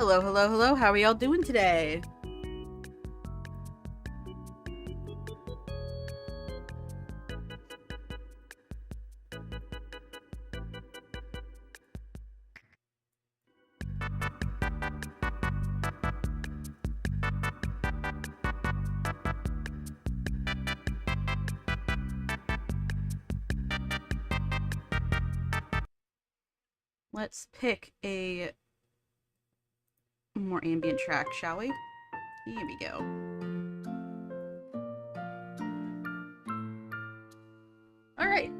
Hello, hello, hello. How are y'all doing today? Let's pick a more ambient track, shall we? Here we go. Alright.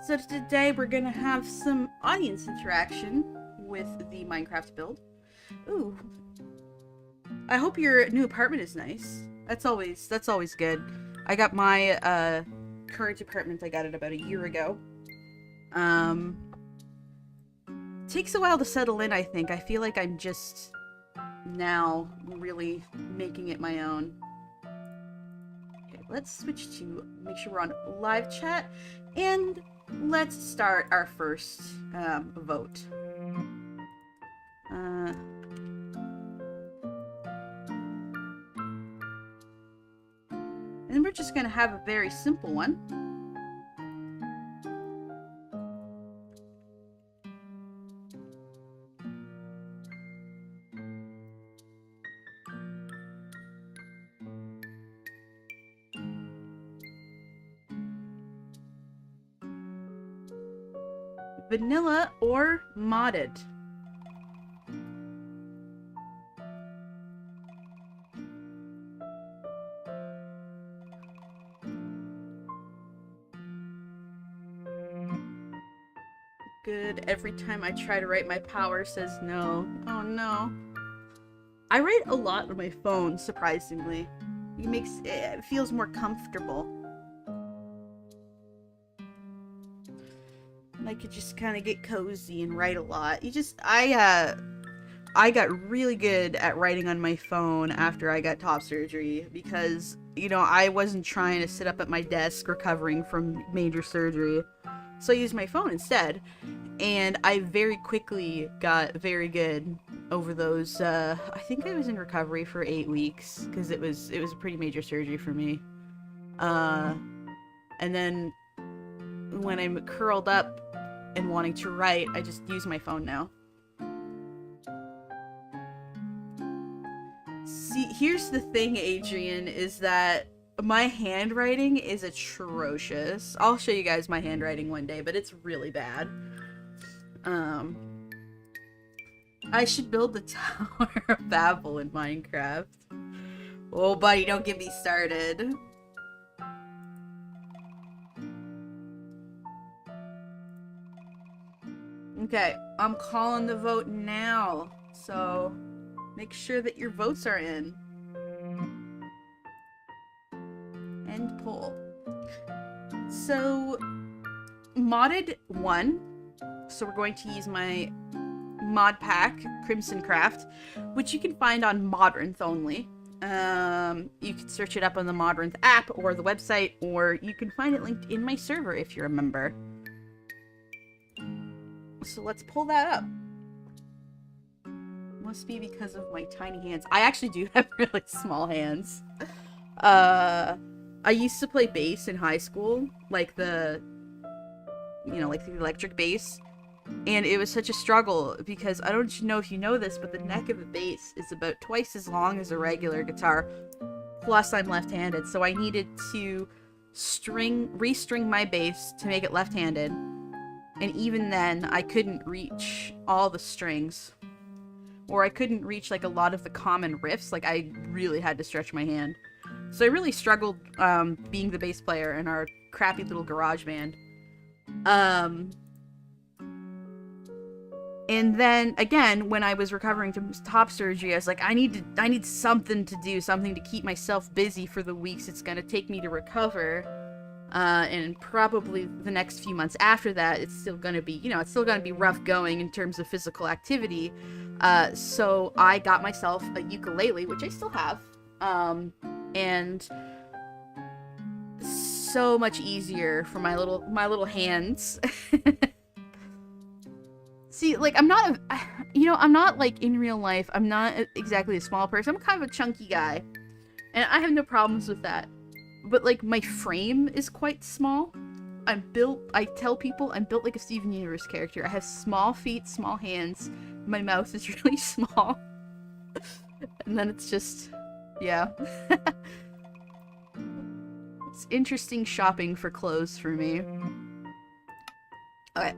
So today we're gonna have some audience interaction with the Minecraft build. Ooh. I hope your new apartment is nice. That's always good. I got my current apartment, I got it about a year ago. Takes a while to settle in, I think. I feel like I'm just now really making it my own. Okay, let's switch to make sure we're on live chat, and let's start our first vote. And we're just gonna have a very simple one. Vanilla or modded? Good. Every time I try to write, my power says no. Oh no. I write a lot on my phone, surprisingly. It feels more comfortable. I could just kind of get cozy and write a lot. I got really good at writing on my phone after I got top surgery because, you know, I wasn't trying to sit up at my desk recovering from major surgery. So I used my phone instead. And I very quickly got very good over those. I think I was in recovery for 8 weeks because it was a pretty major surgery for me. And then when I'm curled up and wanting to write, I just use my phone now. See, here's the thing, Adrian, is that my handwriting is atrocious. I'll show you guys my handwriting one day, but it's really bad. I should build the Tower of Babel in Minecraft. Oh, buddy, don't get me started. Okay, I'm calling the vote now, so make sure that your votes are in. End poll. So, modded won. So we're going to use my mod pack, Crimson Craft, which you can find on Modrinth only. You can search it up on the Modrinth app or the website, or you can find it linked in my server if you're a member. So let's pull that up. Must be because of my tiny hands. I actually do have really small hands. I used to play bass in high school, like the electric bass. And it was such a struggle because I don't know if you know this, but the neck of a bass is about twice as long as a regular guitar. Plus, I'm left-handed, so I needed to restring my bass to make it left-handed. And even then, I couldn't reach all the strings. Or I couldn't reach, like, a lot of the common riffs. Like, I really had to stretch my hand. So I really struggled being the bass player in our crappy little garage band. And then, again, when I was recovering from top surgery, I was like, I need something to do, something to keep myself busy for the weeks it's gonna take me to recover. And probably the next few months after that, it's still gonna be, it's still gonna be rough going in terms of physical activity. So I got myself a ukulele, which I still have. And so much easier for my little hands. See, like, I'm not, you know, I'm not, like, in real life, I'm not exactly a small person. I'm kind of a chunky guy. And I have no problems with that. But, like, my frame is quite small. I tell people I'm built like a Steven Universe character. I have small feet, small hands. My mouth is really small. And then it's just, yeah. It's interesting shopping for clothes for me. Okay.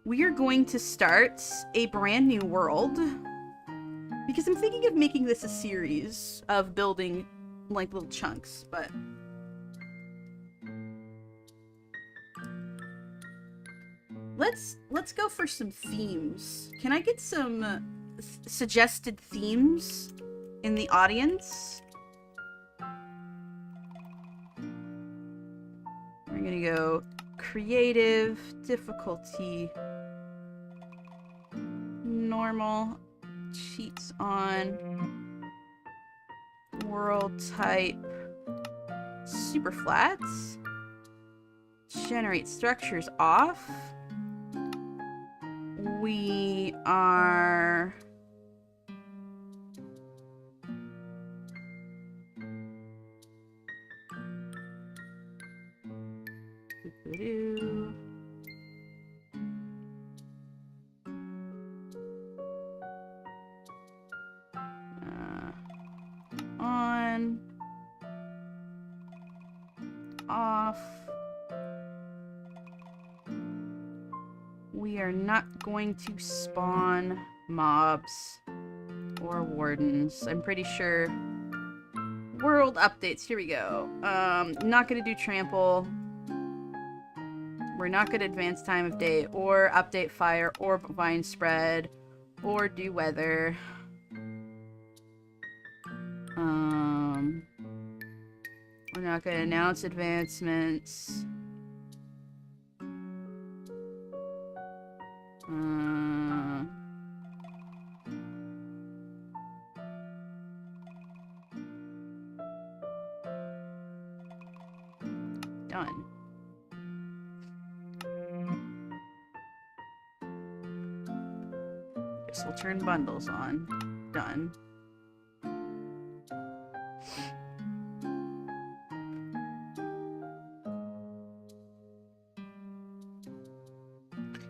We are going to start a brand new world. Because I'm thinking of making this a series of building, like, little chunks, but... Let's go for some themes. Can I get some suggested themes in the audience? We're gonna go creative, difficulty, normal, cheats on, world type, super flats, generate structures off. We are on, off. We are not going to spawn mobs or wardens. I'm pretty sure. World updates. Here we go. Not gonna do trample. We're not gonna advance time of day or update fire or vine spread or do weather. We're not gonna announce advancements. Done. Guess we'll turn bundles on. Done.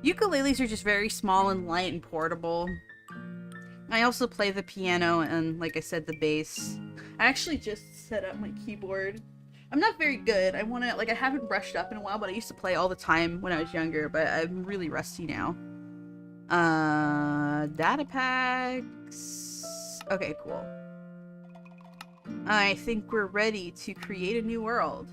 Ukuleles are just very small and light and portable. I also play the piano and, like I said, the bass. I actually just set up my keyboard. I'm not very good. I haven't brushed up in a while, but I used to play all the time when I was younger, but I'm really rusty now. Data packs. Okay, cool. I think we're ready to create a new world.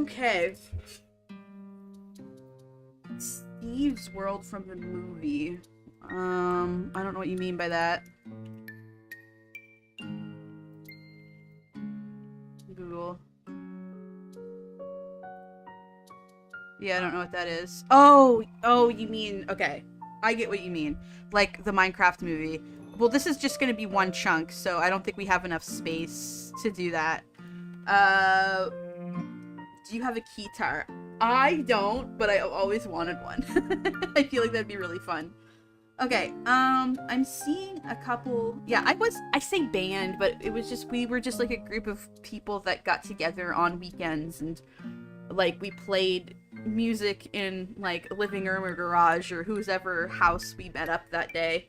Okay. Steve's world from the movie. I don't know what you mean by that. Google. Yeah, I don't know what that is. Oh, you mean, okay. I get what you mean. Like the Minecraft movie. Well, this is just gonna be one chunk, so I don't think we have enough space to do that. Do you have a keytar? I don't, but I always wanted one. I feel like that'd be really fun. Okay, I'm seeing a couple, yeah, I say band, but it was just, we were just like a group of people that got together on weekends and like we played music in like a living room or garage or whoever house we met up that day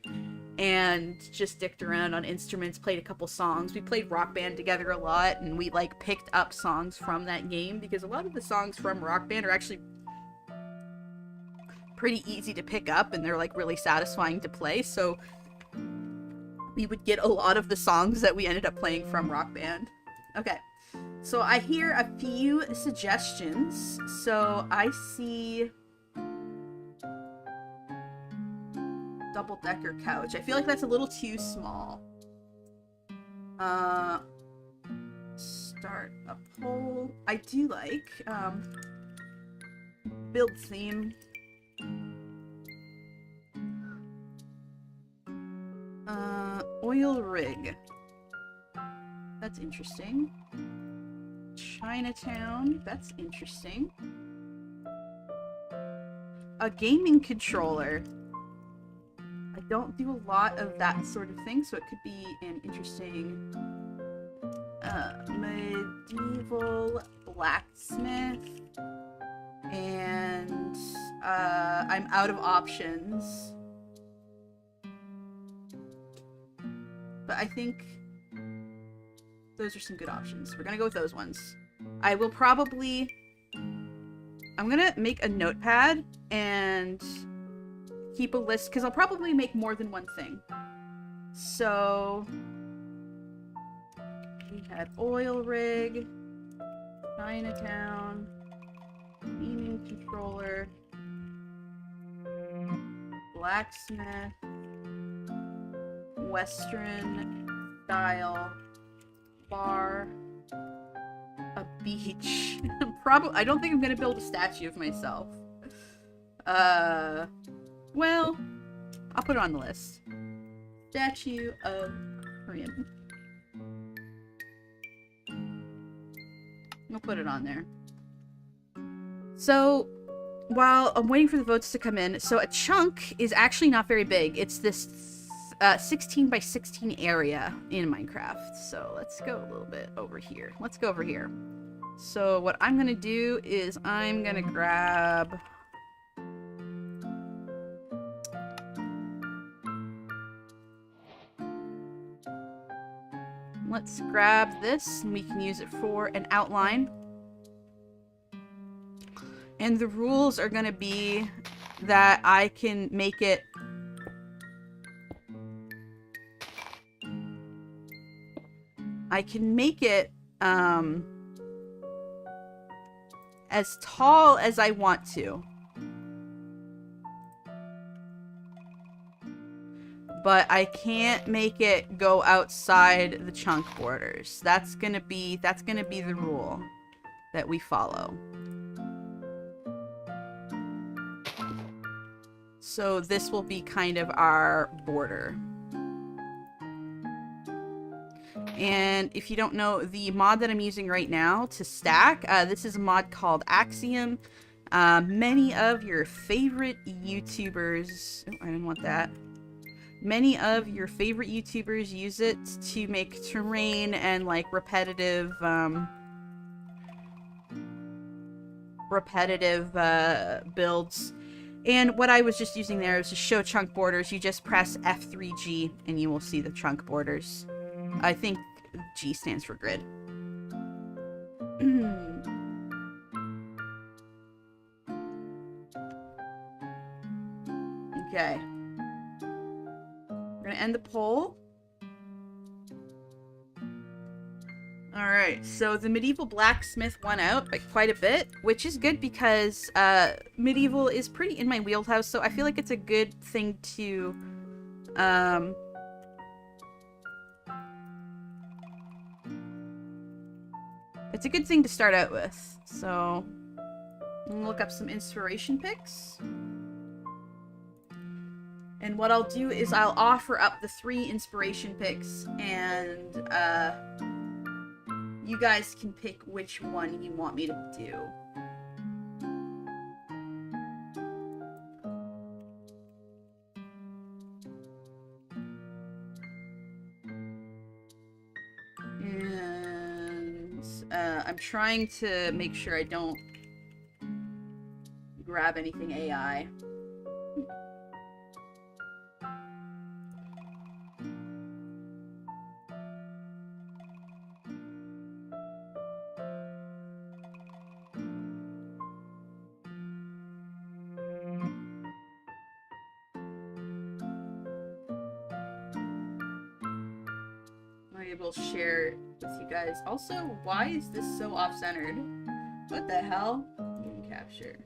and just dicked around on instruments, played a couple songs. We played Rock Band together a lot and we like picked up songs from that game because a lot of the songs from Rock Band are actually pretty easy to pick up and they're like really satisfying to play, so we would get a lot of the songs that we ended up playing from Rock Band. Okay, so I hear a few suggestions. So I see double-decker couch. I feel like that's a little too small. Start a poll. I do like build theme. Oil rig. That's interesting. Chinatown. That's interesting. A gaming controller. I don't do a lot of that sort of thing, so it could be an interesting medieval blacksmith. And I'm out of options. But I think those are some good options. We're gonna go with those ones. I will probably... I'm gonna make a notepad and keep a list, because I'll probably make more than one thing. So... we had oil rig, Chinatown, gaming controller, blacksmith, Western style bar, a beach. Probably, I don't think I'm gonna build a statue of myself. Well, I'll put it on the list. Statue of Korean. I'll put it on there. So, while I'm waiting for the votes to come in, so a chunk is actually not very big. It's this 16 by 16 area in Minecraft. So let's go a little bit over here. Let's go over here. So what I'm gonna do is I'm gonna grab... let's grab this, and we can use it for an outline. And the rules are gonna be that I can make it... as tall as I want to. But I can't make it go outside the chunk borders. That's gonna be the rule that we follow. So this will be kind of our border. And if you don't know, the mod that I'm using right now to stack, this is a mod called Axiom. Many of your favorite YouTubers... oh, I didn't want that. Many of your favorite YouTubers use it to make terrain and like repetitive builds. And what I was just using there is to show chunk borders. You just press F3G and you will see the chunk borders. I think G stands for grid. Okay. We're gonna end the poll. Alright, so the medieval blacksmith won out by quite a bit, which is good because medieval is pretty in my wheelhouse, so I feel like it's a good thing to it's a good thing to start out with. So I'm gonna look up some inspiration picks. And what I'll do is I'll offer up the 3 inspiration picks, and you guys can pick which one you want me to do. And I'm trying to make sure I don't grab anything AI. Will share with you guys. Also, why is this so off-centered? What the hell? Game capture.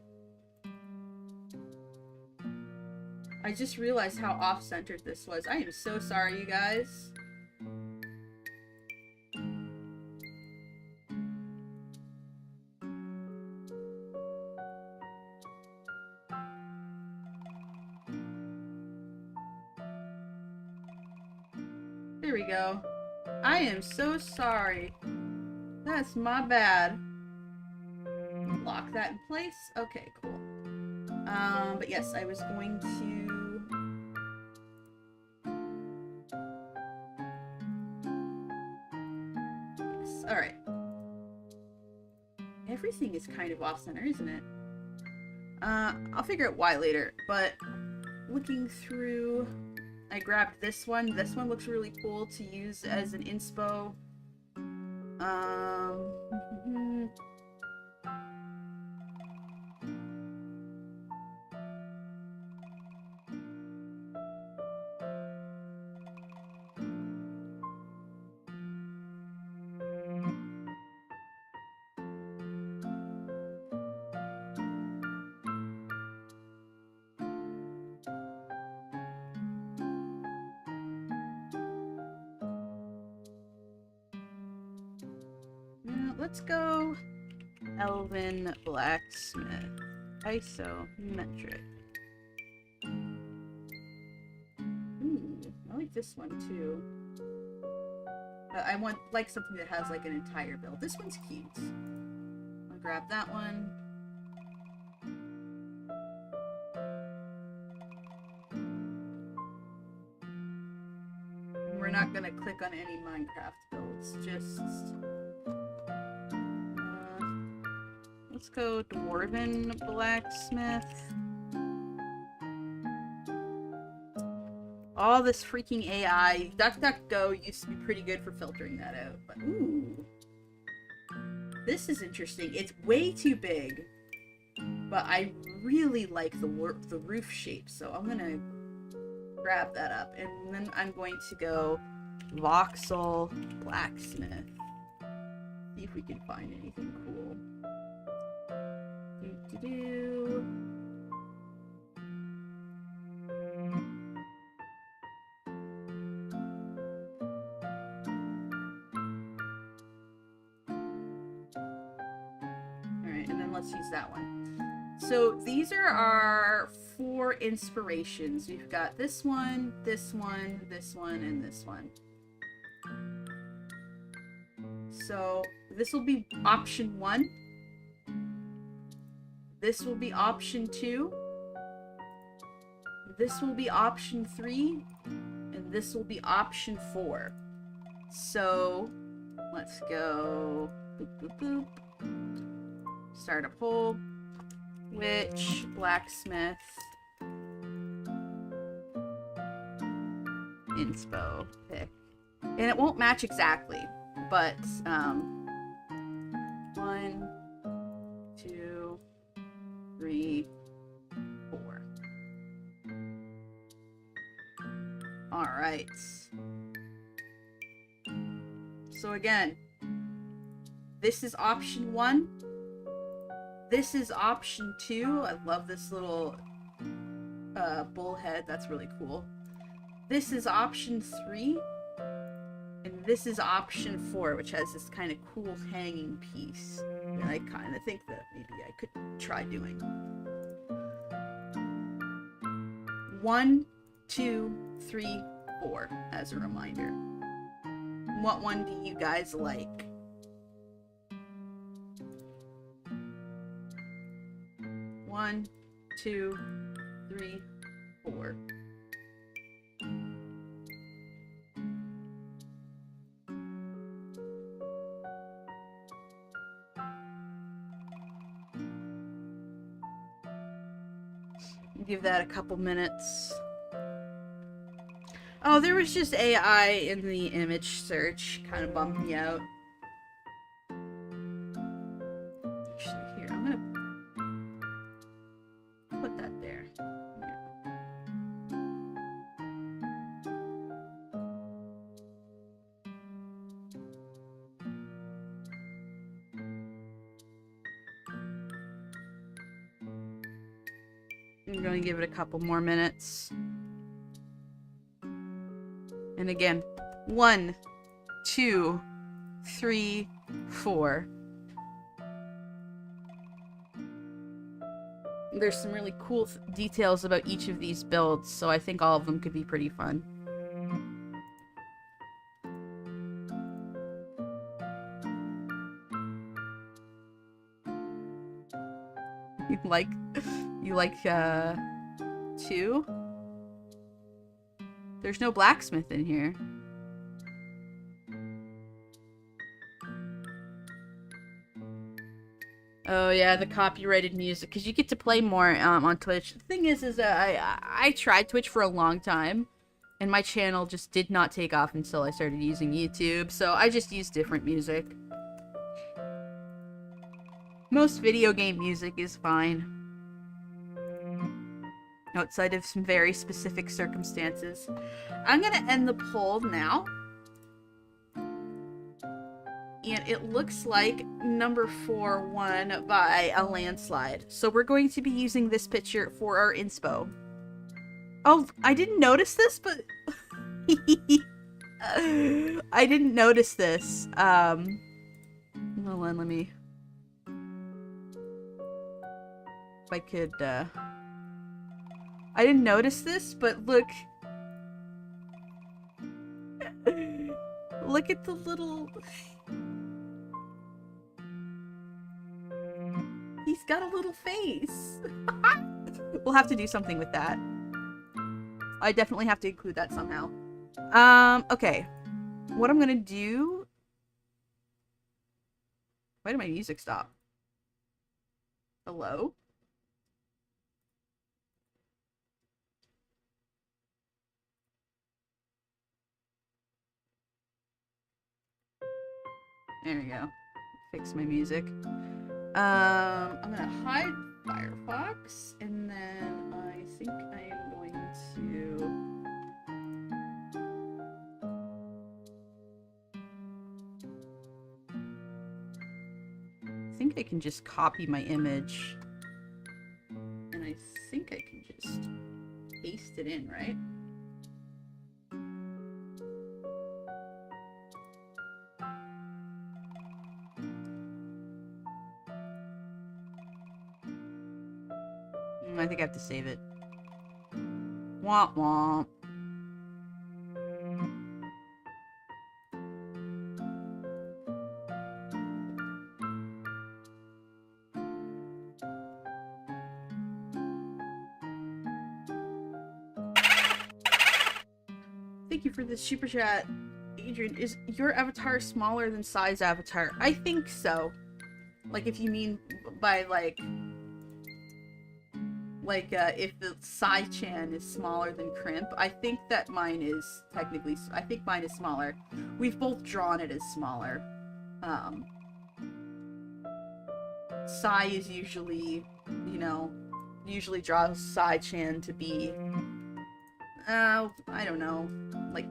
I just realized how off-centered this was. I am so sorry, you guys. we go. I am so sorry. That's my bad. Lock that in place. Okay, cool. But yes, I was going to... Yes, alright. Everything is kind of off-center, isn't it? I'll figure out why later, but looking through, I grabbed this one. This one looks really cool to use as an inspo. Let's go Elven Blacksmith. Isometric. Ooh, I like this one too. But I want like something that has like an entire build. This one's cute. I'll grab that one. We're not gonna click on any Minecraft builds, just let's go Dwarven Blacksmith. All this freaking AI. DuckDuckGo used to be pretty good for filtering that out, but ooh. This is interesting. It's way too big, but I really like the roof shape, so I'm gonna grab that up, and then I'm going to go Voxel Blacksmith. See if we can find anything cool. Alright, and then let's use that one. So these are our 4 inspirations. We've got this one, this one, this one, and this one. So this will be option 1. This will be option 2. This will be option 3. And this will be option 4. So let's go boop, boop, boop. Start a poll. Which blacksmith inspo pick? And it won't match exactly, but 1, 2, 3, 4. All right. So again, this is option 1. This is option 2. I love this little bullhead. That's really cool. This is option 3. And this is option 4, which has this kind of cool hanging piece. And I kind of think that maybe I could try doing. 1, 2, 3, 4 as a reminder. What one do you guys like? One, 2, 3, 4. Give that a couple minutes. Oh, there was just AI in the image search. Kind of bummed me out. Actually, here, I'm gonna put that there. I'm going to give it a couple more minutes. And again, 1, 2, 3, 4. There's some really cool details about each of these builds, so I think all of them could be pretty fun. You like 2? There's no blacksmith in here. Oh yeah, the copyrighted music, because you get to play more on Twitch. The thing is I tried Twitch for a long time, and my channel just did not take off until I started using YouTube, so I just use different music. Most video game music is fine. Outside of some very specific circumstances. I'm gonna end the poll now. And it looks like number 4 won by a landslide. So we're going to be using this picture for our inspo. Oh, I didn't notice this, but... I didn't notice this. Hold on, let me... If I could, I didn't notice this, but look... Look at the little... He's got a little face. We'll have to do something with that. I definitely have to include that somehow. Okay. What I'm gonna do... Why did my music stop? Hello? There we go. Fix my music. I'm gonna hide Firefox, and then I think I am going to... I think I can just copy my image, and I think I can just paste it in, right? I think I have to save it. Womp womp. Thank you for the super chat, Adrian. Is your avatar smaller than Sai's avatar? I think so. Like, if you mean by, like, if the Sai-chan is smaller than Crimp, I think that mine is technically... I think mine is smaller. We've both drawn it as smaller. Sai is usually, you know, usually draws Sai-chan to be... I don't know, like,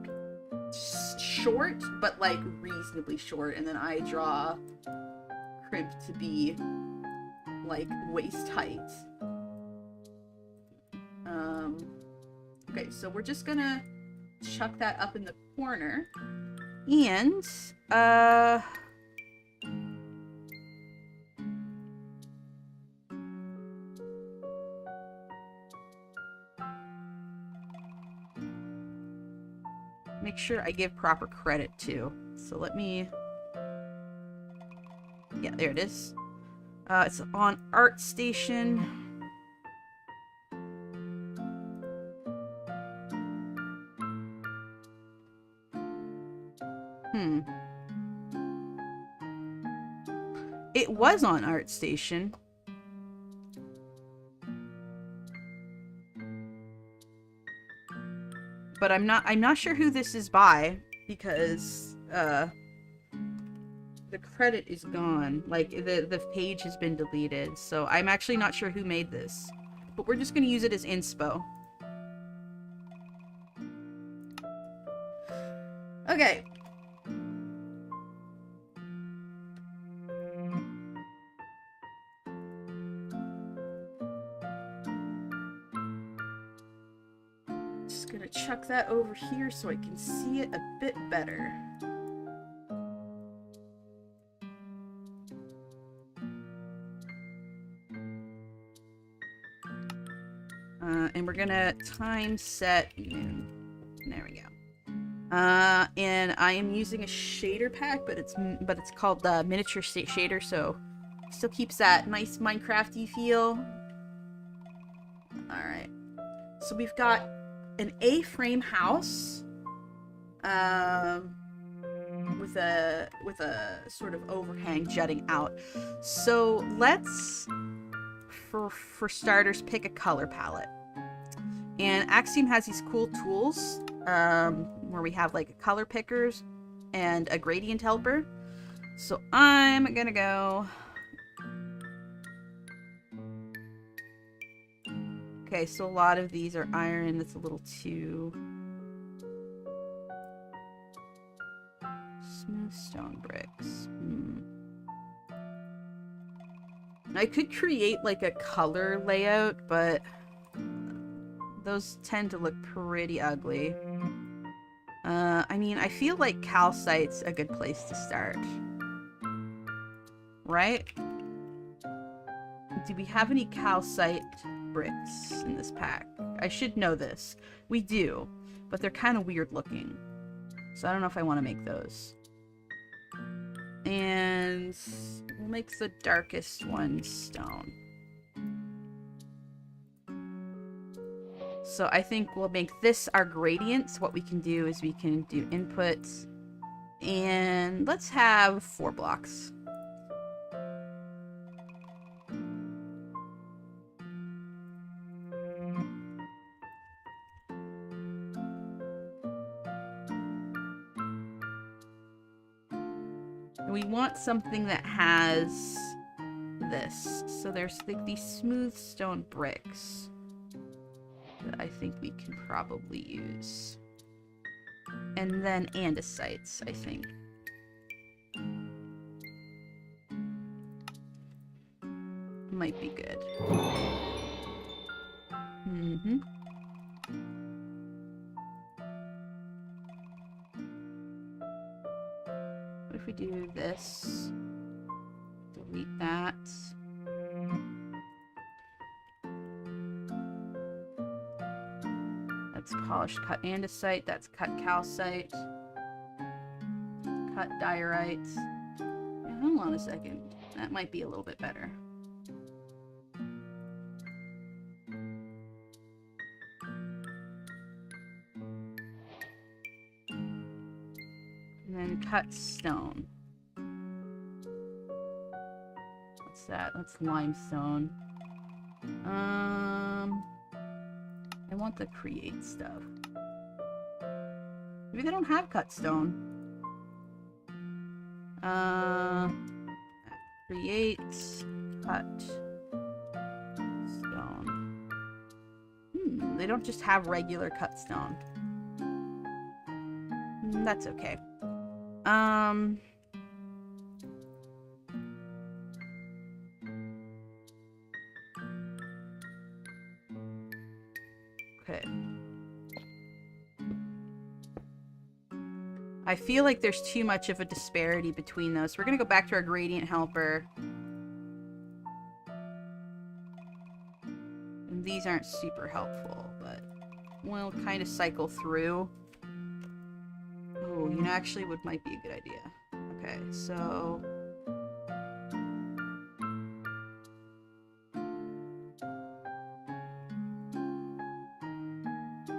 short, but, like, reasonably short, and then I draw Crimp to be, like, waist height. Okay, so we're just gonna chuck that up in the corner, and, make sure I give proper credit to. So let me... Yeah, there it is. It's on ArtStation. It was on ArtStation. But I'm not sure who this is by, because the credit is gone. Like, the page has been deleted, so I'm actually not sure who made this. But we're just gonna use it as inspo. Okay. Just gonna chuck that over here so I can see it a bit better. And we're gonna time set noon. There we go. And I am using a shader pack, but it's called the miniature shader, so Still keeps that nice Minecraft-y feel. Alright. So we've got an A-frame house. With a sort of overhang jutting out. So let's, for starters, pick a color palette. And Axiom has these cool tools where we have like color pickers and a gradient helper. So I'm gonna go. Okay, so a lot of these are iron. That's a little too. Smooth stone bricks. I could create like a color layout, but those tend to look pretty ugly. I mean, I feel like calcite's a good place to start. Right? Do we have any calcite bricks in this pack? I should know this. We do, but they're kind of weird looking. So I don't know if I want to make those. And we'll make the darkest one stone. So I think we'll make this our gradient. So what we can do is we can do inputs. And let's have 4 blocks. We want something that has this. So there's like these smooth stone bricks that I think we can probably use. And then andesites, I think. Might be good. Mm-hmm. What if we do this? Delete that. That's polished cut andesite. That's cut calcite. Cut diorite. Yeah, hold on a second. That might be a little bit better. And then cut stone. What's that? That's limestone. I want the create stuff. Maybe they don't have cut stone. Create cut stone. They don't just have regular cut stone. That's okay. Okay. I feel like there's too much of a disparity between those. We're gonna go back to our gradient helper. And these aren't super helpful, but we'll kind of cycle through. Oh, you know, actually what might be a good idea. Okay, so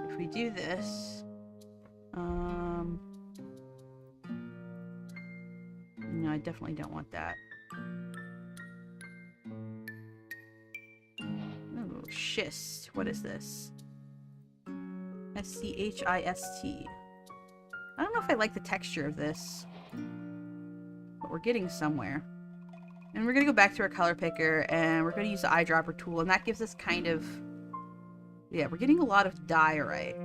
if we do this, no, I definitely don't want that. Oh, schist. What is this? S-C-H-I-S-T. I don't know if I like the texture of this, but we're getting somewhere. And we're gonna go back to our color picker, and we're gonna use the eyedropper tool, and that gives us kind of, yeah, we're getting a lot of diorite.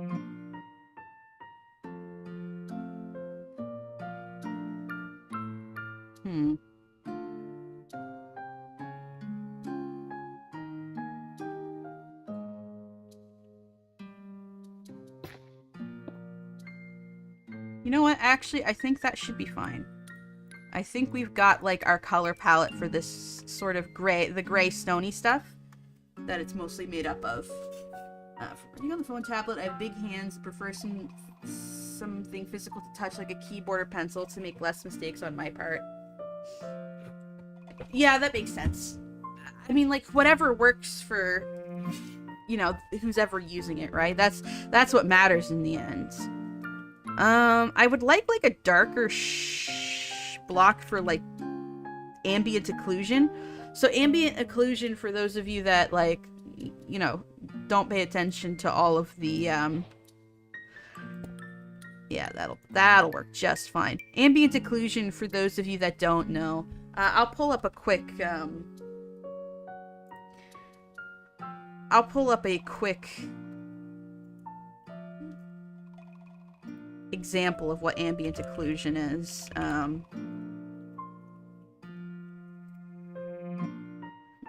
You know what? Actually, I think that should be fine. I think we've got, like, our color palette for this sort of gray, the gray stony stuff that it's mostly made up of. For putting on the phone tablet, I have big hands, prefer something physical to touch, like a keyboard or pencil, to make less mistakes on my part. Yeah, that makes sense. I mean, like, whatever works for, you know, who's ever using it, right? That's what matters in the end. I would like a darker block for, like, ambient occlusion. So ambient occlusion, for those of you that, like, you know, don't pay attention to all of the, yeah, that'll work just fine. Ambient occlusion, for those of you that don't know, I'll pull up a quick, example of what ambient occlusion is.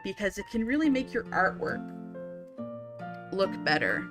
Because it can really make your artwork look better.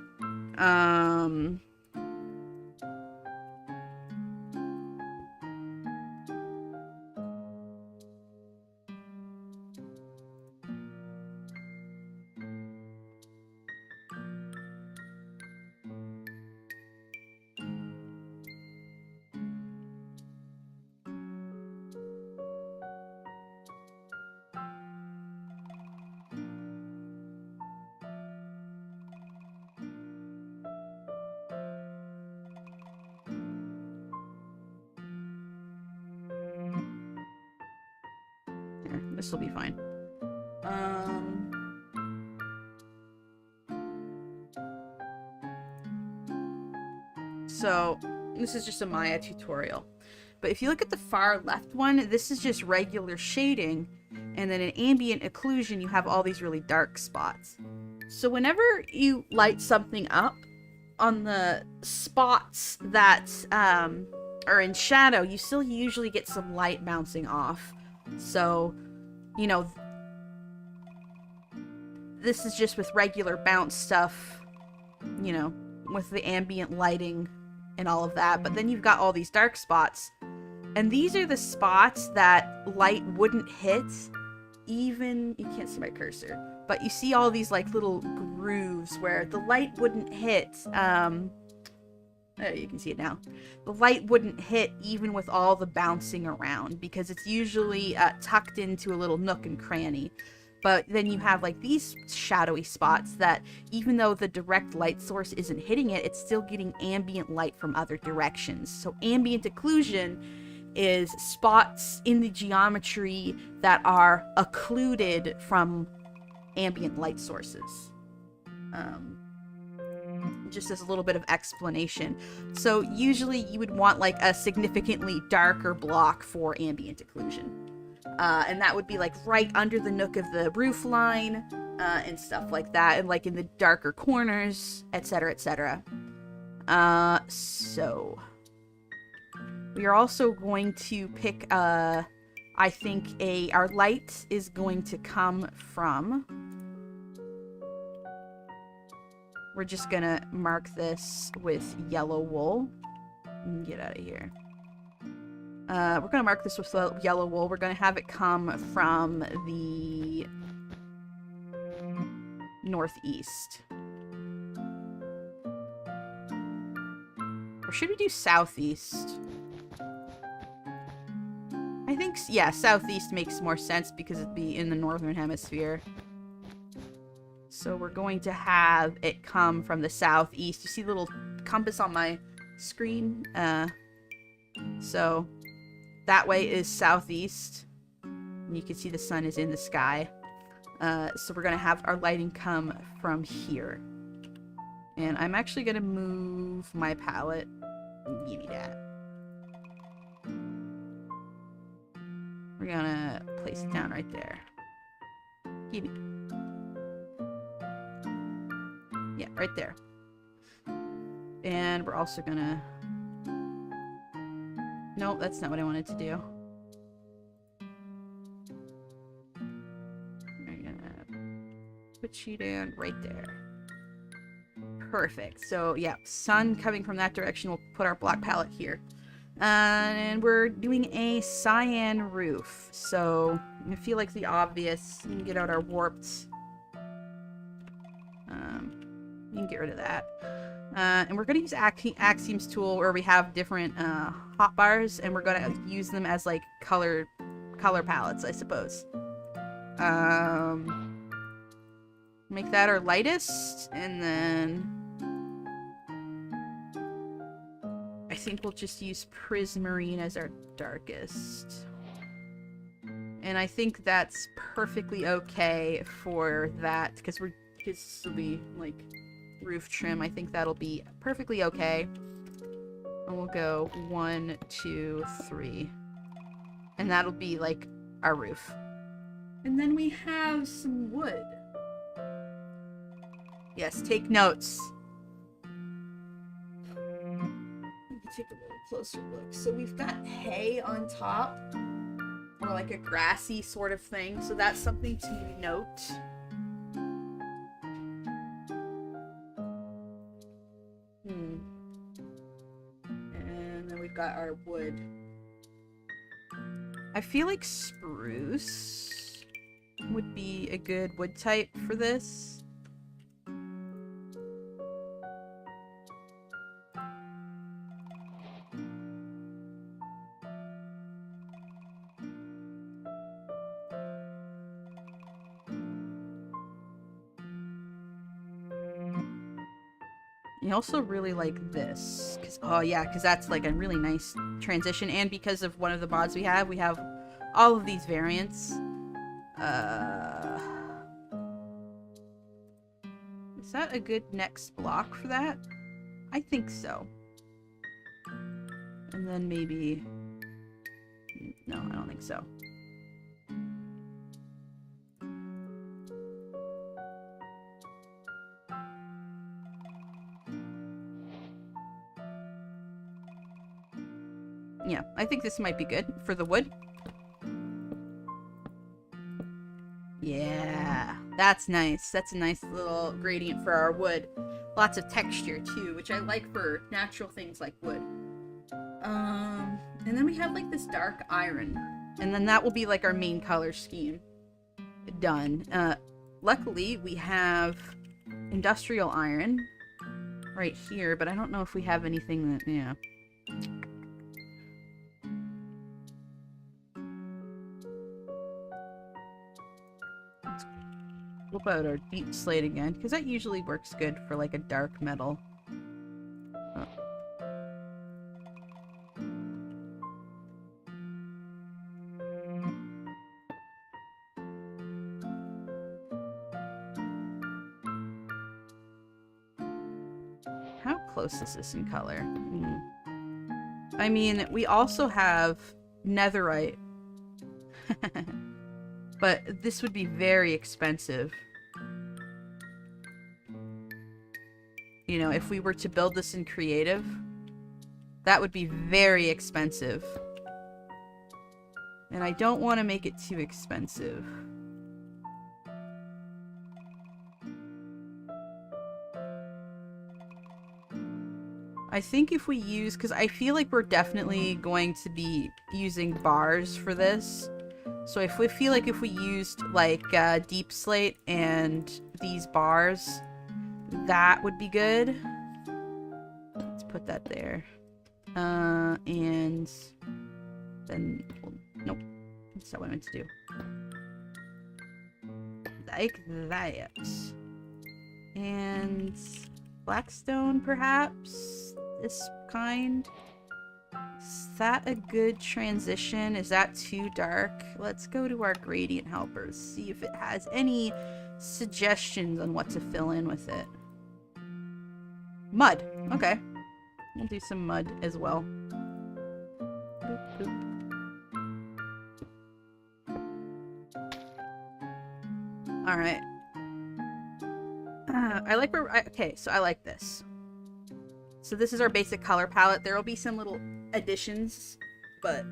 This will be fine. So this is just a Maya tutorial. But if you look at the far left one, this is just regular shading. And then in ambient occlusion, you have all these really dark spots. So whenever you light something up, on the spots that are in shadow, you still usually get some light bouncing off. So, you know, this is just with regular bounce stuff, you know, with the ambient lighting and all of that. But then you've got all these dark spots. And these are the spots that light wouldn't hit. Even, you can't see my cursor, but you see all these like little grooves where the light wouldn't hit. You can see it now. The light wouldn't hit even with all the bouncing around, because it's usually tucked into a little nook and cranny. But then you have like these shadowy spots that, even though the direct light source isn't hitting it, it's still getting ambient light from other directions. So ambient occlusion is spots in the geometry that are occluded from ambient light sources. Just as a little bit of explanation. So usually you would want like a significantly darker block for ambient occlusion. And that would be like right under the nook of the roof line, and stuff like that, and like in the darker corners, etc., etc. So we are also going to pick, I think our light is going to come from, we're just gonna mark this with yellow wool. Get out of here. We're gonna mark this with yellow wool. We're gonna have it come from the northeast. Or should we do southeast? I think, yeah, southeast makes more sense because it'd be in the northern hemisphere. So we're going to have it come from the southeast. You see the little compass on my screen? So that way is southeast. And you can see the sun is in the sky. So we're going to have our lighting come from here. And I'm actually going to move my palette. Give me that. We're going to place it down right there. Give me. Yeah, right there. And we're also going to... Nope, that's not what I wanted to do. I'm gonna put you down right there. Perfect. So yeah, sun coming from that direction. We'll put our black palette here. And we're doing a cyan roof. So I feel like the obvious. We can get out our warped. You can get rid of that. And we're going to use Axioms tool, where we have different hotbars, and we're going to use them as like color palettes, I suppose. Make that our lightest, and then I think we'll just use Prismarine as our darkest. And I think that's perfectly okay for that, because this will be like roof trim. I think that'll be perfectly okay. And we'll go 1, 2, 3. And that'll be like our roof. And then we have some wood. Yes, take notes. Take a little closer look. So we've got hay on top, or like a grassy sort of thing. So that's something to note. And then we've got our wood. I feel like spruce would be a good wood type for this. I also really like this, because that's like a really nice transition, and because of one of the mods we have all of these variants. Is that a good next block for that? I think so. And then maybe... No, I don't think so. Yeah, I think this might be good for the wood. Yeah, that's nice. That's a nice little gradient for our wood. Lots of texture too, which I like for natural things like wood. And then we have like this dark iron, and then that will be like our main color scheme. Done. Luckily we have industrial iron right here, but I don't know if we have anything that, yeah. Flip out our deep slate again, because that usually works good for like a dark metal. Oh. How close is this in color? I mean, we also have netherite. But this would be very expensive. You know, if we were to build this in creative, that would be very expensive. And I don't want to make it too expensive. I think if we use, because I feel like we're definitely going to be using bars for this. So if we feel like if we used like deep slate and these bars, that would be good. Let's put that there. And then, nope, that's not what I meant to do. Like that. And blackstone, perhaps? This kind? Is that a good transition? Is that too dark? Let's go to our gradient helpers, see if it has any suggestions on what to fill in with it. Mud. Okay. We'll do some mud as well. Boop, boop. Alright. I like where... okay, so I like this. So this is our basic color palette. There will be some little additions, but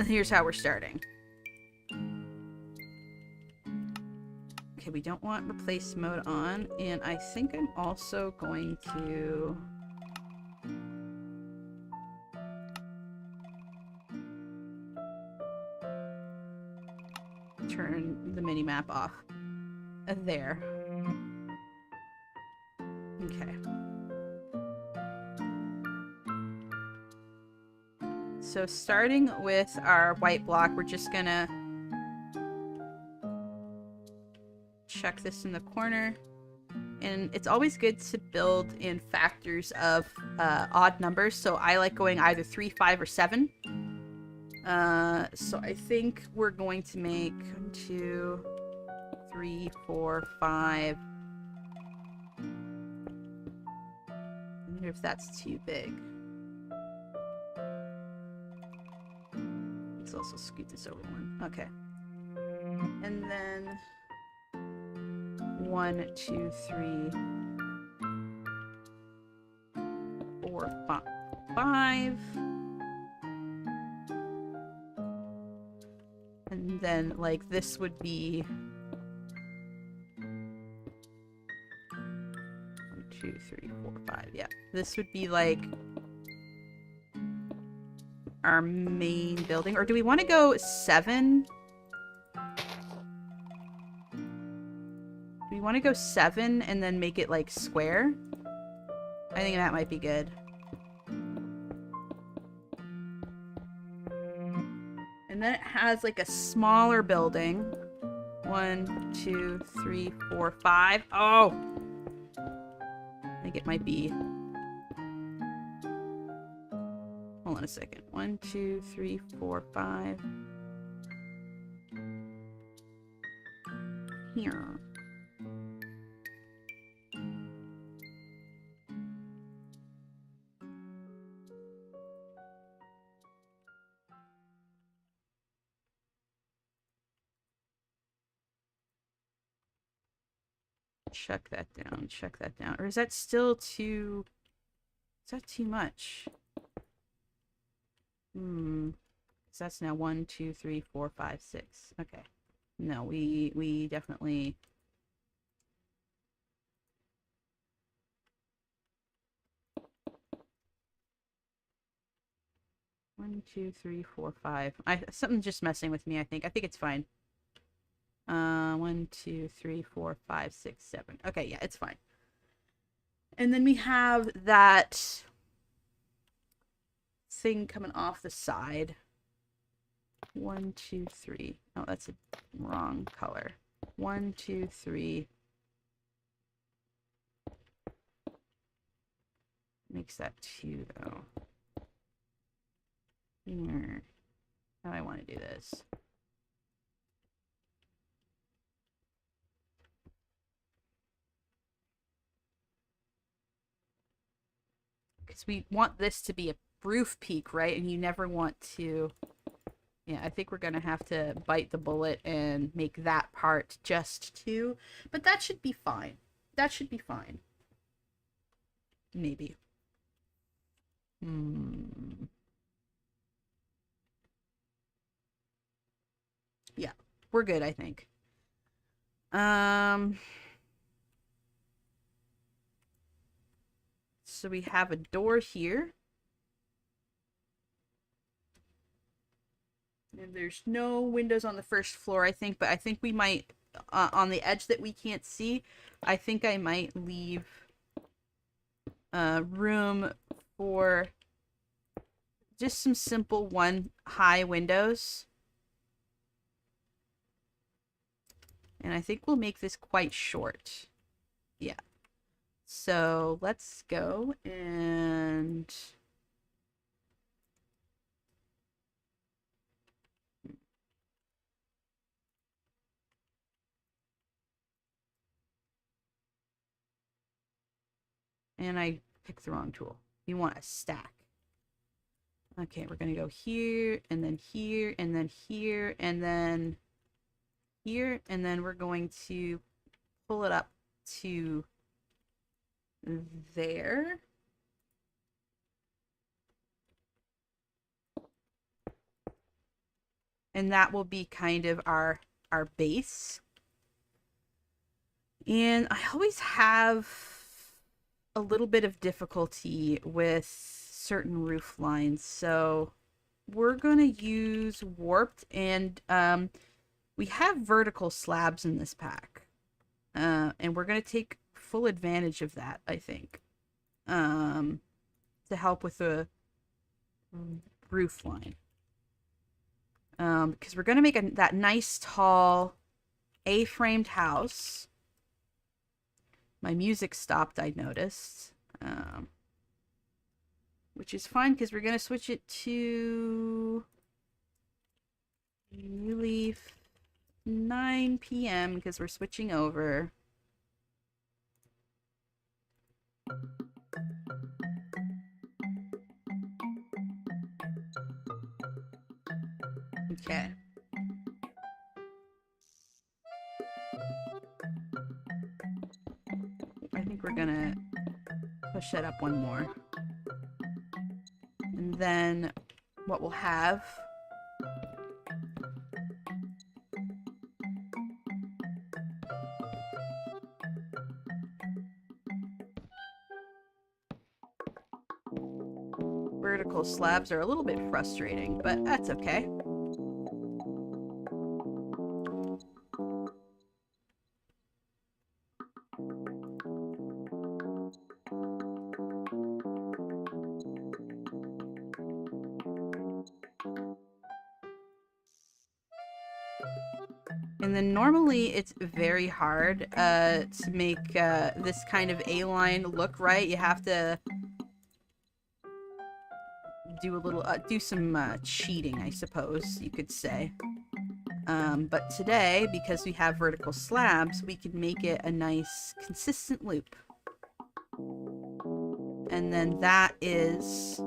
here's how we're starting. Okay, we don't want replace mode on, and I think I'm also going to turn the mini-map off. There. Okay. So starting with our white block, we're just gonna chuck this in the corner. And it's always good to build in factors of odd numbers. So I like going either 3, 5, or 7. So I think we're going to make 1, 2, 3, 4, 5. I wonder if that's too big. Let's also scoot this over one. Okay. And then 1, 2, 3, 4, 5. And then, like, this would be 1, 2, 3, 4, 5. Yeah, this would be like our main building. Or do we want to go 7? Do we want to go 7 and then make it like square? I think that might be good. And then it has like a smaller building. 1, 2, 3, 4, 5. Oh! I think it might be. Hold on a second. 1, 2, 3, 4, 5. Here. Check that down. Check that down. Or is that still too... Is that too much? So that's now 1, 2, 3, 4, 5, 6. Okay. No, we definitely... One, 2, 3, 4, 5. Something's just messing with me, I think. I think it's fine. 1, 2, 3, 4, 5, 6, 7. Okay, yeah, it's fine. And then we have that thing coming off the side. 1, 2, 3. Oh, that's a wrong color. 1, 2, 3. Makes that 2 though. Here. How do I want to do this? Because we want this to be a roof peak, right? And you never want to... Yeah, I think we're going to have to bite the bullet and make that part just 2. But that should be fine. That should be fine. Maybe. Yeah, we're good, I think. So we have a door here. And there's no windows on the first floor, I think, but I think we might, on the edge that we can't see, I think I might leave room for just some simple 1 high windows. And I think we'll make this quite short. Yeah. So let's go and... And I picked the wrong tool. You want a stack. Okay, we're going to go here, and then here, and then here, and then here, and then we're going to pull it up to there. And that will be kind of our base. And I always have a little bit of difficulty with certain roof lines, so we're gonna use warped, and we have vertical slabs in this pack, and we're gonna take full advantage of that, I think, to help with the roof line, because we're gonna make that nice tall A-framed house. My music stopped, I noticed. Which is fine because we're going to switch it to New Leaf 9 p.m. because we're switching over. Okay. I think we're gonna push that up one more. And then what we'll have vertical slabs are a little bit frustrating, but that's okay. And then normally it's very hard to make this kind of A-line look right. You have to do a little, do some cheating, I suppose you could say. But today, because we have vertical slabs, we can make it a nice consistent loop. And then that is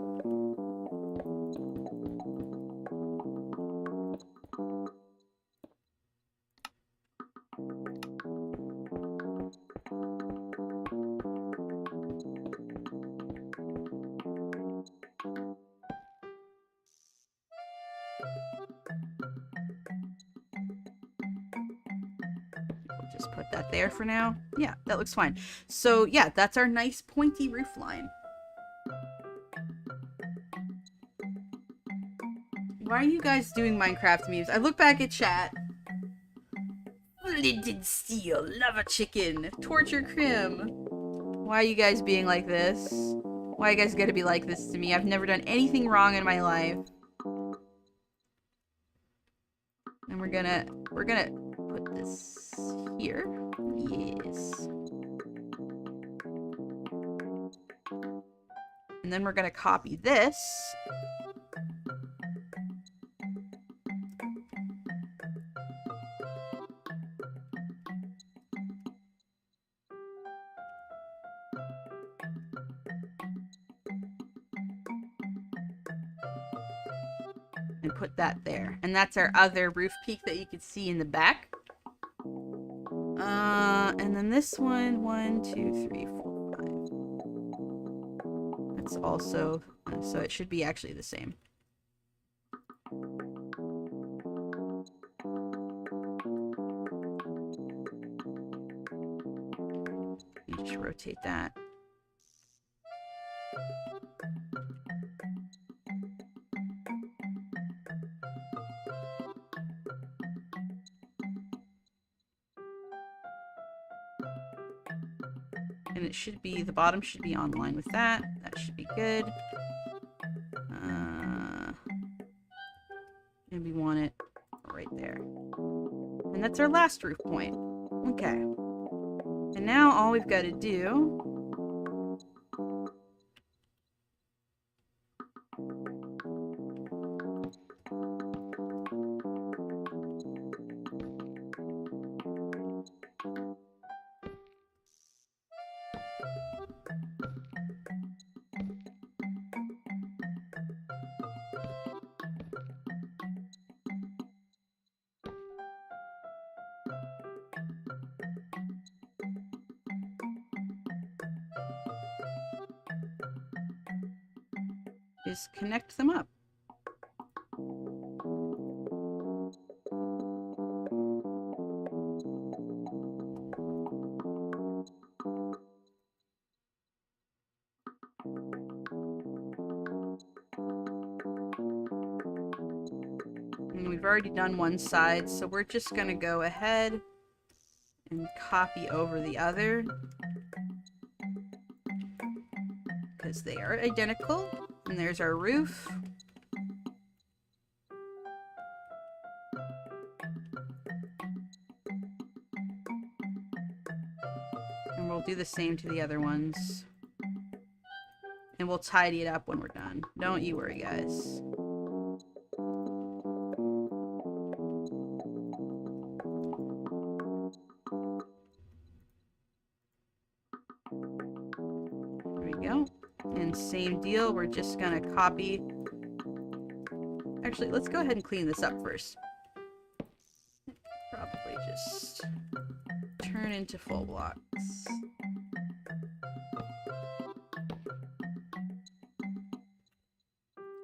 just put that there for now. Yeah, that looks fine. So yeah, that's our nice pointy roof line. Why are you guys doing Minecraft memes? I look back at chat. Linden Steel, Lava Chicken, Torture Crim. Why are you guys being like this? Why you guys gotta be like this to me? I've never done anything wrong in my life. And we're gonna put this here. Yes. And then we're gonna copy this. And put that there. And that's our other roof peak that you can see in the back. And then this one, 1, 2, 3, 4, 5. That's also, so it should be actually the same. You just rotate that. And it should be, the bottom should be on line with that. That should be good. And we want it right there. And that's our last roof point. Okay. And now all we've got to do is connect them up. And we've already done one side, so we're just going to go ahead and copy over the other because they are identical. And there's our roof. And we'll We'll do the same to the other ones. And we'll tidy it up when we're done. Don't you worry, guys. There we go. And same deal, we're just gonna copy. Actually, let's go ahead and clean this up first. Probably just turn into full blocks.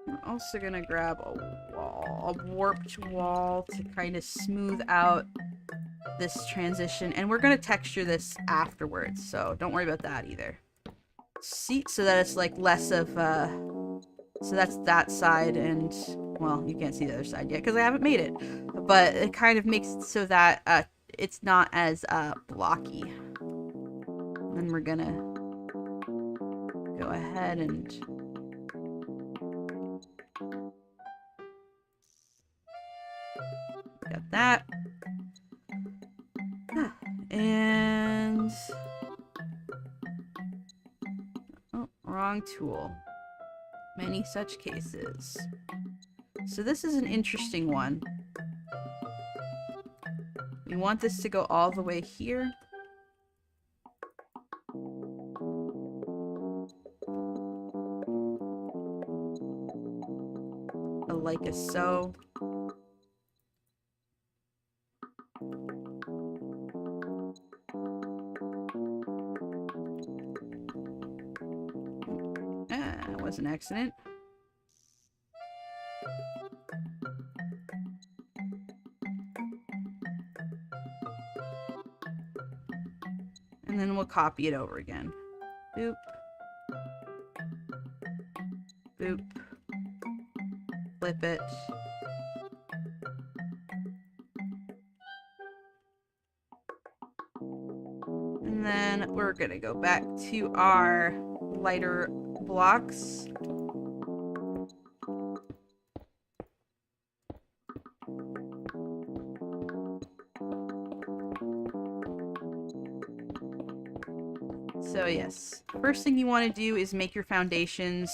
We're also gonna grab a wall, a warped wall to kind of smooth out this transition, and we're gonna texture this afterwards, so don't worry about that either. See, so that it's like less of so that's that side, and well, you can't see the other side yet because I haven't made it, but it kind of makes it so that it's not as blocky. Then we're gonna go ahead and got that. And oh, wrong tool. Many such cases. So this is an interesting one. We want this to go all the way here. Like a so. That was an accident. And then we'll copy it over again. Boop. Boop. Flip it. And then we're gonna go back to our lighter blocks. So yes, first thing you want to do is make your foundations,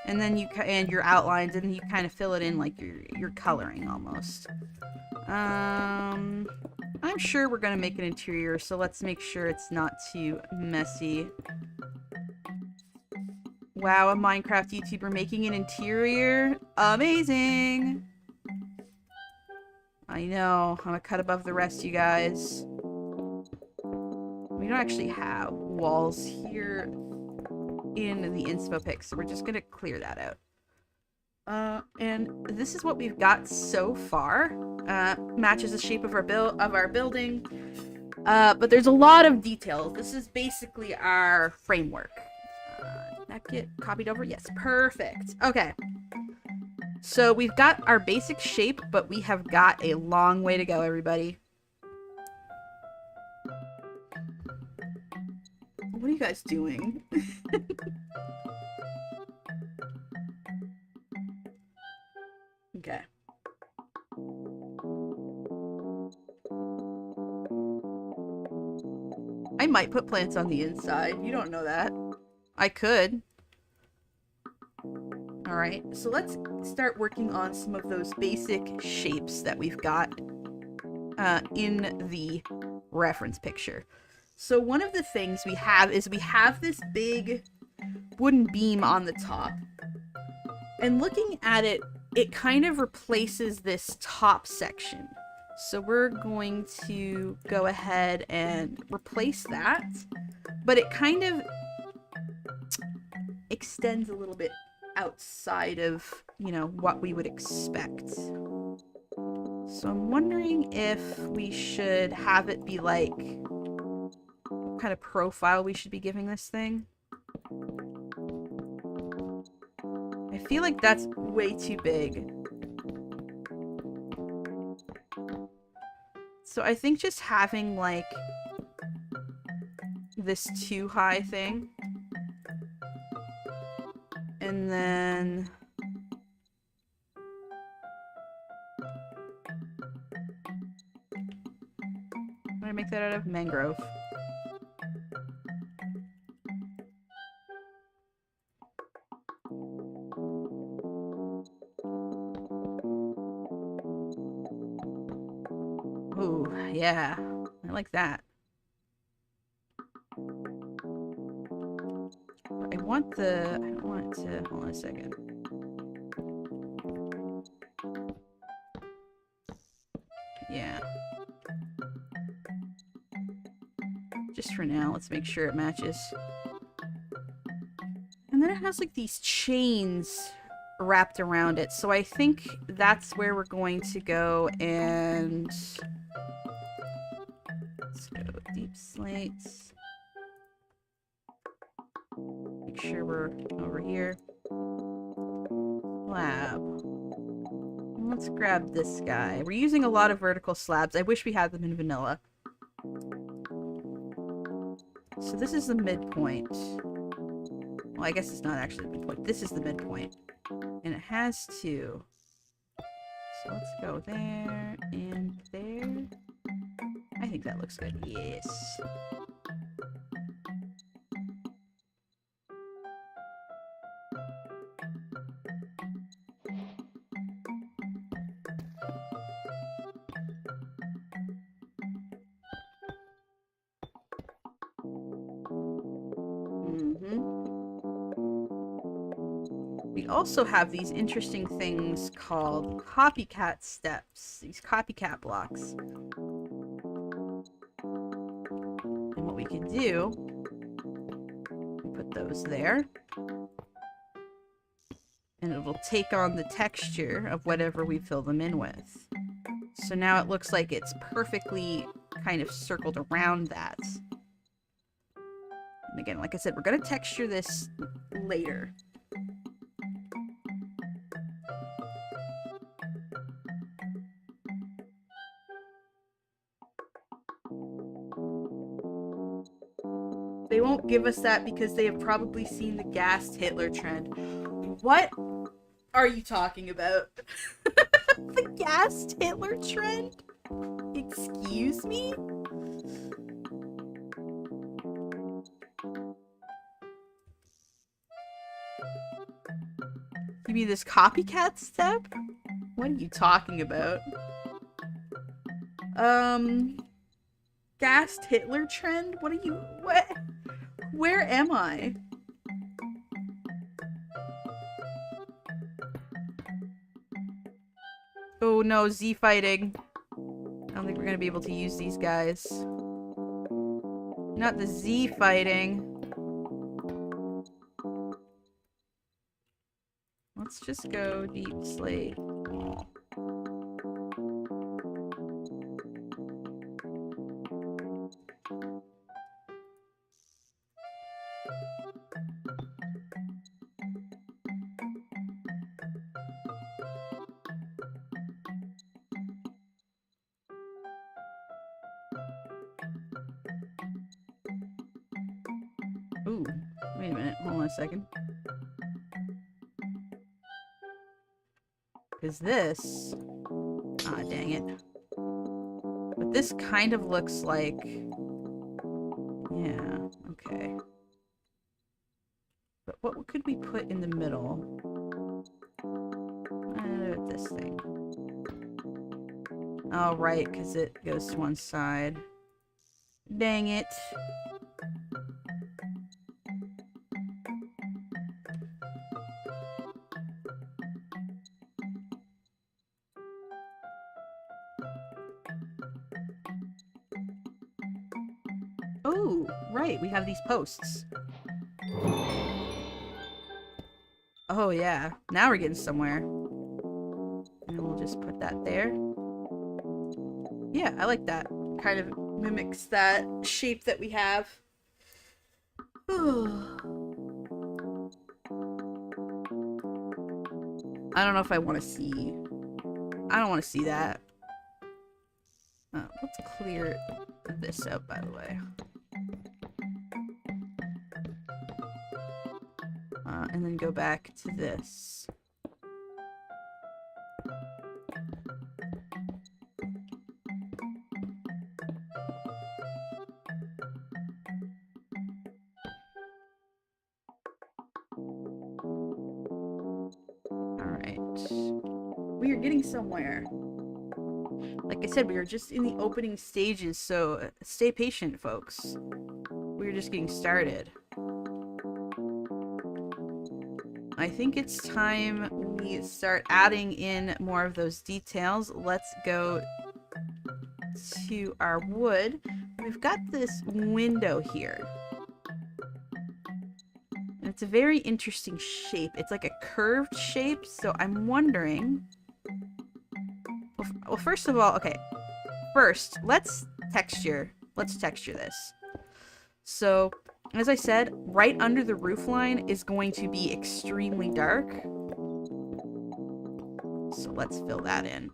and then and your outlines, and then you kind of fill it in like you're coloring almost. I'm sure we're gonna make an interior, so let's make sure it's not too messy. Wow, a Minecraft YouTuber making an interior? Amazing! I know, I'm a cut above the rest, you guys. We don't actually have walls here in the inspo pic, so we're just gonna clear that out. And this is what we've got so far. Matches the shape of our building, but there's a lot of details. This is basically our framework. Did that get copied over? Yes, perfect. Okay, so we've got our basic shape, but we have got a long way to go, everybody. What are you guys doing? Okay. I might put plants on the inside. You don't know that. I could. Alright, so let's start working on some of those basic shapes that we've got in the reference picture. So one of the things we have is we have this big wooden beam on the top. And looking at it, it kind of replaces this top section. So we're going to go ahead and replace that. But it kind of extends a little bit outside of, you know, what we would expect. So I'm wondering if we should have it be like, what kind of profile we should be giving this thing. I feel like that's way too big. So I think just having like this too high thing. And then what did I make that out of? Mangrove. Ooh, yeah. I like that. I want the... I don't want it to... Hold on a second. Yeah. Just for now, let's make sure it matches. And then it has like these chains wrapped around it. So I think that's where we're going to go and... Let's go deep slates. Make sure we're over here. Slab. Let's grab this guy. We're using a lot of vertical slabs. I wish we had them in vanilla. So this is the midpoint. Well, I guess it's not actually the midpoint. This is the midpoint. And it has two. So let's go there and there. I think that looks good. Yes. We also have these interesting things called copycat steps, these copycat blocks. And what we can do, put those there, and it will take on the texture of whatever we fill them in with. So now it looks like it's perfectly kind of circled around that. And again, like I said, we're going to texture this later. They won't give us that because they have probably seen the gassed Hitler trend. What are you talking about? The gassed Hitler trend? Excuse me? You mean this copycat step? What are you talking about? Gassed Hitler trend? What are you... What? Where am I? Oh no, Z fighting. I don't think we're gonna be able to use these guys. Not the Z fighting. Let's just go deep slate. Ooh, wait a minute, hold on a second. Because this... Ah, dang it. But this kind of looks like... Yeah, okay. But what could we put in the middle? This thing. Oh, right, because it goes to one side. Dang it. Oh, right, we have these posts. Oh, yeah. Now we're getting somewhere. And we'll just put that there. Yeah, I like that. Kind of mimics that shape that we have. I don't know if I want to see... I don't want to see that. Let's clear this out, by the way. And then go back to this. Alright. We are getting somewhere. Like I said, we are just in the opening stages, so stay patient, folks. We're just getting started. I think it's time we start adding in more of those details. Let's go to our wood. We've got this window here. And it's a very interesting shape. It's like a curved shape, so I'm wondering... Well, first of all, okay. First, let's texture this. So, as I said, right under the roof line is going to be extremely dark. So let's fill that in.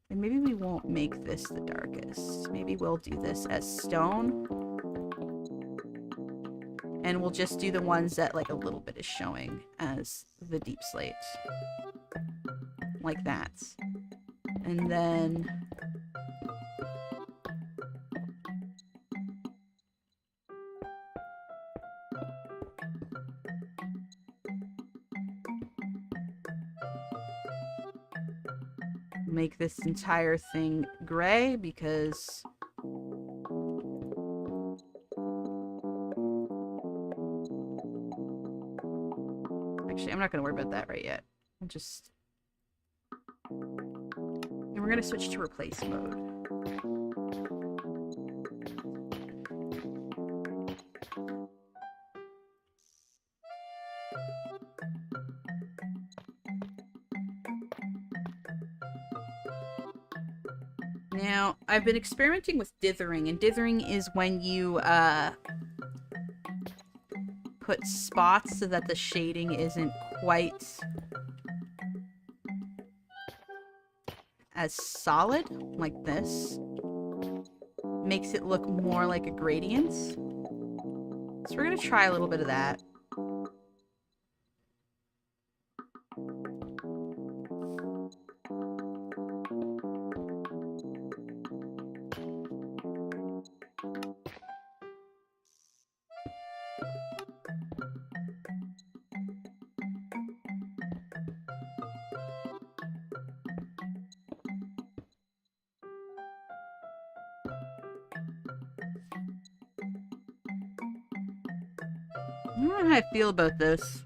And maybe we won't make this the darkest. Maybe we'll do this as stone. And we'll just do the ones that like a little bit is showing as the deep slate. Like that. And then... make this entire thing gray because actually I'm not going to worry about that right yet. I'll just and we're going to switch to replace mode. Now, I've been experimenting with dithering, and dithering is when you put spots so that the shading isn't quite as solid, like this. Makes it look more like a gradient. So we're going to try a little bit of that. I don't know how I feel about this.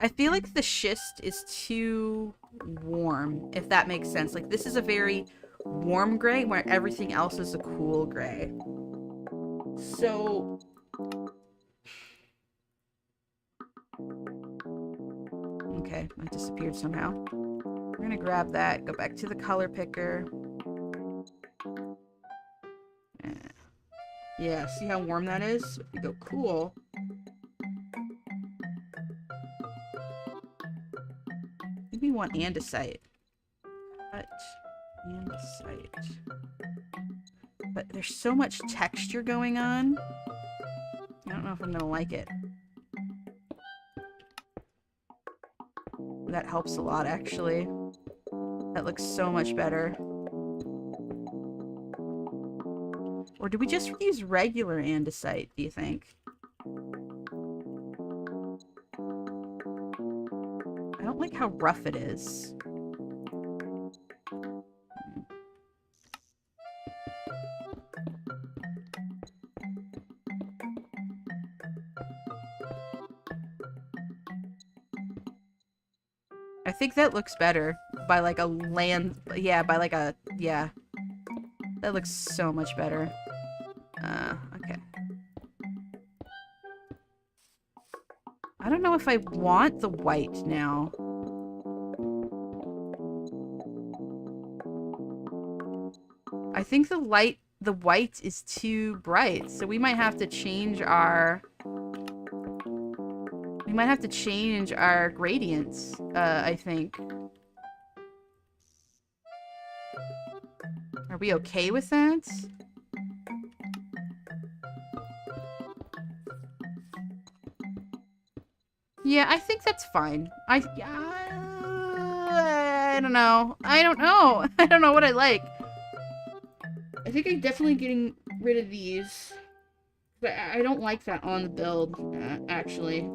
I feel like the schist is too warm, if that makes sense. Like, this is a very warm gray, where everything else is a cool gray. So... okay, it disappeared somehow. We're gonna grab that, go back to the color picker. Yeah, see how warm that is? We go cool. We want andesite. Cut andesite. But there's so much texture going on. I don't know if I'm gonna like it. That helps a lot, actually. That looks so much better. Or do we just use regular andesite, do you think? I don't like how rough it is. I think that looks better by like a land, yeah, by like a, yeah. That looks so much better. Okay. I don't know if I want the white now. I think the white is too bright, so we might have to change our... we might have to change our gradients, I think. Are we okay with that? Yeah, I think that's fine. I don't know. I don't know. I don't know what I like. I think I'm definitely getting rid of these. But I don't like that on the build, actually.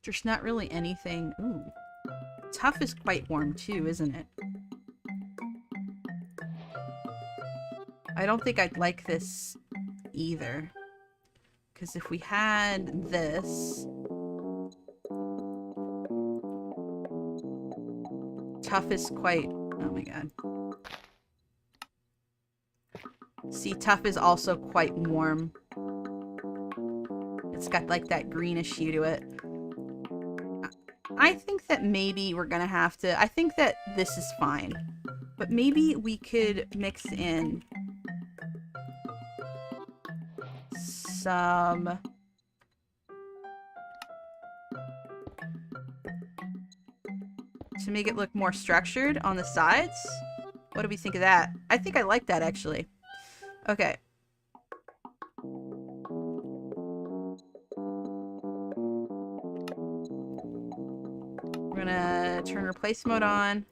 There's not really anything... Ooh. Tough is quite warm too, isn't it? I don't think I'd like this either. Because if we had this... Tough is quite... Oh my god. See, tough is also quite warm. It's got like that greenish hue to it. I think that maybe we're gonna have to... I think that this is fine. But maybe we could mix in some... to make it look more structured on the sides. What do we think of that? I think I like that, actually. Okay. We're gonna turn replace mode on.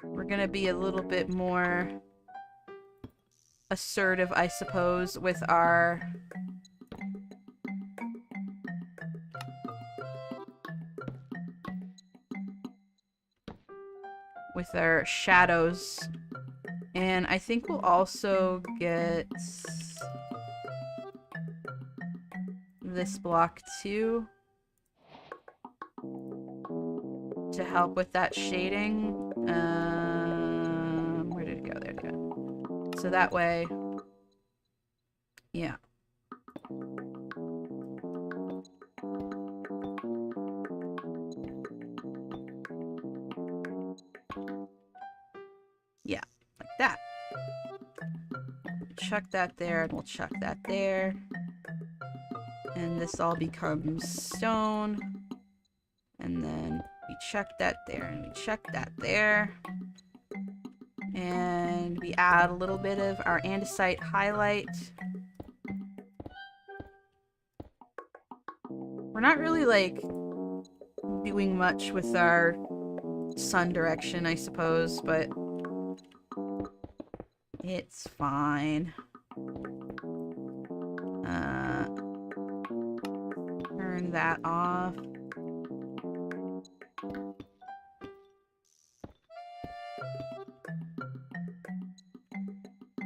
We're gonna be a little bit more assertive, I suppose, with our shadows. And I think we'll also get this block too to help with that shading. Where did it go? There it go. So that way, yeah. Yeah, like that. Chuck that there, and we'll chuck that there. And this all becomes stone. And then we chuck that there, and we chuck that there. And we add a little bit of our andesite highlight. We're not really, like, doing much with our sun direction, I suppose, but it's fine. Turn that off.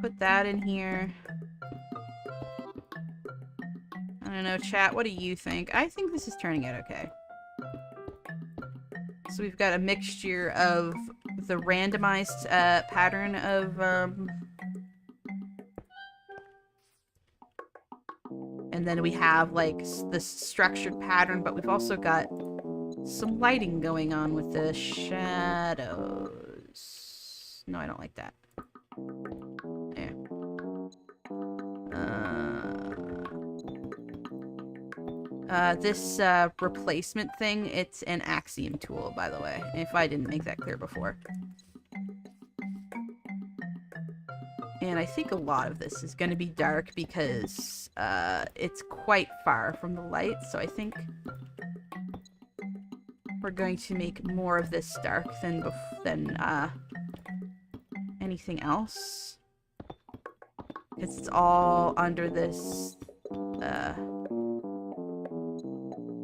Put that in here. I don't know, chat, what do you think? I think this is turning out okay. So we've got a mixture of the randomized pattern of and then we have like this structured pattern, but we've also got some lighting going on with the shadows. No, I don't like that. There. This replacement thing, it's an Axiom tool, by the way, if I didn't make that clear before. And I think a lot of this is going to be dark because it's quite far from the light, so I think we're going to make more of this dark than anything else. It's all under this...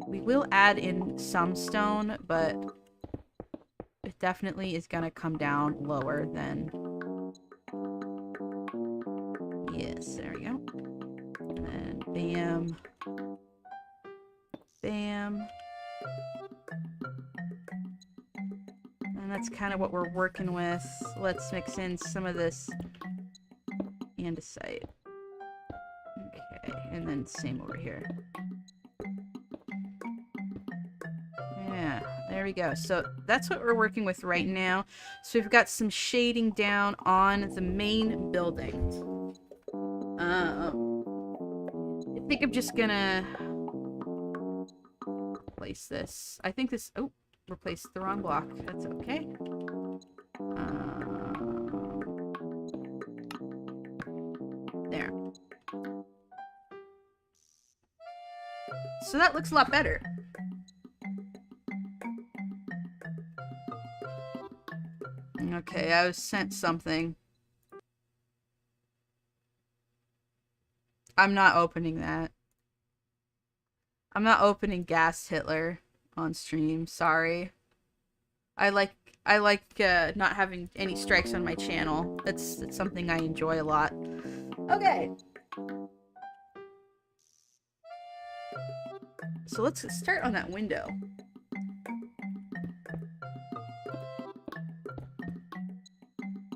we will add in some stone, but it definitely is going to come down lower than... Yes, there we go. And bam. Bam. And that's kind of what we're working with. Let's mix in some of this andesite. Okay, and then same over here. Yeah, there we go. So that's what we're working with right now. So we've got some shading down on the main building. I think I'm just gonna replace this. I think this... Oh, replaced the wrong block. That's okay. There. So that looks a lot better. Okay, I was sent something. I'm not opening that. I'm not opening Gas Hitler on stream. Sorry. I like not having any strikes on my channel. It's something I enjoy a lot. Okay. So let's start on that window.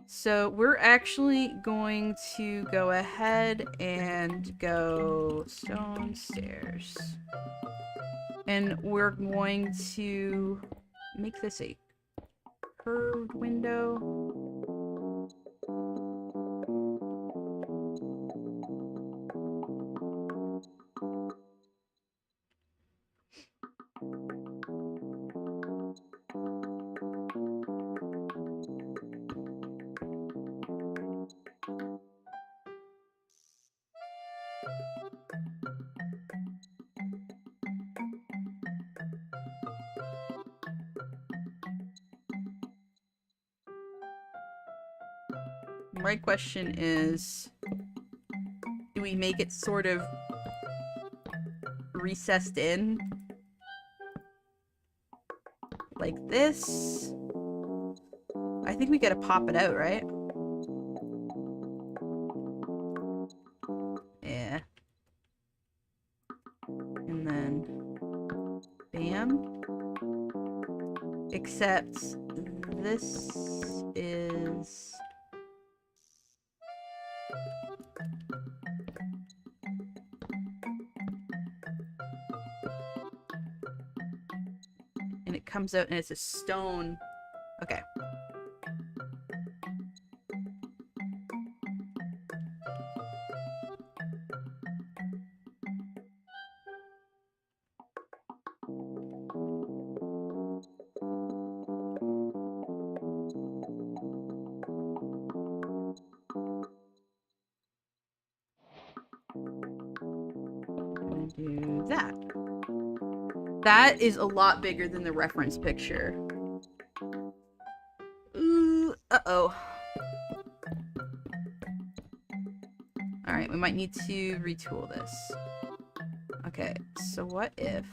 So we're actually going to go ahead and go stone stairs. And we're going to make this a curved window. My question is, do we make it sort of recessed in? Like this? I think we gotta pop it out, right? Yeah. And then, bam. Except this is... and it comes out and it's a stone. Okay. Do that. That is a lot bigger than the reference picture. Ooh, uh-oh. Alright, we might need to retool this. Okay, so what if...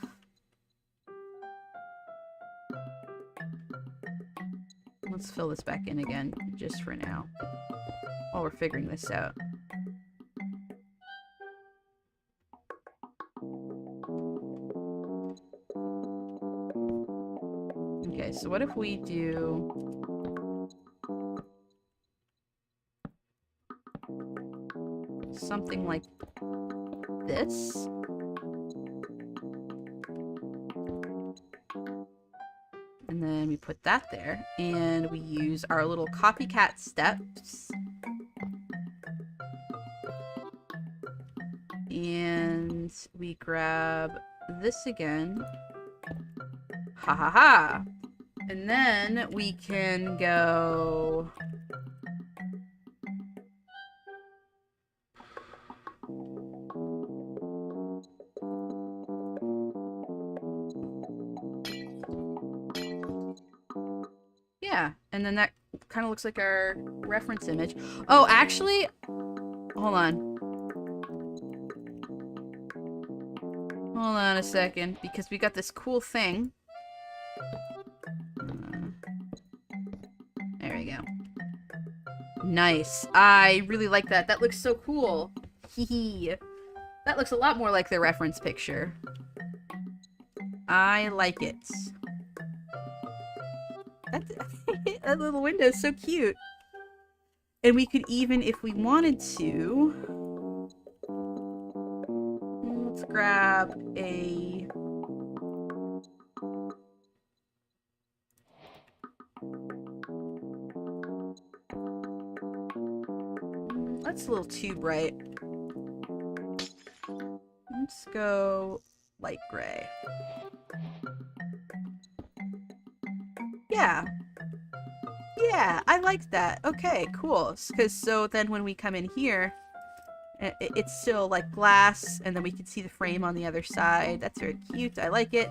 let's fill this back in again, just for now. While we're figuring this out. Okay, so what if we do something like this? And then we put that there, and we use our little copycat steps. And we grab this again. Ha ha ha! And then we can go... yeah, and then that kind of looks like our reference image. Oh, actually, hold on. Hold on a second, because we got this cool thing. There we go. Nice. I really like that. That looks so cool. Hee. That looks a lot more like the reference picture. I like it. That little window is so cute. And we could even, if we wanted to... let's grab a... that's a little too bright. Let's go light gray. Yeah. Yeah, I like that. Okay, cool. Because so then when we come in here, it's still like glass, and then we can see the frame on the other side. That's very cute. I like it.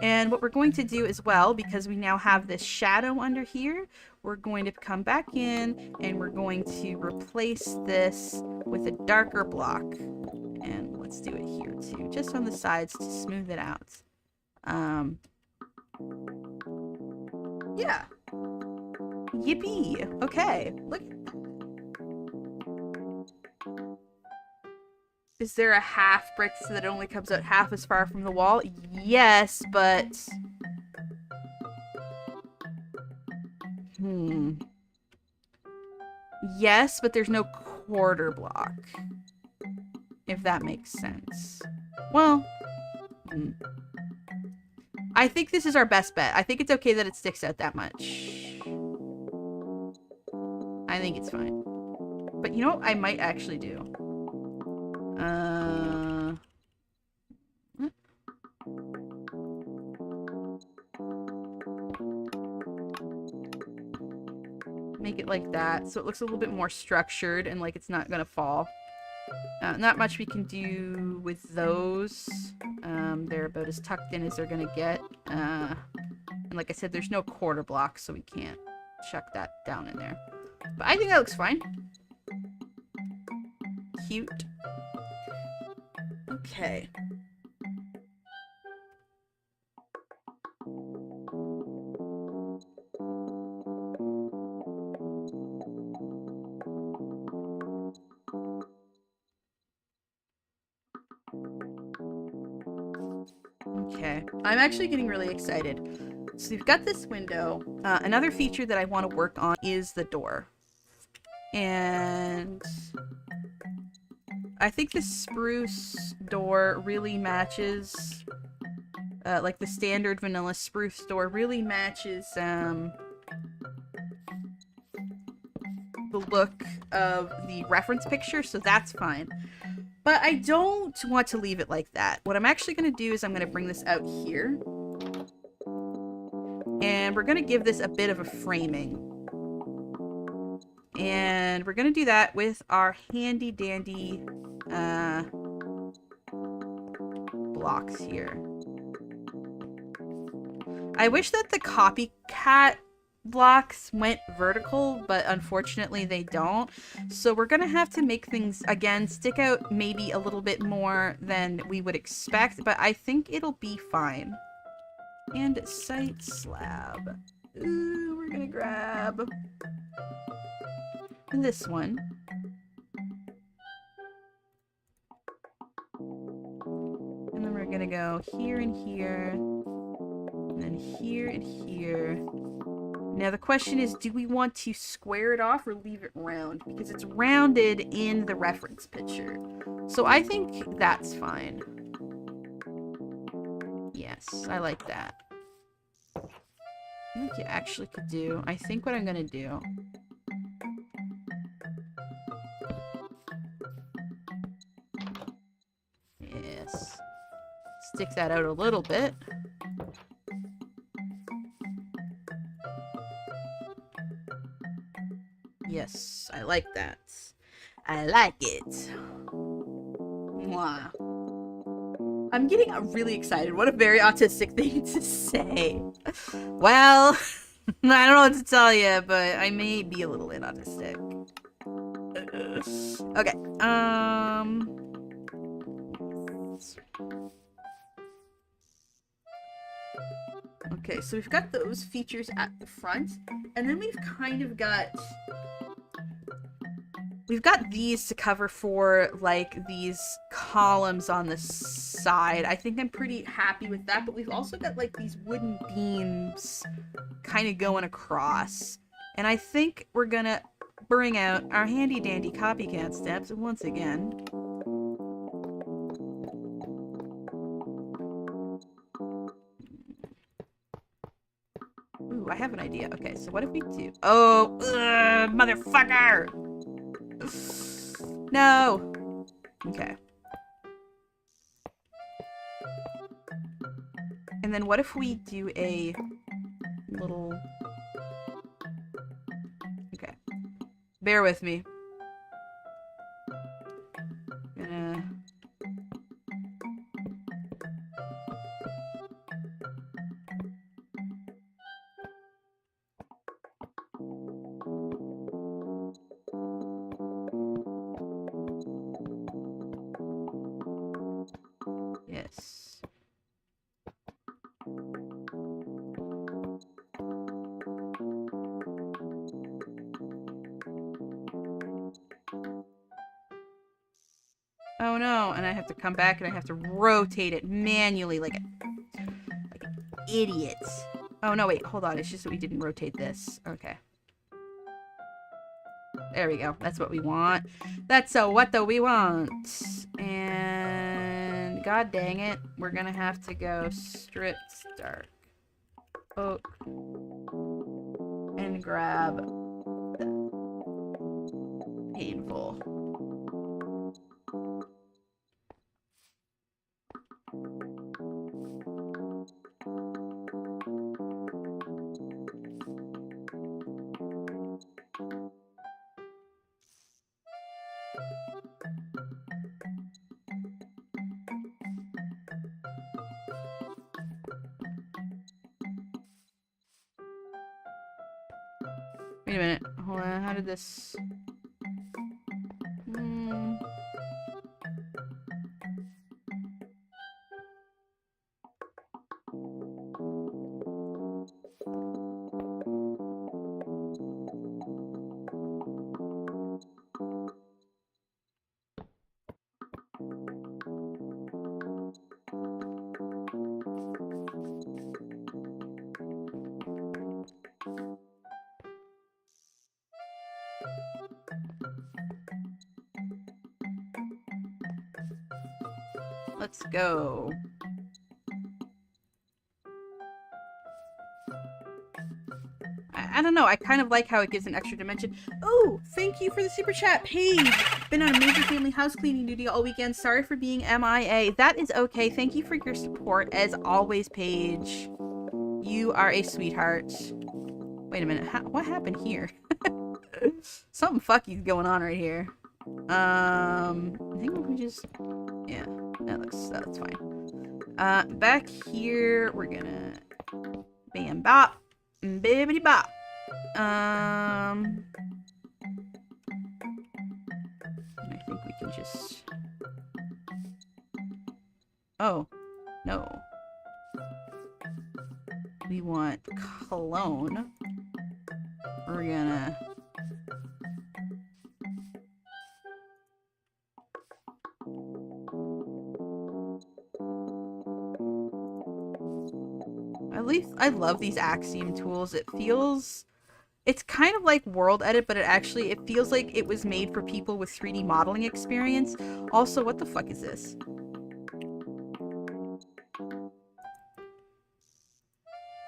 And what we're going to do as well, because we now have this shadow under here, we're going to come back in and we're going to replace this with a darker block. And let's do it here too, just on the sides to smooth it out. Yeah. Yippee. Okay. Look. Is there a half brick so that it only comes out half as far from the wall? Yes, but... Yes, but there's no quarter block. If that makes sense. Well... I think this is our best bet. I think it's okay that it sticks out that much. I think it's fine. But you know what I might actually do? Make it like that so it looks a little bit more structured and like it's not gonna fall. Not much we can do with those. They're about as tucked in as they're gonna get. And like I said, there's no quarter block, so we can't chuck that down in there. But I think that looks fine. Cute. Okay. Okay, I'm actually getting really excited. So we've got this window. Another feature that I want to work on is the door. And I think the spruce door really matches, like the standard vanilla spruce door really matches the look of the reference picture, so that's fine. But I don't want to leave it like that. What I'm actually going to do is I'm going to bring this out here. And we're going to give this a bit of a framing. And we're going to do that with our handy dandy blocks here. I wish that the copycat blocks went vertical, but unfortunately they don't. So we're gonna have to make things, again, stick out maybe a little bit more than we would expect, but I think it'll be fine. And site slab. Ooh, we're gonna grab this one. And then we're gonna go here and here, and then here and here. Now the question is, do we want to square it off or leave it round? Because it's rounded in the reference picture. So I think that's fine. Yes, I like that. I think you actually could do... I think what I'm gonna do... Yes. Stick that out a little bit. Yes, I like that. I like it. Mwah. I'm getting really excited. What a very autistic thing to say. Well, I don't know what to tell you, but I may be a little bit autistic. Okay. Okay, so we've got those features at the front, and then we've kind of got... We've got these to cover for, like, these columns on the side. I think I'm pretty happy with that, but we've also got, like, these wooden beams kind of going across. And I think we're gonna bring out our handy-dandy copycat steps once again. Ooh, I have an idea. Okay, so what if we do... Oh, motherfucker! No! Okay. And then what if we do a little... Okay. Bear with me. Gonna... Oh no, and I have to come back and I have to rotate it manually like an idiot. Oh no, wait, hold on. It's just that we didn't rotate this. Okay. There we go. That's what we want. That's what do we want. And god dang it, we're gonna have to go stripped dark oak and grab painful. Wait a minute. Hold on. How did this... Let's go. I don't know. I kind of like how it gives an extra dimension. Oh, thank you for the super chat, Paige. Been on a major family house cleaning duty all weekend. Sorry for being MIA. That is okay. Thank you for your support as always, Paige. You are a sweetheart. Wait a minute. What happened here? Something fucky's going on right here. I think we can just... Yeah, that's fine. Back here, we're gonna... Bam bop. Bibbity bop. And I think we can just... Oh. No. We want cologne. We're gonna... At least I love these Axiom tools. It feels... It's kind of like World Edit, but it feels like it was made for people with 3D modeling experience. Also, what the fuck is this?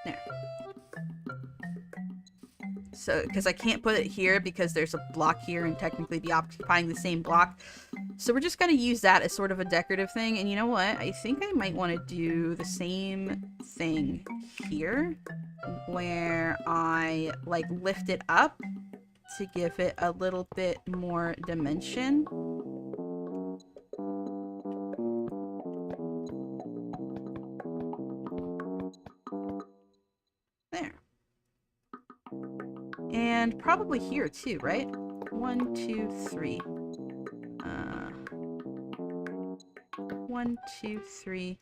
There. So, because I can't put it here because there's a block here and technically be occupying the same block. So we're just going to use that as sort of a decorative thing. And you know what? I think I might want to do the same thing here, where I like lift it up to give it a little bit more dimension. There. And probably here too, right? 1, 2, 3. 1, 2, 3.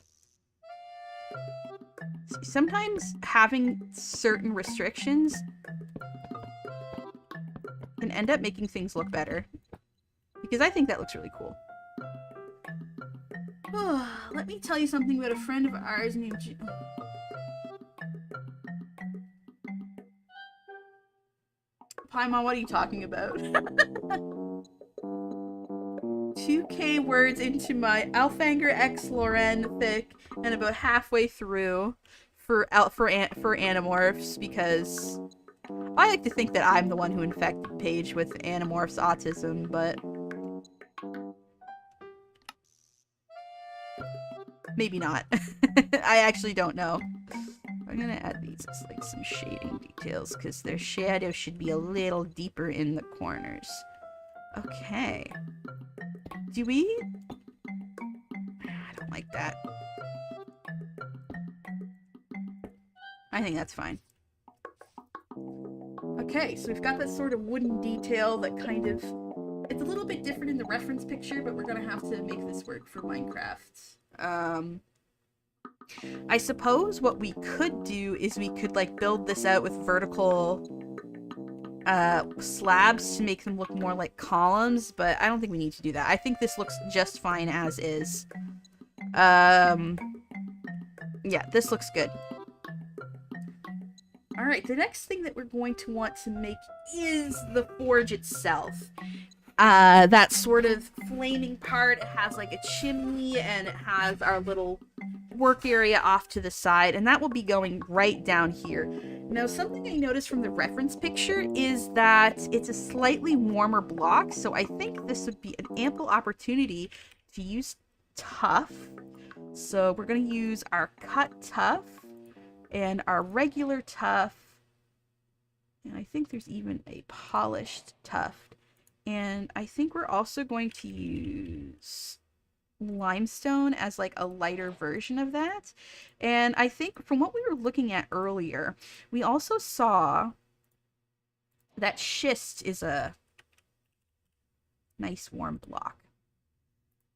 Sometimes having certain restrictions can end up making things look better. Because I think that looks really cool. Let me tell you something about a friend of ours named Paimon, what are you talking about? 2K words into my Alfanger X Loren fic, and about halfway through for Animorphs, because I like to think that I'm the one who infected Paige with Animorphs autism, but maybe not. I actually don't know. I'm gonna add these as like some shading details because their shadow should be a little deeper in the corners. Okay. Do we... I don't like that. I think that's fine. Okay, so we've got that sort of wooden detail that kind of... It's a little bit different in the reference picture, but we're gonna have to make this work for Minecraft. I suppose what we could do is we could, like, build this out with vertical slabs to make them look more like columns, but I don't think we need to do that. I think this looks just fine as is. Yeah, this looks good. Alright, the next thing that we're going to want to make is the forge itself. That sort of flaming part, it has like a chimney and it has our little work area off to the side, and that will be going right down here. Now, something I noticed from the reference picture is that it's a slightly warmer block, so I think this would be an ample opportunity to use tuff. So we're going to use our cut tuff and our regular tuff, and I think there's even a polished tuff, and I think we're also going to use limestone as like a lighter version of that. And I think from what we were looking at earlier, we also saw that schist is a nice warm block,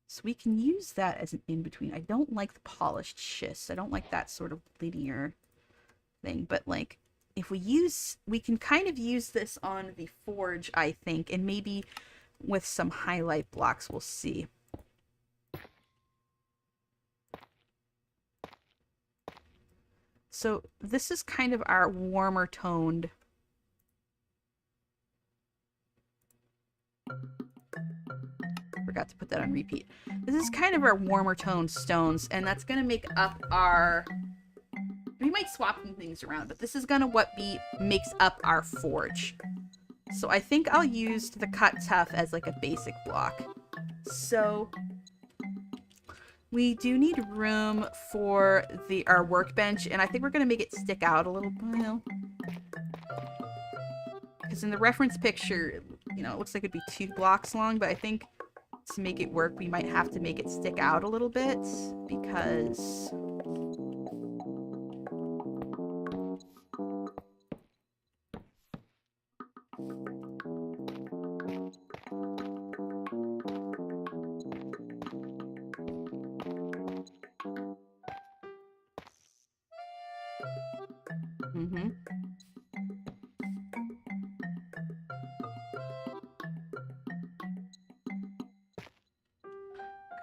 so we can use that as an in-between. I don't like the polished schist. I don't like that sort of linear thing, but like if we can kind of use this on the forge, I think, and maybe with some highlight blocks, we'll see. So this is kind of our warmer toned. Forgot to put that on repeat. This is kind of our warmer toned stones, and that's going to make up our... We might swap some things around, but this is gonna makes up our forge. So I think I'll use the cut tuff as like a basic block. So we do need room for our workbench, and I think we're gonna make it stick out a little bit. Because in the reference picture, you know, it looks like it'd be 2 blocks long, but I think to make it work, we might have to make it stick out a little bit because...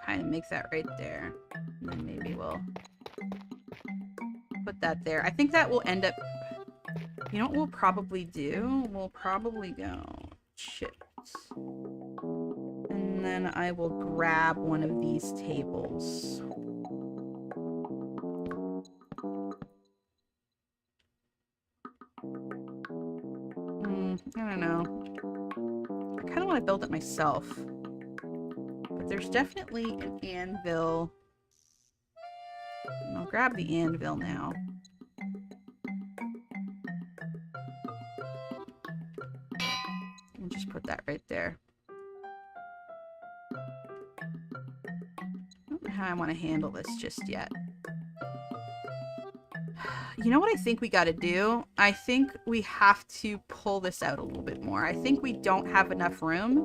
Kind of make that right there. And then maybe we'll put that there. I think that will end up... You know what we'll probably do? We'll probably go chips. And then I will grab one of these tables. I don't know. I kind of want to build it myself. But there's definitely an anvil. And I'll grab the anvil now. And just put that right there. I don't know how I want to handle this just yet. You know what I think we got to do? I think we have to pull this out a little bit more. I think we don't have enough room.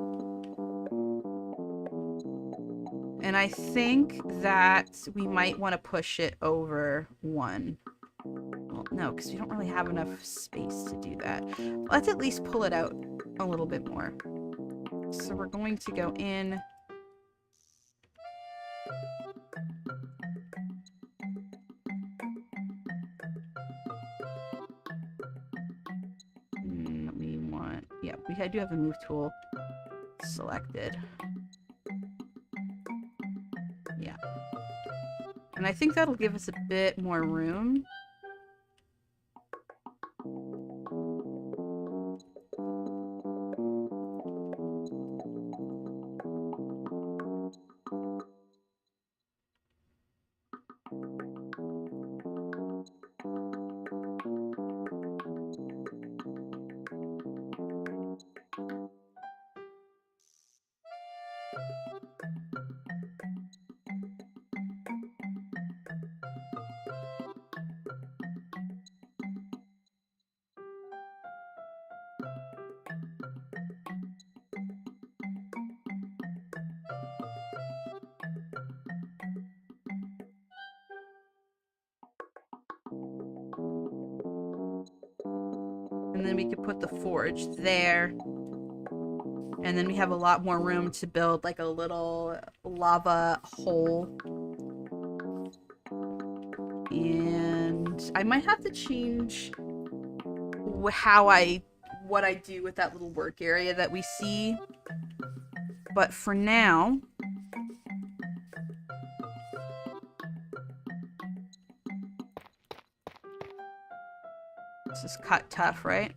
And I think that we might want to push it over 1. Well, no, because we don't really have enough space to do that. Let's at least pull it out a little bit more. So we're going to go in. I do have the move tool selected. Yeah. And I think that'll give us a bit more room. And then we could put the forge there. And then we have a lot more room to build like a little lava hole. And I might have to change what I do with that little work area that we see. But for now, this is cut tough, right?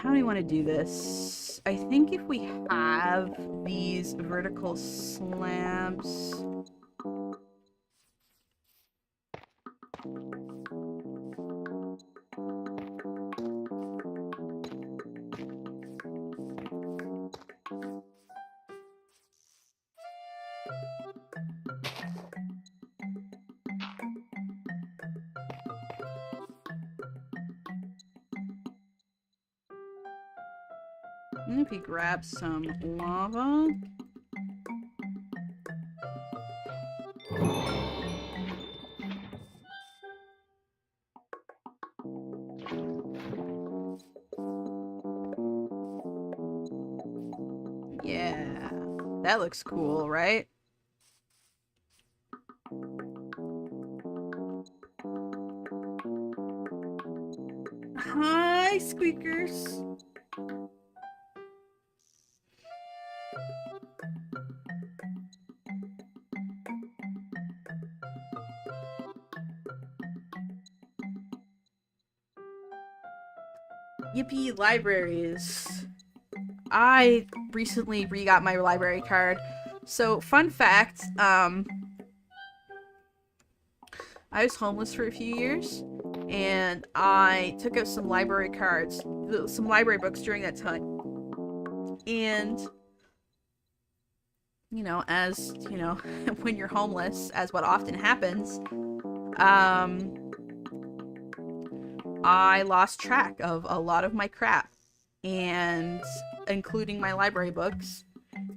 How do we want to do this? I think if we have these vertical slabs... If we grab some lava. Yeah, that looks cool, right? Hi, squeakers. Yippee, libraries. I recently re-got my library card. So, fun fact, I was homeless for a few years, and I took out some library cards, some library books during that time. And, you know, as, you know, when you're homeless, as what often happens, I lost track of a lot of my crap, and including my library books,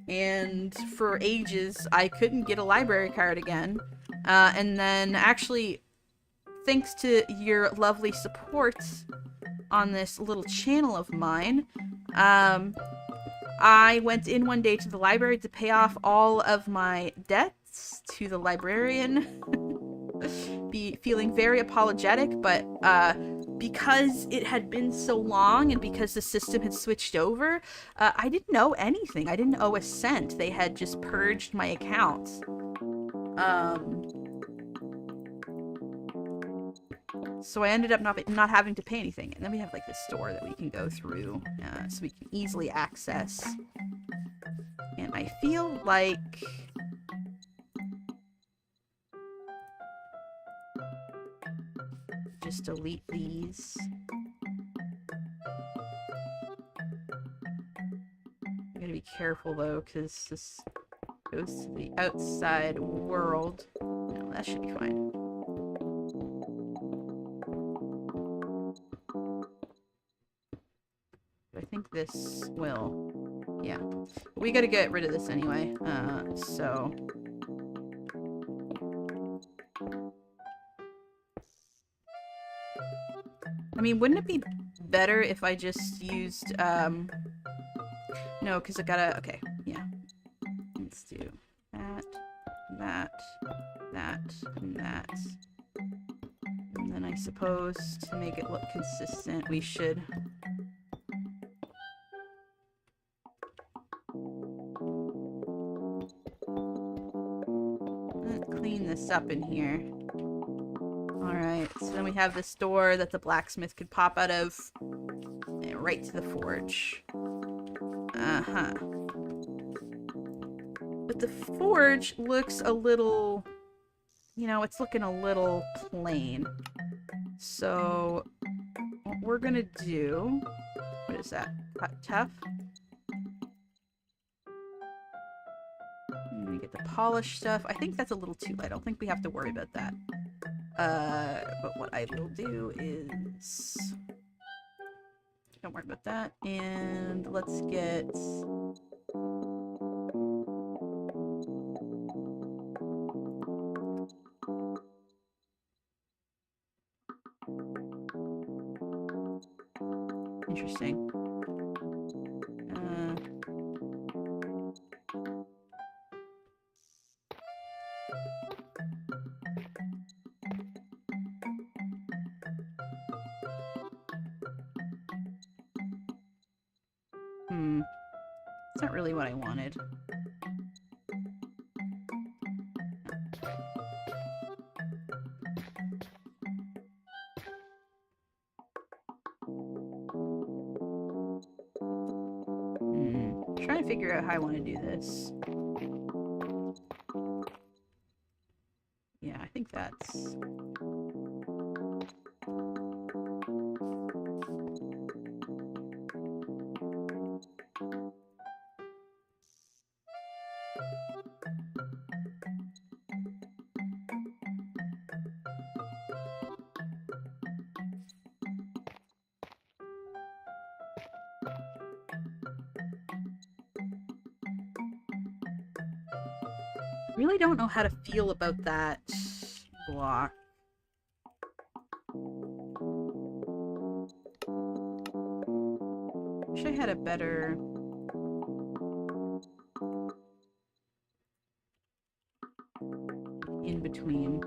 and for ages I couldn't get a library card again, and then actually, thanks to your lovely support on this little channel of mine, I went in one day to the library to pay off all of my debts to the librarian. Feeling very apologetic, but because it had been so long and because the system had switched over, I didn't owe anything. I didn't owe a cent. They had just purged my accounts. So I ended up not having to pay anything. And then we have like this store that we can go through, so we can easily access. And I feel like... just delete these. I'm gonna be careful though, because this goes to the outside world. No, that should be fine. I think this will... yeah. We gotta get rid of this anyway, so... I mean, wouldn't it be better if I just used, no, because I gotta, okay, yeah. Let's do that, that, that, and that. And then I suppose, to make it look consistent, we should... clean up in here. Alright, so then we have this door that the blacksmith could pop out of. And right to the forge. Uh-huh. But the forge looks a little... You know, it's looking a little plain. So, what we're gonna do... What is that? Tough? I'm gonna get the polished stuff. I think that's a little too light. I don't think we have to worry about that. But what I will do is... Don't worry about that. And let's get... Interesting. It's not really what I wanted. Trying to figure out how I want to do this. Yeah, I think that's... I really don't know how to feel about that block. Wish I had a better... in between.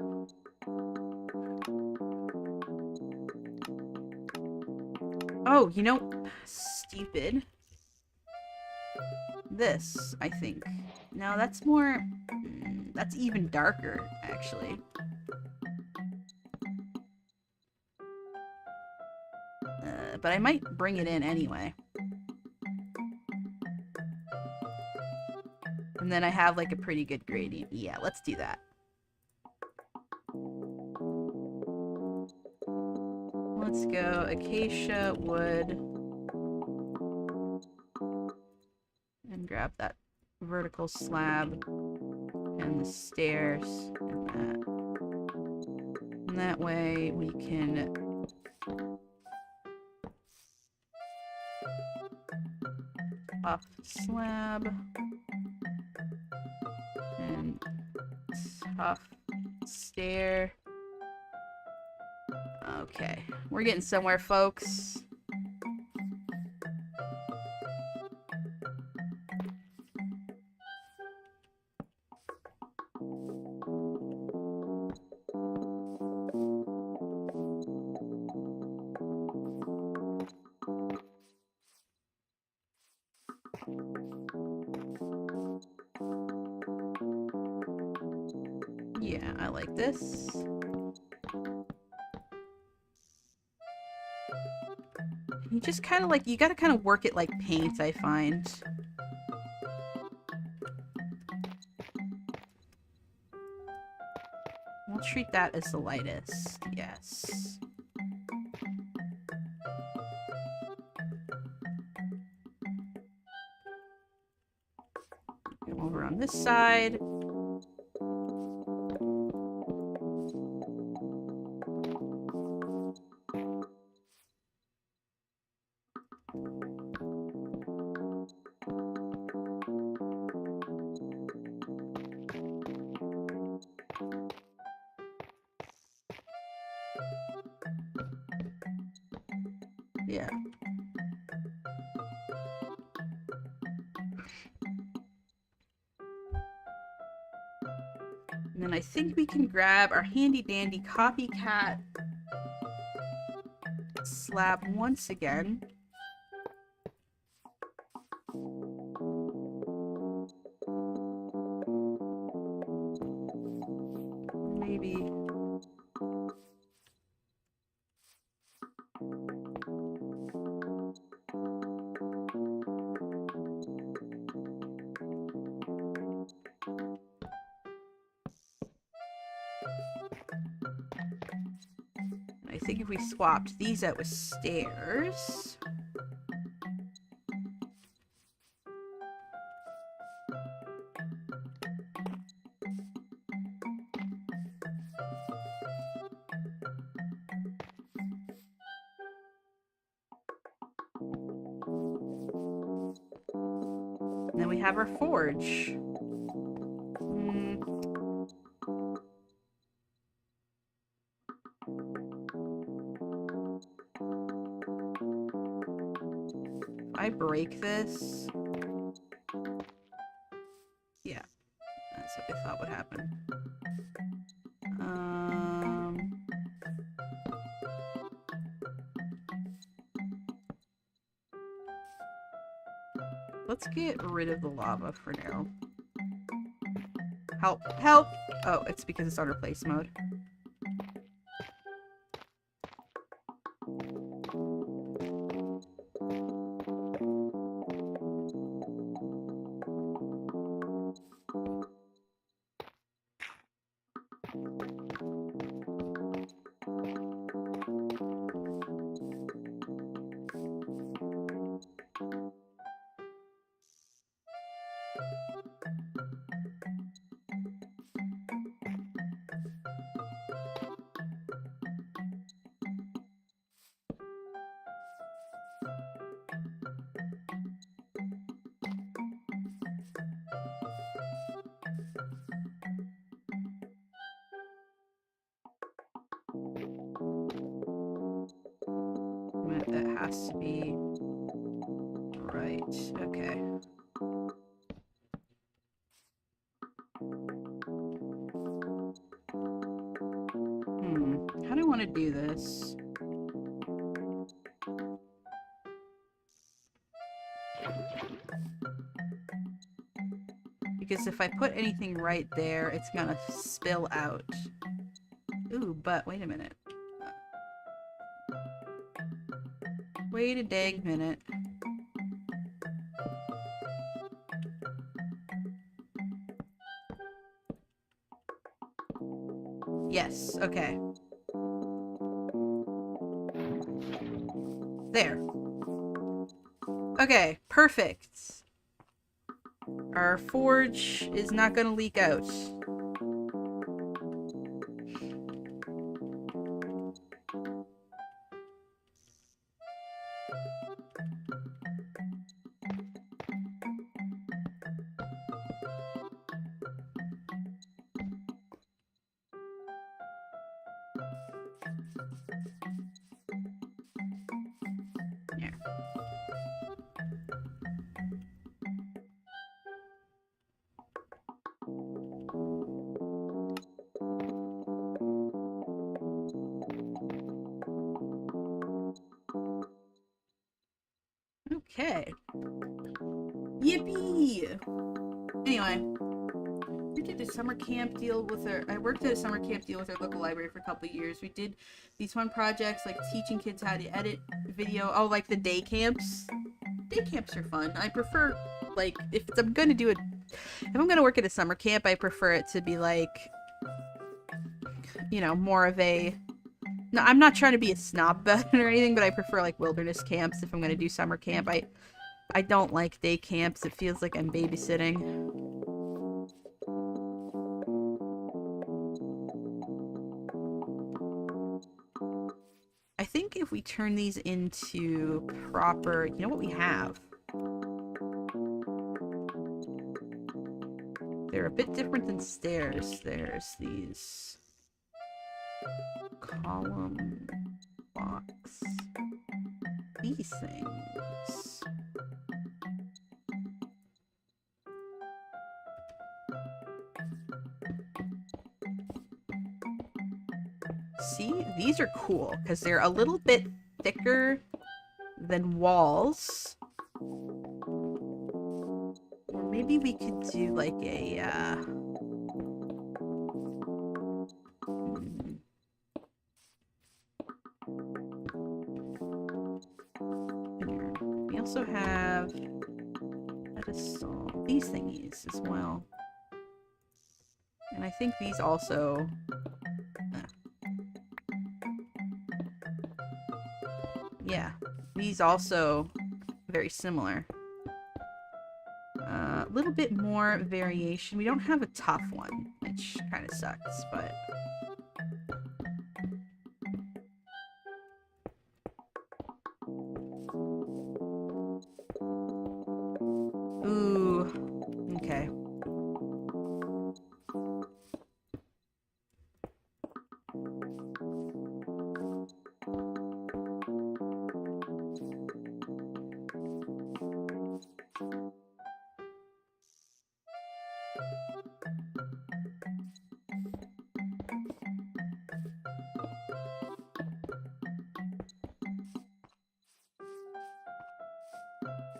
Oh, you know, stupid. This, I think. No, that's more... That's even darker, actually. But I might bring it in anyway. And then I have like a pretty good gradient. Yeah, let's do that. Let's go acacia, wood. And grab that vertical slab. And the stairs. And that. And that way we can... off slab. And tough stair. Okay, we're getting somewhere, folks. Yeah, I like this. You just kind of like, you gotta kind of work it like paint, I find. We'll treat that as the lightest, yes. Go over on this side. Yeah. And then I think we can grab our handy dandy copycat slab once again. maybe. I think if we swapped these out with stairs. And then we have our forge. I break this. Yeah, that's what I thought would happen. Let's get rid of the lava for now. Help! Help! Oh, it's because it's on replace mode. That has to be right. Okay. How do I want to do this? Because if I put anything right there, it's gonna spill out. Ooh, but wait a minute. Wait a dang minute. Yes, okay. There. Okay, perfect. Our forge is not gonna leak out. Okay. Yippee! Anyway, we did a summer camp deal with I worked at a summer camp deal with our local library for a couple of years. We did these fun projects like teaching kids how to edit video. Oh, like the day camps. Day camps are fun. I prefer, like, if I'm gonna work at a summer camp, I prefer it to be like, you know, more of a. No, I'm not trying to be a snob about it or anything, but I prefer like wilderness camps if I'm gonna do summer camp. I don't like day camps. It feels like I'm babysitting. I think if we turn these into proper, you know what we have? They're a bit different than stairs. There's these column blocks. These things. See, these are cool because they're a little bit thicker than walls. Or maybe we could do like a also have these thingies as well. And I think these also... yeah, these also very similar. A little bit more variation. We don't have a tough one, which kind of sucks, but... ooh, okay.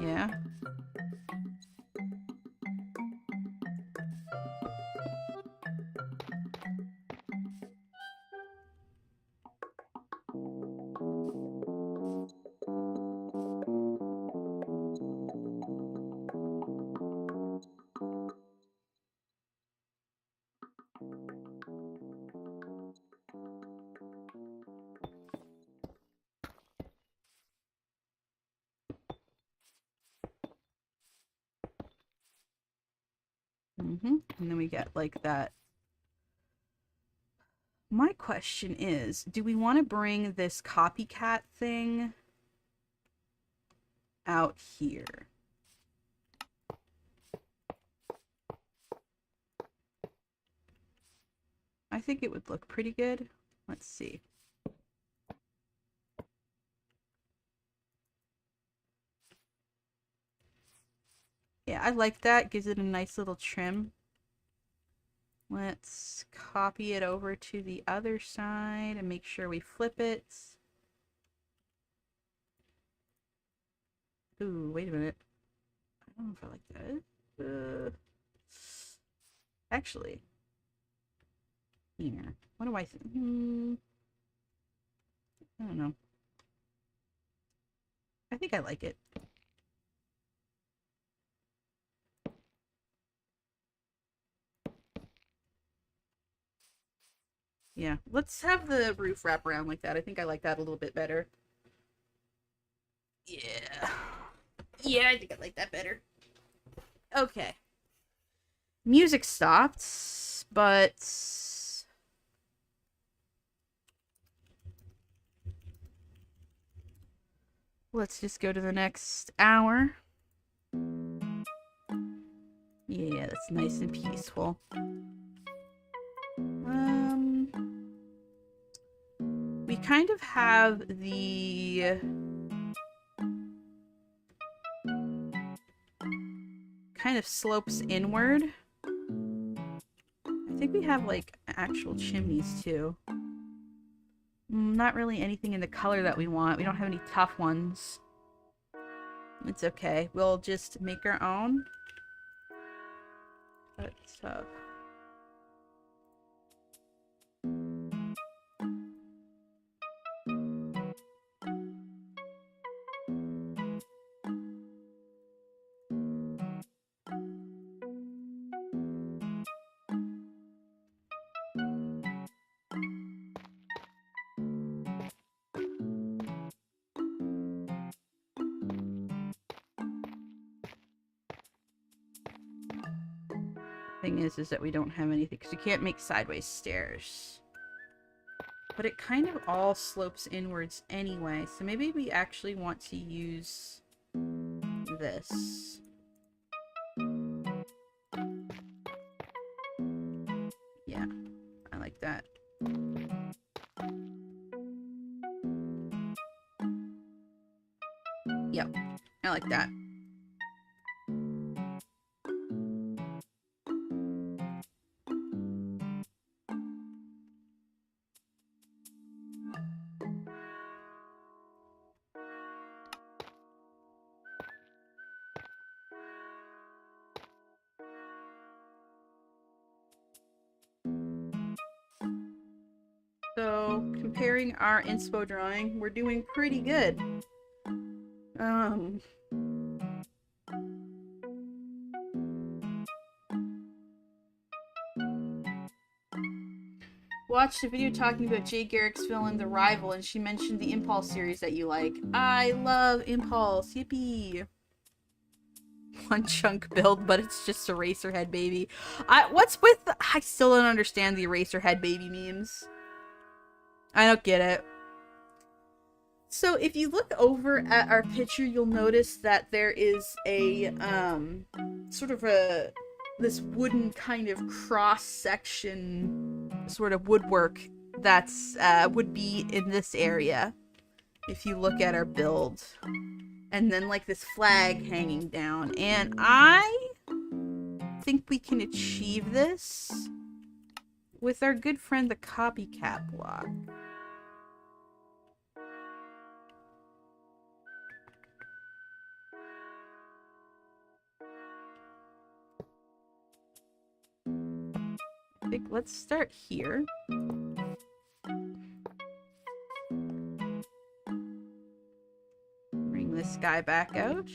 Yeah. And then we get like that. My question is, do we want to bring this copycat thing out here? I think it would look pretty good. Let's see. Yeah, I like that. Gives it a nice little trim. Let's copy it over to the other side and make sure we flip it. Ooh, wait a minute. I don't know if I like that. Actually, here. What do I think? I don't know. I think I like it. Yeah, let's have the roof wrap around like that. I think I like that a little bit better. Yeah. Yeah, I think I like that better. Okay. Music stopped, but... let's just go to the next hour. Yeah, that's nice and peaceful. We kind of have the... kind of slopes inward. I think we have like actual chimneys too. Not really anything in the color that we want. We don't have any tough ones. It's okay. We'll just make our own. That's tough. Thing is that we don't have anything because you can't make sideways stairs. But it kind of all slopes inwards anyway, so maybe we actually want to use this. Yeah, I like that. Yep, I like that. So, comparing our inspo drawing, we're doing pretty good. watched a video talking about Jay Garrick's villain, The Rival, and she mentioned the Impulse series that you like. I love Impulse. Yippee. One chunk build, but it's just Eraserhead baby. What's with I still don't understand the Eraserhead baby memes. I don't get it. So if you look over at our picture, you'll notice that there is a sort of this wooden kind of cross section sort of woodwork that's would be in this area if you look at our build. And then like this flag hanging down. And I think we can achieve this with our good friend the copycat block. I think let's start here. Bring this guy back out.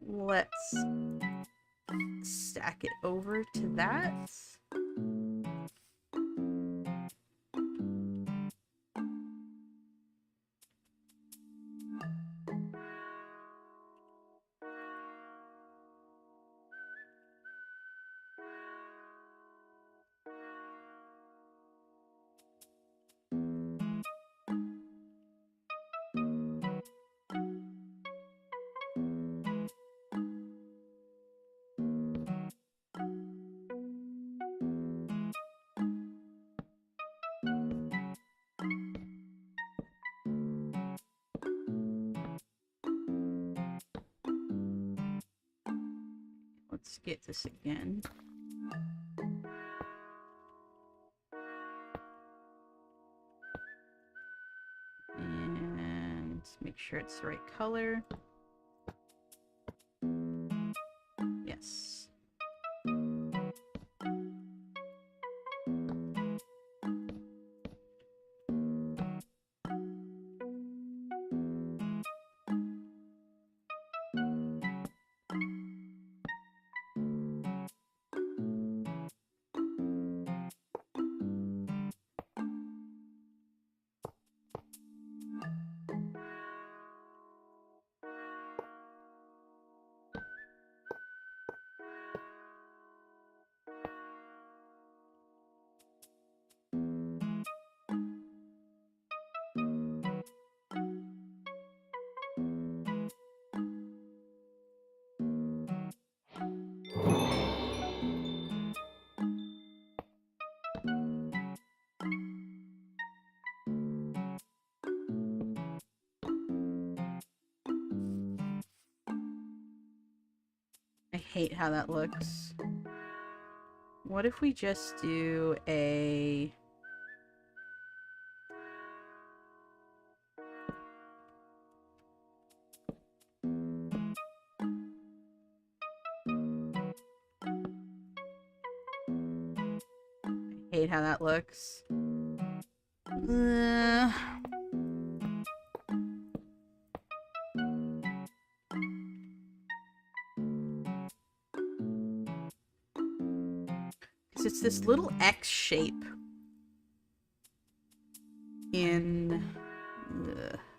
Let's stack it over to that. Let's get this again. And make sure it's the right color. Yes. I hate how that looks. What if we just do a... I hate how that looks. It's this little X shape in...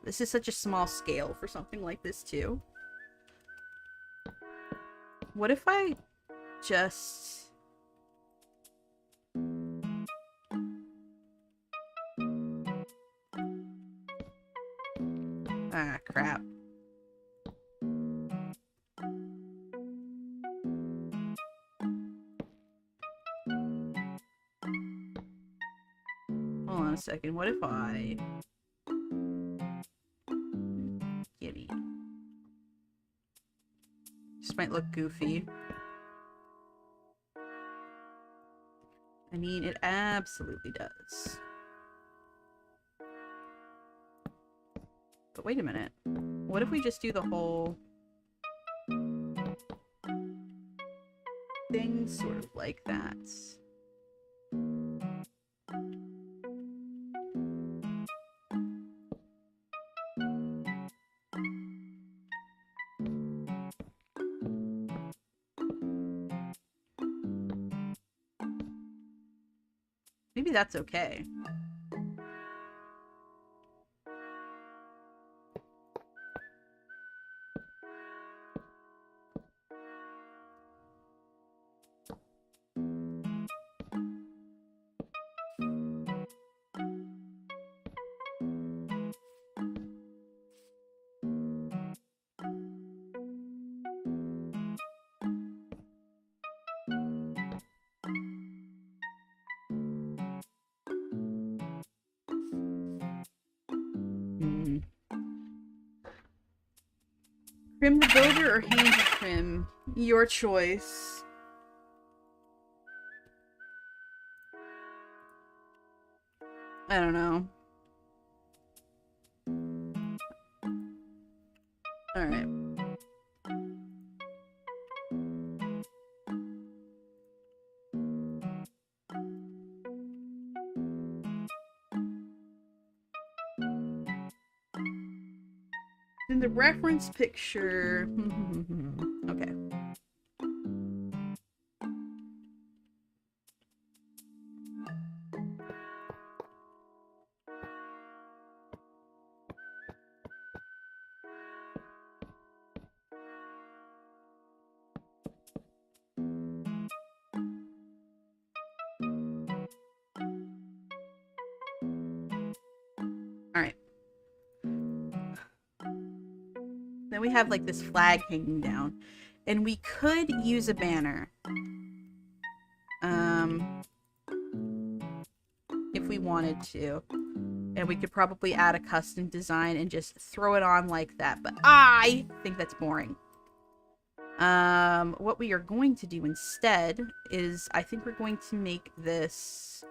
this is such a small scale for something like this too. What if I just... ah, crap. Hold on a second. What if I... Giddy. This might look goofy. I mean, it absolutely does. But wait a minute. What if we just do the whole thing sort of like that? Maybe that's okay. Crim the builder or hand the crim? Your choice. I don't know. Alright. In the reference picture... okay. Alright. Then we have like this flag hanging down. And we could use a banner. If we wanted to. And we could probably add a custom design and just throw it on like that. But I think that's boring. What we are going to do instead is I think we're going to make this...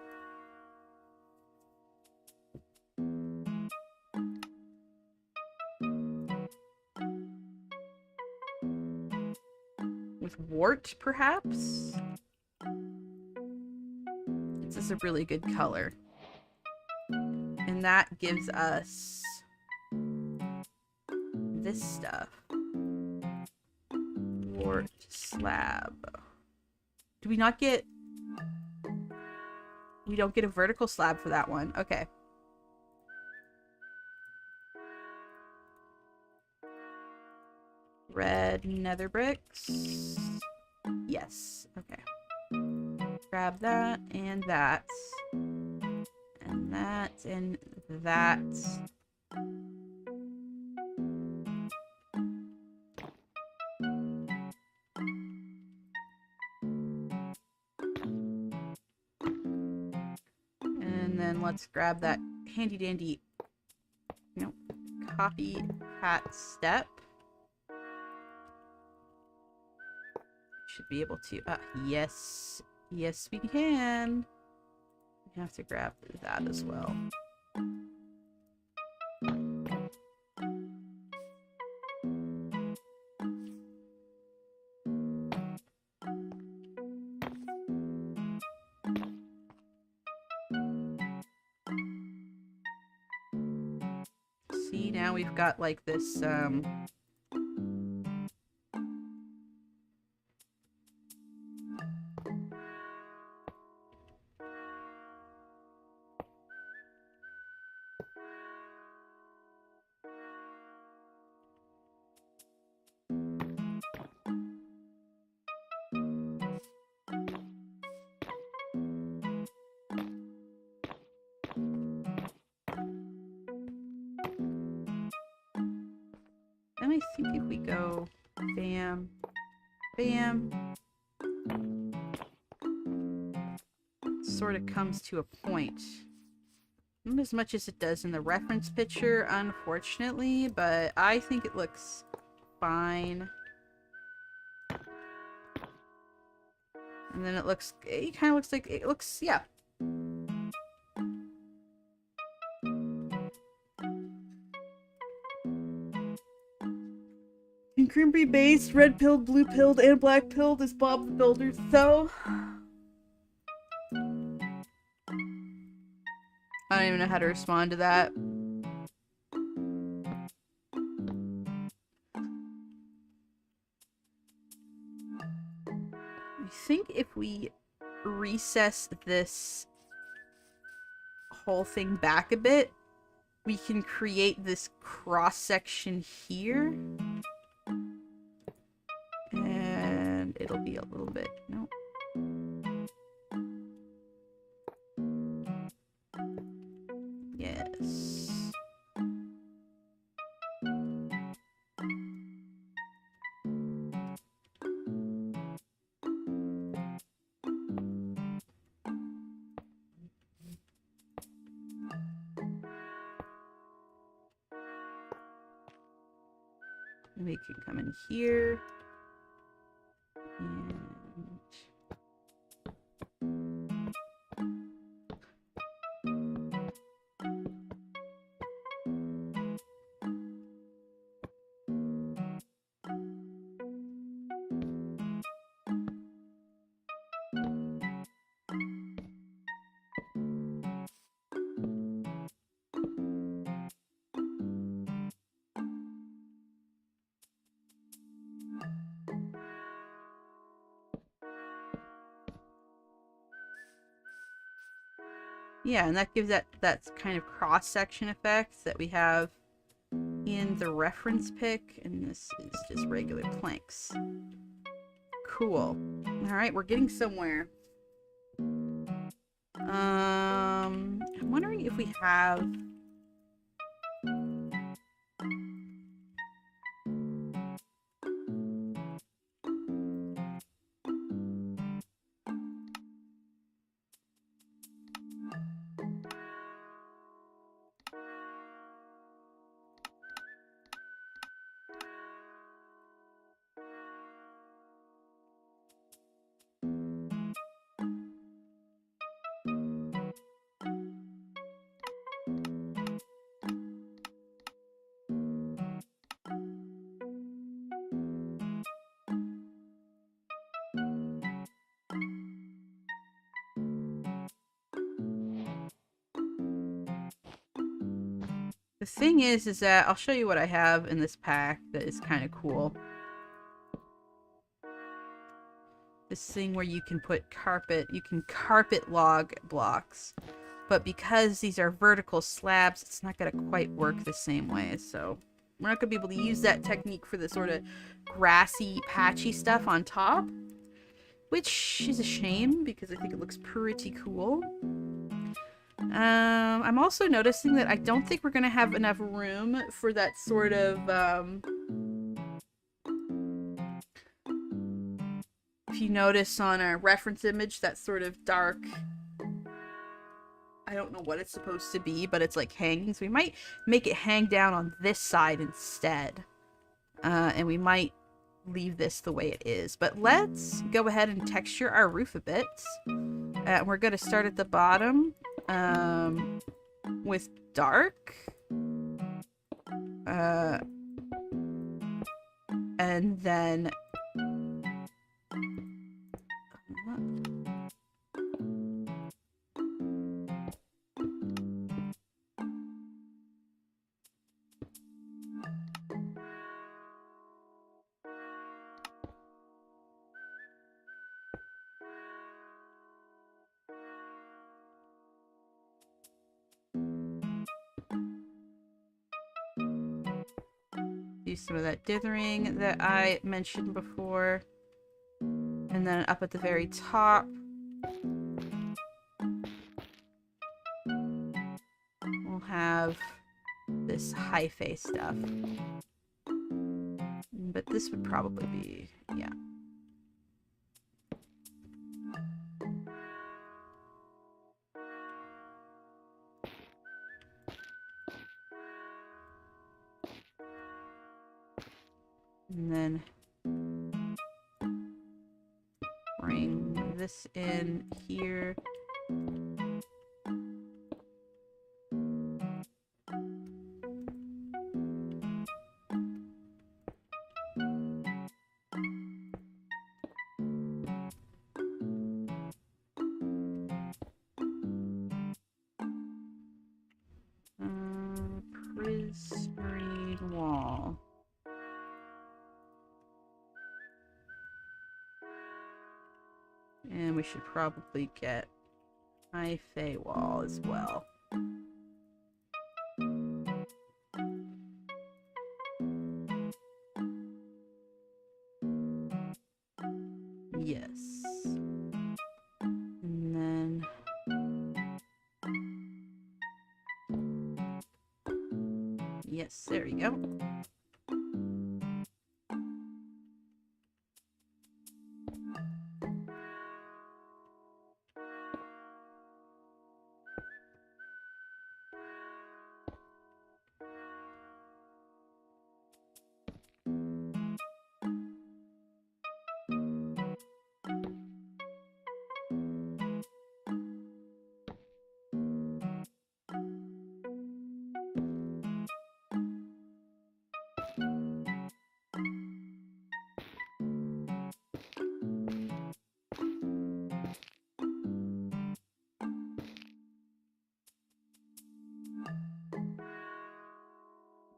with wart, perhaps? This is a really good color. And that gives us this stuff. Wart slab. Do we not get... we don't get a vertical slab for that one. Okay. Red nether bricks. Yes. Okay. Grab that and that. And that and that. And then let's grab that handy dandy, copy hat step. Should be able to, yes, yes we can. We have to grab that as well. See, now we've got like this, and I think if we go bam, bam, it sort of comes to a point. Not as much as it does in the reference picture, unfortunately, but I think it looks fine. And then it kind of looks like, it looks, yeah. In Crimby Base, red pilled, blue pilled, and black pilled is Bob the Builder, so... I don't even know how to respond to that. I think if we recess this whole thing back a bit, we can create this cross section here. And it'll be a little bit, no. Yes. We can come in here. And yeah, and that gives that kind of cross-section effect that we have in the reference pick, and this is just regular planks. Cool. Alright, we're getting somewhere. I'm wondering if we have... The thing is that I'll show you what I have in this pack that is kind of cool. This thing where you can put carpet log blocks. But because these are vertical slabs, it's not going to quite work the same way. So we're not going to be able to use that technique for the sort of grassy, patchy stuff on top. Which is a shame, because I think it looks pretty cool. I'm also noticing that I don't think we're going to have enough room for that sort of, if you notice on our reference image, that sort of dark, I don't know what it's supposed to be, but it's like hanging. So we might make it hang down on this side instead. And we might leave this the way it is. But let's go ahead and texture our roof a bit. We're going to start at the bottom. With dark, and then do some of that dithering that I mentioned before. And then up at the very top, we'll have this hyphae stuff. But this would probably be, yeah. And then bring this in here. Prismarine wall. And we should probably get hyphae wall as well. Yes. And then... Yes, there we go.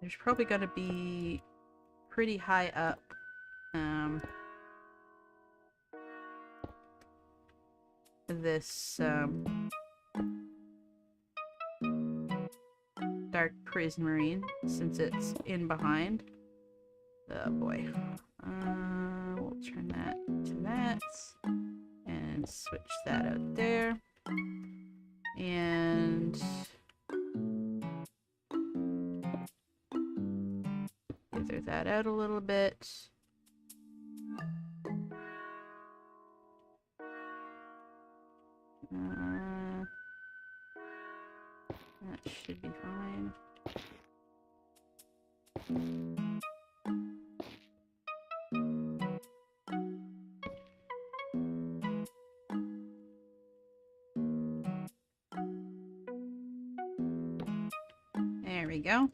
There's probably going to be pretty high up. This Dark Prismarine, since it's in behind. Oh boy. We'll turn that to that. And switch that out there. And... Dither that out a little bit. That should be fine. There we go.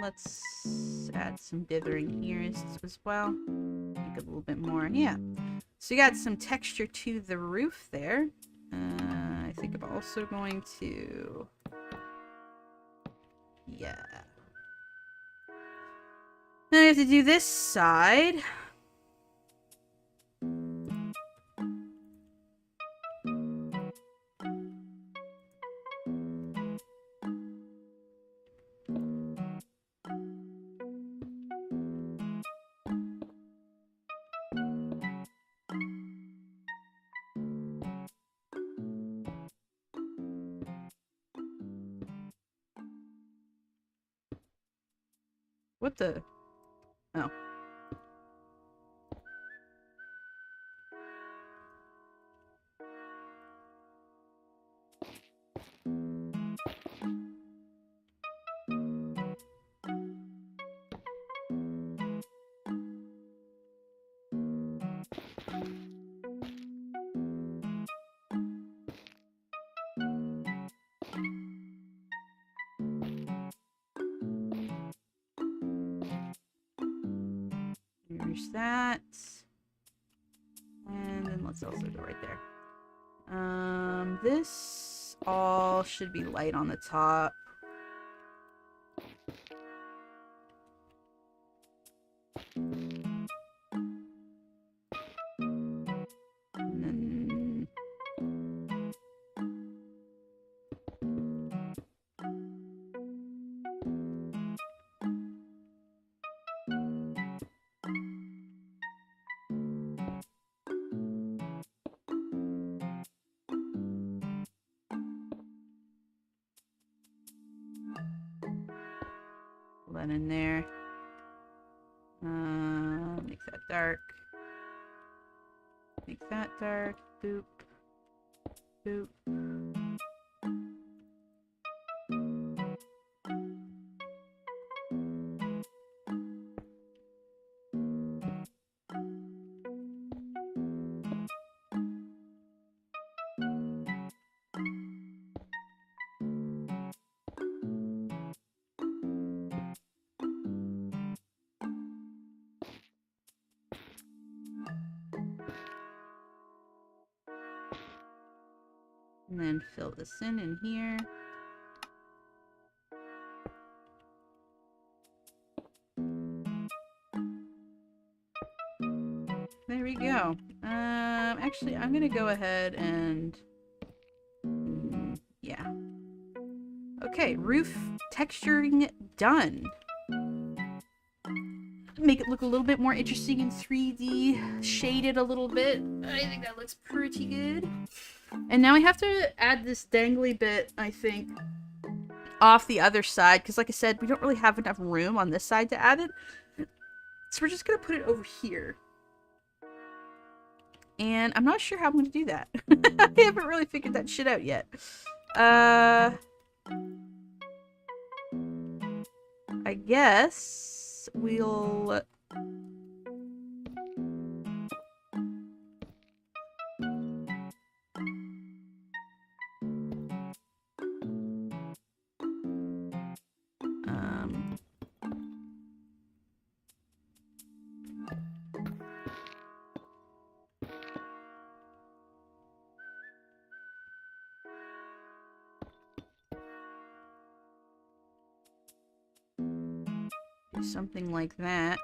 Let's add some dithering here as well. Make it a little bit more. Yeah. So you got some texture to the roof there. I think I'm also going to... Yeah. Then I have to do this side. What the? Oh. Here's that. And then let's also go right there. This all should be light on the top. And then... that in there. Make that dark. Make that dark. Boop. Boop. And then fill this in here. There we go. Actually, I'm gonna go ahead and Yeah. Okay, roof texturing done. Make it look a little bit more interesting in 3D. Shade it a little bit. I think that looks pretty good. And now I have to add this dangly bit, I think, off the other side. Because like I said, we don't really have enough room on this side to add it. So we're just going to put it over here. And I'm not sure how I'm going to do that. I haven't really figured that shit out yet. I guess we'll... do something like that.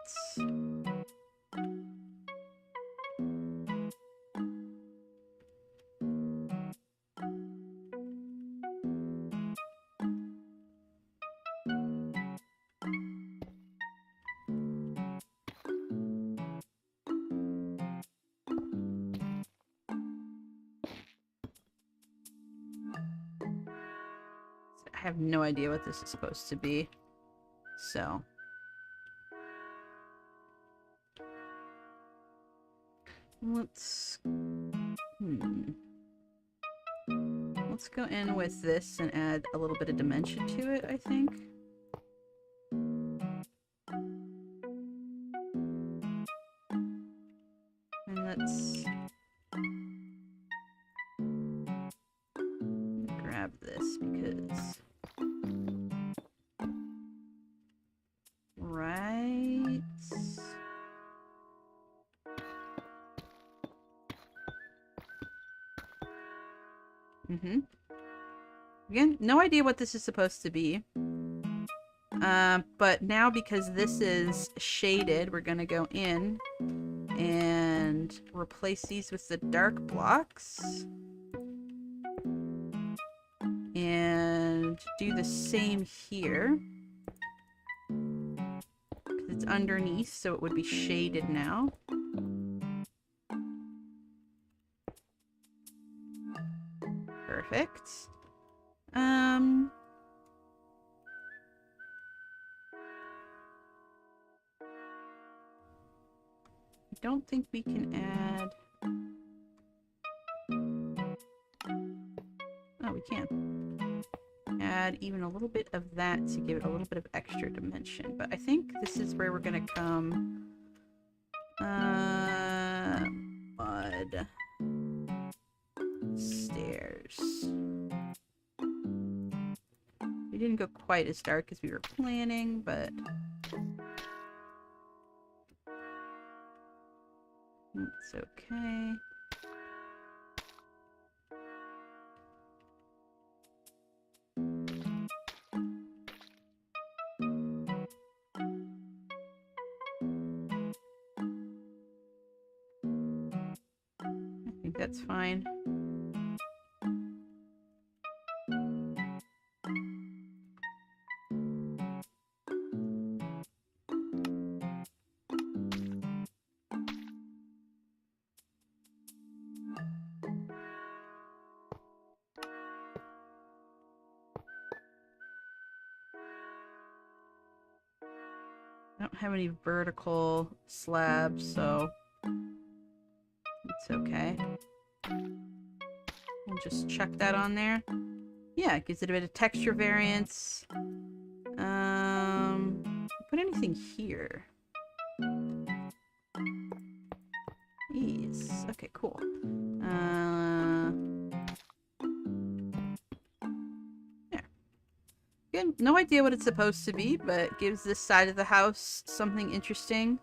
I have no idea what this is supposed to be. So. Let's go in with this and add a little bit of dimension to it, I think. And let's grab this because... Right... Again, no idea what this is supposed to be. But now because this is shaded, we're gonna go in and replace these with the dark blocks. And do the same here. It's underneath, so it would be shaded now. Perfect. I don't think we can add... Oh, we can. Add even a little bit of that to give it a little bit of extra dimension. But I think this is where we're gonna come... mud. Stairs. We didn't go quite as dark as we were planning, but... It's okay. I think that's fine. I don't have any vertical slabs, so it's okay. We'll just chuck that on there. Yeah, it gives it a bit of texture variance. Put anything here. Yes. Okay, cool. There. Again, no idea what it's supposed to be, but it gives this side of the house something interesting.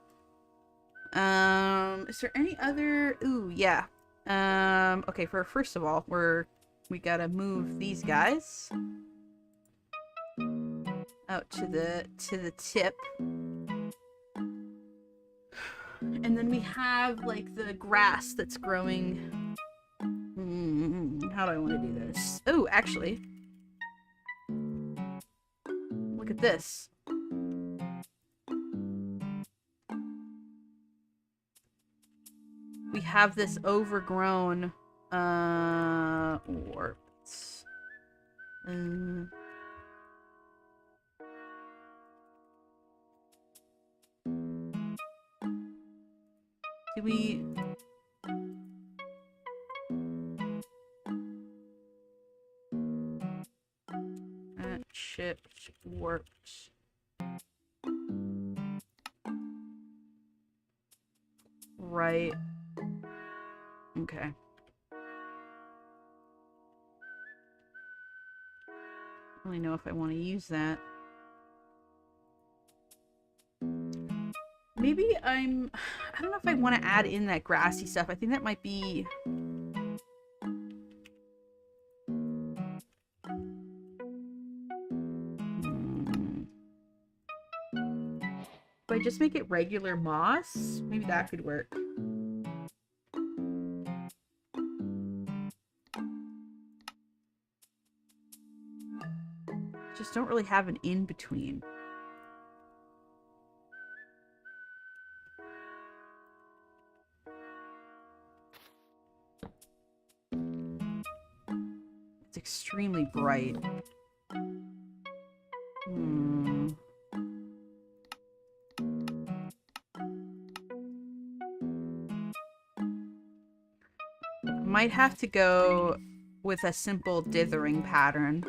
Is there any other... Ooh, yeah. Okay, first of all, we gotta move these guys out to the tip. And then we have, like, the grass that's growing... How do I want to do this? Oh, actually. Look at this. We have this overgrown, warped. Do we... Shift, warped. Right. Okay. I don't really know if I want to use that. Maybe I don't know if I want to add in that grassy stuff. I think that might be... If I just make it regular moss, maybe that could work. Just don't really have an in-between. It's extremely bright. Might have to go with a simple dithering pattern.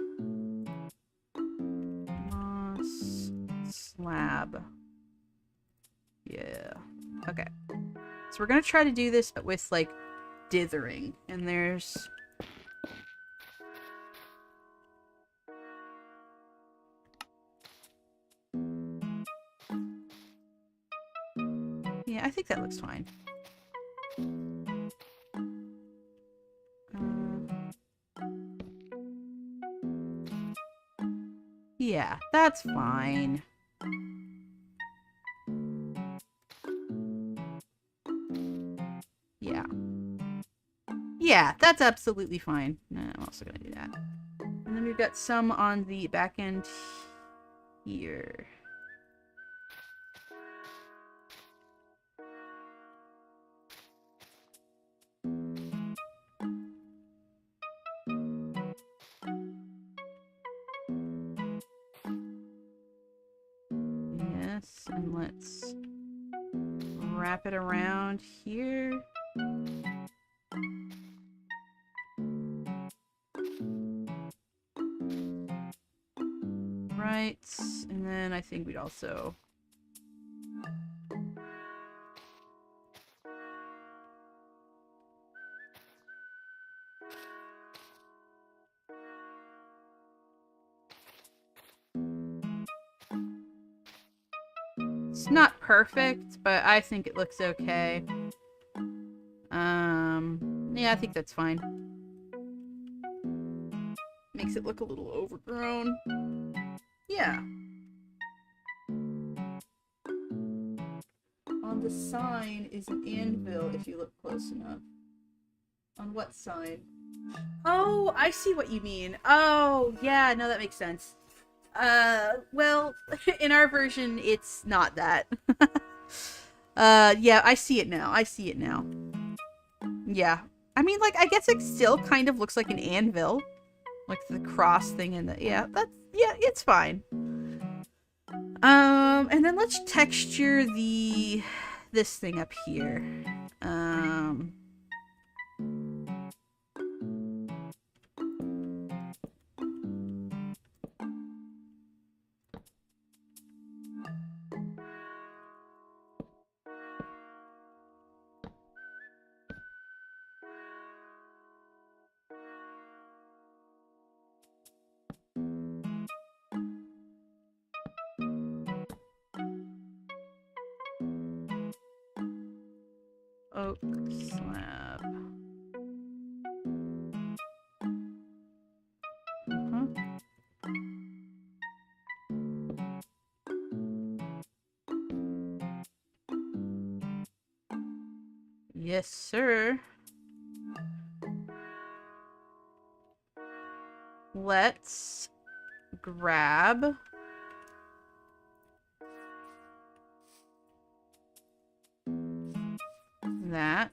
Moss slab. Yeah. Okay. So we're gonna try to do this with like dithering, and there's... Yeah, I think that looks fine. Yeah, that's fine. Yeah. Yeah, that's absolutely fine. I'm also gonna do that. And then we've got some on the back end here. Yes, and let's wrap it around here. Right, and then I think we'd also... It's not perfect, but I think it looks okay. Yeah, I think that's fine. Makes it look a little overgrown. Yeah. On the sign is an anvil, if you look close enough. On what sign? Oh, I see what you mean. Oh, yeah, no, that makes sense. Well, in our version, it's not that. Yeah, I see it now. I see it now. Yeah. I mean, like, I guess it still kind of looks like an anvil. Like the cross thing in the... Yeah, that's... Yeah, it's fine. And then let's texture this thing up here. Oak slab. Yes, sir. let's grab that.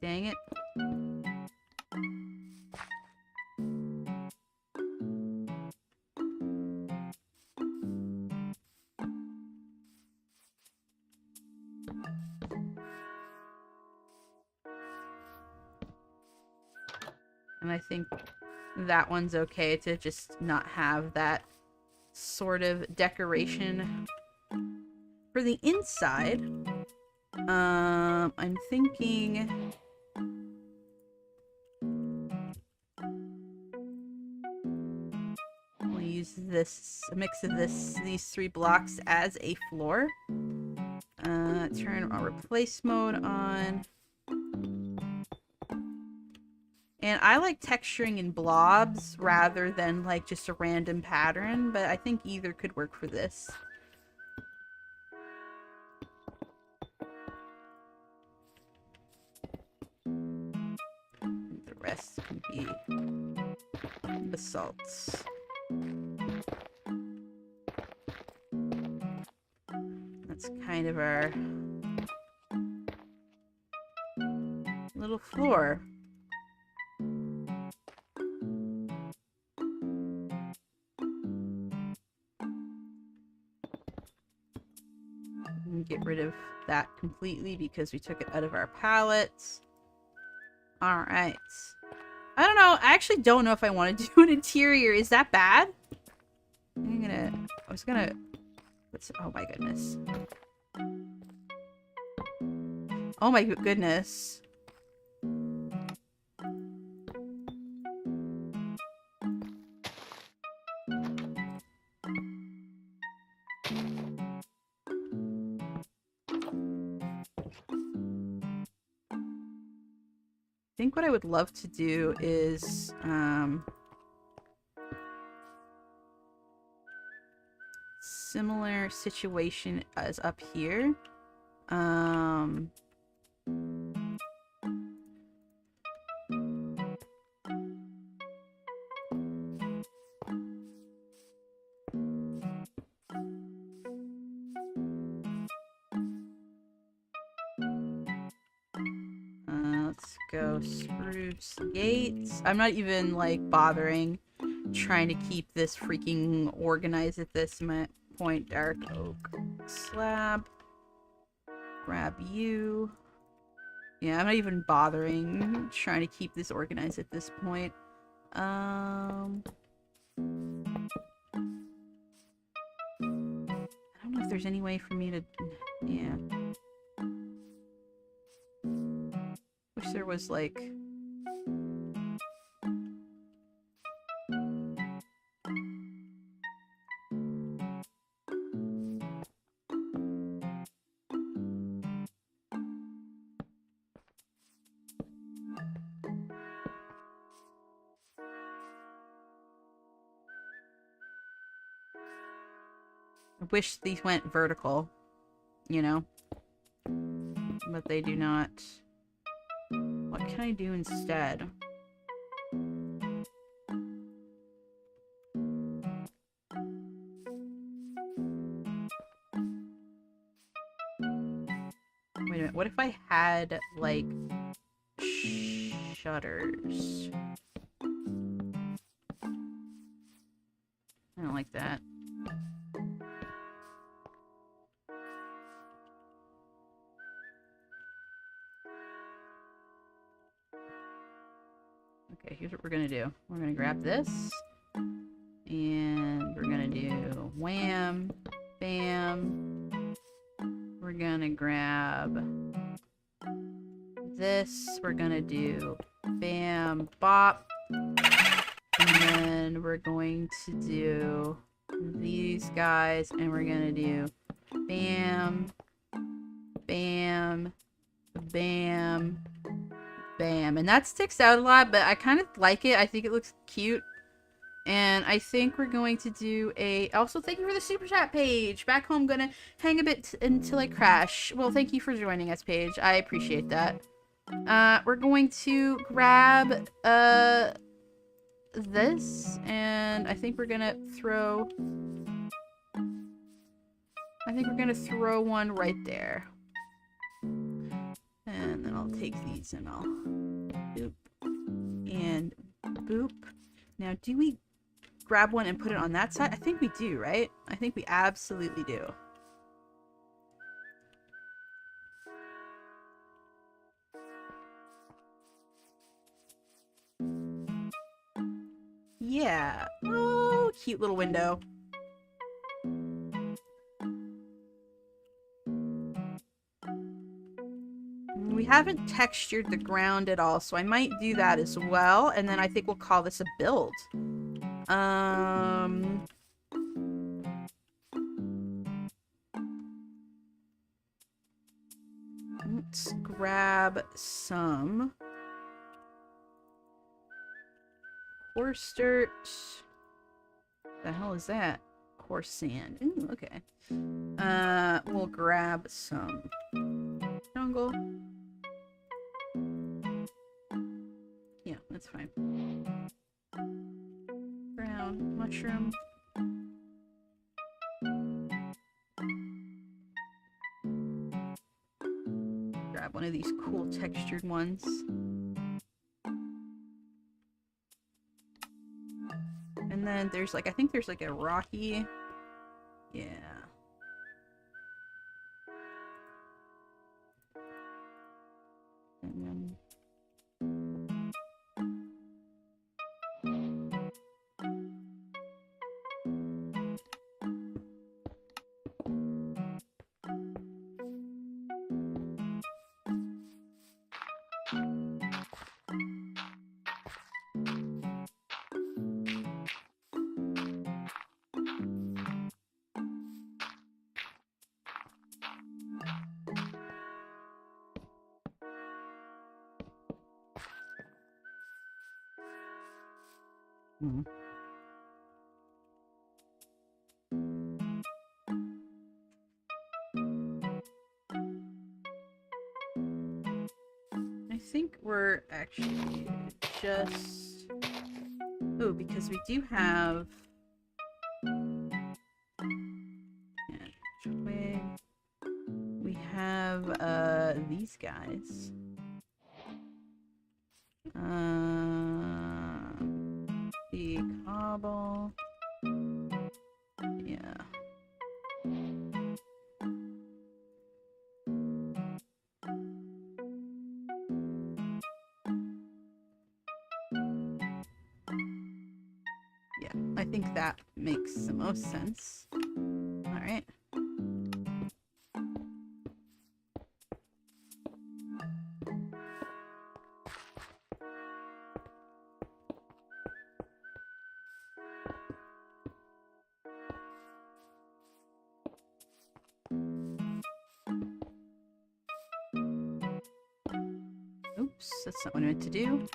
Dang it. And I think that one's okay to just not have that sort of decoration. For the inside, I'm thinking we'll use a mix of these 3 blocks as a floor. Turn our replace mode on. And I like texturing in blobs rather than like just a random pattern, but I think either could work for this. The rest can be basalts. That's kind of our little floor. Get rid of that completely because we took it out of our palettes. All right. I don't know. I actually don't know if I want to do an interior. Is that bad? Oh my goodness. Oh my goodness. I think what I would love to do is similar situation as up here. Let's go spruce gates. I'm not even like bothering trying to keep this freaking organized at this point. Dark oak slab. Grab you. Yeah, I'm not even bothering trying to keep this organized at this point. I don't know if there's any way for me to... Yeah. Wish there was like... I wish these went vertical, you know? But they do not. What can I do instead? Wait a minute, what if I had, like, shutters? I don't like that. Okay, here's what we're gonna do. We're gonna grab this, and we're gonna do wham, bam. We're gonna grab this. We're gonna do bam, bop. And then we're going to do these guys, and we're gonna do bam, bam, bam, bam. And that sticks out a lot, but I kind of like it. I think it looks cute. And I think we're going to do a... Also, thank you for the super chat, Paige. Back home, gonna hang a bit until I crash. Well, thank you for joining us, Paige. I appreciate that. We're going to grab, this. And I think we're gonna throw... I think we're gonna throw one right there. And then I'll take these and I'll... Boop. And boop. Now, do we grab one and put it on that side? I think we do, right? I think we absolutely do. Yeah. Oh, cute little window. We haven't textured the ground at all, so I might do that as well. And then I think we'll call this a build. Let's grab some coarse dirt. The hell is that? Coarse sand. Ooh, okay. We'll grab some jungle. Yeah, that's fine. Brown mushroom. Grab one of these cool textured ones. And then there's like, I think there's like a rocky. Yeah. And then I think we're actually just... Oh, because we do have... Yeah, twig. We have, these guys. The cobble. Yeah. Yeah, I think that makes the most sense. Alright. Oops, that's not what I meant to do.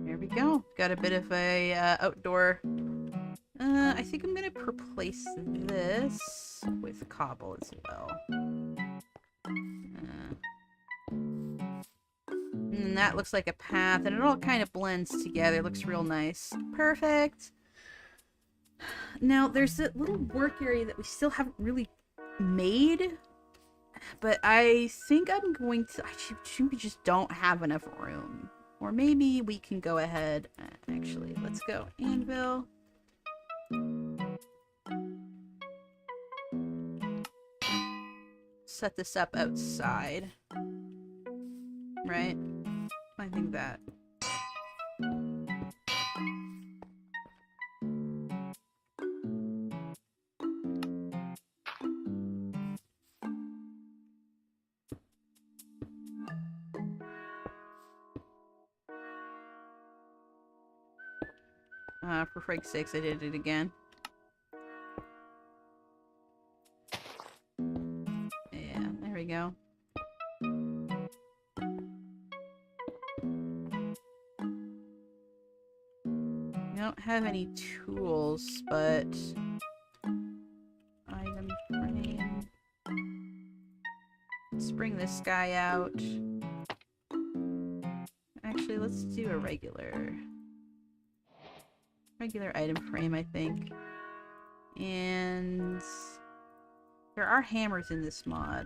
There we go. Got a bit of a outdoor. I think I'm gonna replace this with cobble as well. And that looks like a path, and it all kind of blends together. It looks real nice. Perfect. Now, there's that little work area that we still haven't really made, but I think I'm going to... I think we just don't have enough room. Or maybe we can go ahead... Actually, let's go anvil. Set this up outside. Right? I think that. For frig's sakes, I did it again. Yeah, there we go. I don't have any tools, but item frame. Let's bring this guy out. Actually, let's do a regular item frame, I think. And there are hammers in this mod.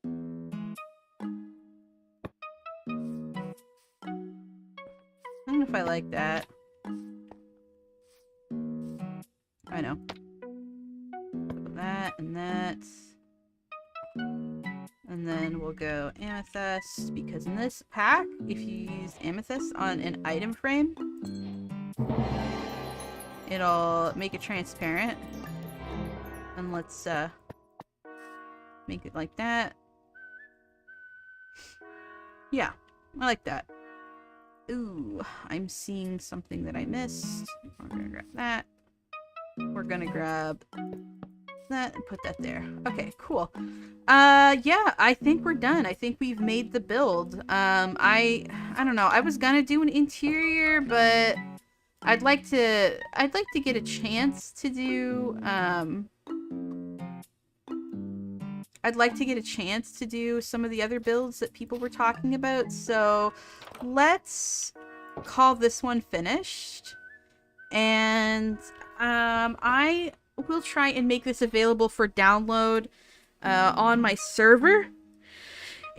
I don't know if I like that. I know. That and that. And then we'll go amethyst, because in this pack, if you use amethyst on an item frame, it'll make it transparent. And let's make it like that. Yeah, I like that. Ooh, I'm seeing something that I missed. We're gonna grab that. We're gonna grab that and put that there. Okay, cool. Yeah, I think we're done. I think we've made the build. I don't know. I was gonna do an interior, but I'd like to get a chance to do I'd like to get a chance to do some of the other builds that people were talking about. So let's call this one finished. And I will try and make this available for download on my server.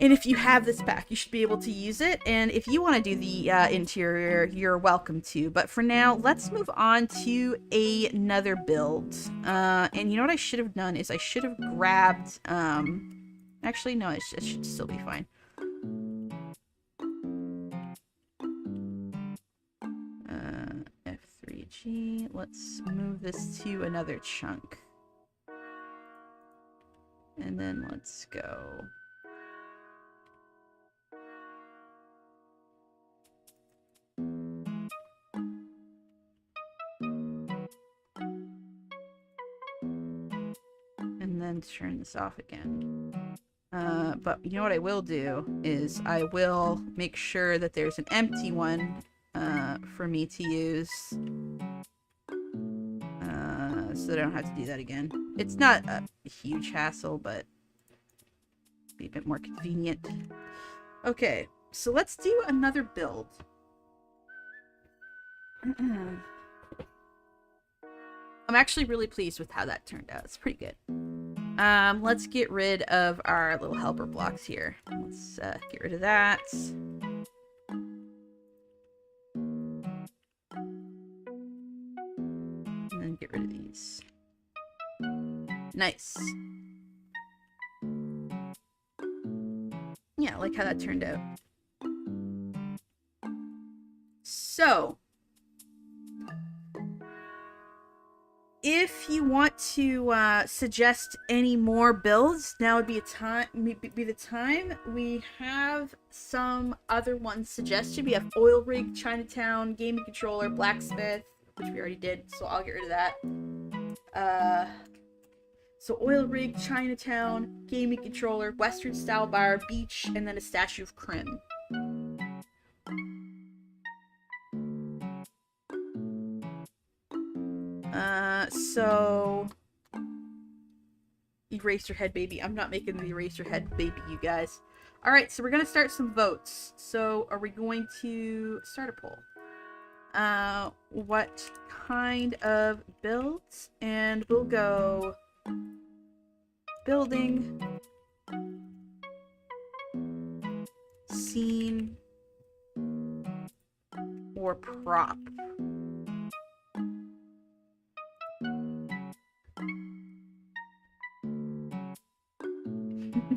And if you have this pack, you should be able to use it. And if you want to do the interior, you're welcome to. But for now, let's move on to another build. And you know what I should have done is I should have grabbed... actually, no, it should still be fine. F3G. Let's move this to another chunk. And then let's go... and then turn this off again. But you know what I will do is I will make sure that there's an empty one for me to use, so that I don't have to do that again. It's not a huge hassle, but be a bit more convenient. Okay, so let's do another build. I'm actually really pleased with how that turned out. It's pretty good. Let's get rid of our little helper blocks here. Let's get rid of that. And then get rid of these. Nice. Yeah, I like how that turned out. So, if you want to suggest any more builds, now would be the time. We have some other ones suggested. We have Oil Rig, Chinatown, Gaming Controller, Blacksmith, which we already did, so I'll get rid of that. So Oil Rig, Chinatown, Gaming Controller, Western Style Bar, Beach, and then a Statue of Krim. So Eraserhead baby. I'm not making the Eraserhead baby, you guys. Alright, so we're gonna start some votes. So are we going to start a poll? What kind of builds? And we'll go building, scene, or prop.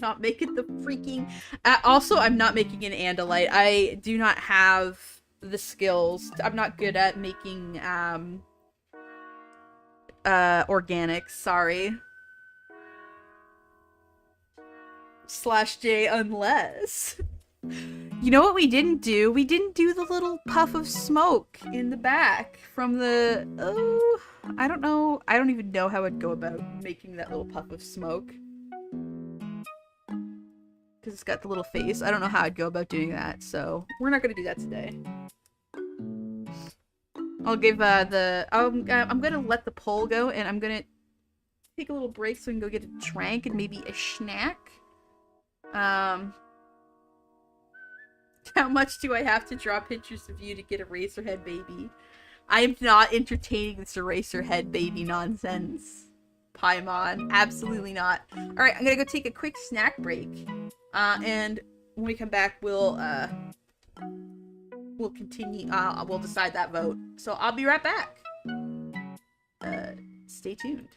not making the freaking... also, I'm not making an Andalite. I do not have the skills. I'm not good at making, organics. Sorry. /J unless... You know what we didn't do? We didn't do the little puff of smoke in the back from the... Oh, I don't know. I don't even know how I'd go about making that little puff of smoke. Because it's got the little face. I don't know how I'd go about doing that, so we're not going to do that today. I'll give I'm going to let the poll go, and I'm going to take a little break so we can go get a drink and maybe a snack. How much do I have to draw pictures of you to get a Eraserhead baby? I am not entertaining this Eraserhead baby nonsense. Paimon. Absolutely not. Alright, I'm gonna go take a quick snack break. And when we come back, we'll continue, we'll decide that vote. So I'll be right back. Stay tuned.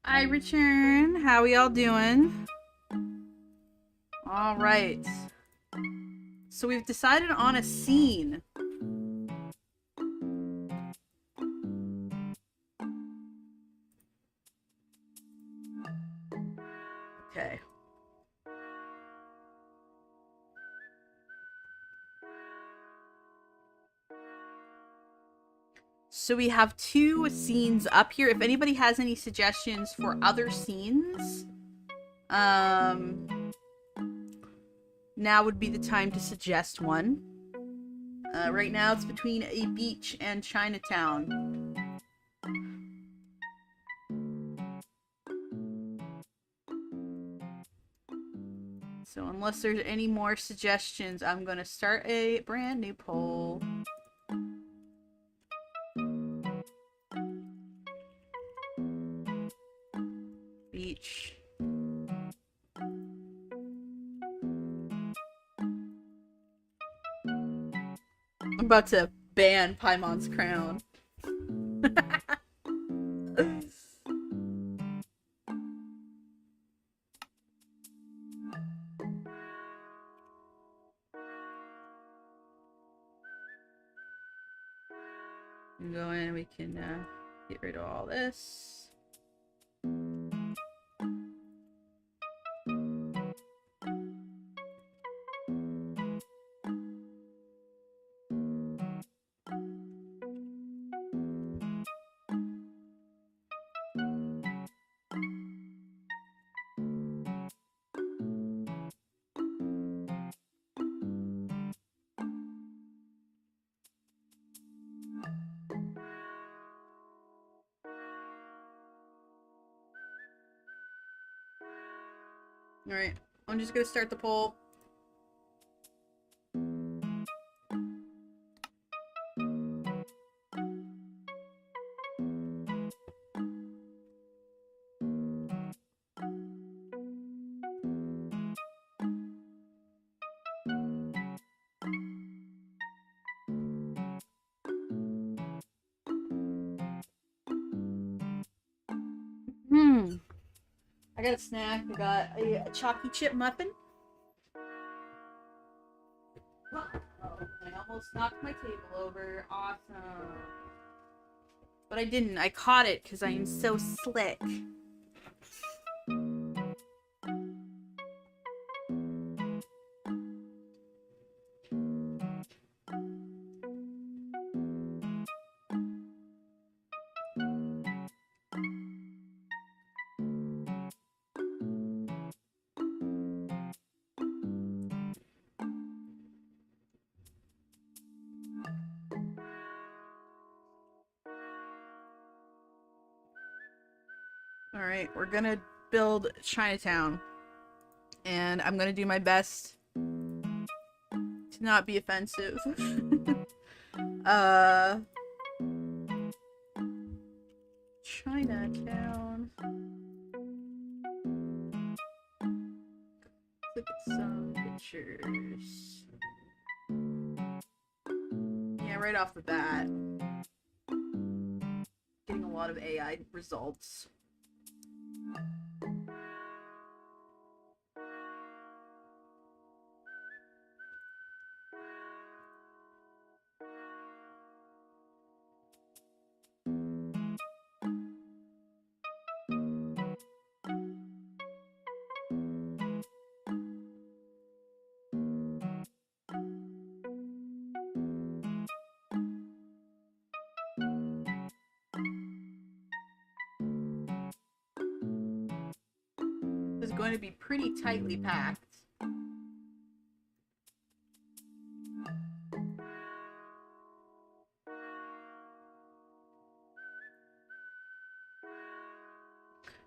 I return. How we all doing? All right. So we've decided on a scene. Okay. So we have 2 scenes up here. If anybody has any suggestions for other scenes, now would be the time to suggest one. Right now it's between a beach and Chinatown. So unless there's any more suggestions, I'm going to start a brand new poll. Beach. I'm about to ban Paimon's Crown. Go in, we can get rid of all this. Alright, I'm just gonna start the poll. I got a snack. I got a chalky chip muffin. Oh, I almost knocked my table over. Awesome. But I didn't. I caught it because I am so slick. Alright, we're gonna build Chinatown. And I'm gonna do my best to not be offensive. Chinatown. Look at some pictures. Yeah, right off the bat. Getting a lot of AI results. This is going to be pretty tightly packed.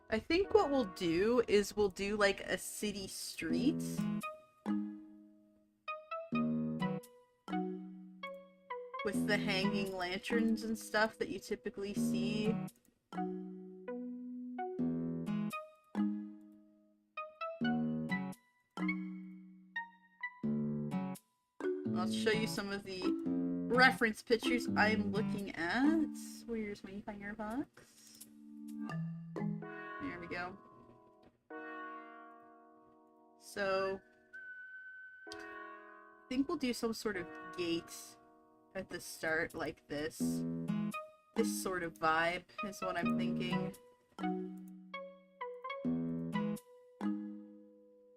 I think what we'll do is we'll do like a city street. With the hanging lanterns and stuff that you typically see. I'll show you some of the reference pictures I'm looking at. Where's my firebox? There we go. So, I think we'll do some sort of gate at the start like this. This sort of vibe is what I'm thinking.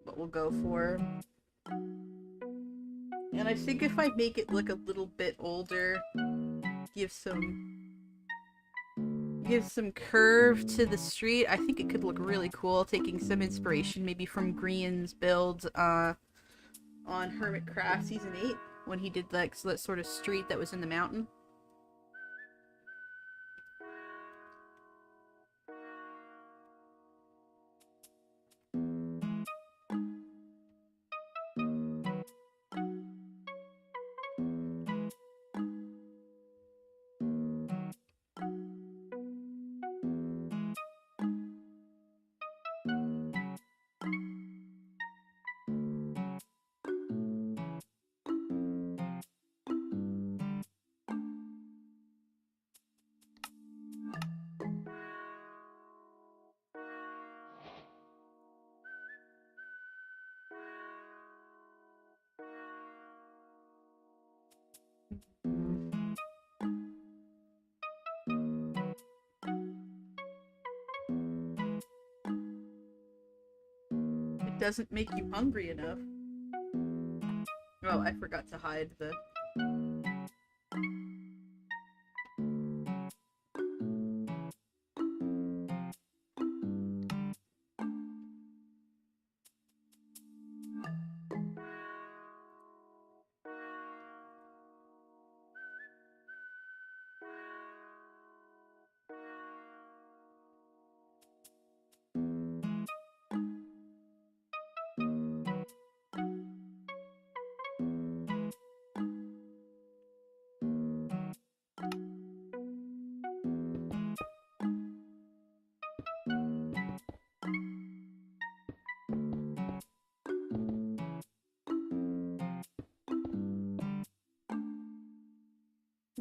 What we'll go for. And I think if I make it look a little bit older, give some curve to the street, I think it could look really cool, taking some inspiration maybe from Grian's build on Hermitcraft Season 8, when he did that sort of street that was in the mountain. It doesn't make you hungry enough. Oh, I forgot to hide the...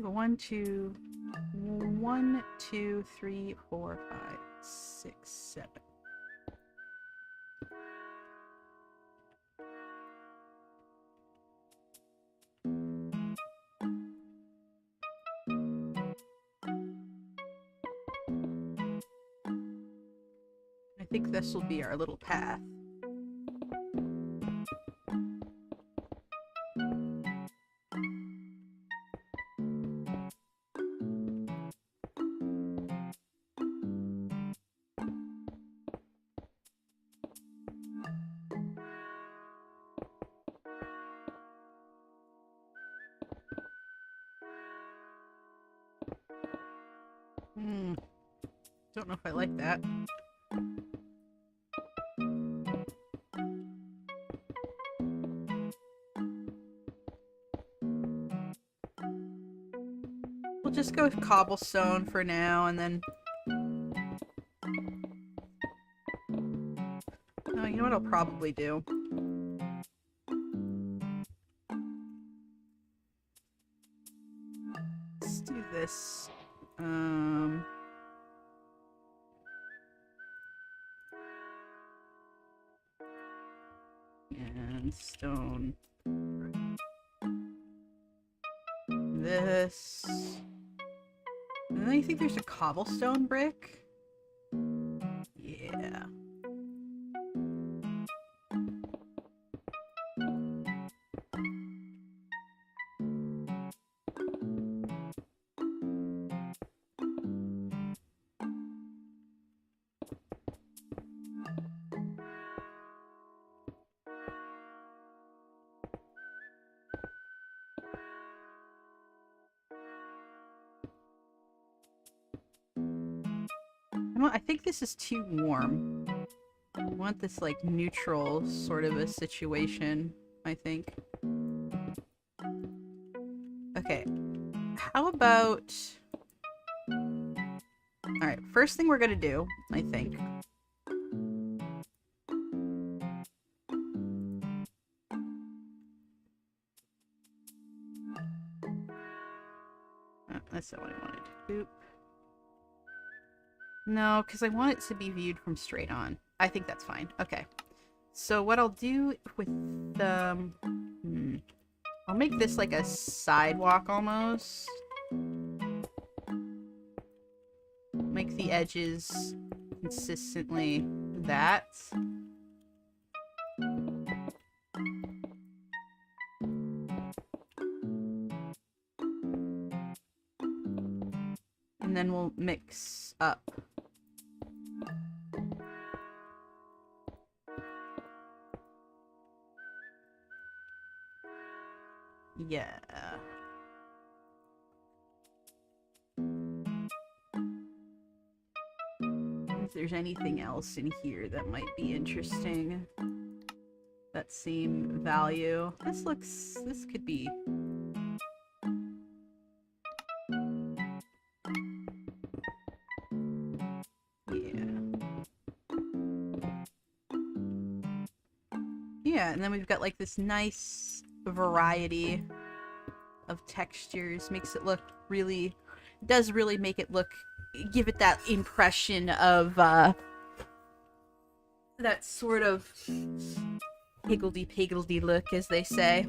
One, two, 3, 4, 5, 6, 7. I think this will be our little path. Don't know if I like that. We'll just go with cobblestone for now, and then... Oh, you know what I'll probably do? Let's do this. And stone. This. And then you think there's a cobblestone brick? Yeah. I think this is too warm. I want this like neutral sort of a situation, I think. Okay. How about... Alright, first thing we're gonna do, I think. That's not what I wanted. Boop. No, because I want it to be viewed from straight on. I think that's fine. Okay. So what I'll do with the... I'll make this like a sidewalk almost. Make the edges consistently that. And then we'll mix up. Yeah. If there's anything else in here that might be interesting. That same value. This could be... Yeah, and then we've got like this nice variety of textures. Makes it look really, does really make it look, give it that impression of that sort of higgledy-piggledy look, as they say.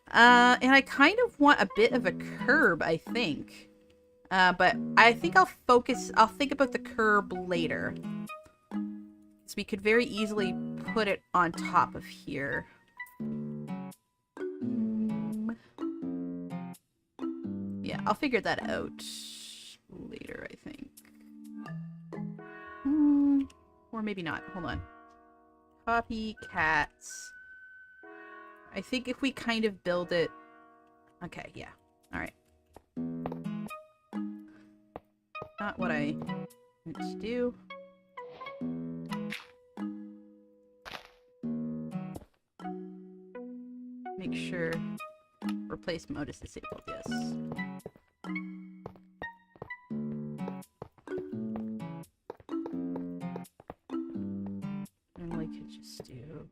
And I kind of want a bit of a curb, I think. But I think I'll think about the curb later. So we could very easily put it on top of here. Yeah, I'll figure that out later, I think. Or maybe not. Hold on. Copycats. I think if we kind of build it... Okay, yeah. Alright. Not what I meant to do. Make sure replace mode is disabled, yes. And we could just do...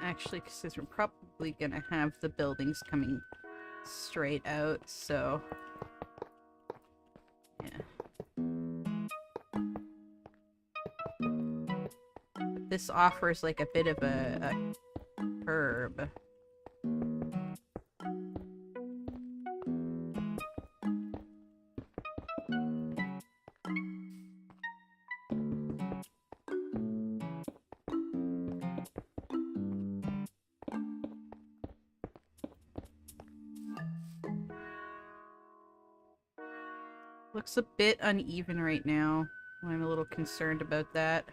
actually, because we're probably gonna have the buildings coming straight out, so... This offers like a bit of a curb. Looks a bit uneven right now. I'm a little concerned about that.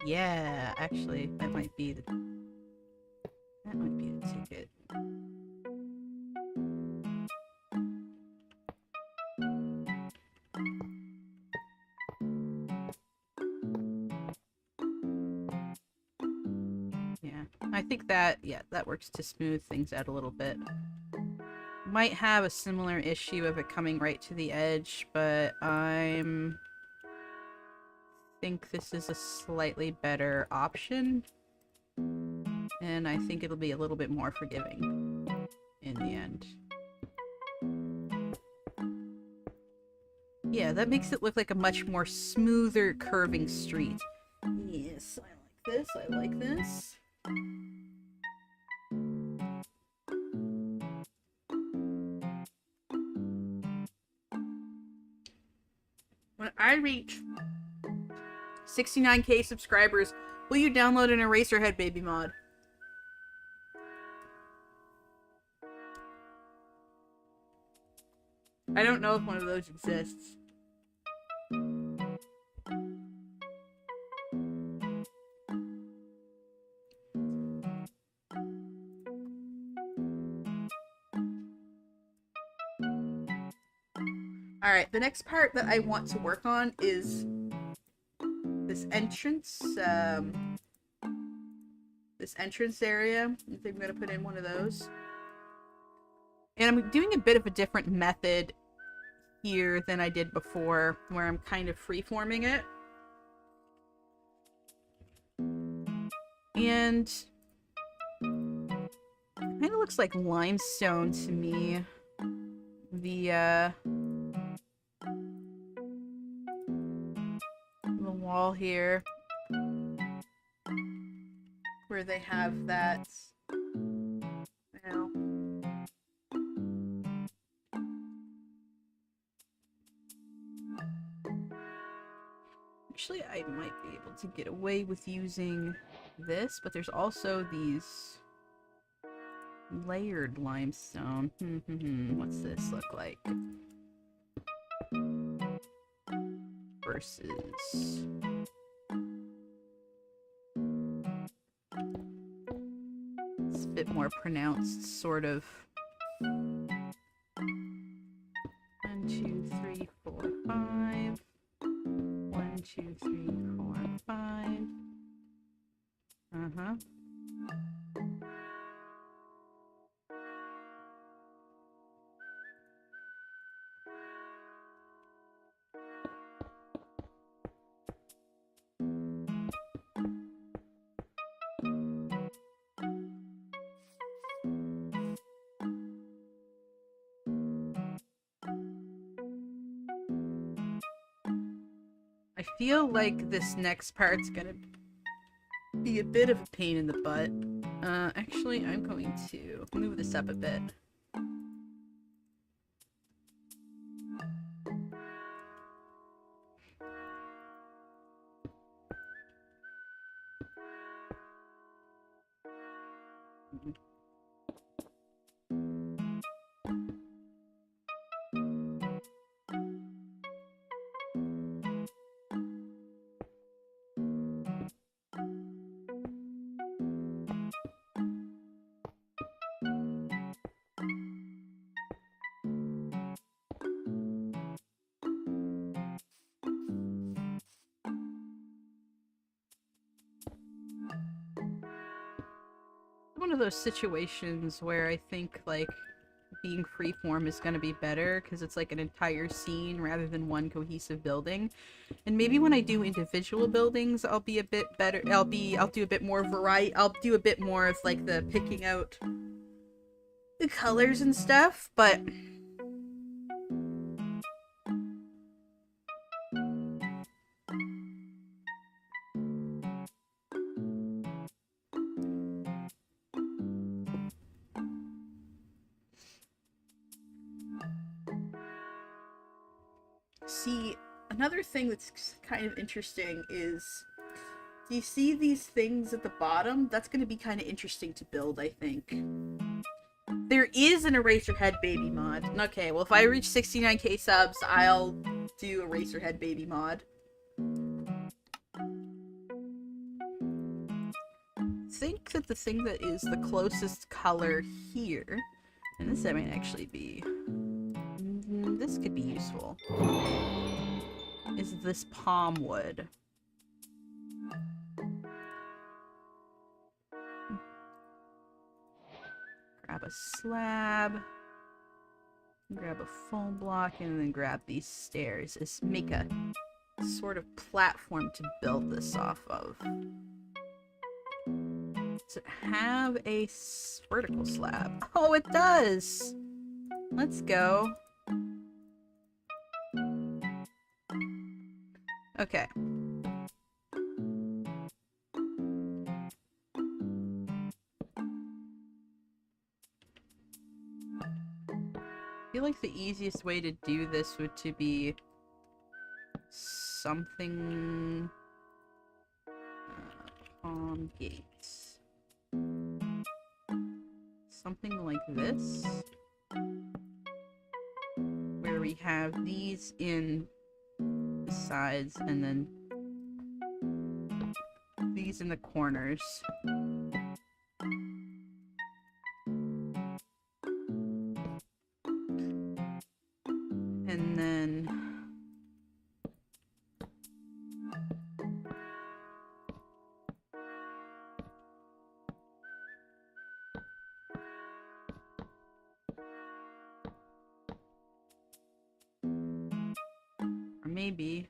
Yeah, actually, that might be the ticket. Yeah, I think that, yeah, that works to smooth things out a little bit. Might have a similar issue of it coming right to the edge, but think this is a slightly better option, and I think it'll be a little bit more forgiving in the end. Yeah, that makes it look like a much more smoother curving street. Yes, I like this, I like this. When I reach 69k subscribers, will you download an Eraserhead baby mod? I don't know if one of those exists. Alright, the next part that I want to work on is this entrance, this entrance area. I think I'm gonna put in one of those. And I'm doing a bit of a different method here than I did before, where I'm kind of freeforming it. And kind of looks like limestone to me. The wall here where they have that, you know. Actually, I might be able to get away with using this, but there's also these layered limestone. What's this look like? Versus... it's a bit more pronounced, sort of. 1, 2, 3, 4, 5. 1, 2, 3, 4, 5. Uh-huh. I feel like this next part's gonna be a bit of a pain in the butt. Actually, I'm going to move this up a bit. One of those situations where I think, like, being freeform is going to be better because it's like an entire scene rather than one cohesive building. And maybe when I do individual buildings, I'll be a bit better. I'll do a bit more variety. I'll do a bit more of like the picking out the colors and stuff, but see, another thing that's kind of interesting is, do you see these things at the bottom? That's going to be kind of interesting to build, I think. There is an Eraserhead Baby mod. Okay, well, if I reach 69k subs, I'll do Eraserhead Baby mod. I think that the thing that is the closest color here, and this might actually be... this could be useful, is this palm wood. Grab a slab, grab a foam block, and then grab these stairs. Just make a sort of platform to build this off of. Does it have a vertical slab? Oh, it does! Let's go. Okay. I feel like the easiest way to do this would to be something... palm gates. Something like this. Where we have these in the sides and then these in the corners. And then or maybe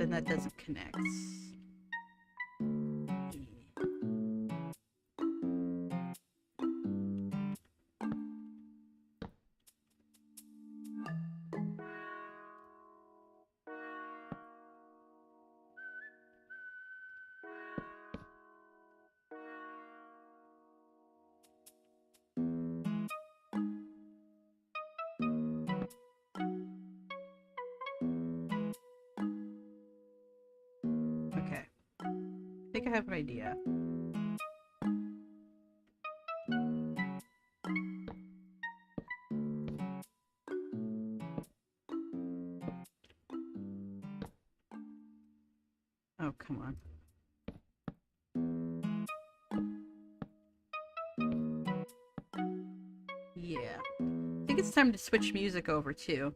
then that doesn't connect. Okay. I think I have an idea. Oh, come on. Yeah. I think it's time to switch music over too.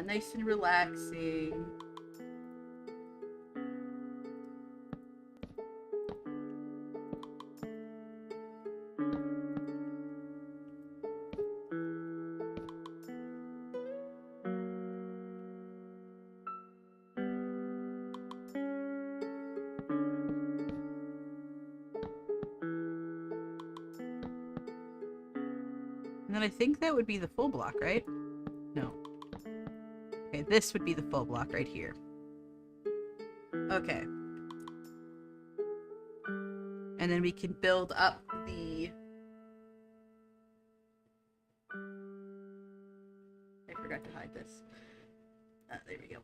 Nice and relaxing. And then I think that would be the full block, right? No. Okay, this would be the full block right here. Okay. And then we can build up the... I forgot to hide this. There we go.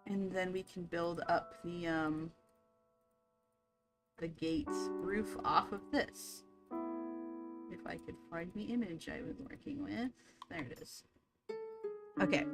And then we can build up the gate roof off of this. If I could find the image I was working with. There it is. Okay.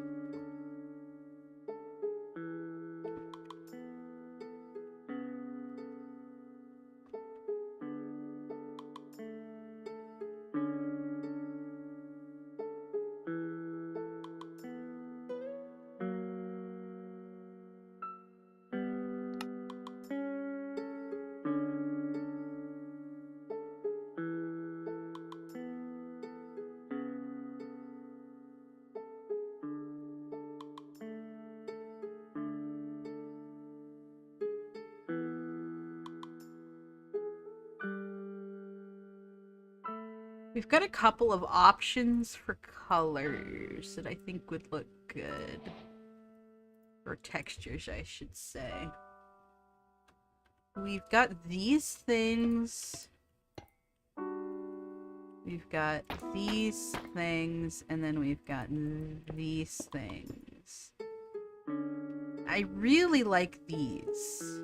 We've got a couple of options for colors that I think would look good. Or textures, I should say. We've got these things. We've got these things. And then we've got these things. I really like these.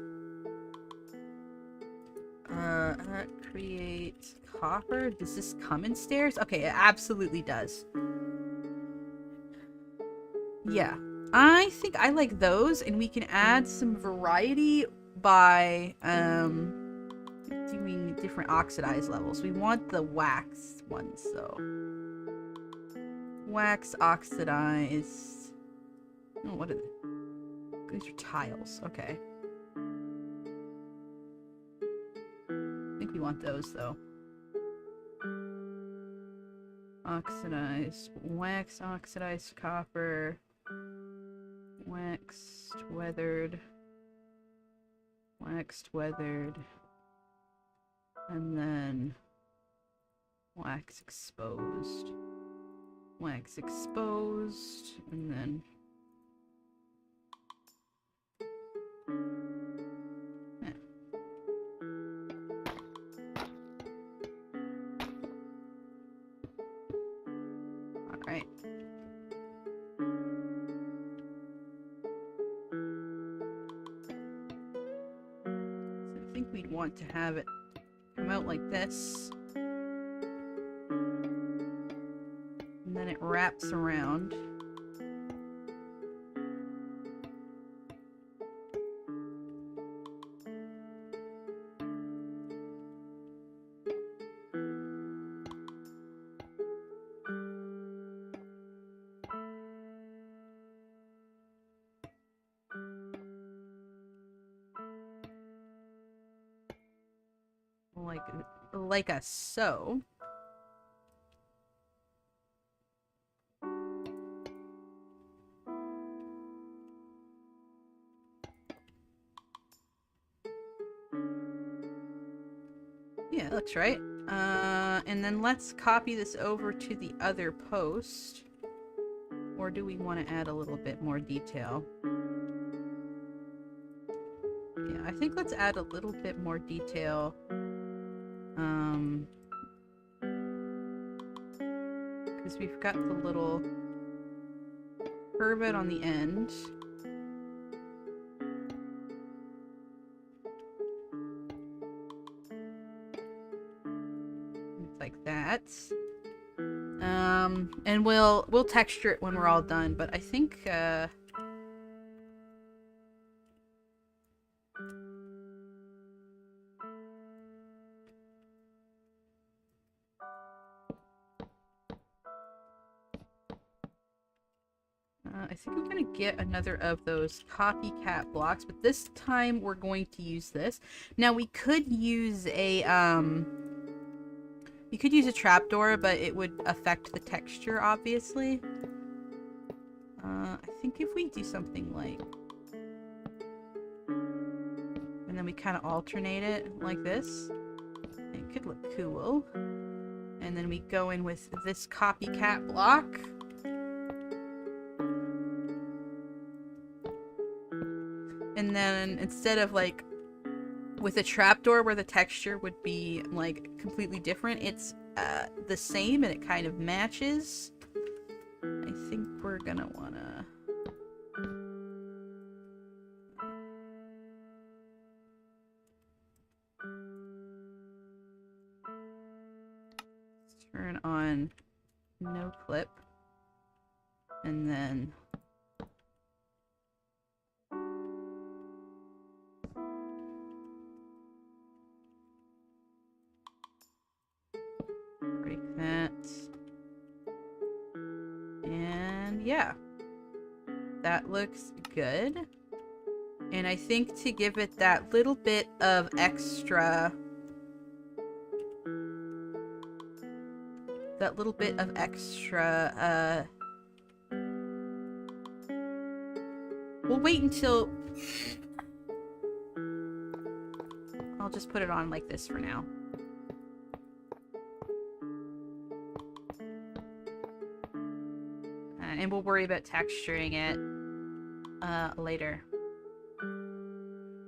Create copper. Does this come in stairs? Okay, it absolutely does. Yeah. I think I like those, and we can add some variety by doing different oxidized levels. We want the wax ones, though. Wax, oxidized. Oh, what are they? These are tiles. Okay. I think we want those, though. Oxidized wax, oxidized copper, waxed, weathered, and then wax exposed, and then Alright. So I think we'd want to have it come out like this. And then it wraps around. like a so. Yeah, looks right. And then let's copy this over to the other post. Or do we want to add a little bit more detail? Yeah, I think let's add a little bit more detail. Because we've got the little curve on the end. Like that. And we'll texture it when we're all done, but I think I'm gonna get another of those copycat blocks, but this time we're going to use this. Now we could use a trapdoor, but it would affect the texture, obviously. I think if we do something like, and then we kind of alternate it like this, it could look cool. And then we go in with this copycat block. And then instead of like with a trapdoor where the texture would be like completely different, it's the same and it kind of matches. I think we're gonna wanna turn on no clip and then break that. And yeah, that looks good. And I think to give it that little bit of extra, we'll wait until, I'll just put it on like this for now. And we'll worry about texturing it later.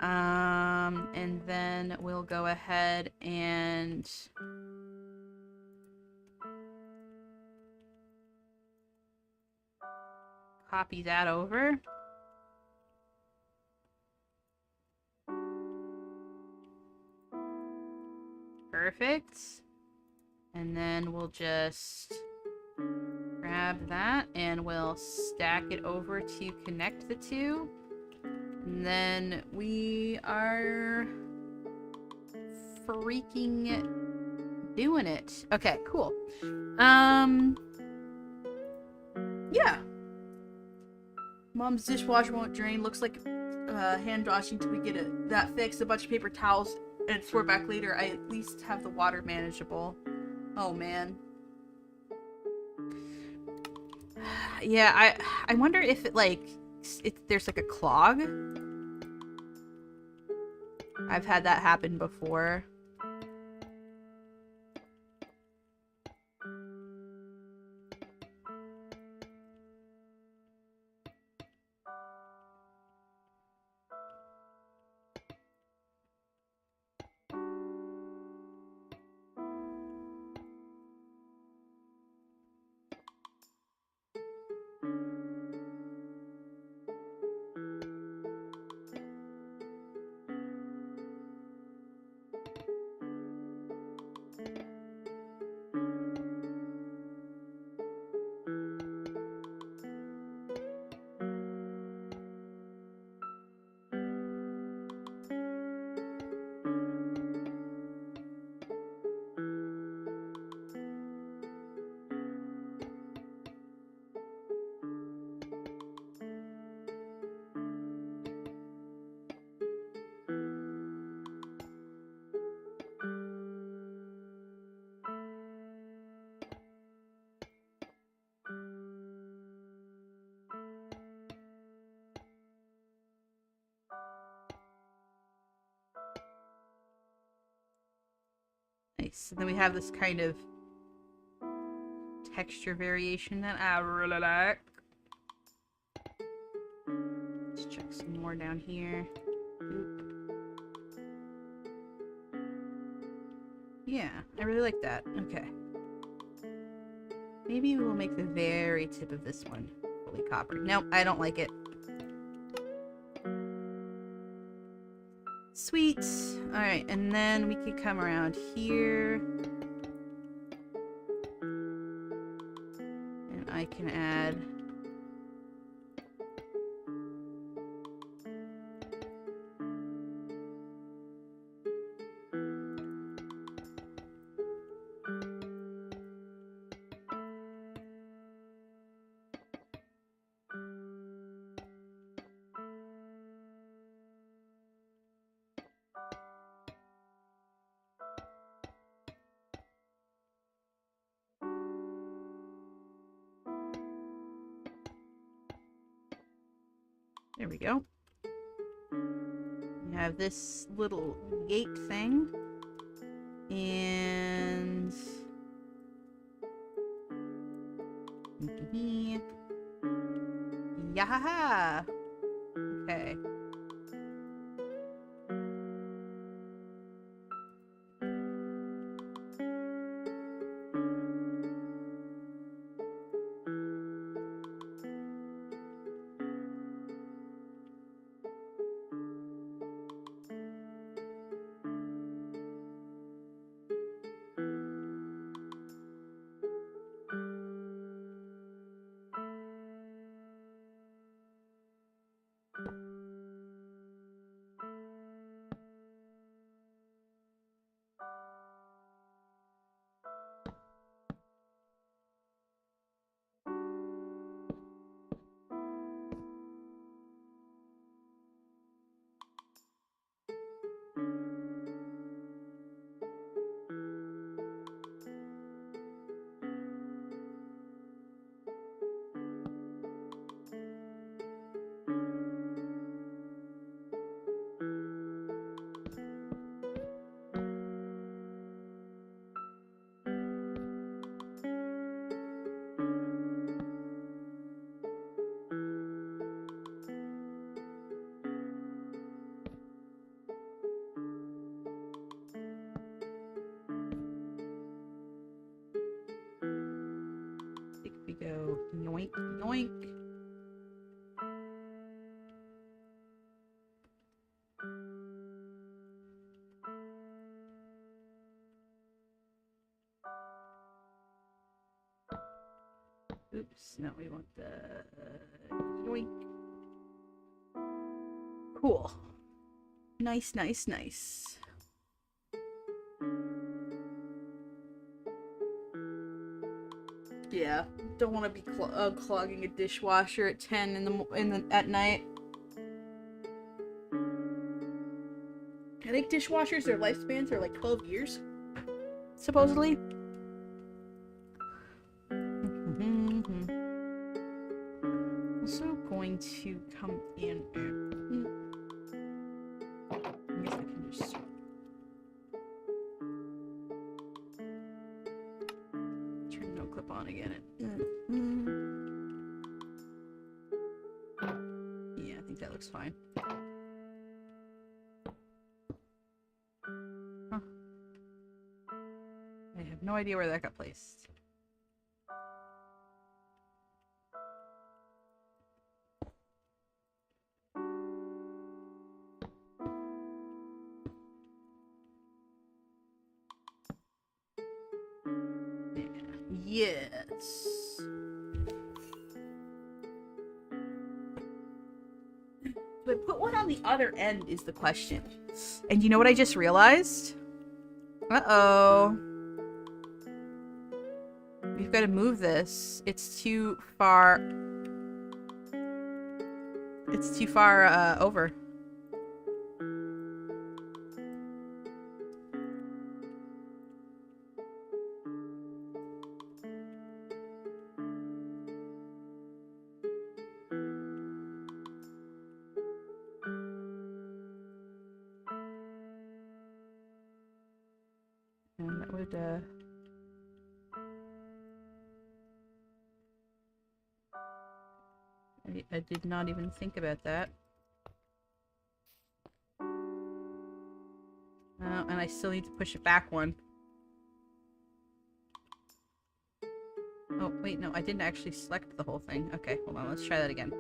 And then we'll go ahead and copy that over. Perfect. And then we'll just grab that and we'll stack it over to connect the two. And then we are freaking doing it. Okay, cool. Yeah. Mom's dishwasher won't drain. Looks like hand washing till we get that fixed. A bunch of paper towels and store back later. I at least have the water manageable. Oh man. Yeah, I wonder if it like there's like a clog. I've had that happen before. nice. And then we have this kind of texture variation that I really like. Let's check some more down here. Yeah, I really like that. Okay. Maybe we'll make the very tip of this one fully copper. Nope, I don't like it. Sweet. Alright, and then we could come around here. And I can add... There we go. We have this little gate thing. And... Yahaha! Okay. I think we go yoink, yoink. Oops, no, we want the yoink. Cool. Nice, nice, nice. Yeah, don't want to be clogging a dishwasher at 10 at night. I think dishwashers, their lifespans are like 12 years, supposedly. Also going to come in and... I guess I can just... turn no clip on again. Yeah, I think that looks fine. Huh. I have no idea where that got placed. Yes. But put one on the other end is the question. And you know what I just realized? Uh-oh. We've got to move this. It's too far... It's too far, over. I did not even think about that. And I still need to push it back one. Oh, wait, no, I didn't actually select the whole thing. Okay, hold on, let's try that again.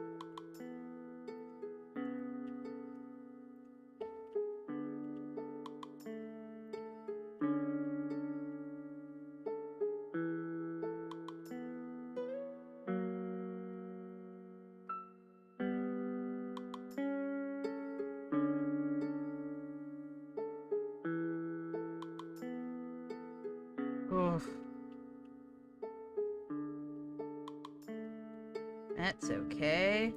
Oof. That's okay.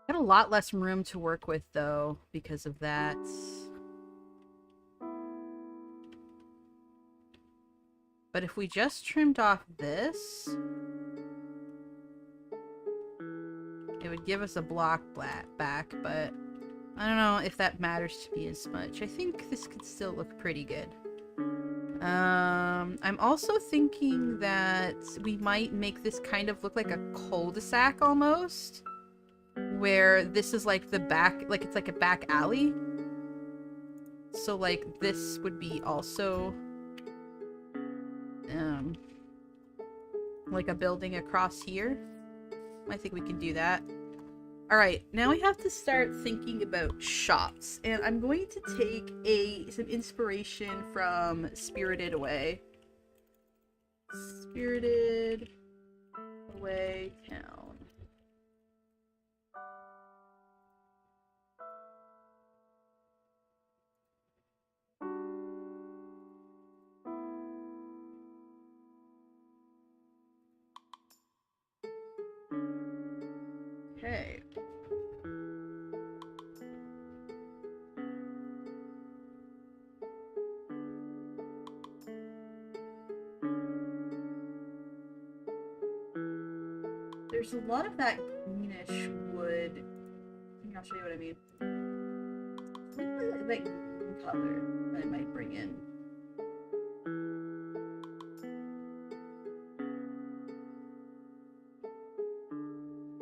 Got a lot less room to work with, though, because of that. But if we just trimmed off this, it would give us a block back, but I don't know if that matters to me as much. I think this could still look pretty good. I'm also thinking that we might make this kind of look like a cul-de-sac almost, where this is like the back, like it's like a back alley. So like this would be also like a building across here. I think we can do that. All right, now we have to start thinking about shops, and I'm going to take some inspiration from Spirited Away. Spirited Away Town. Okay. There's a lot of that greenish wood. I think I'll show you what I mean. Like green color that I might bring in.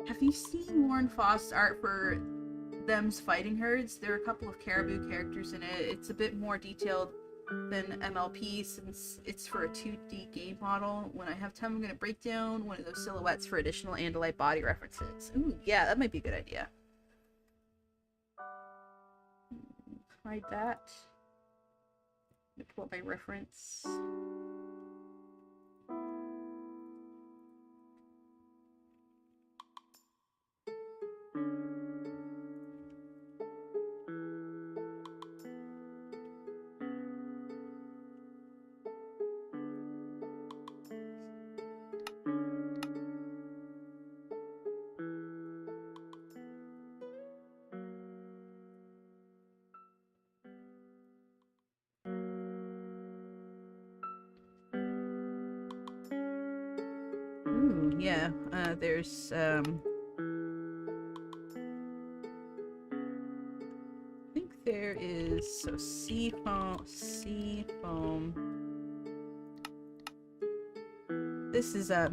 Have you seen Warren Foss art for them's fighting herds. There are a couple of caribou characters in it. It's a bit more detailed than MLP since it's for a 2D game model. When I have time, I'm going to break down one of those silhouettes for additional Andalite body references. Ooh, yeah, that might be a good idea. Hide that. Let me pull up my reference. Ooh, yeah. There's I think there is sea foam. This is a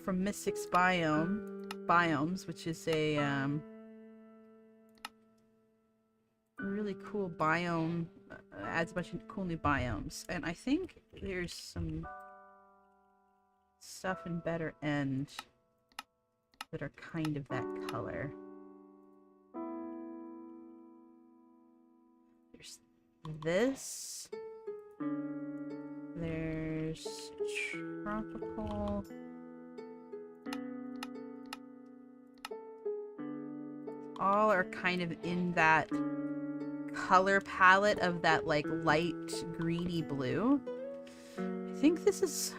from Mystics Biomes, which is a really cool biome. Adds a bunch of cool new biomes, and I think there's some stuff in Better End that are kind of that color. There's this. There's tropical. All are kind of in that color palette of that like light greeny blue. I think this is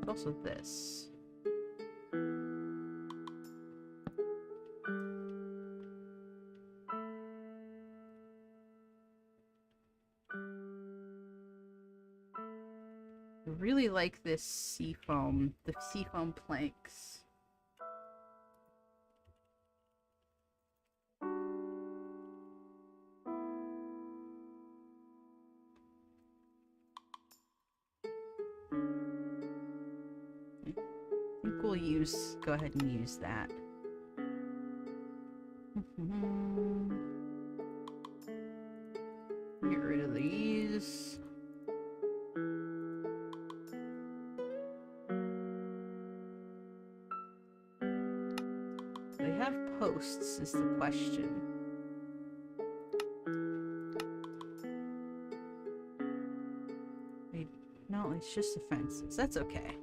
also this. I really like this seafoam, the seafoam planks. I think we'll go ahead and use that. Get rid of these. They have posts is the question. Wait, no, it's just the fences. That's okay.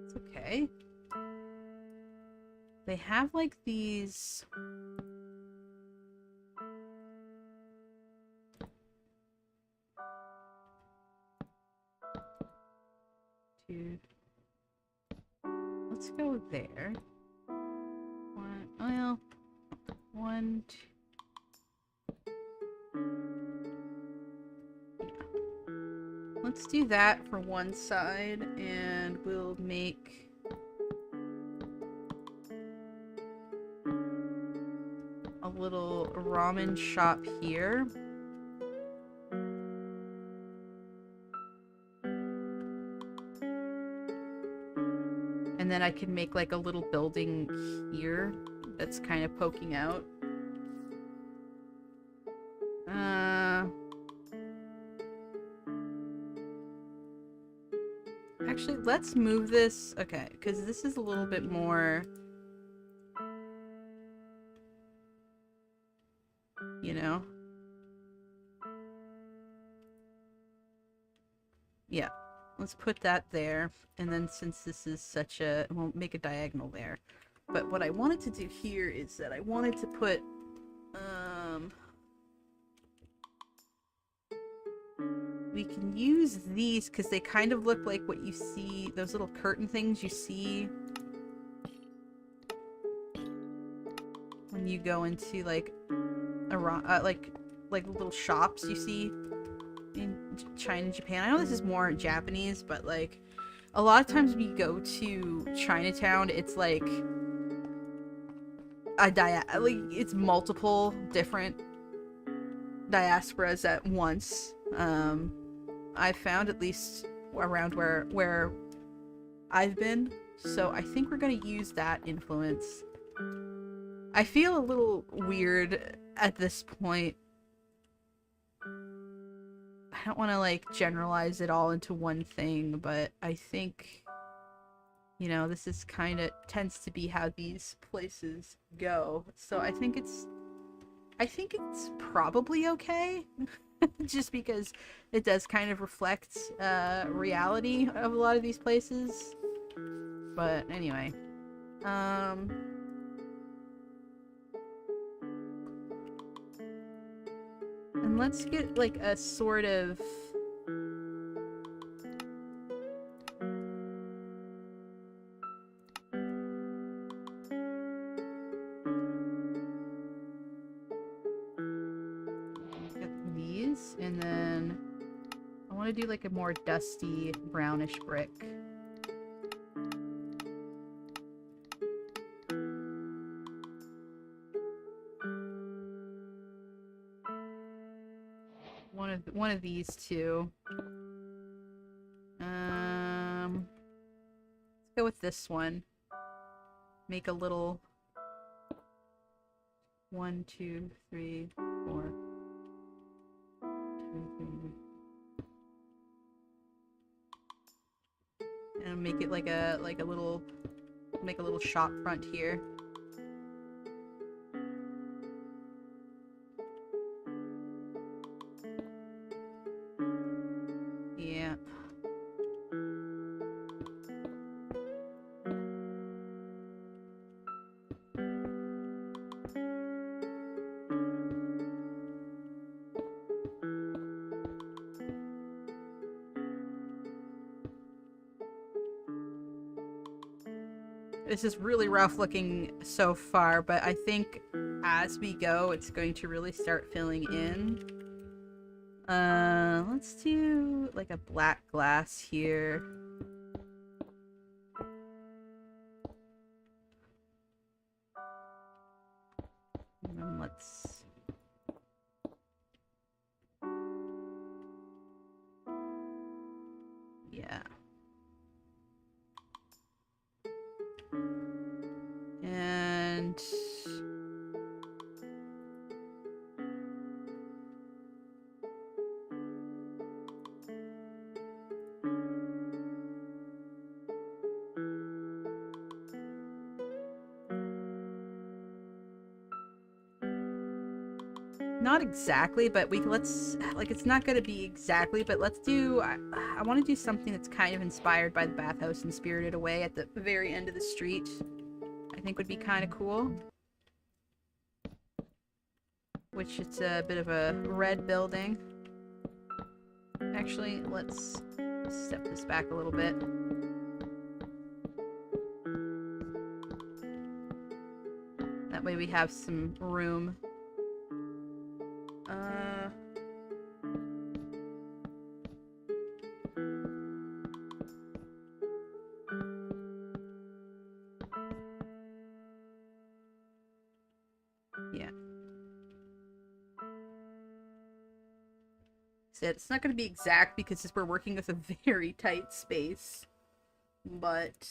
It's okay. They have like these. Let's go there. One, two. Yeah. Let's do that for one side, and we'll make a little ramen shop here. And then I can make like a little building here that's kind of poking out. Actually, let's move this. Okay, because this is a little bit more, you know? Yeah. Let's put that there, and then since this is such a... we'll make a diagonal there. But what I wanted to do here is that I wanted to put... we can use these because they kind of look like what you see, those little curtain things you see when you go into like a like little shops you see in China and Japan. I know this is more Japanese, but like a lot of times when you go to Chinatown, it's like it's multiple different diasporas at once. I found, at least around where I've been, so I think we're gonna use that influence. I feel a little weird at this point. I don't want to like generalize it all into one thing, but I think, you know, this is kind of tends to be how these places go. So I think it's probably okay. Just because it does kind of reflect reality of a lot of these places. But anyway, and let's get like a sort of get these, and then I want to do like a more dusty brownish brick. One of these two. Let's go with this one. Make a little 1, 2, 3, 4. 2, 3. And make it like a little, make a little shop front here. Yeah. This is really rough looking so far, but I think as we go, it's going to really start filling in. Let's do like a black glass here. And then let's... yeah. And... not exactly, but let's, like, it's not gonna be exactly, but let's do, I want to do something that's kind of inspired by the bathhouse in Spirited Away at the very end of the street. I think would be kind of cool. Which it's a bit of a red building. Actually, let's step this back a little bit. That way we have some room. Yeah. So it's not going to be exact because we're working with a very tight space, but...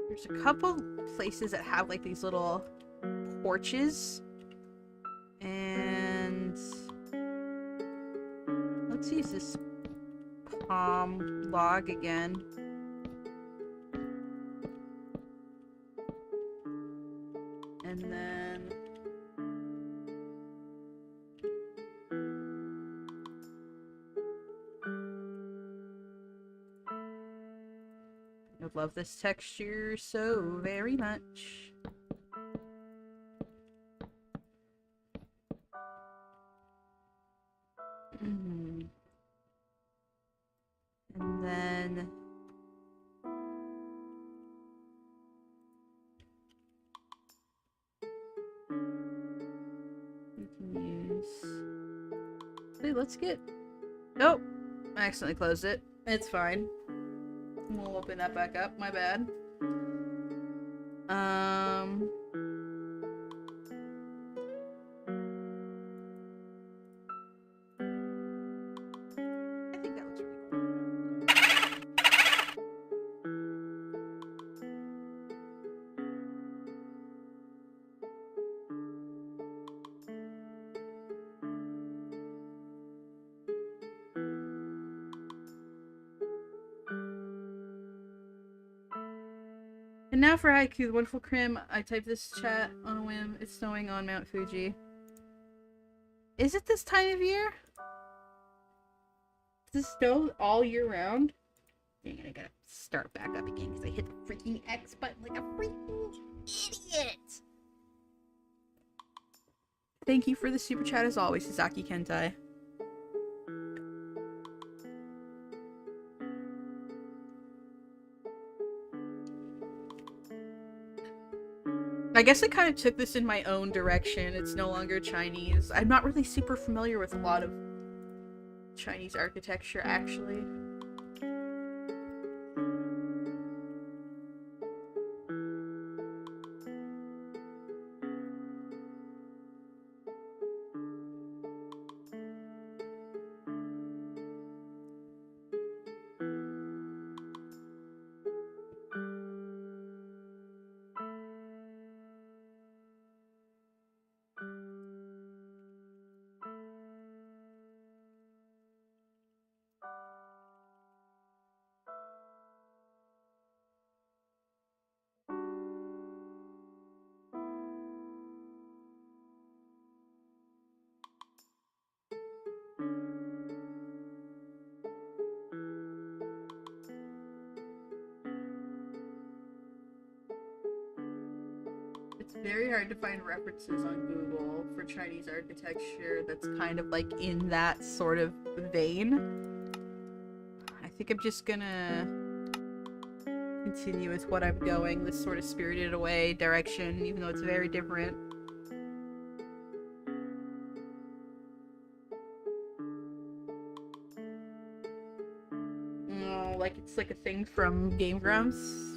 there's a couple places that have like these little porches, and let's use this palm log again. And then I love this texture so very much. And then we can use... Wait, let's get... Oh! I accidentally closed it. It's fine. We'll open that back up. My bad. I think that looks really cool. And now for Haiku, the wonderful Krim. I typed this chat on a whim. It's snowing on Mount Fuji. Is it this time of year? Does it snow all year round? Dang it, I gotta start back up again because I hit the freaking X button like a freaking idiot! Thank you for the super chat as always, Sasaki Kentai. I guess I kind of took this in my own direction. It's no longer Chinese. I'm not really super familiar with a lot of Chinese architecture, actually. It's very hard to find references on Google for Chinese architecture that's kind of like in that sort of vein. I think I'm just gonna continue with what I'm going, this sort of Spirited Away direction, even though it's very different. Oh, like it's like a thing from Game Grumps?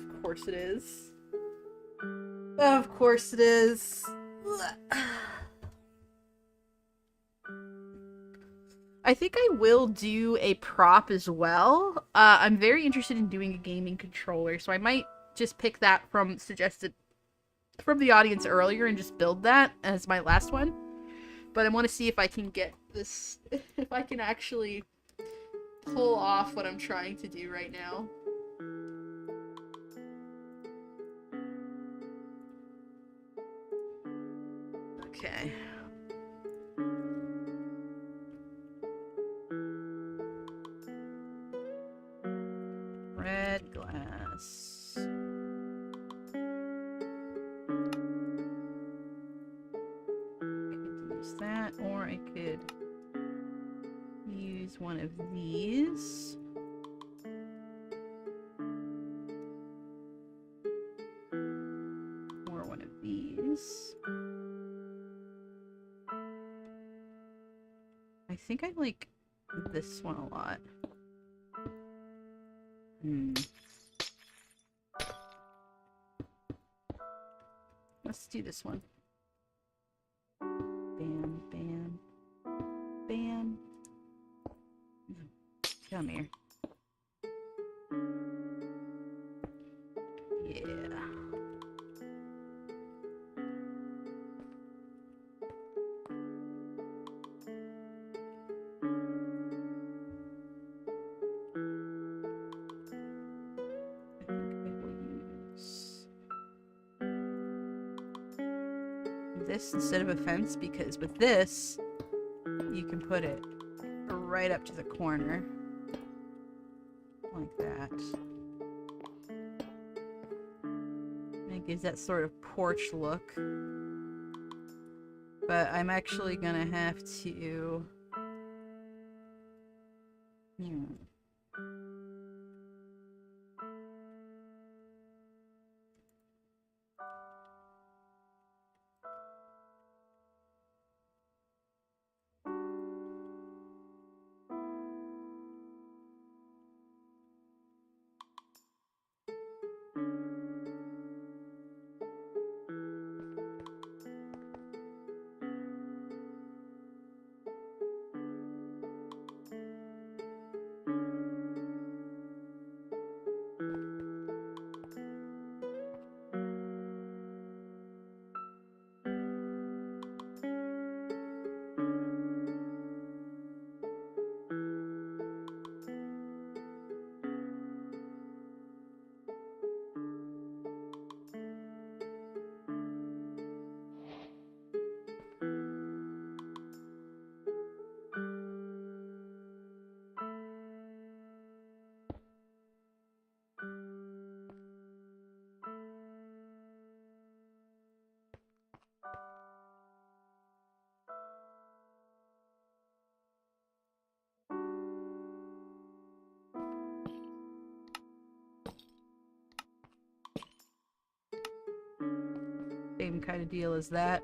Of course it is. Of course it is. I think I will do a prop as well. I'm very interested in doing a gaming controller, so I might just pick that from suggested from the audience earlier and just build that as my last one. But I want to see if I can get this, if I can actually pull off what I'm trying to do right now. Okay. Red glass. I could use that, or I could use one of these. Or one of these. I think I like this one a lot. Let's do this one. Bam, bam, bam. Come here. Yeah. This instead of a fence, because with this you can put it right up to the corner like that. And it gives that sort of porch look. But I'm actually gonna have to same kind of deal as that.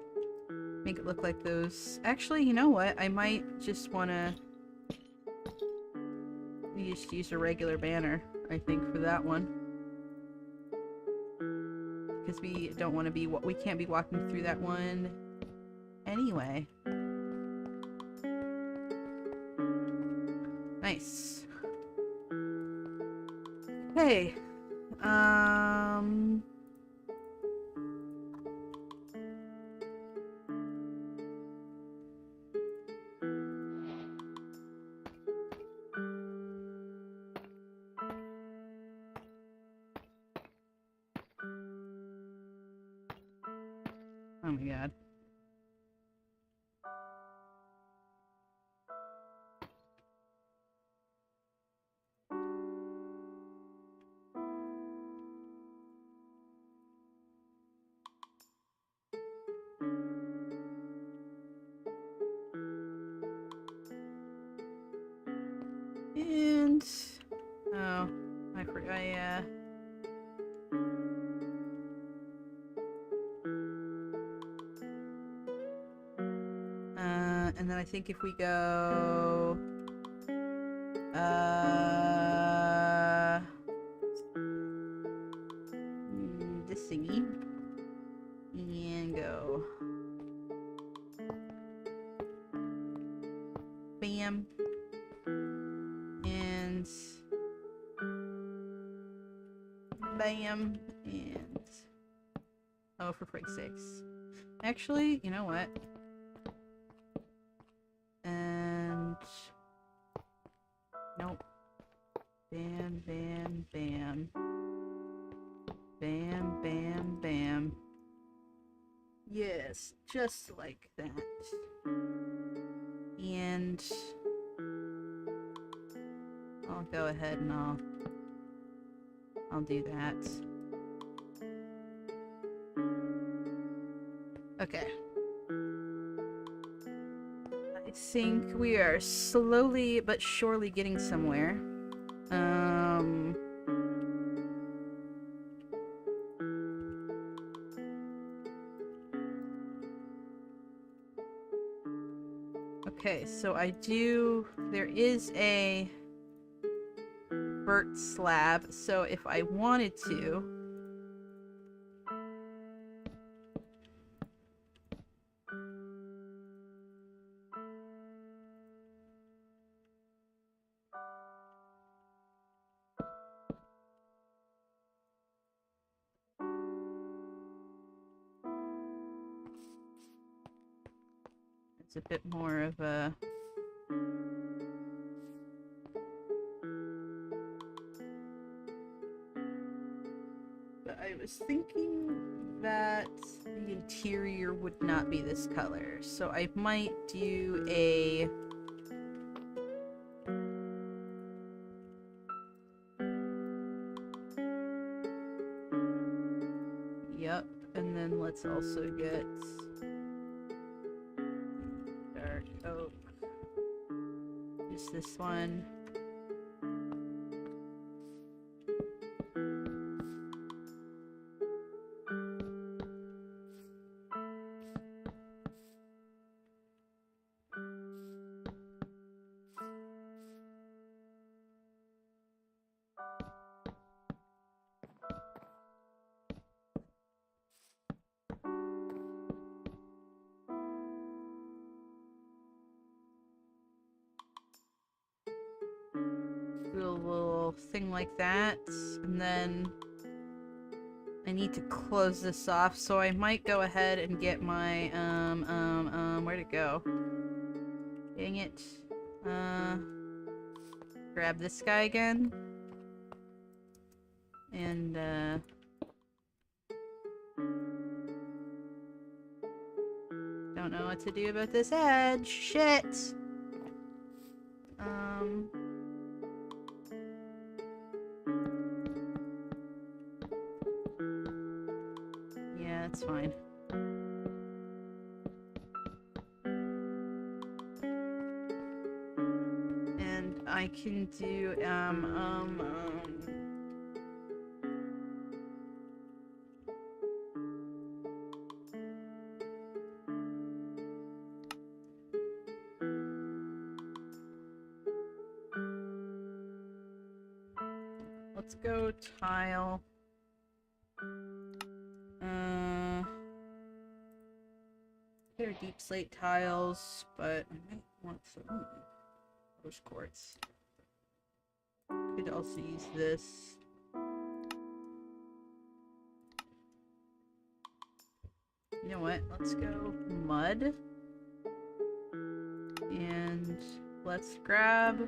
Make it look like those. Actually, you know what? I might just want to just use a regular banner, I think, for that one. Because we don't want to be... we can't be walking through that one anyway. Nice. Hey. Oh my god. And... oh, I forgot, and then I think if we go... this thingy. And go... bam. And... bam. And... oh, for frig's sakes. Actually, you know what? And... nope. Bam, bam, bam. Bam, bam, bam. Yes, just like that. And... I'll go ahead and I'll do that. Okay. I think we are slowly but surely getting somewhere. Okay, so there is a vert slab, so if I wanted to, it's a bit more of a... but I was thinking that the interior would not be this color, so I might do a... yep, and then let's also get dark oak. Just this one. Do a little thing like that, and then I need to close this off, so I might go ahead and get my, where'd it go? Dang it. Grab this guy again. And, don't know what to do about this edge. Shit! Yeah, it's fine. And I can do, let's go tile. They're deep slate tiles, but I might want some rose quartz. Could also use this. You know what? Let's go mud. And let's grab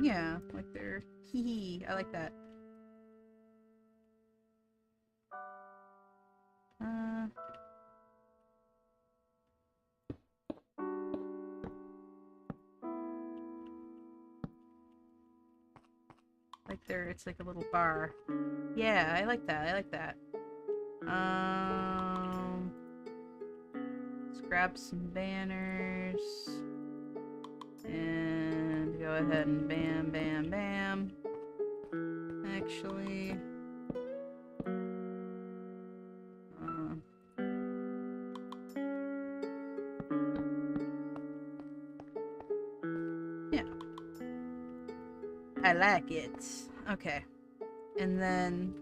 yeah, like they're hee hee. I like that. Like it's like a little bar. Yeah, I like that. I like that. Let's grab some banners and go ahead and bam, bam, bam. Actually, yeah, I like it. Okay, and then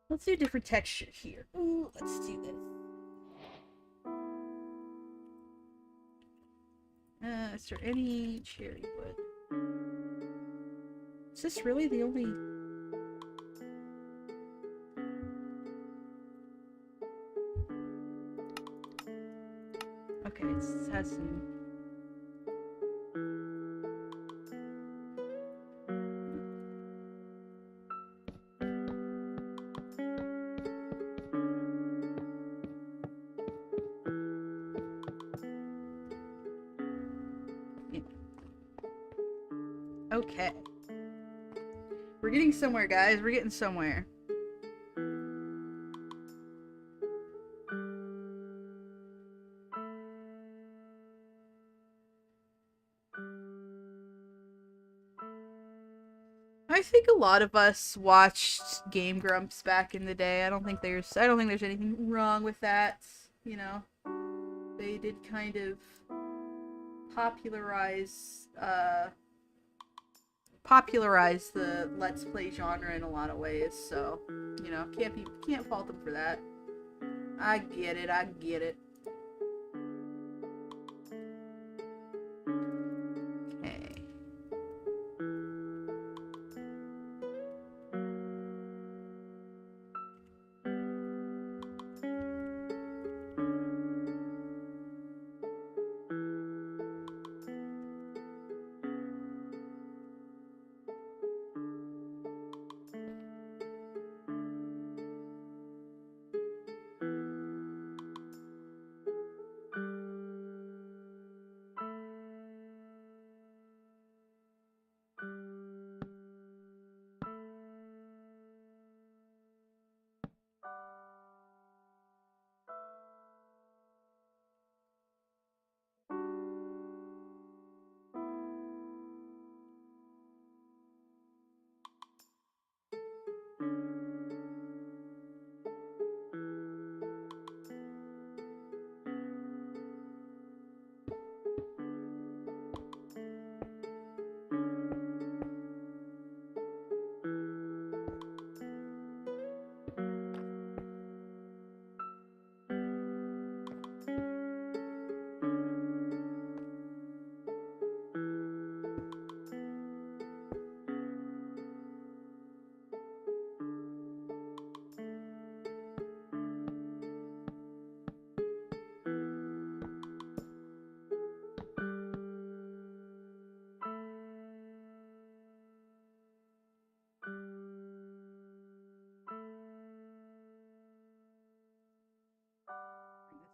let's do a different texture here. Ooh, let's do this. Is there any cherry wood? Is this really the only... Okay, it has some... Okay. We're getting somewhere, guys. We're getting somewhere. I think a lot of us watched Game Grumps back in the day. I don't think there's anything wrong with that, you know. They did kind of popularize the Let's Play genre in a lot of ways, so, you know, can't fault them for that. I get it. Okay.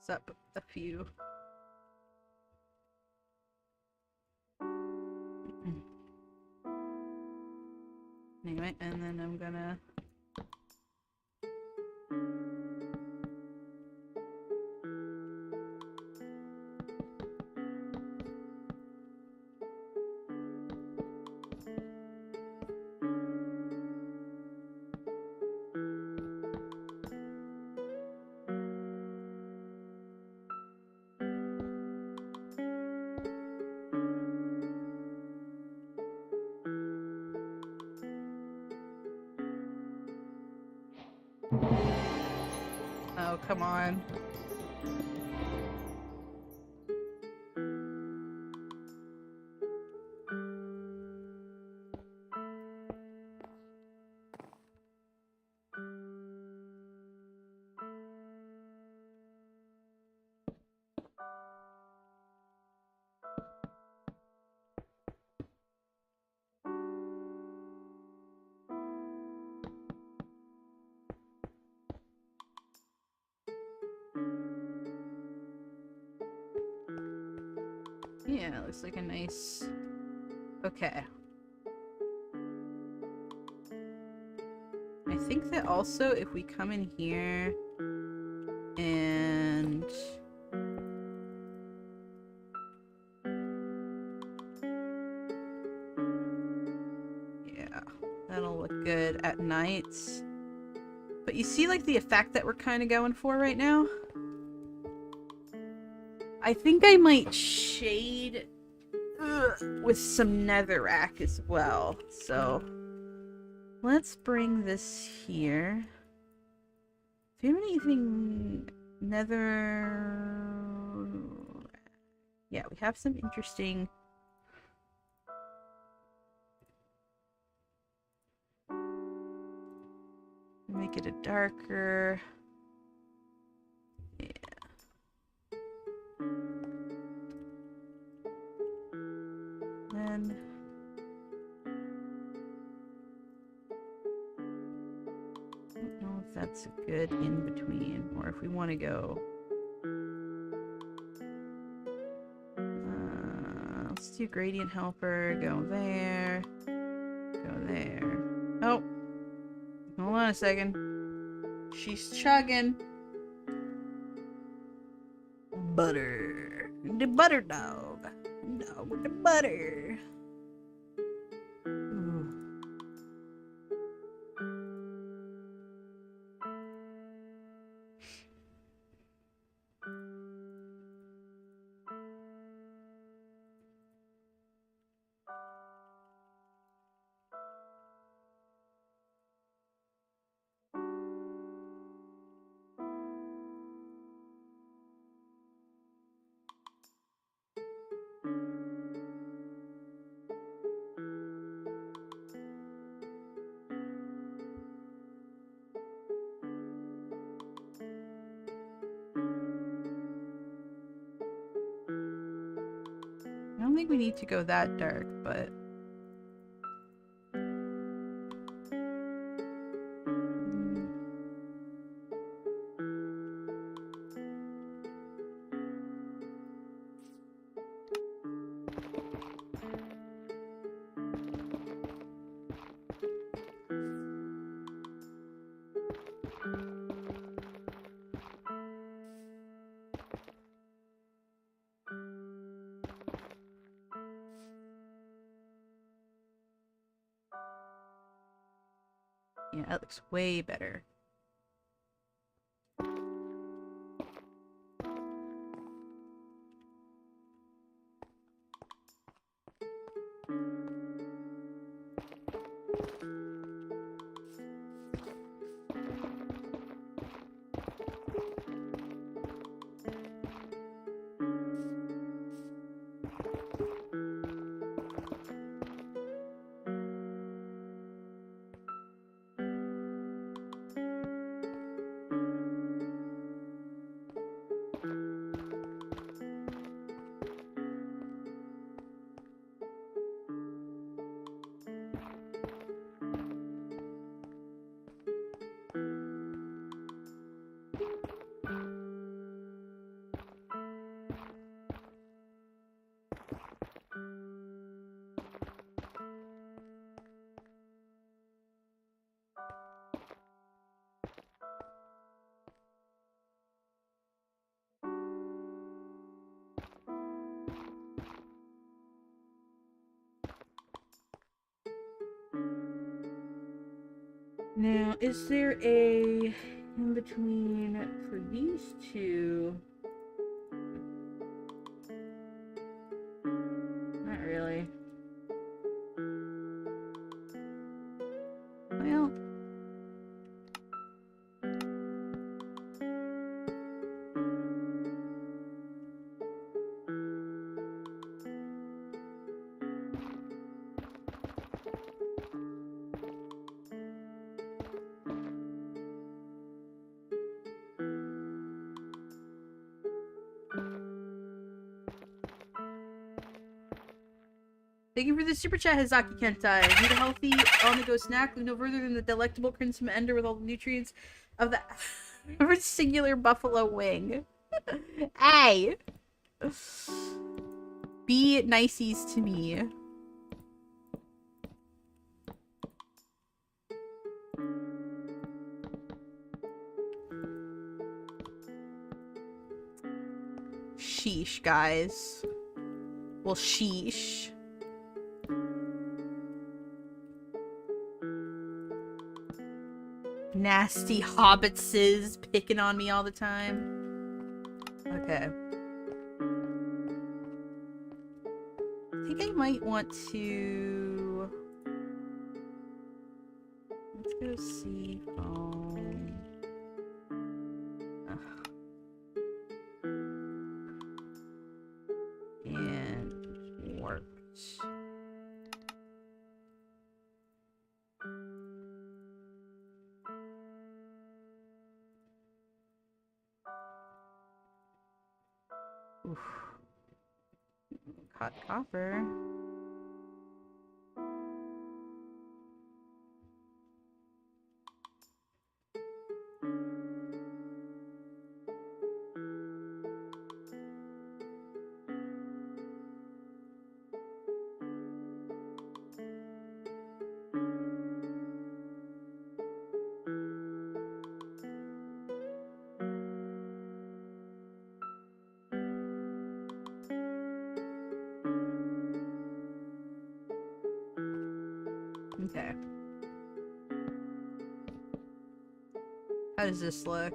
up a few. Anyway, and then I'm gonna... Oh, come on. Yeah, it looks like a nice... Okay. I think that also if we come in here and... Yeah, that'll look good at nights. But you see like the effect that we're kind of going for right now? I think I might shade with some netherrack as well. So let's bring this here. Do you have anything nether? Yeah, we have some interesting. Make it a darker. Yeah. Then I don't know if that's a good in between, or if we want to go. Let's do gradient helper. Go there. Go there. Oh, hold on a second. She's chugging. Butter. The butter dog. Dog with the butter. Ooh. I don't think we need to go that dark, but... Yeah, that looks way better. Now, is there a in between for these two? Not really. Well, thank you for the super chat, Hizaki Kentai. Need a healthy on-the-go snack. Look no further than the delectable crimson ender with all the nutrients of the singular buffalo wing. Hey! Be niceys to me. Sheesh, guys. Well, sheesh. Nasty hobbitses picking on me all the time. Okay. I think I might want to... Let's go see phone. And worked. Oof. Hot copper. Okay. How does this look?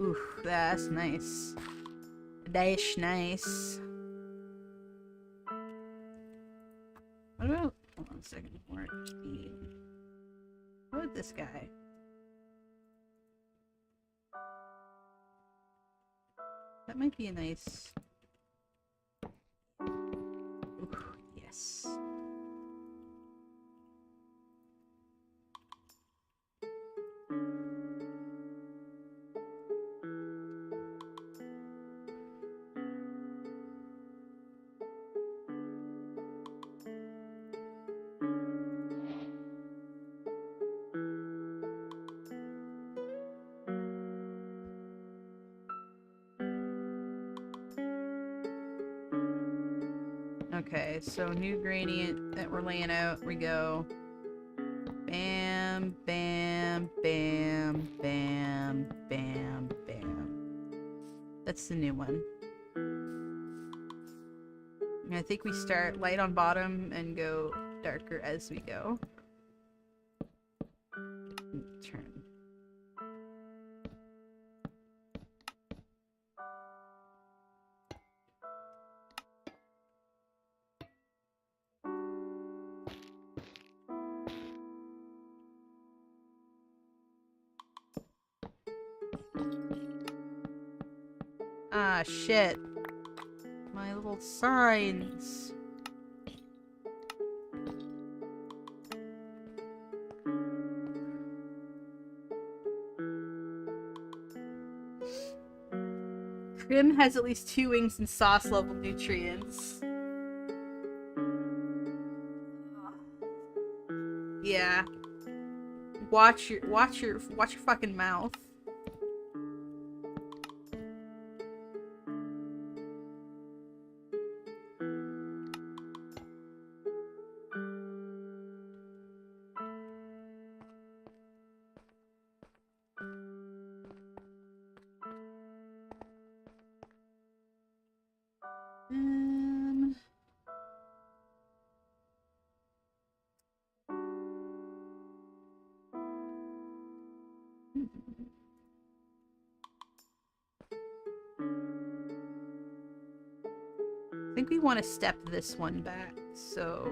Ooh, that's nice. That's nice. What about... Hold on a second. Work speed. What about this guy? That might be a nice... Ooh, yes. Okay, so new gradient that we're laying out, we go bam, bam, bam, bam, bam, bam. That's the new one. And I think we start light on bottom and go darker as we go. Turn. Ah, shit. My little signs. Crim has at least 2 wings and sauce level nutrients. Yeah. Watch your fucking mouth. I think we want to step this one back, so...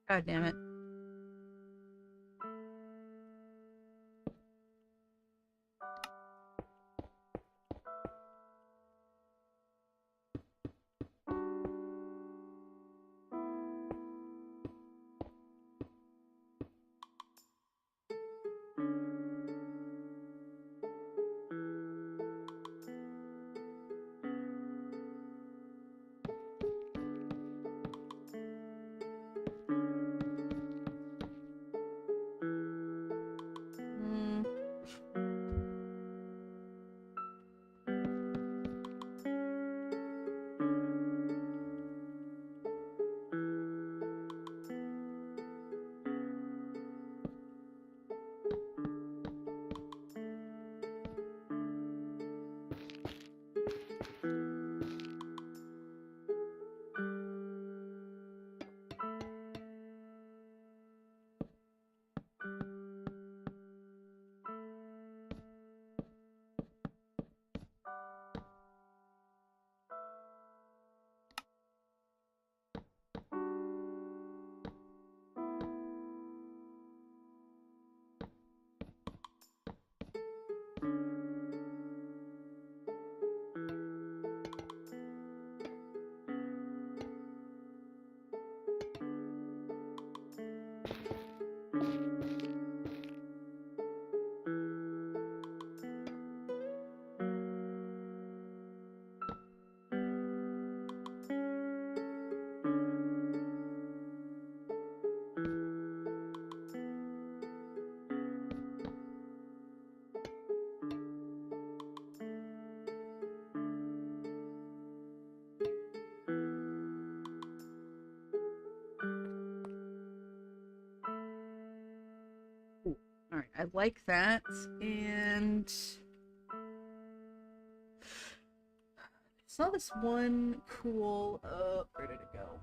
God damn it. Alright, I like that, and... I saw this one cool, where did it go?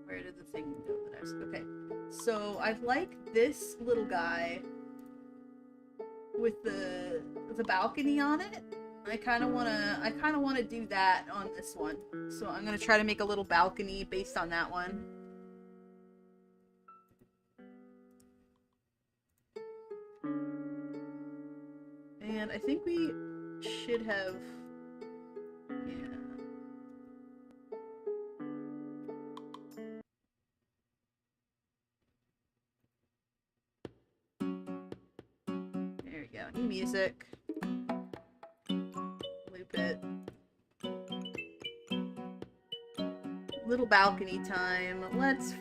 Where did the thing go that I was... Okay, so I like this little guy with the balcony on it. I kind of want to do that on this one. So I'm going to try to make a little balcony based on that one. And I think we should have... Yeah. There we go. New music. Loop it. Little balcony time. Let's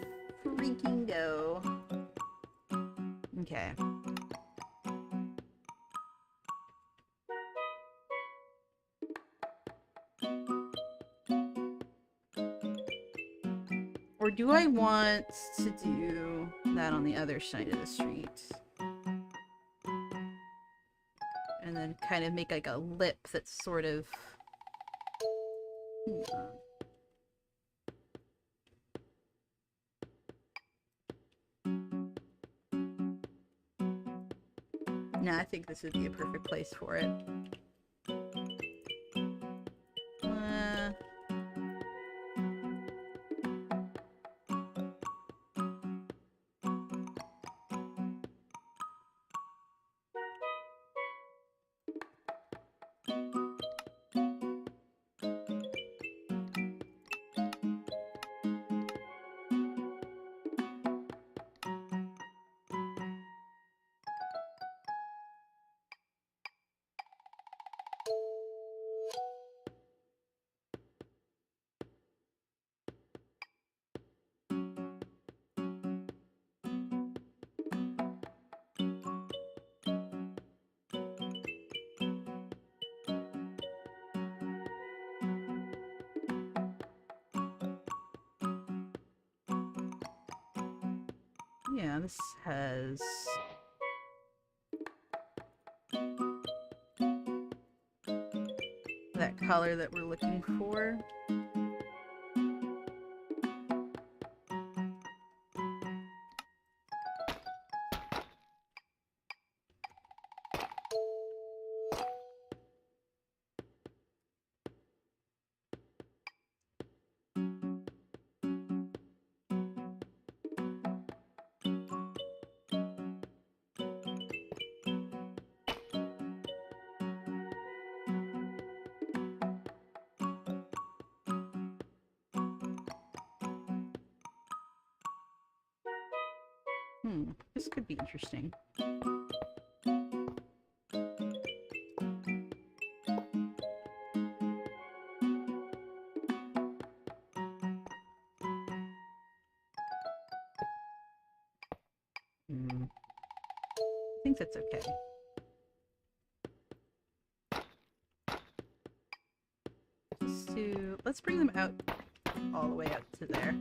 freaking go. Okay. Or do I want to do that on the other side of the street? And then kind of make like a lip that's sort of... Nah, I think this would be a perfect place for it. Yeah, this has... that color that we're looking for. This could be interesting. I think that's okay. Let's bring them out all the way out to there.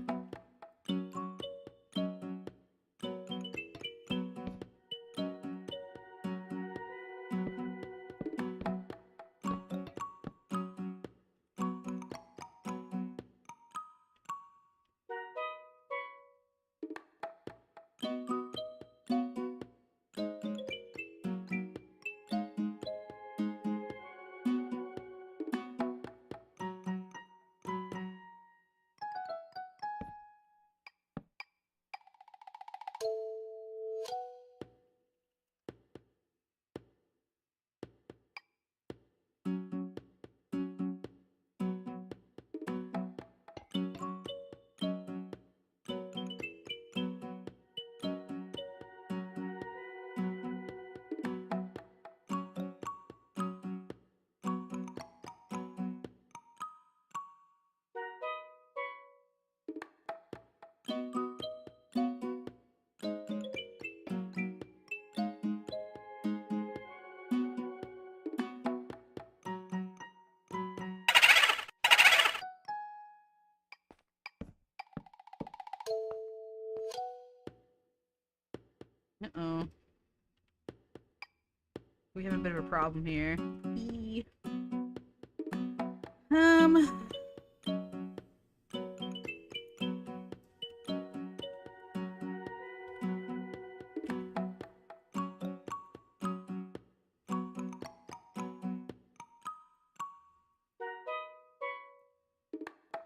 Uh-oh. We have a bit of a problem here.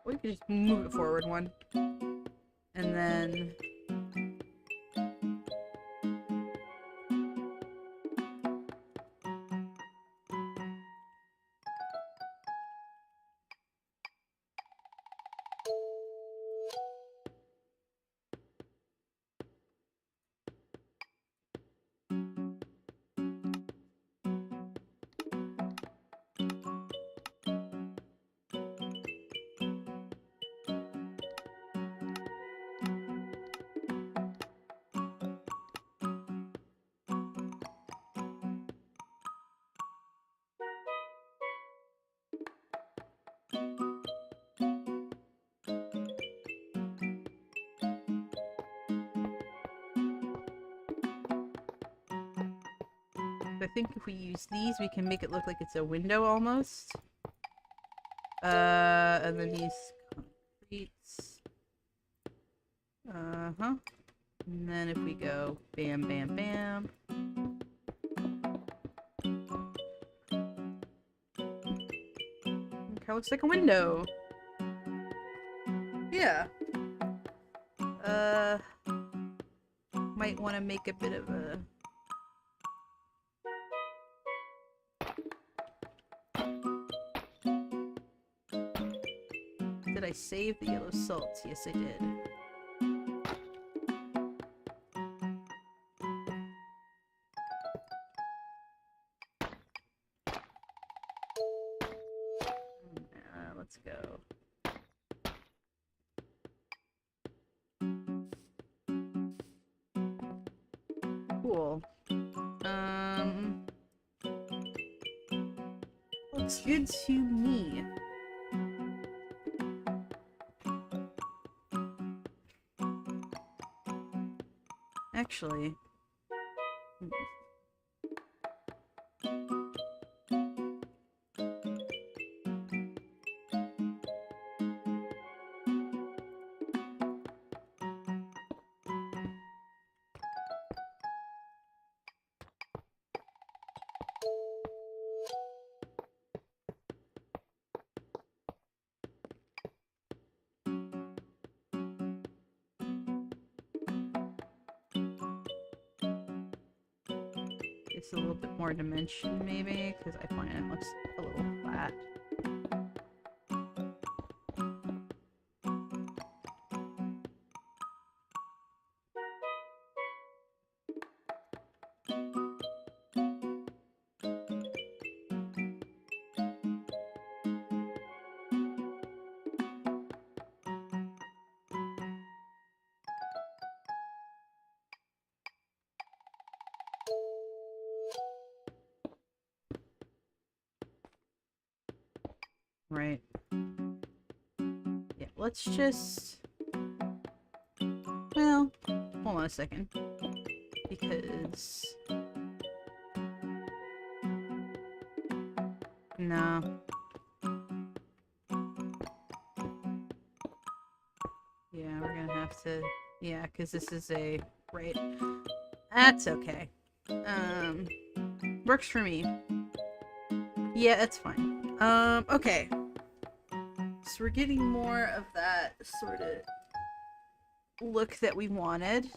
We could just move it forward one. And then... I think if we use these, we can make it look like it's a window almost. And then these concretes. Uh-huh. And then if we go bam, bam, bam. Okay, looks like a window. Yeah. Might want to make a bit of a... Did I save the yellow salt? Yes, I did. Let's go. Cool. Looks good to me. Actually... It's a little bit more dimension, maybe, because I find it looks a little flat. Right. Yeah, let's just... Well, hold on a second. Because... No. Yeah, we're gonna have to... Yeah, because this is a... Right. That's okay. Works for me. Yeah, that's fine. Okay. So we're getting more of that sort of look that we wanted.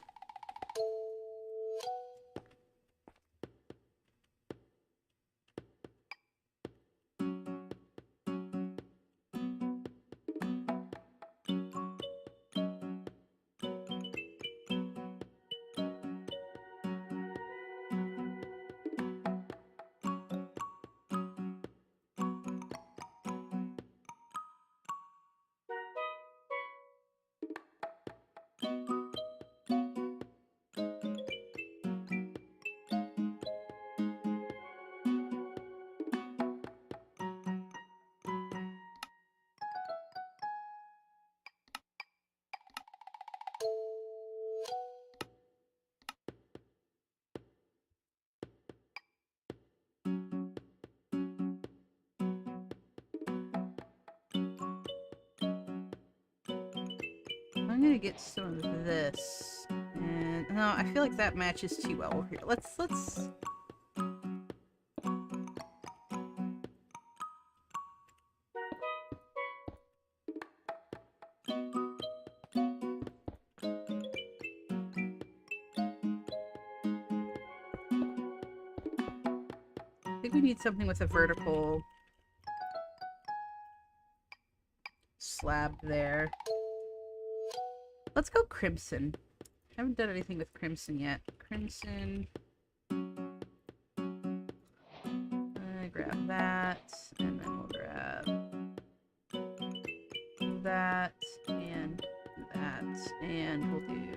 I'm gonna get some of this. And no, I feel like that matches too well over here. Let's I think we need something with a vertical slab there. Let's go crimson. Haven't done anything with crimson yet. Crimson. Grab that, and then we'll grab that, and we'll do...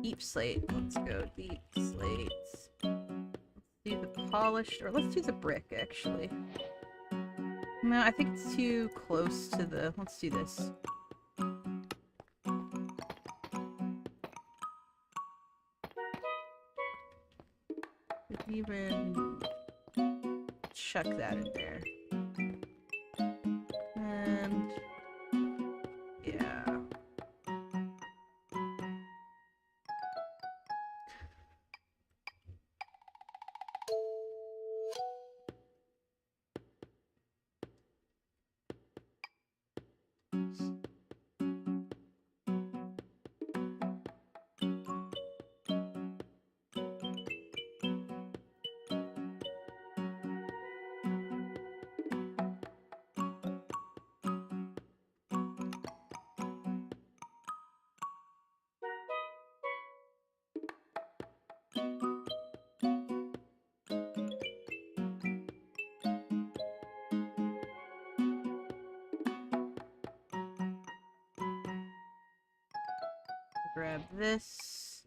Deep slate. Let's go deep slate. Let's do the polished, or let's do the brick, actually. No, I think it's too close to the... Let's do this. even chuck that in there. And yeah. Grab this.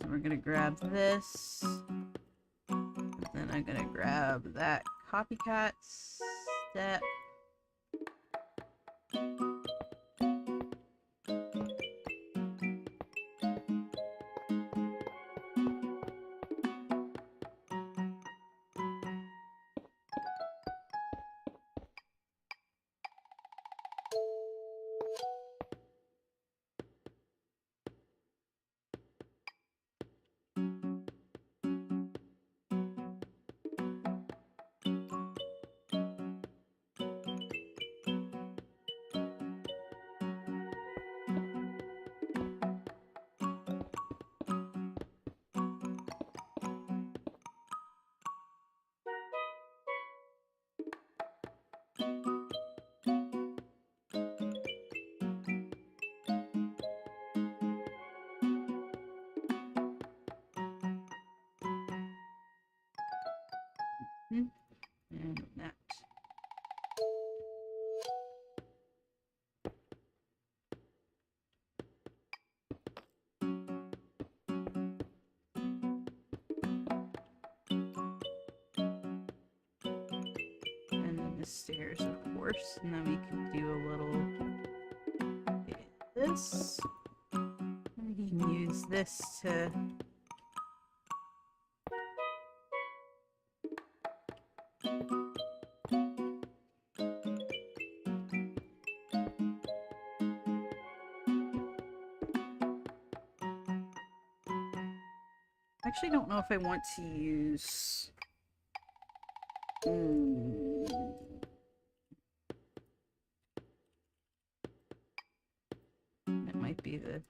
We're gonna grab this. And then I'm gonna grab that copycat step. And that. And then the stairs, of course. And then we can do a little this. We can use this to actually don't know if I want to use that might be the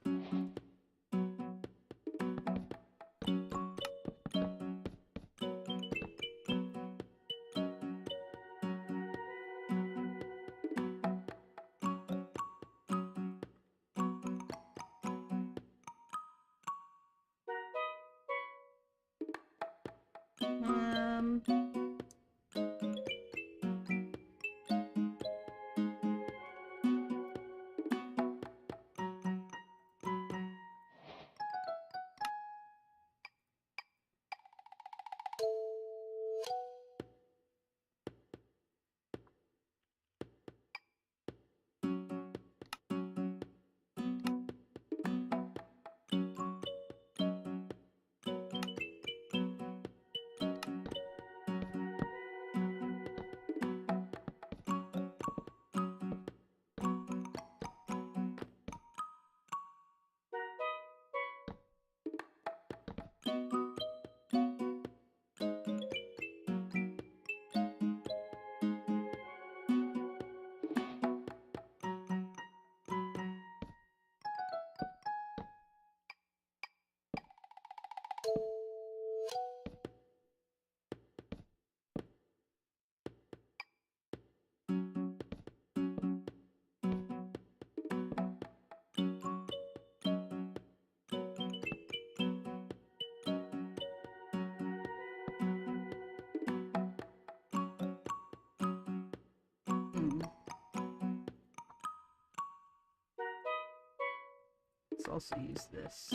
Let's also use this.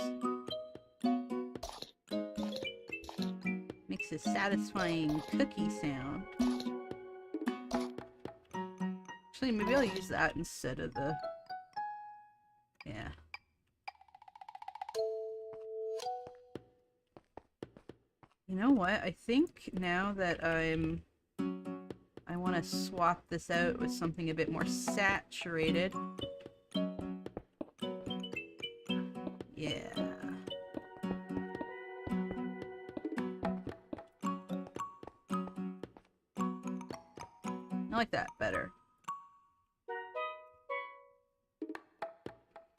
Makes a satisfying cookie sound. Actually, maybe I'll use that instead of the... Yeah. You know what? I think now that I want to swap this out with something a bit more saturated. Yeah. I like that better.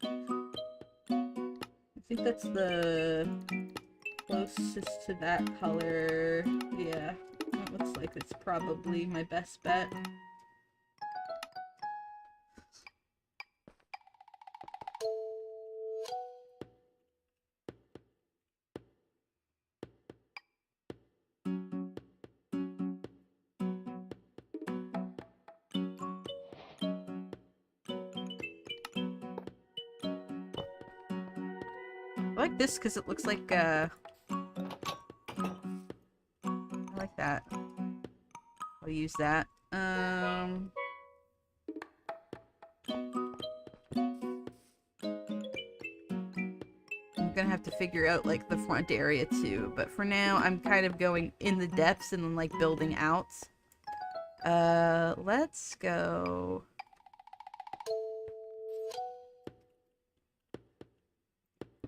I think that's the closest to that color. Yeah, that looks like it's probably my best bet. I like this because it looks like, I like that. I'll use that. I'm gonna have to figure out, like, the front area, too. But for now, I'm kind of going in the depths and then, like, building out. Let's go...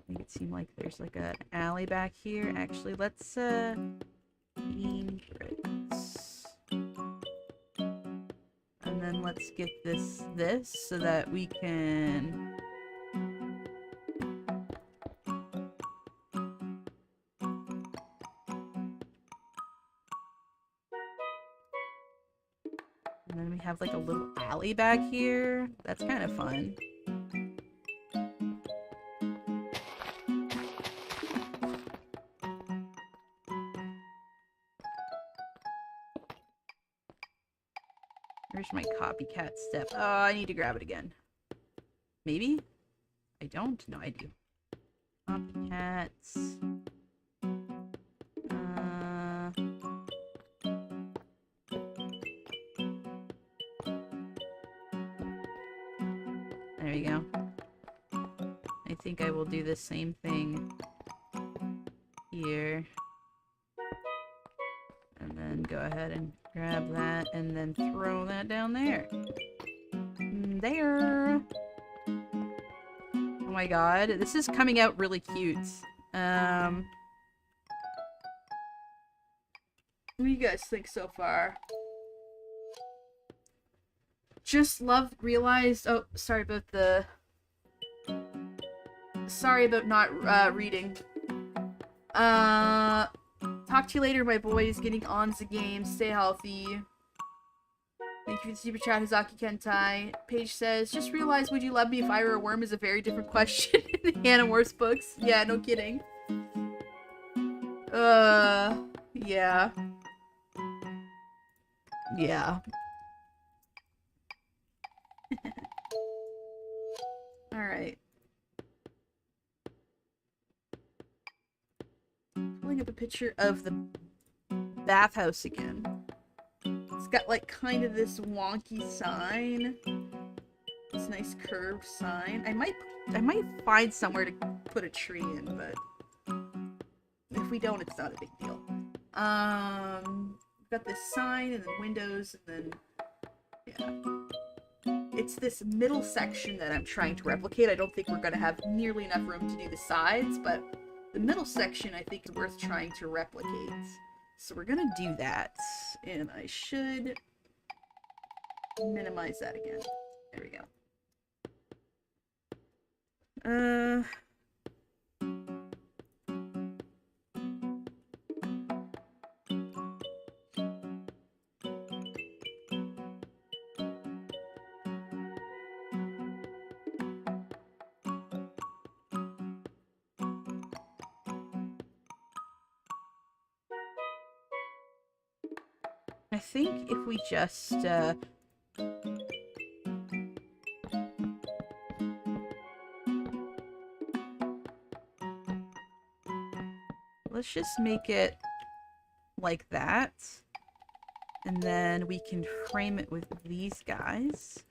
Make it seem like there's like an alley back here. Actually, let's beam bricks. And then let's get this so that we can and then we have like a little alley back here. That's kind of fun. Where's my copycat step? Oh, I need to grab it again. Maybe? I don't? No, I do. Copycats. There we go. I think I will do the same thing here. And then go ahead and grab that and then throw that down there. There! Oh my god, this is coming out really cute. What do you guys think so far? Just realized, oh, sorry about the... Sorry about not, reading. Talk to you later, my boys. Getting on the game. Stay healthy. Thank you for the super chat, Hizaki Kentai. Paige says, just realized would you love me if I were a worm is a very different question in the Animorphs books. Yeah, no kidding. Yeah. Yeah. Alright. Pulling up a picture of the bathhouse again. It's got like kind of this wonky sign. This nice curved sign. I might find somewhere to put a tree in, but if we don't, it's not a big deal. We've got this sign and then windows and then yeah. It's this middle section that I'm trying to replicate. I don't think we're gonna have nearly enough room to do the sides, but the middle section I think is worth trying to replicate. So we're gonna do that, and I should minimize that again. There we go. I think if we just, let's just make it like that. And then we can frame it with these guys.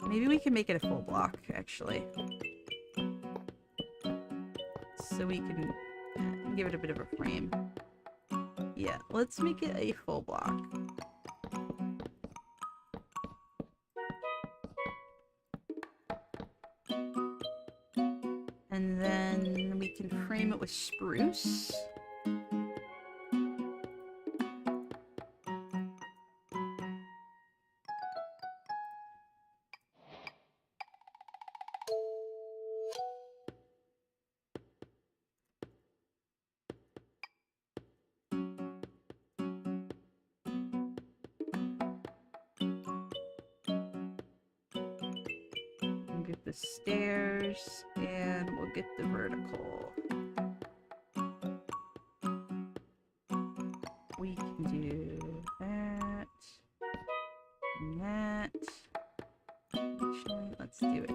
Maybe we can make it a full block, actually. So we can give it a bit of a frame. Yeah, let's make it a full block. And then we can frame it with spruce. Get the stairs, and we'll get the vertical. We can do that and that. Actually, let's do it.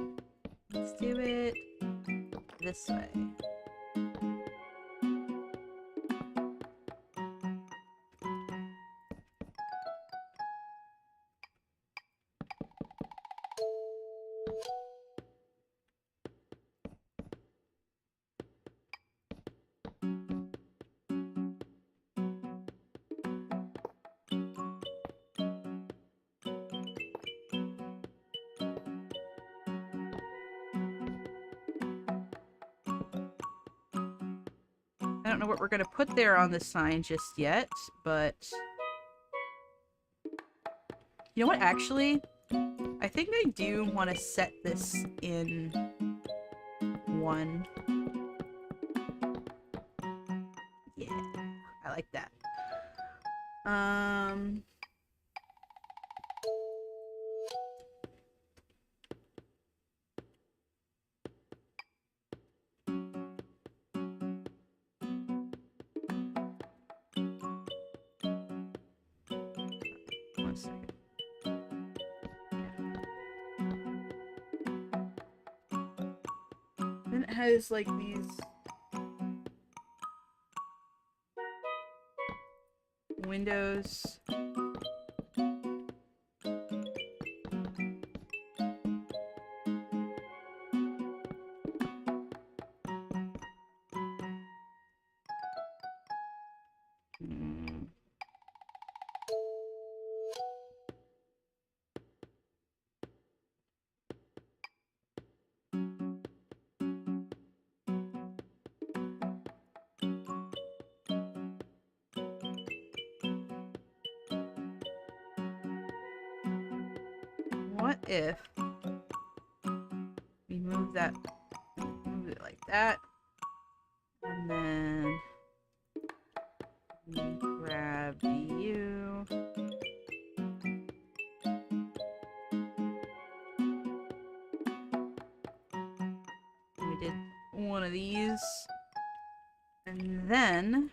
Let's do it this way. I don't know what we're going to put there on the sign just yet, but... You know what, actually? I think I do want to set this in 1. Yeah, I like that. One second. Then it has like these windows. What if we move it like that, and then we grab you. We did one of these, and then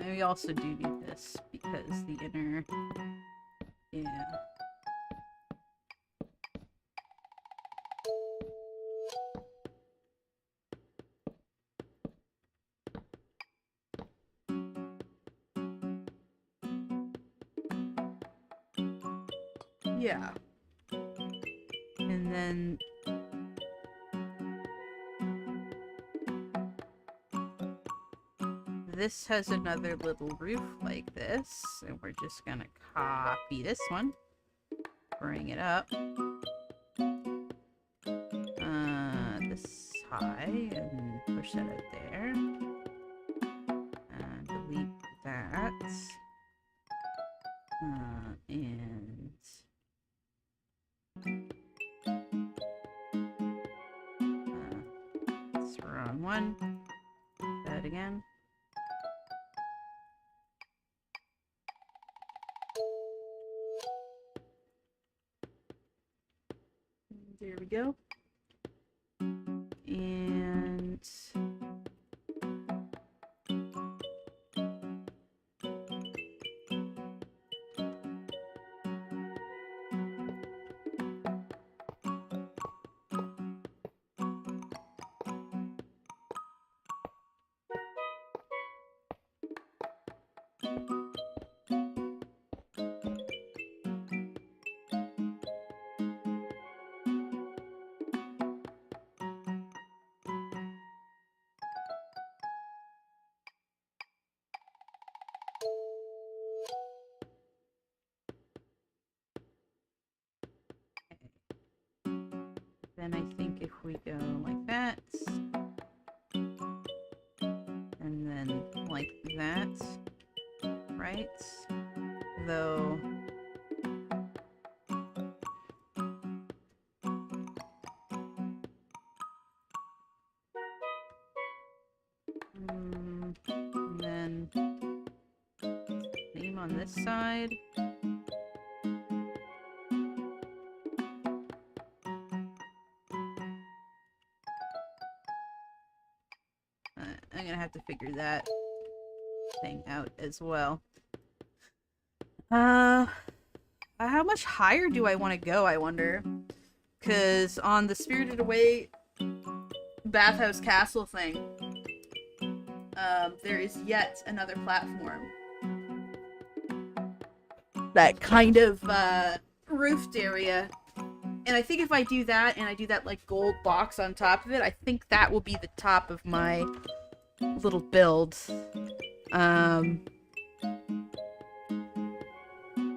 we also do need this because the inner Yeah. Yeah. And then this has another little roof like this, and we're just gonna copy this one, bring it up, this high, and push that out there, and delete that, and it's the wrong one. That again. There we go. And then I think if we go like that, and then like that, right? Though and then same on this side. I'm gonna have to figure that thing out as well. How much higher do I want to go, I wonder? Because on the Spirited Away Bathhouse Castle thing, there is yet another platform. That kind of, roofed area. And I think if I do that, and I do that, like, gold box on top of it, I think that will be the top of my little build.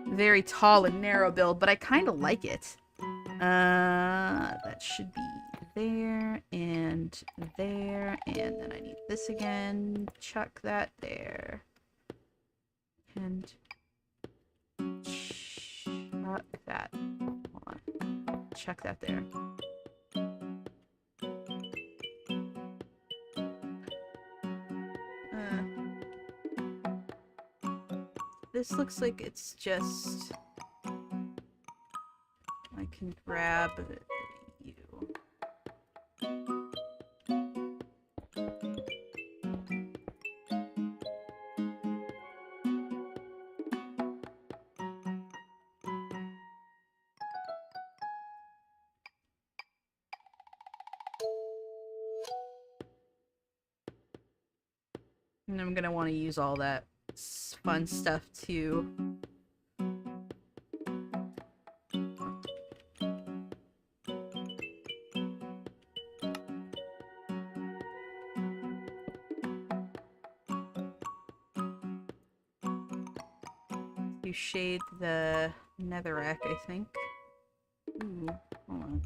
Very tall and narrow build, but I kind of like it. That should be there, and then I need this again. Chuck that there. And chuck that. Hold on. Chuck that there. This looks like it's just... I can grab you. And I'm gonna want to use all that fun stuff too. You shade the netherrack, I think. Ooh, hold on.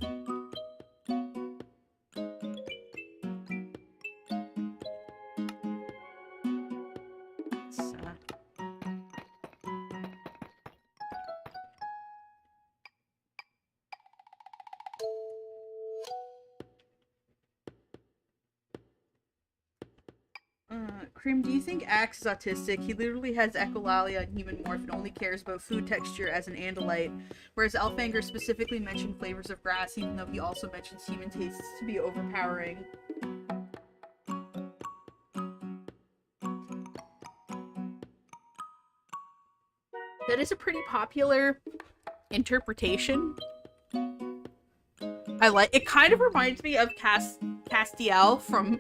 Cream, do you think Axe is autistic? He literally has echolalia and human morph and only cares about food texture as an Andalite, whereas Elfanger specifically mentioned flavors of grass, even though he also mentions human tastes to be overpowering. That is a pretty popular interpretation. I like it. Kind of reminds me of Castiel from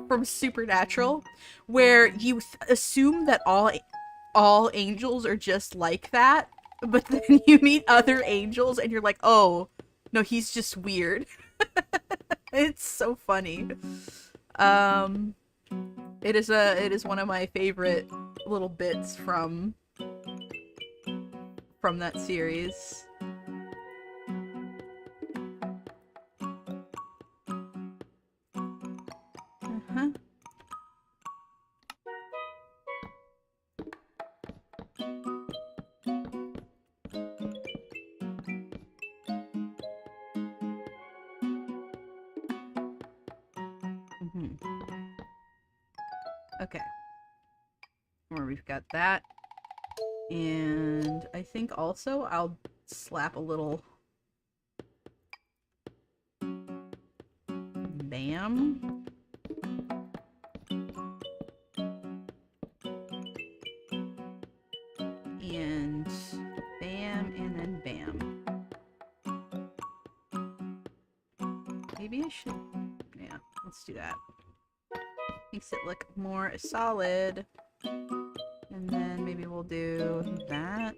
from Supernatural, where you assume that all angels are just like that, but then you meet other angels and you're like, oh no, he's just weird. It's so funny. It is one of my favorite little bits from that series. Uh-huh. Okay. Where we've got that. And I think also I'll slap a little bam. And bam, and then bam. Maybe I should... Yeah, let's do that. Makes it look more solid. And then maybe we'll do that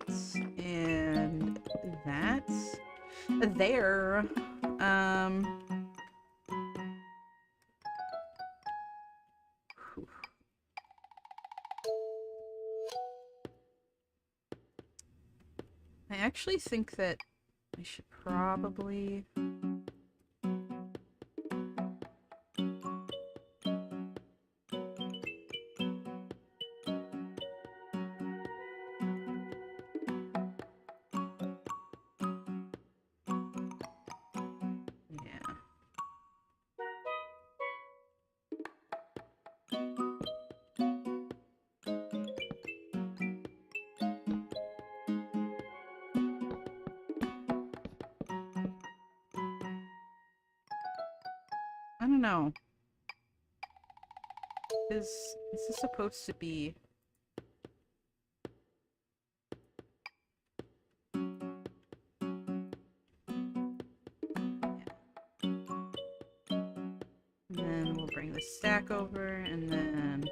and that there. I actually think that I should probably... I don't know. Is this supposed to be... And then we'll bring the stack over, and then...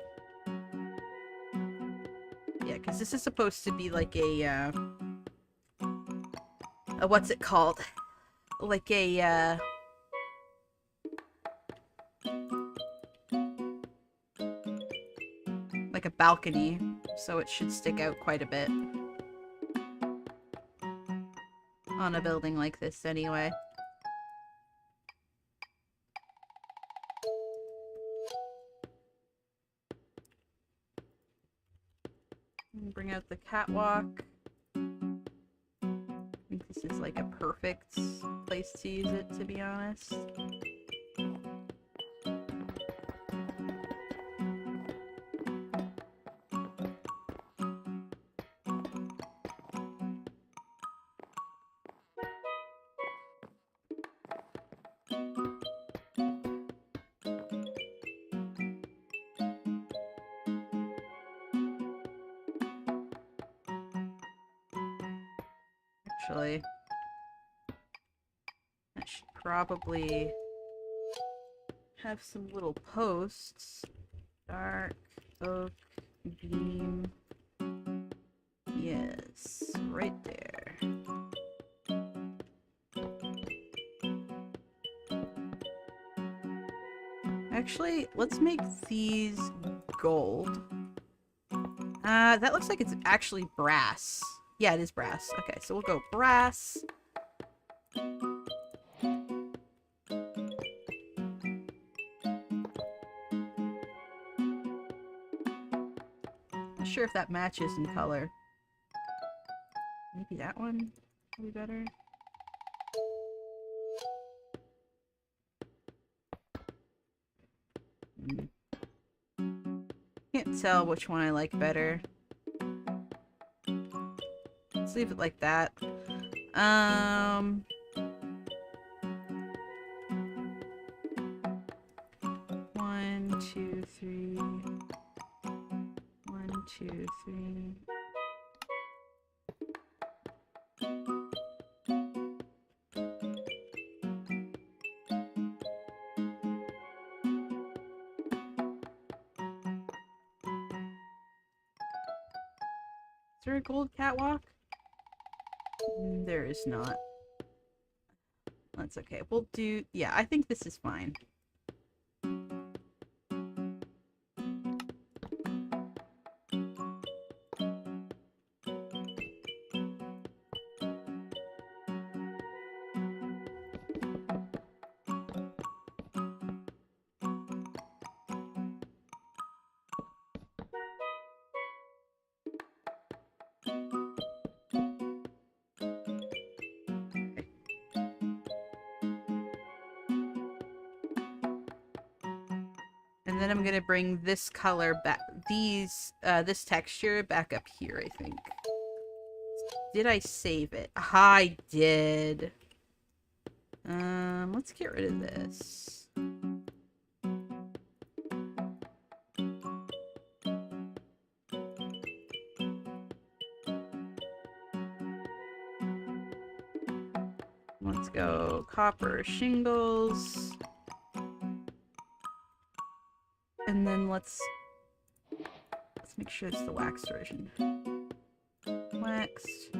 Yeah, because this is supposed to be like a what's it called? Like a, like a balcony, so it should stick out quite a bit. On a building like this, anyway. Bring out the catwalk. I think this is like a perfect place to use it, to be honest. Actually, I should probably have some little posts. Dark oak beam. Yes, right there. Actually, let's make these gold. That looks like it's actually brass. Yeah, it is brass. Okay, so we'll go brass. Not sure if that matches in color. Maybe that one will be better. Can't tell which one I like better. Let's leave it like that. 1, 2, 3. 1, 2, 3. there a gold catwalk? There is not. That's okay. We'll do... Yeah, I think this is fine. And then I'm gonna bring this color back, this texture back up here, I think. Did I save it? I did. Let's get rid of this. Let's go copper shingles. And then let's make sure it's the waxed version. Waxed.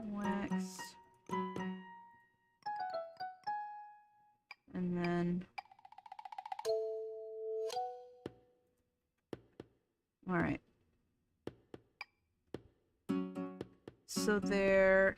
Waxed. And then... Alright. So there...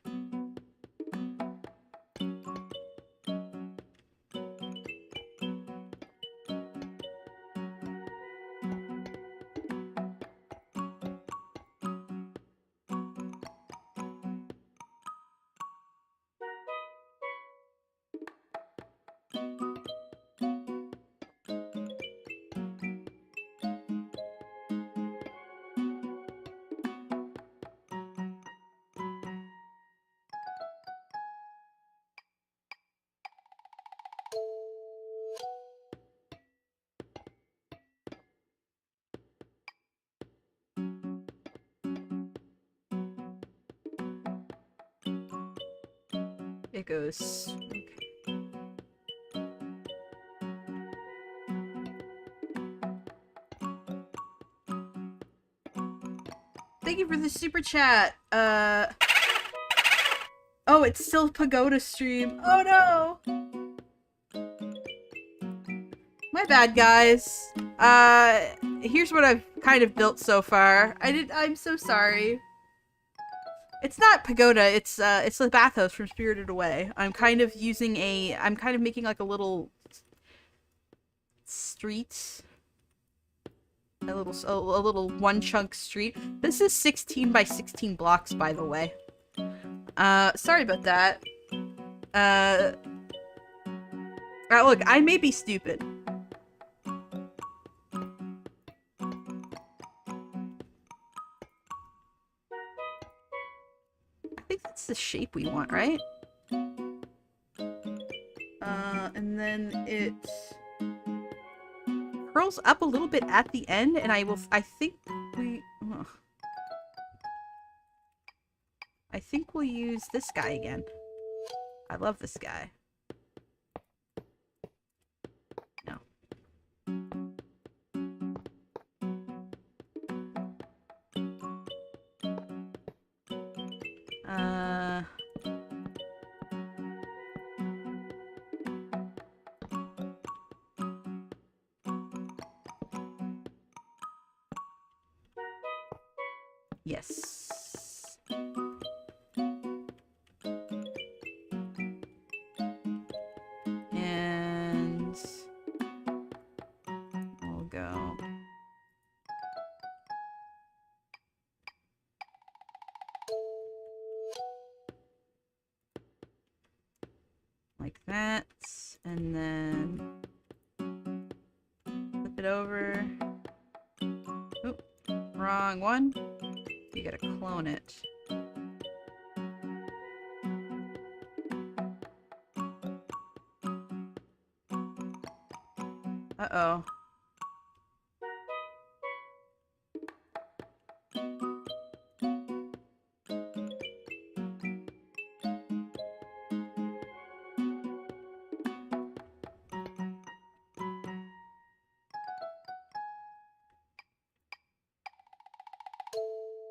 It goes... Okay. Thank you for the super chat. Oh, it's still Pagoda stream. Oh no! My bad, guys. Here's what I've kind of built so far. I'm so sorry. It's not Pagoda, it's the bathhouse from Spirited Away. I'm kind of making like a little street. A little one chunk street. This is 16 by 16 blocks, by the way. Sorry about that. Look, I may be stupid. I think that's the shape we want, right? And then it curls up a little bit at the end, and I think we'll use this guy again. I love this guy. No. Yes. And we'll go. Like that. And then flip it over. Oop, wrong one. You gotta clone it. Uh-oh.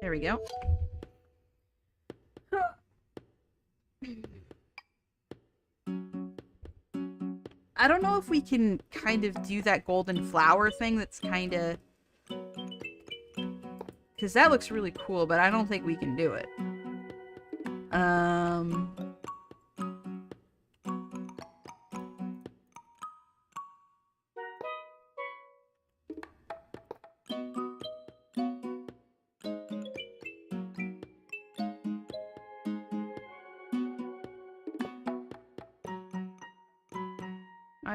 There we go. I don't know if we can kind of do that golden flower thing that's kind of... Because that looks really cool, but I don't think we can do it.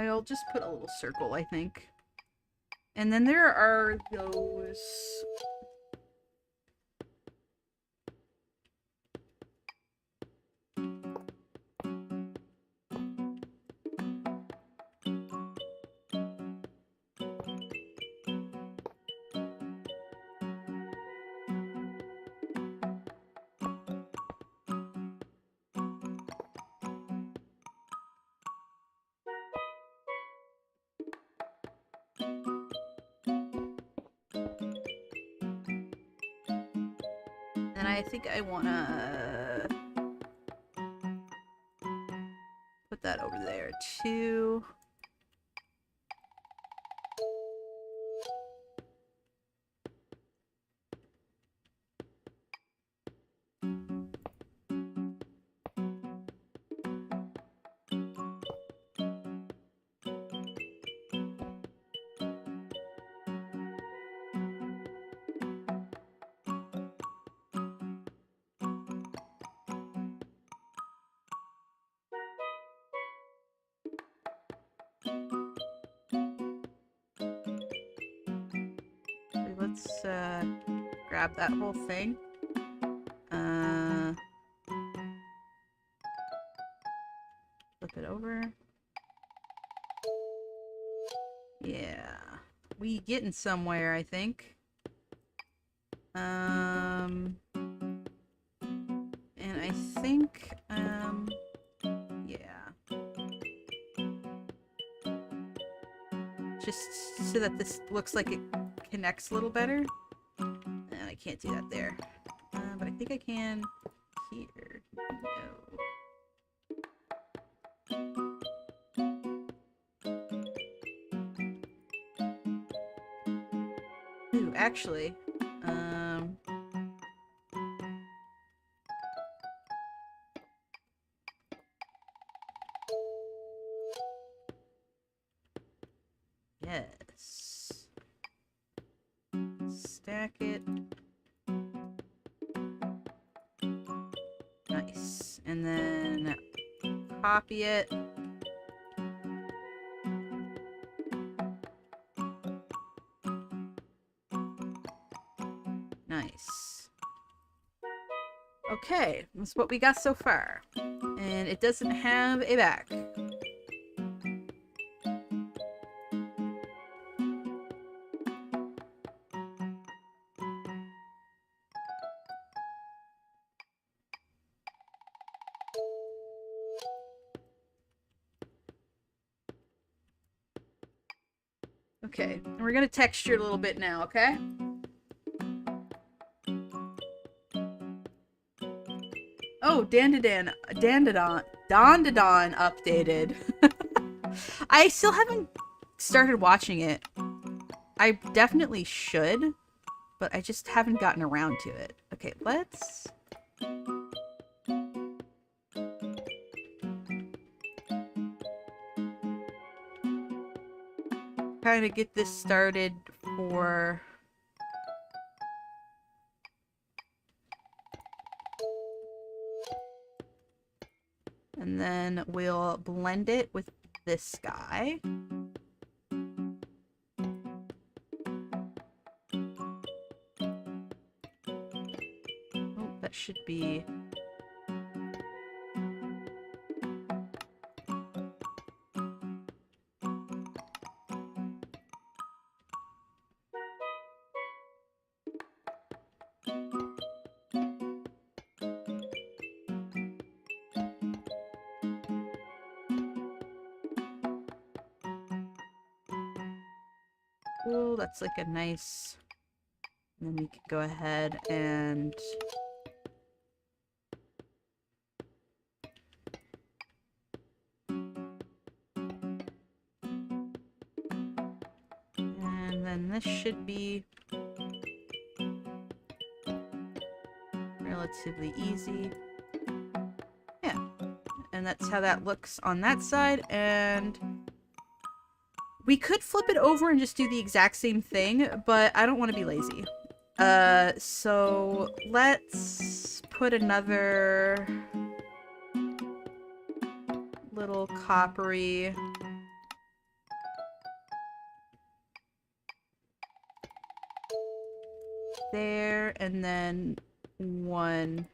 I'll just put a little circle, I think. And then there are those... And I think I want to put that over there too. Let's grab that whole thing. Flip it over. Yeah. We getting somewhere, I think. And I think, yeah. Just so that this looks like it connects a little better. And I can't do that there. But I think I can here. No. Ooh, actually, yes. Stack it. Nice. And then copy it. Nice. Okay, that's what we got so far. And it doesn't have a back. Okay, and we're gonna texture it a little bit now, okay? Oh, Dandadon updated. I still haven't started watching it. I definitely should, but I just haven't gotten around to it. Okay, let's... kind of get this started for... and then we'll blend it with this guy. Oh, that should be... cool, that's like a nice then we could go ahead and... And then this should be relatively easy. Yeah. And that's how that looks on that side. And we could flip it over and just do the exact same thing, but I don't want to be lazy. So let's put another little coppery there, and then one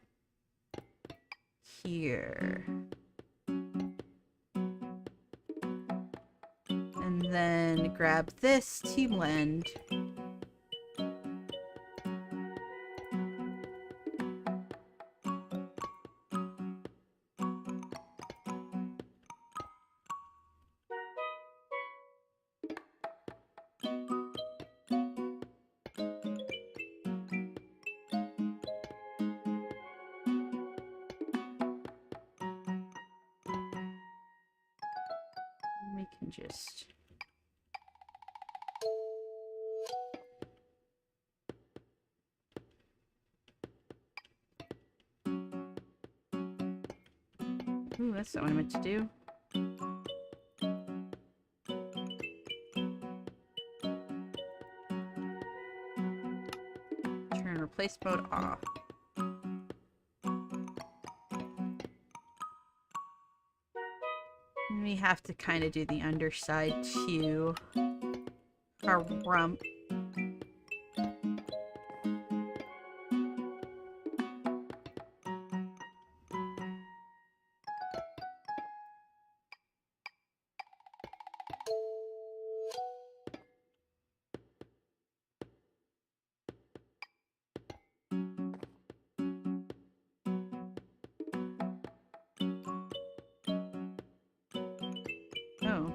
here. And then grab this Team Blend. We can just... Ooh, that's not what I meant to do. Turn replace mode off. We have to kind of do the underside to our rump. Oh.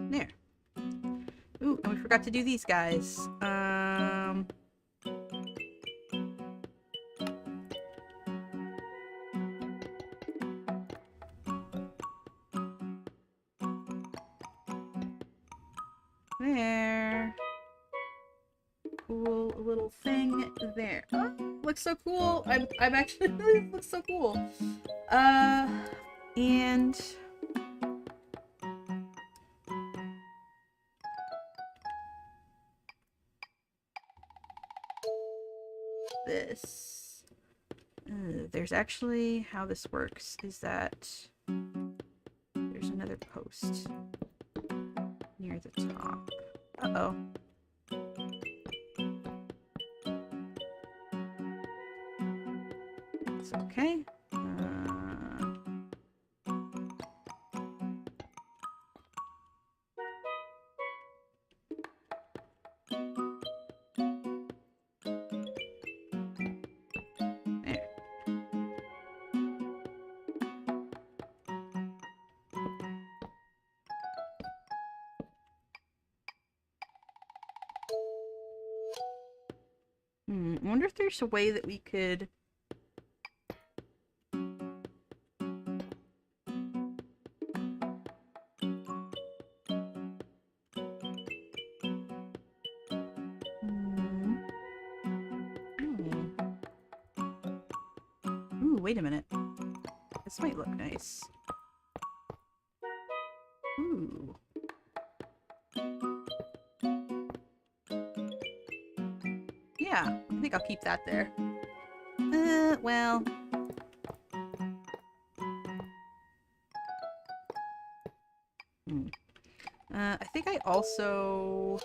There. Ooh, and we forgot to do these guys. There. Cool little thing there. Oh, looks so cool. I'm actually it looks so cool. And this. There's actually how this works is that there's another post near the top. Uh-oh. It's okay. There. I wonder if there's a way that we could... Ooh, wait a minute. This might look nice. Ooh. Yeah, I think I'll keep that there. Well... I think I also...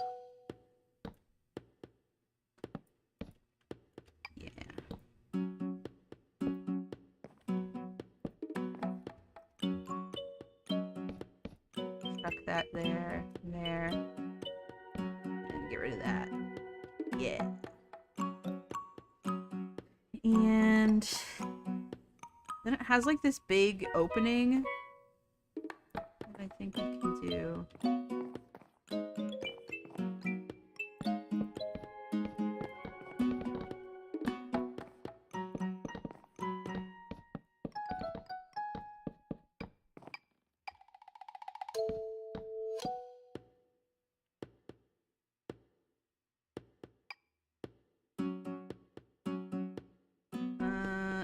Yeah. Chuck that there, there, and get rid of that. Yeah. And then it has like this big opening that I think we can do.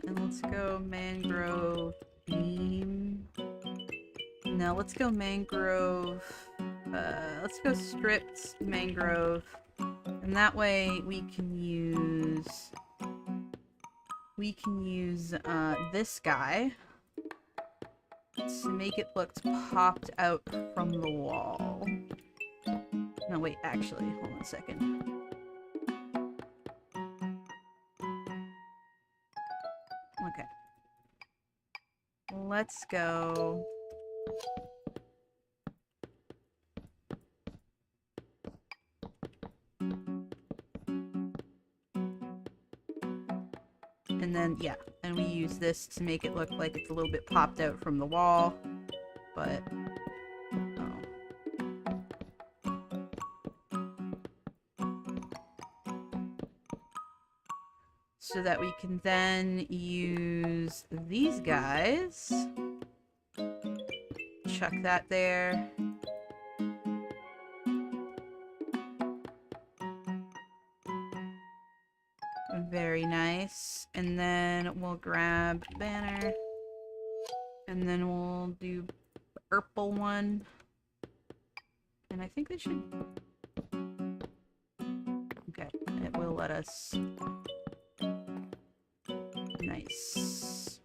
And let's go mangrove beam. No, let's go mangrove. Let's go stripped mangrove. And that way we can use this guy to make it look popped out from the wall. No, wait, actually, hold on a second. Okay. Let's go. And then, yeah, and we use this to make it look like it's a little bit popped out from the wall. But, so that we can then use these guys. Chuck that there. Very nice. And then we'll grab banner. And then we'll do purple one. And I think they should... Okay, it will let us... Nice.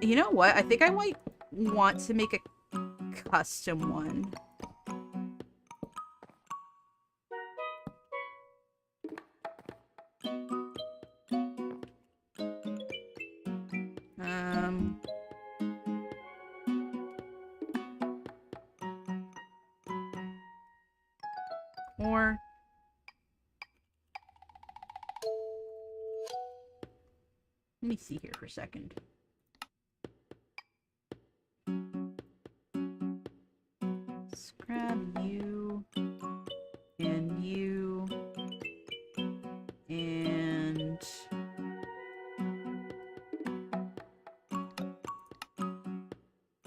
You know what? I think I might want to make a custom one. Or... Let me see here for a second. Let's grab you, and you, and...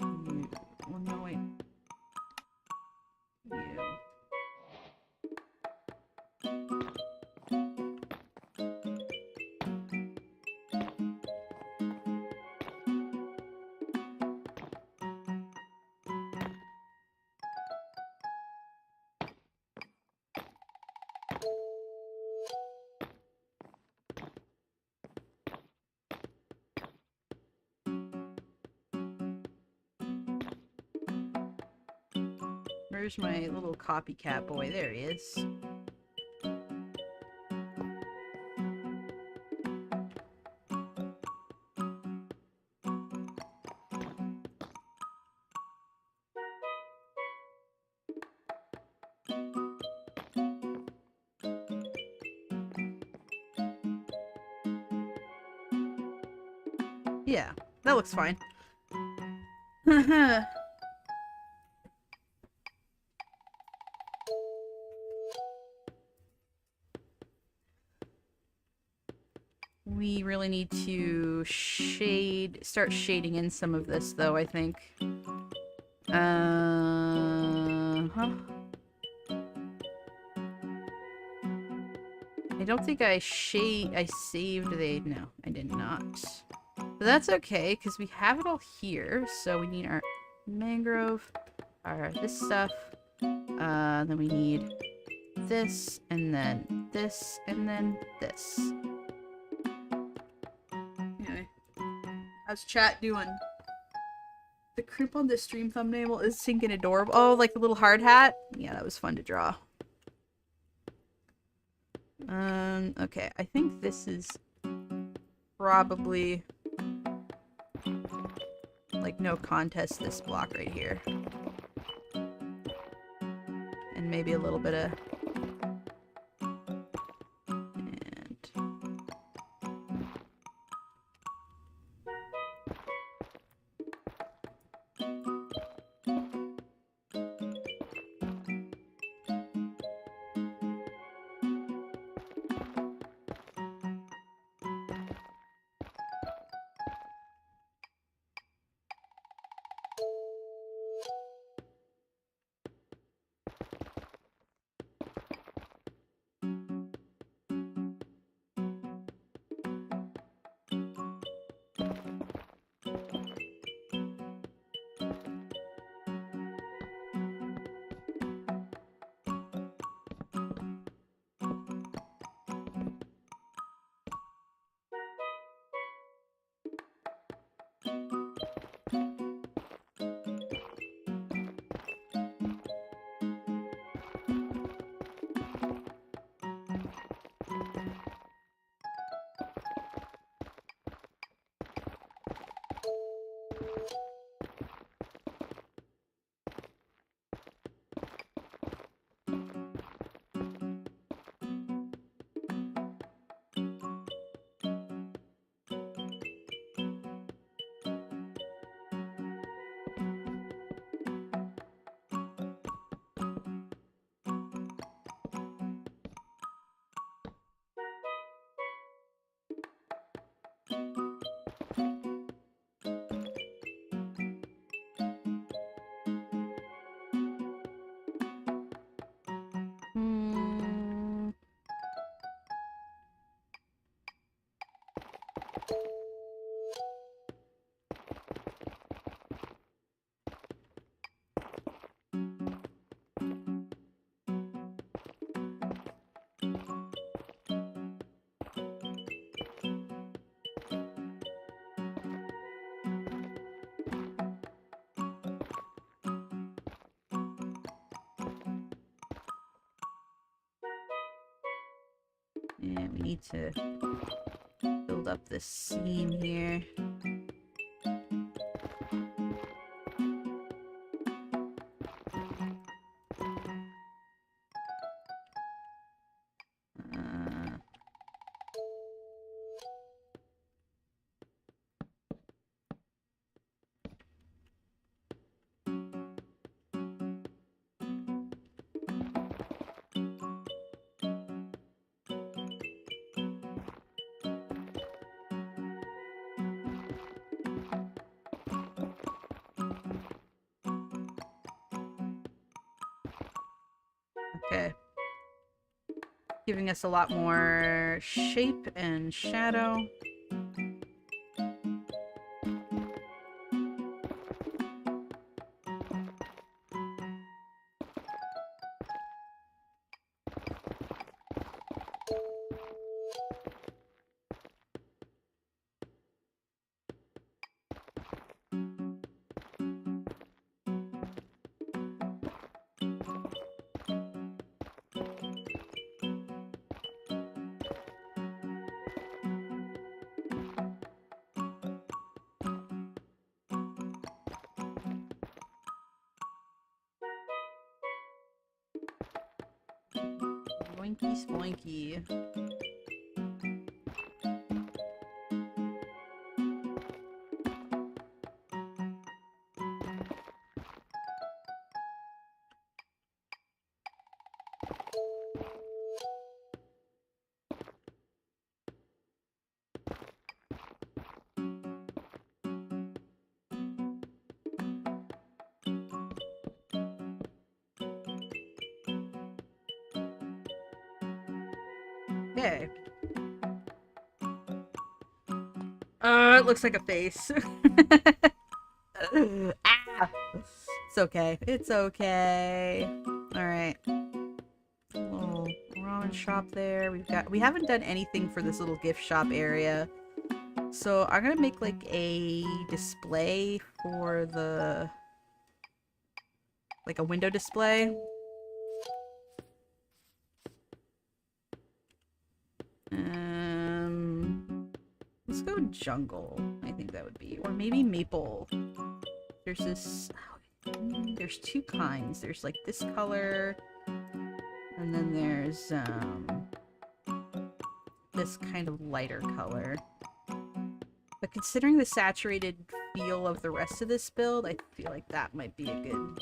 you. Oh, no, wait. You. Where's my little copycat boy? There he is. Yeah, that looks fine. We really need to start shading in some of this, though, I think. I don't think I saved no, I did not. But that's okay, because we have it all here, so we need our mangrove, this stuff, then we need this, and then this, and then this. Anyway, how's chat doing? The crimp on the stream thumbnail is sinking adorable. Oh, like the little hard hat? Yeah, that was fun to draw. Okay, I think this is probably like no contest, this block right here. And maybe a little bit of... And we need to build up this seam here. Okay. Giving us a lot more shape and shadow. Spoinky spoinky. Okay. It looks like a face. Ah! It's okay. It's okay. Alright. Little ramen shop there. We haven't done anything for this little gift shop area. So I'm gonna make like a display for the, like a window display. Let's go jungle. I think that would be, or maybe maple. There's this, there's two kinds. There's like this color, and then there's this kind of lighter color. But considering the saturated feel of the rest of this build, I feel like that might be a good...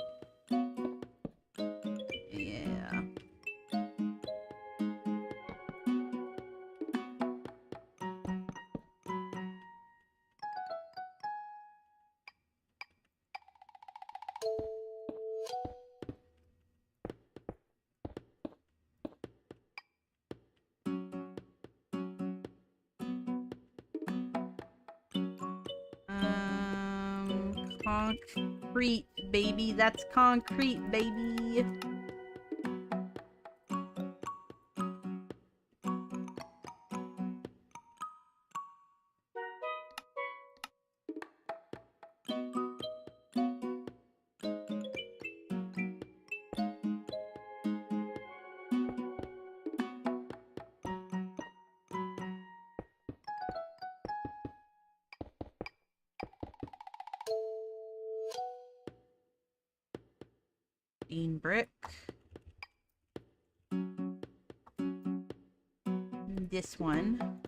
Yeah. Concrete, baby. That's concrete, baby. Brick. This one.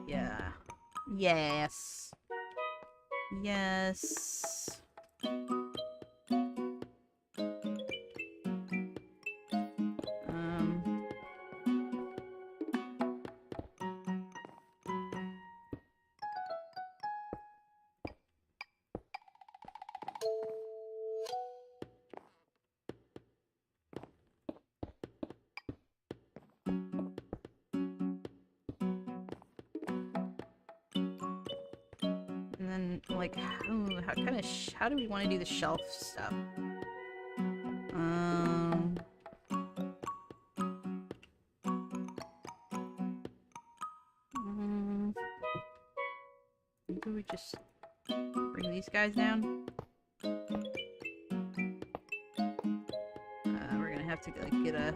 Yeah. Yes. Yes. And then, like, how do we want to do the shelf stuff? Maybe we just bring these guys down. We're gonna have to like get a,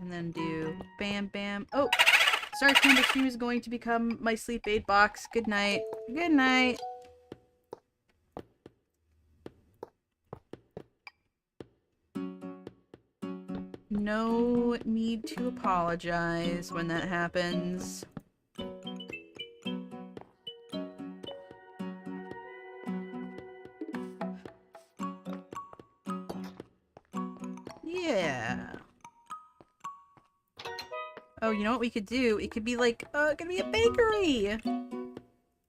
and then do bam bam. Oh, Star Candy Stream is going to become my sleep aid box. Good night. Good night. No need to apologize when that happens. Yeah. Oh, you know what we could do? It could be like, it could be a bakery!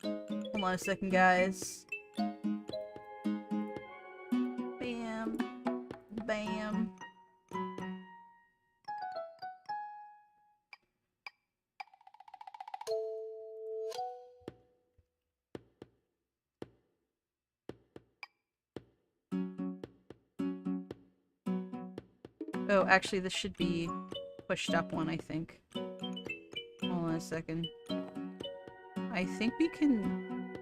Hold on a second, guys. Bam. Bam. Oh, actually, this should be pushed up one, I think. Hold on a second. I think we can...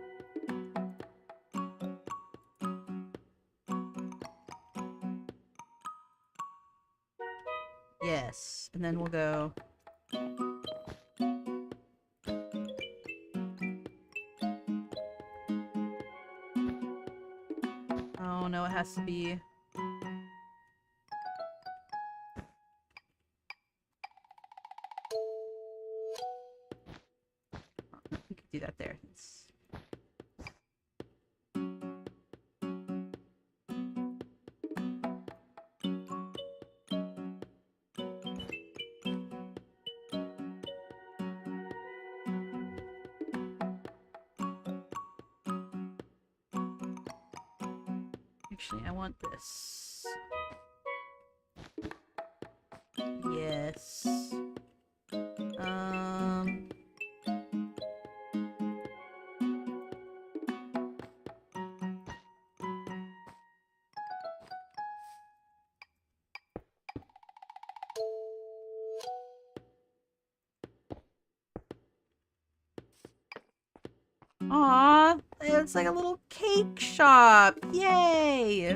Yes. And then we'll go... no, it has to be... We could do that there. Actually, I want this. Yes. Aw, it's like a little cake shop. Yay!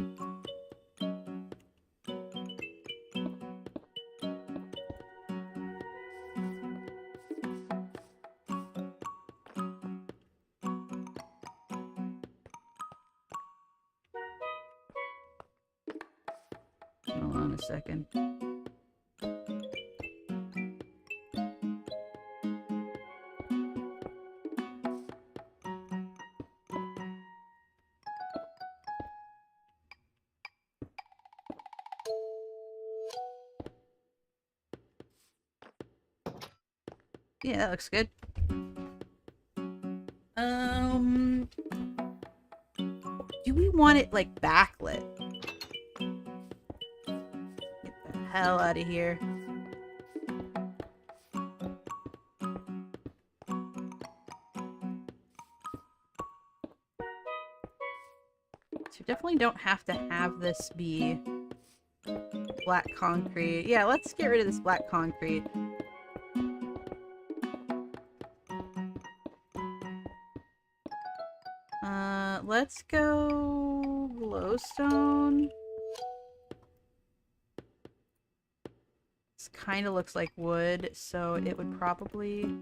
Hold on a second. Yeah, that looks good. Do we want it like backlit? Get the hell out of here. So we definitely don't have to have this be black concrete. Yeah, let's get rid of this black concrete. Let's go glowstone. This kind of looks like wood, so it would probably...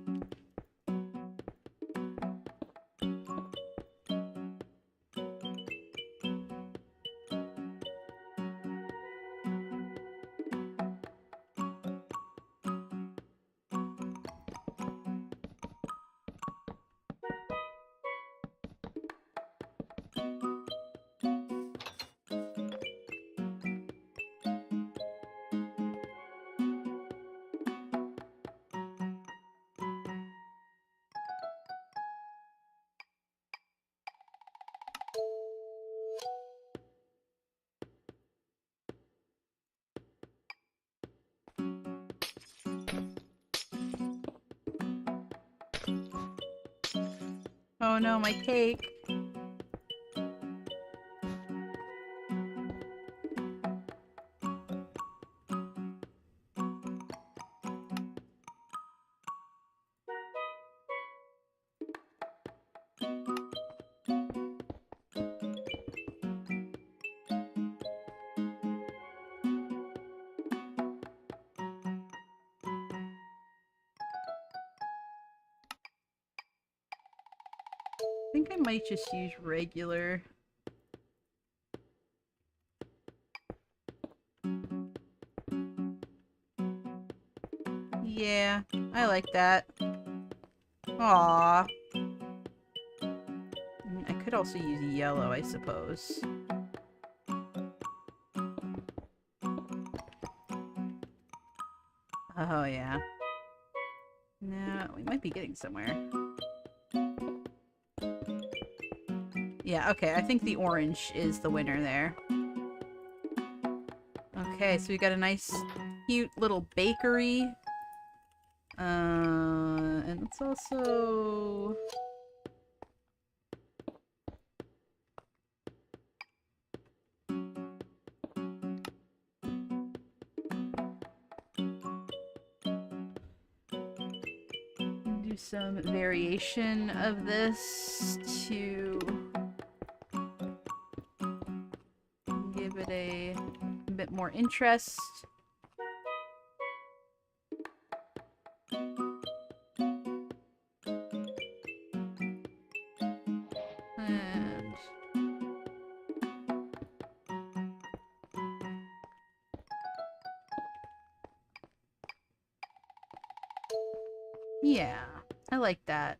Oh no, my cake. I think I might just use regular. Yeah, I like that. Aww. I could also use yellow, I suppose. Oh, yeah. No, we might be getting somewhere. Yeah, okay, I think the orange is the winner there. Okay, so we got a nice, cute little bakery. And let's also... do some variation of this to give it a bit more interest. And like that.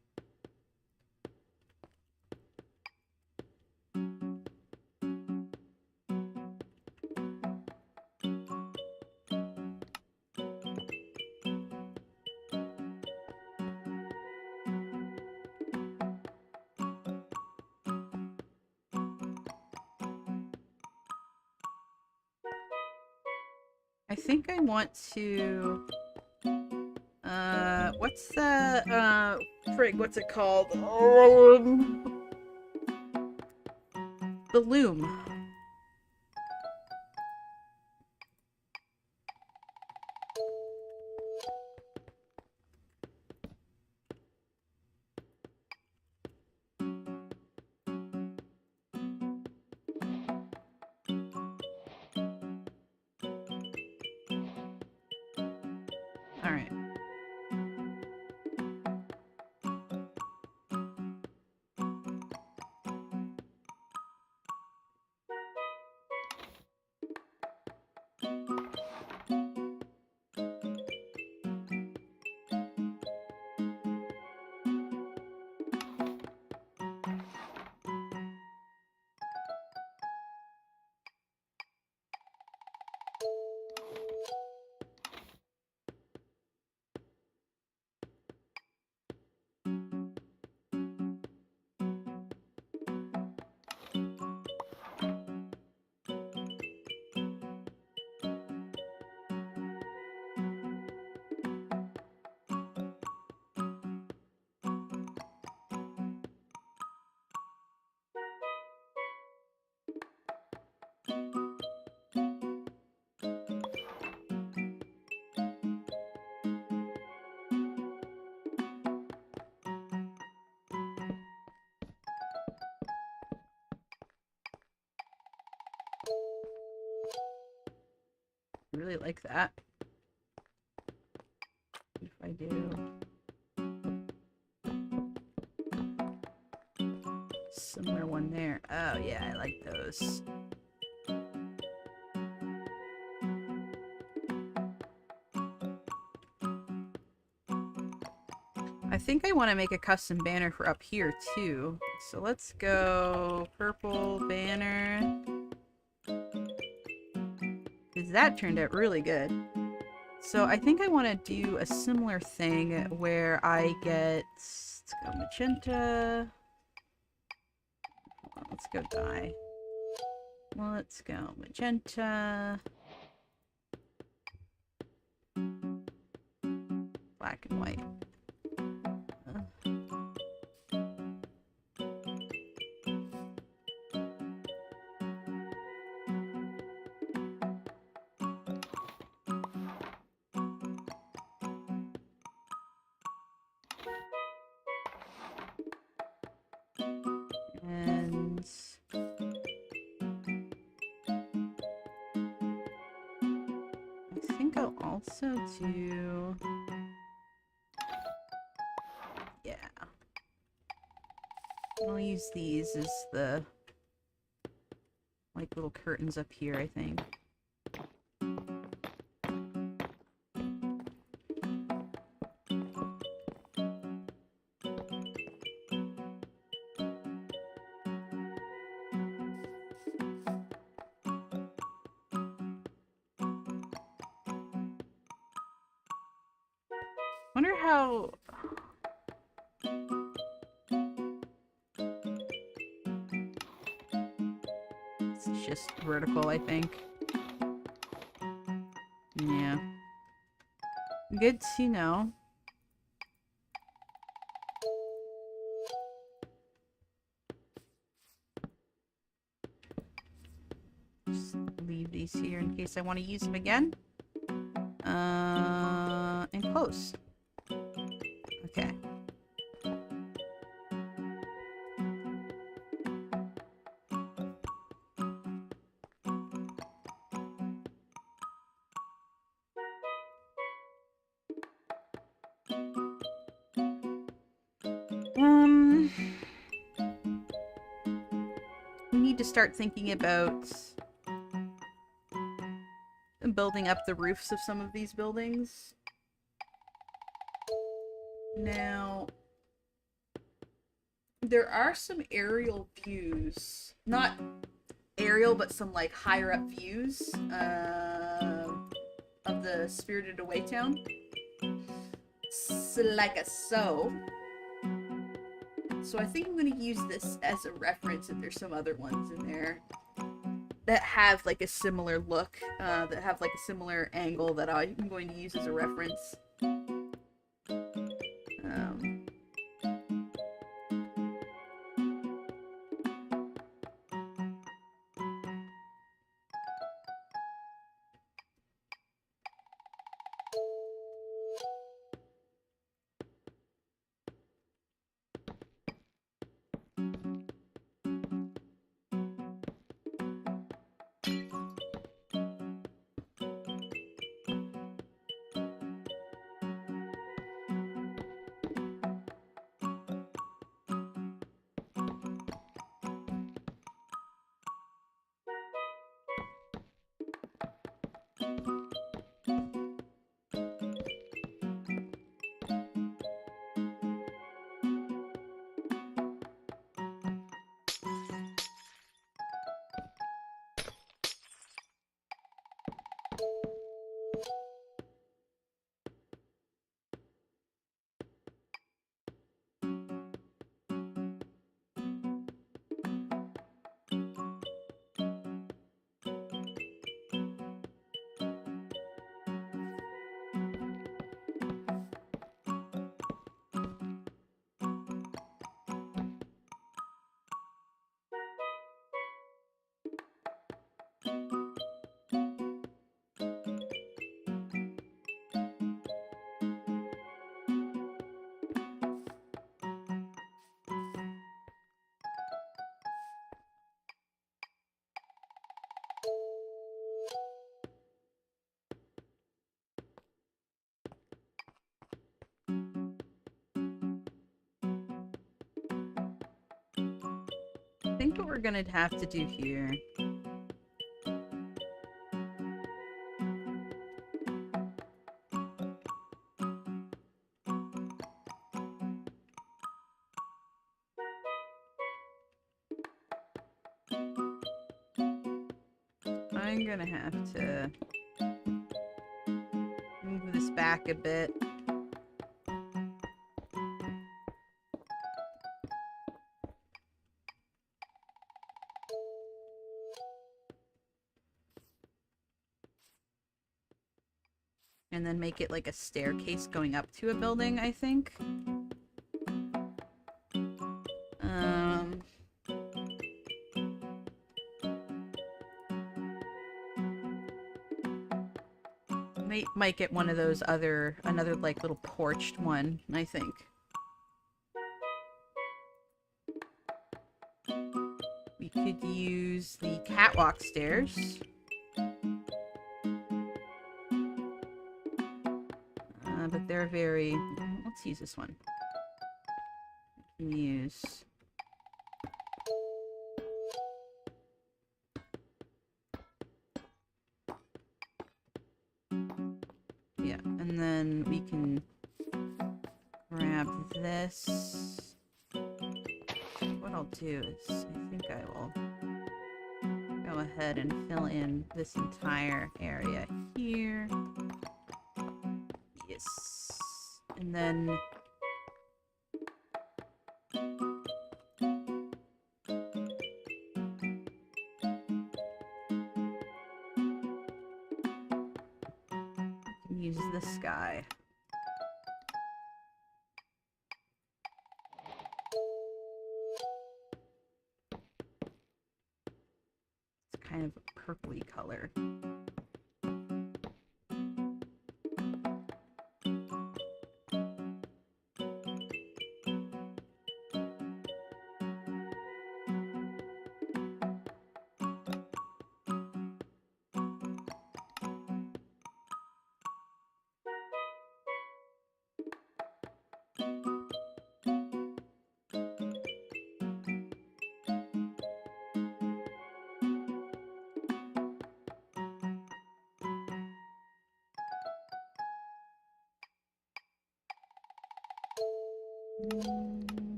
I think I want to... what's the, frig, what's it called? The loom. Alright. Really like that. If I do similar one there. Oh yeah, I like those. I think I want to make a custom banner for up here too. So let's go purple banner. Because that turned out really good. So I think I want to do a similar thing where I get... Let's go magenta. Let's go dye. Let's go magenta. Black and white. And I think I'll also do... Yeah. I'll use these as the like little curtains up here, I think. Wonder how... It's just vertical, I think. Yeah. Good to know. Just leave these here in case I want to use them again. And close. Okay. We need to start thinking about building up the roofs of some of these buildings. Now, there are some aerial views. Not aerial, but some like higher up views of the Spirited Away town. So, like a so. So I think I'm going to use this as a reference if there's some other ones in there that have like a similar look, that have like a similar angle that I'm going to use as a reference. I think what we're gonna have to do here I'm gonna have to move this back a bit. And then make it like a staircase going up to a building, I think. Might get one of those another like little porched one, I think. We could use the catwalk stairs. But they're very... Let's use this one. We can use... Yeah, and then we can grab this. What I'll do is, I think I will go ahead and fill in this entire area here. Yes. And then... use this guy. It's kind of a purpley color.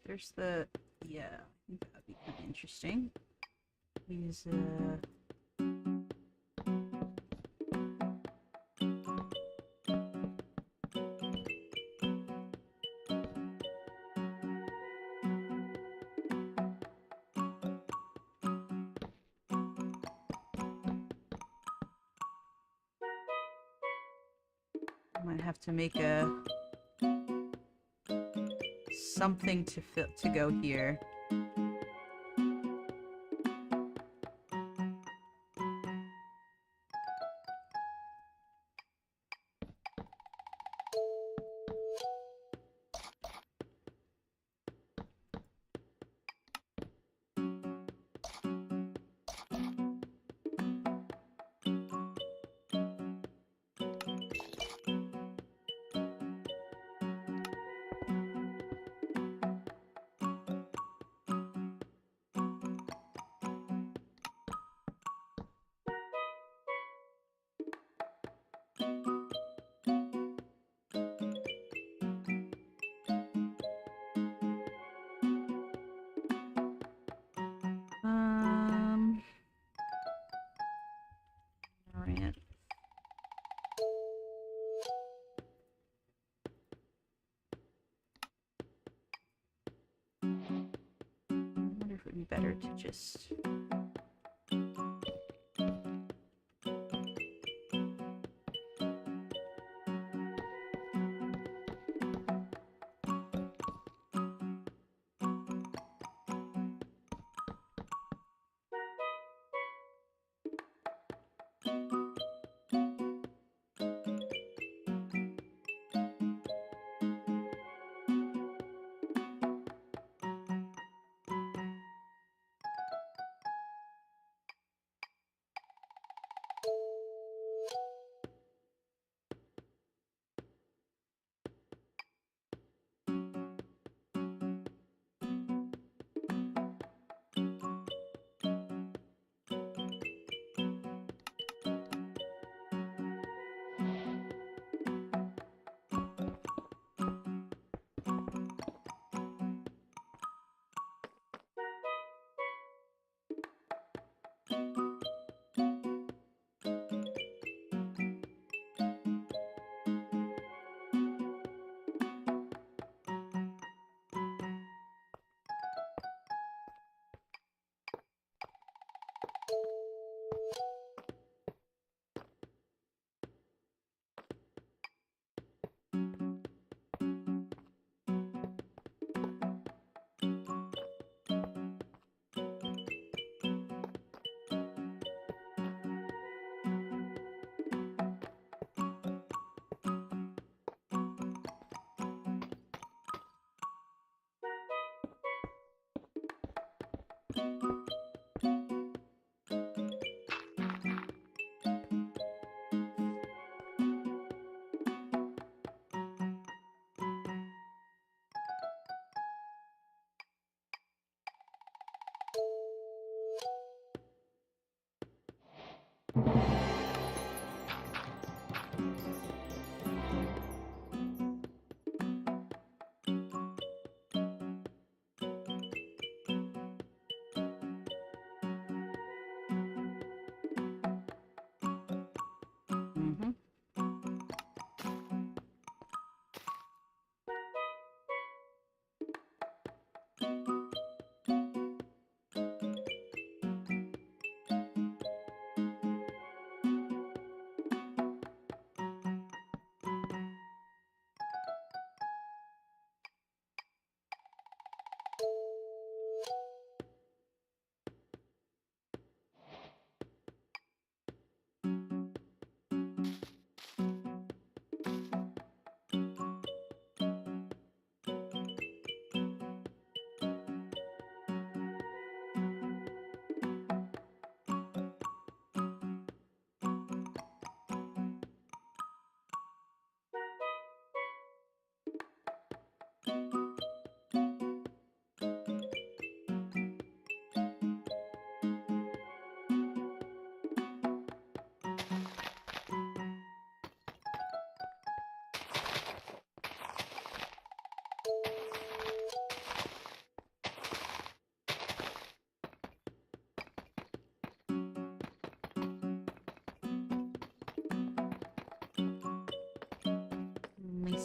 There's the... Yeah, I think that would be kind of interesting. Use might have to make a something to go here. Alright. I wonder if it would be better to just...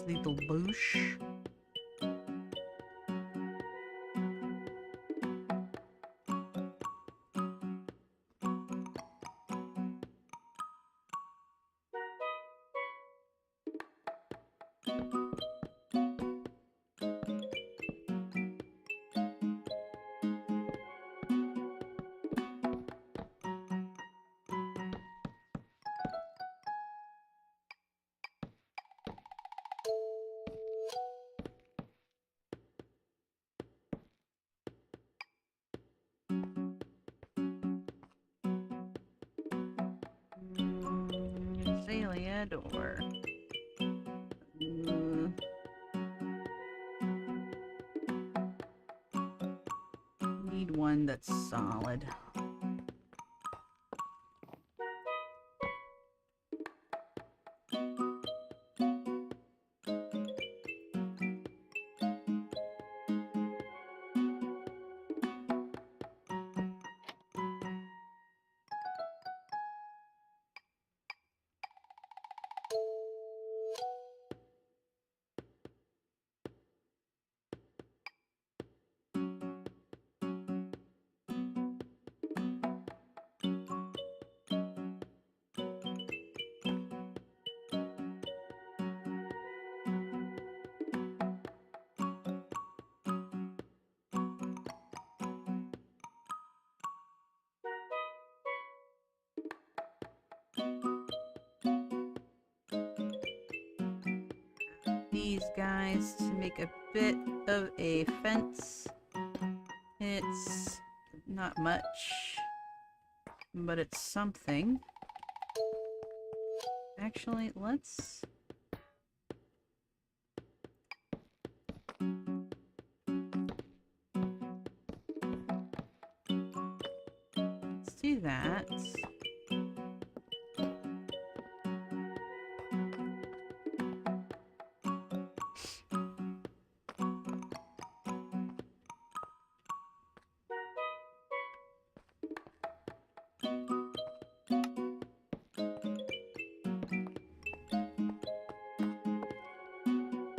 little bush. Azalea door. Need one that's solid. These guys to make a bit of a fence. It's not much, but it's something. Actually, let's do that.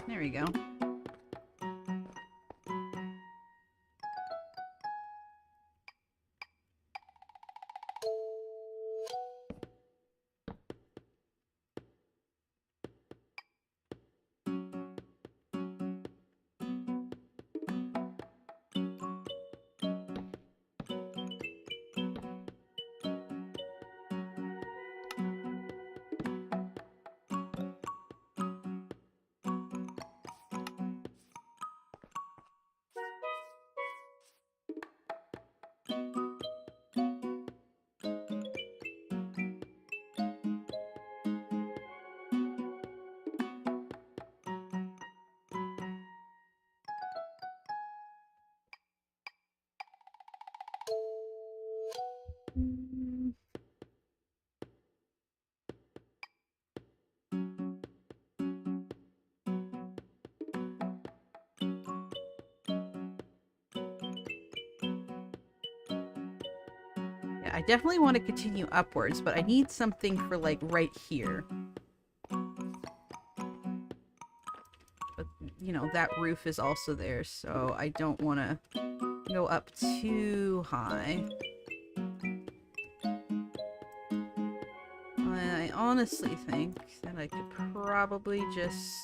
There we go. Yeah, I definitely want to continue upwards, but I need something for like right here. But you know, that roof is also there, so I don't want to go up too high. I honestly think that I could probably just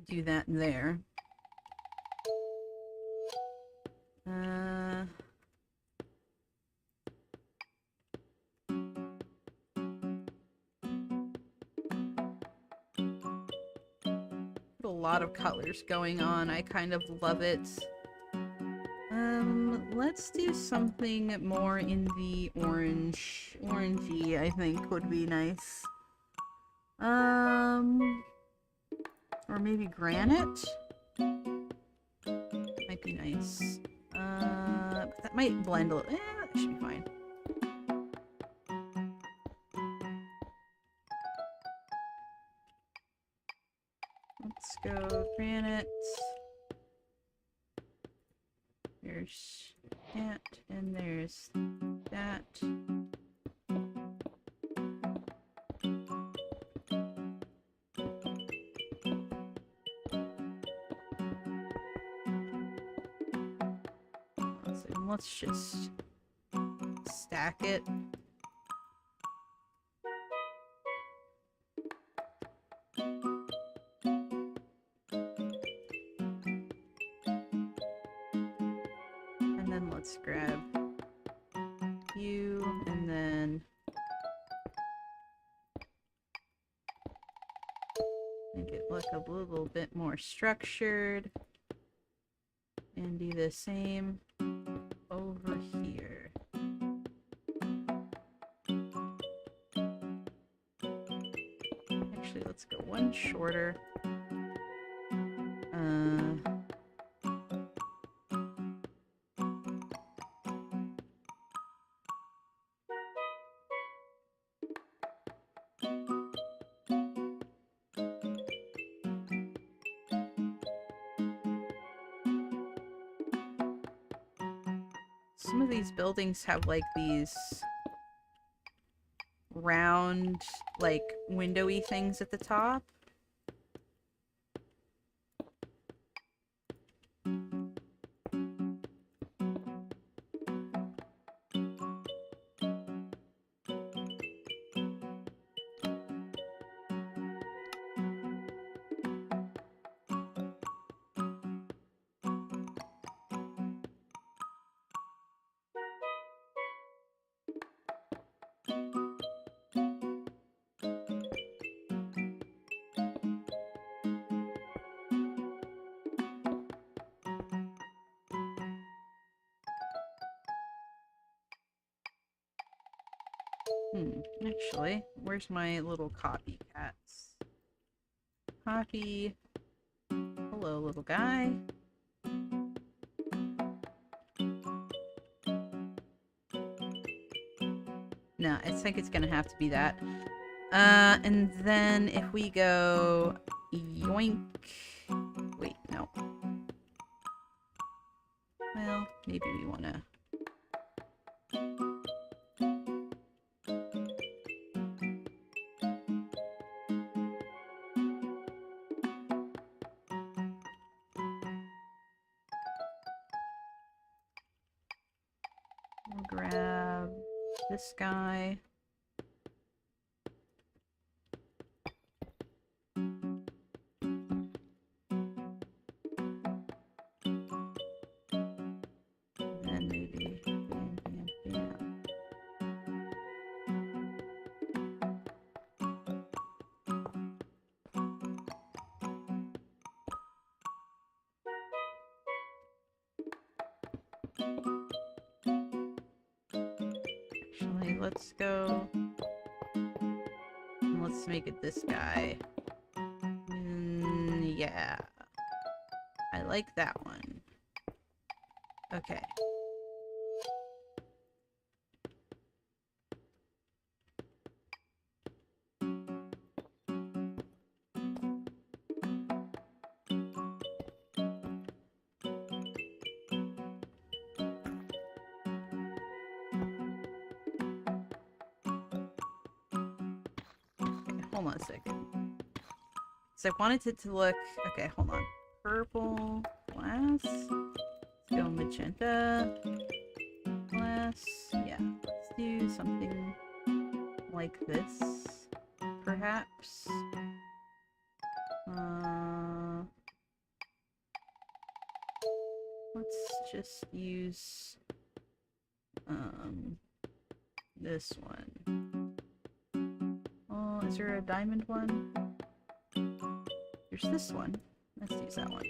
do that there. A lot of colors going on. I kind of love it. Let's do something more in the orangey, I think would be nice. Or maybe granite? Might be nice. That might blend a little. That should be fine. Let's go granite. There's that, and there's that. let's just stack it. And then let's grab you, and then make it look a little bit more structured. And do the same over here. Actually, let's go one shorter. Some of these buildings have like these round, like windowy things at the top. Actually, where's my little copycats? Copy. Hello, little guy. No, I think it's gonna have to be that. And then if we go yoink. Wait, no. Well, maybe we wanna. We'll grab this guy. And maybe bam, bam, bam. Actually, let's go. And let's make it this guy. Yeah. I like that one. Okay. Hold on a second. So I wanted it to look... Okay, hold on. Purple glass. Let's go magenta glass. Yeah, let's do something like this, perhaps. Let's just use this one. Oh, is there a diamond one? There's this one. Let's use that one.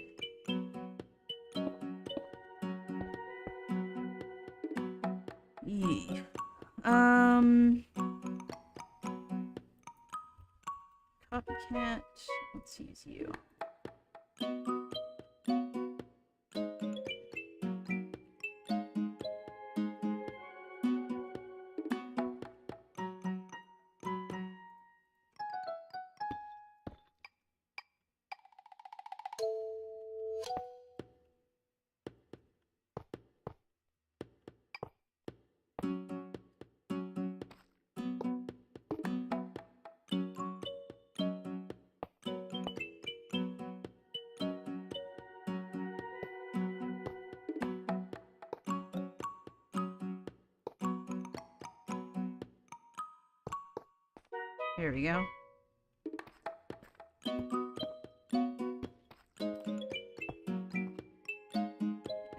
Yee. Copycat. Let's use you. There we go.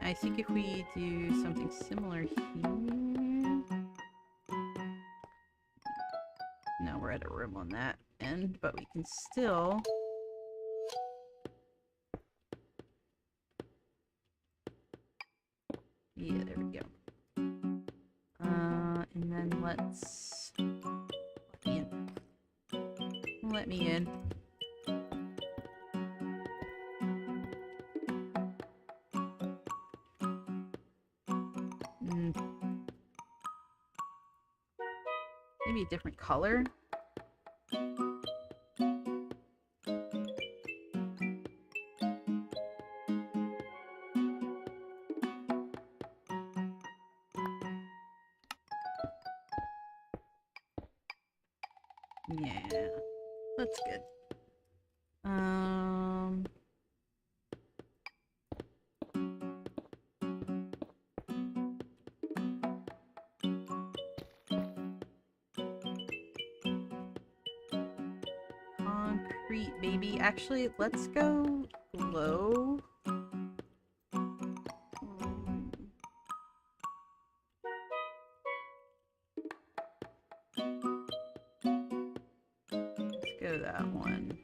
I think if we do something similar here... No, we're out of room on that end, but we can still... Yeah, there we go. And then let's... Let me in. Let me in. Maybe a different color. Yeah, that's good. Concrete, baby. Actually, let's go low. Let's go that one.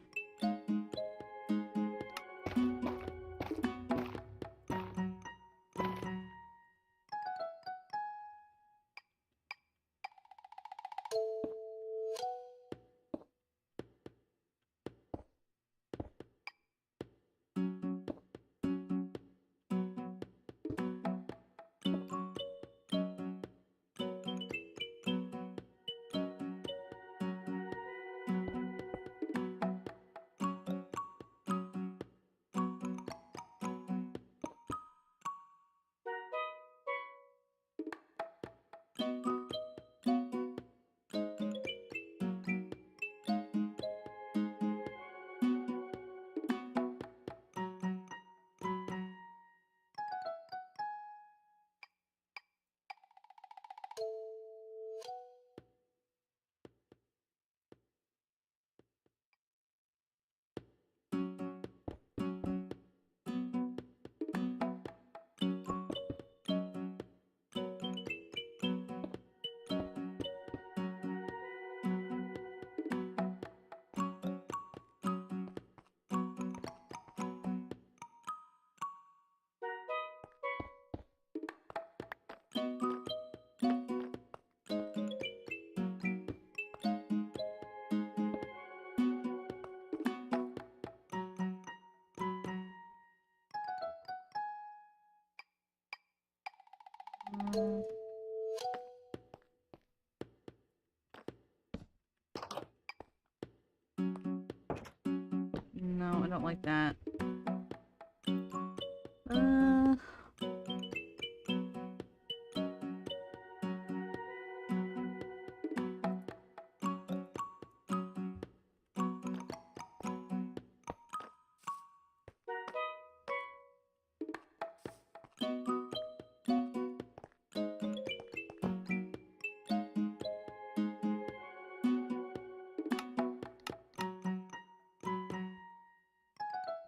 No, I don't like that.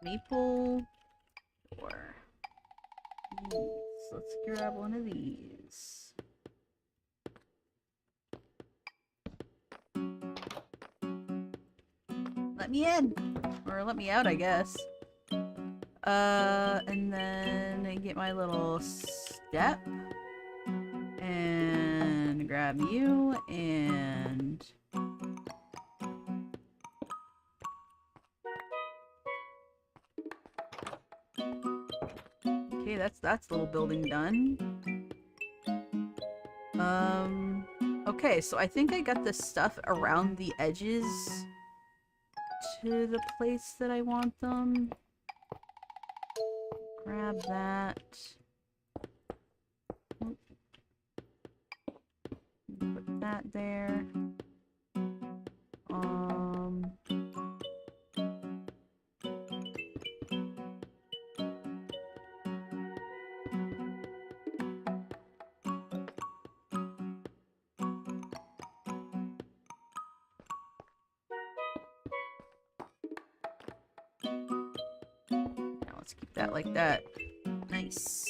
Maple or these. Let's grab one of these. Let me in! Or let me out, I guess. And then I get my little step. And grab you, and... Okay, that's little building done. Okay, so I think I got the stuff around the edges to the place that I want them. Grab that. Put that there. Now let's keep that like that. Nice.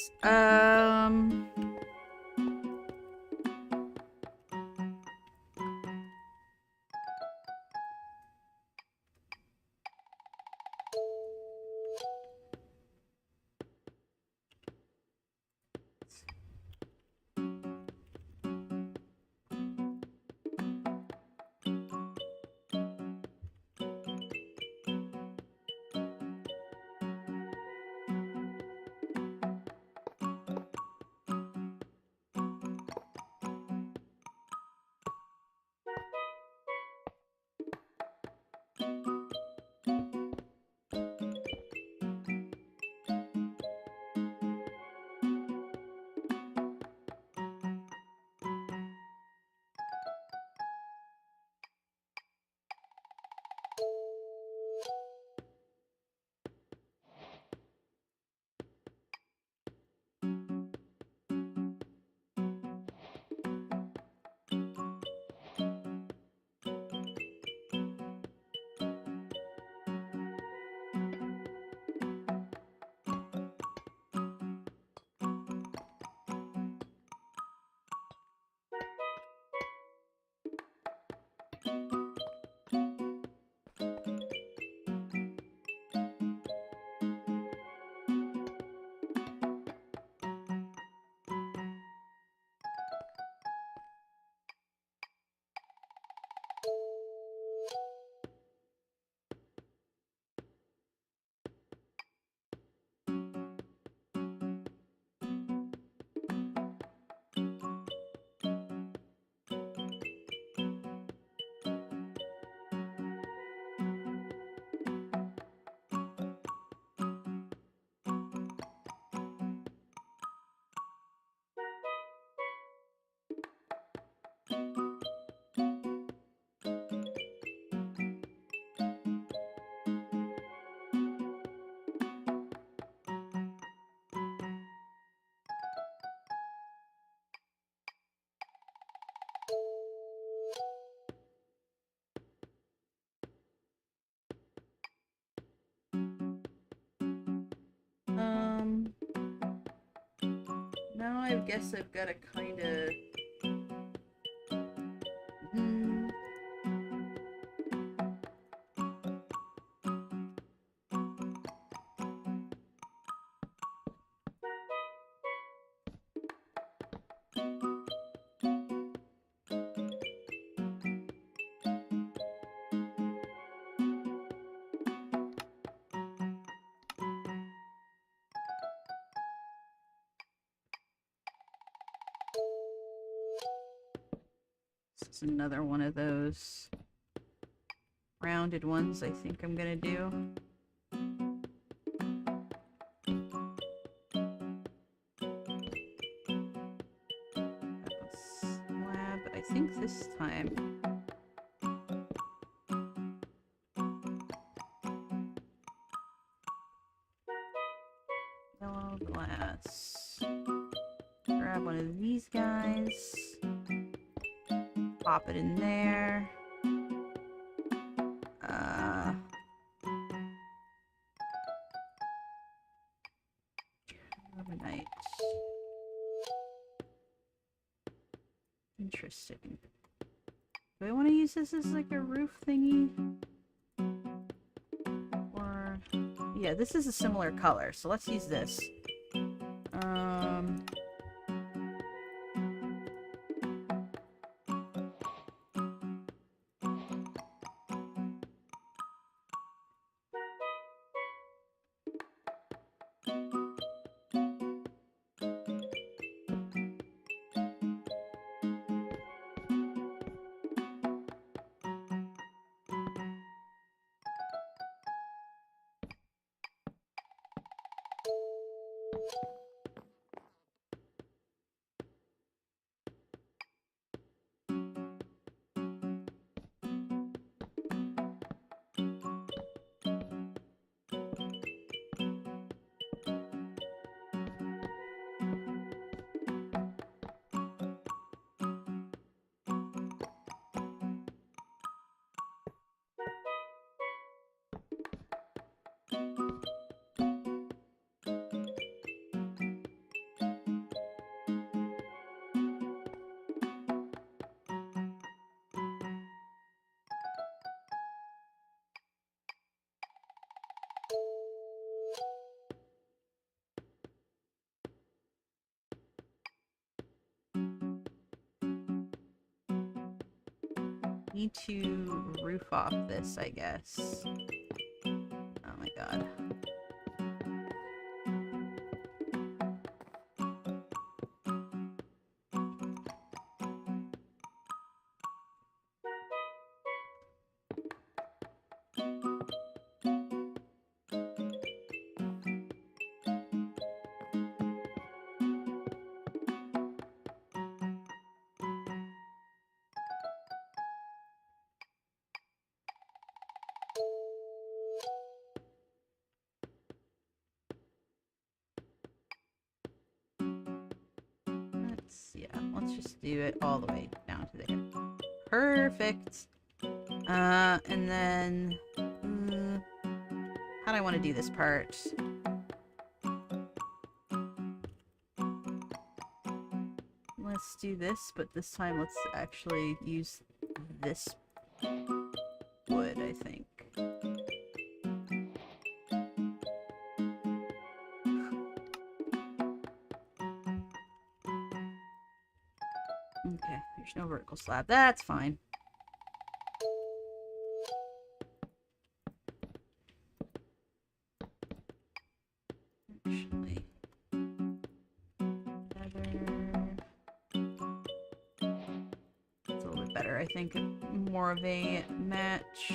Now I guess I've got to kind of... This is another one of those rounded ones I think I'm gonna do. That was slab, but I think this time... Yellow glass. Grab one of these guys. Pop it in there. Carbonite. Interesting. Do I want to use this as like a roof thingy? Or... yeah, this is a similar color, so let's use this. Need to roof off this, I guess. Oh my god. Let's just do it all the way down to there. Perfect. And then... how do I want to do this part? Let's do this, but this time let's actually use this wood, I think. Okay, there's no vertical slab. That's fine. Actually, it's a little bit better, I think. More of a match.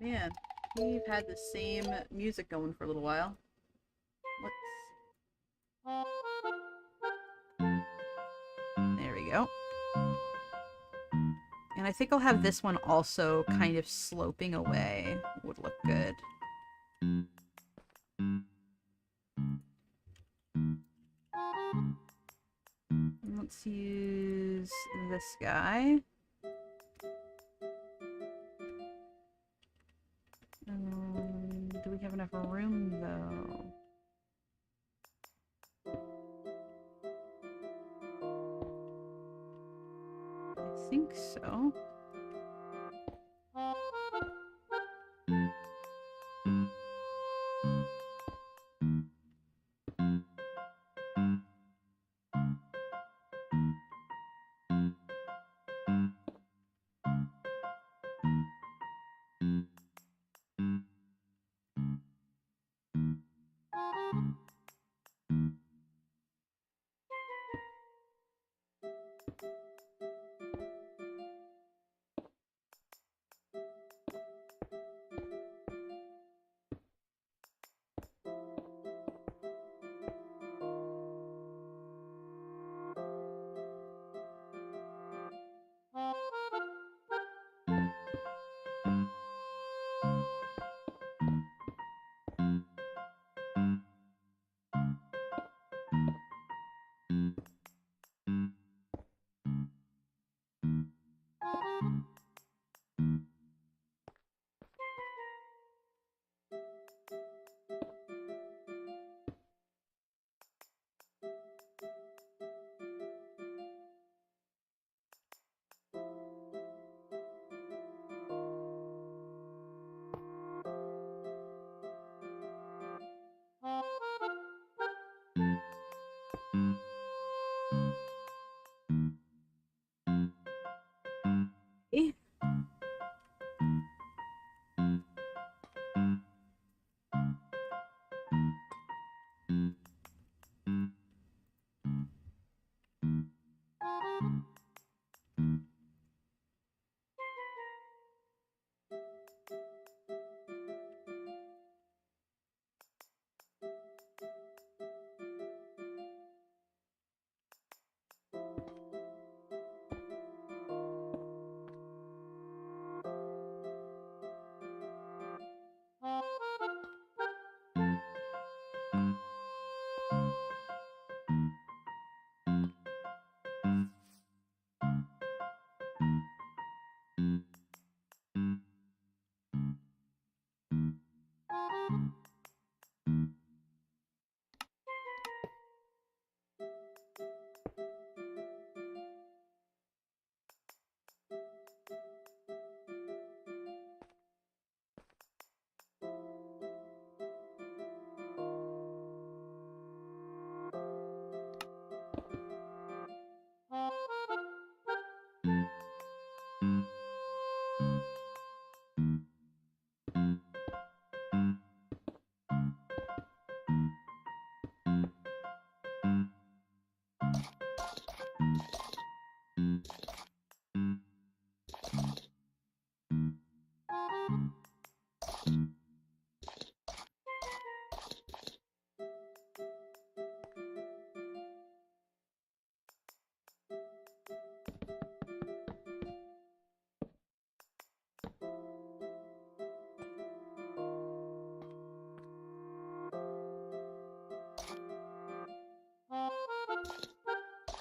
Man, we've had the same music going for a little while. There we go. And I think I'll have this one also kind of sloping away. Would look good. Let's use this guy. Do we have enough room, though? I think so.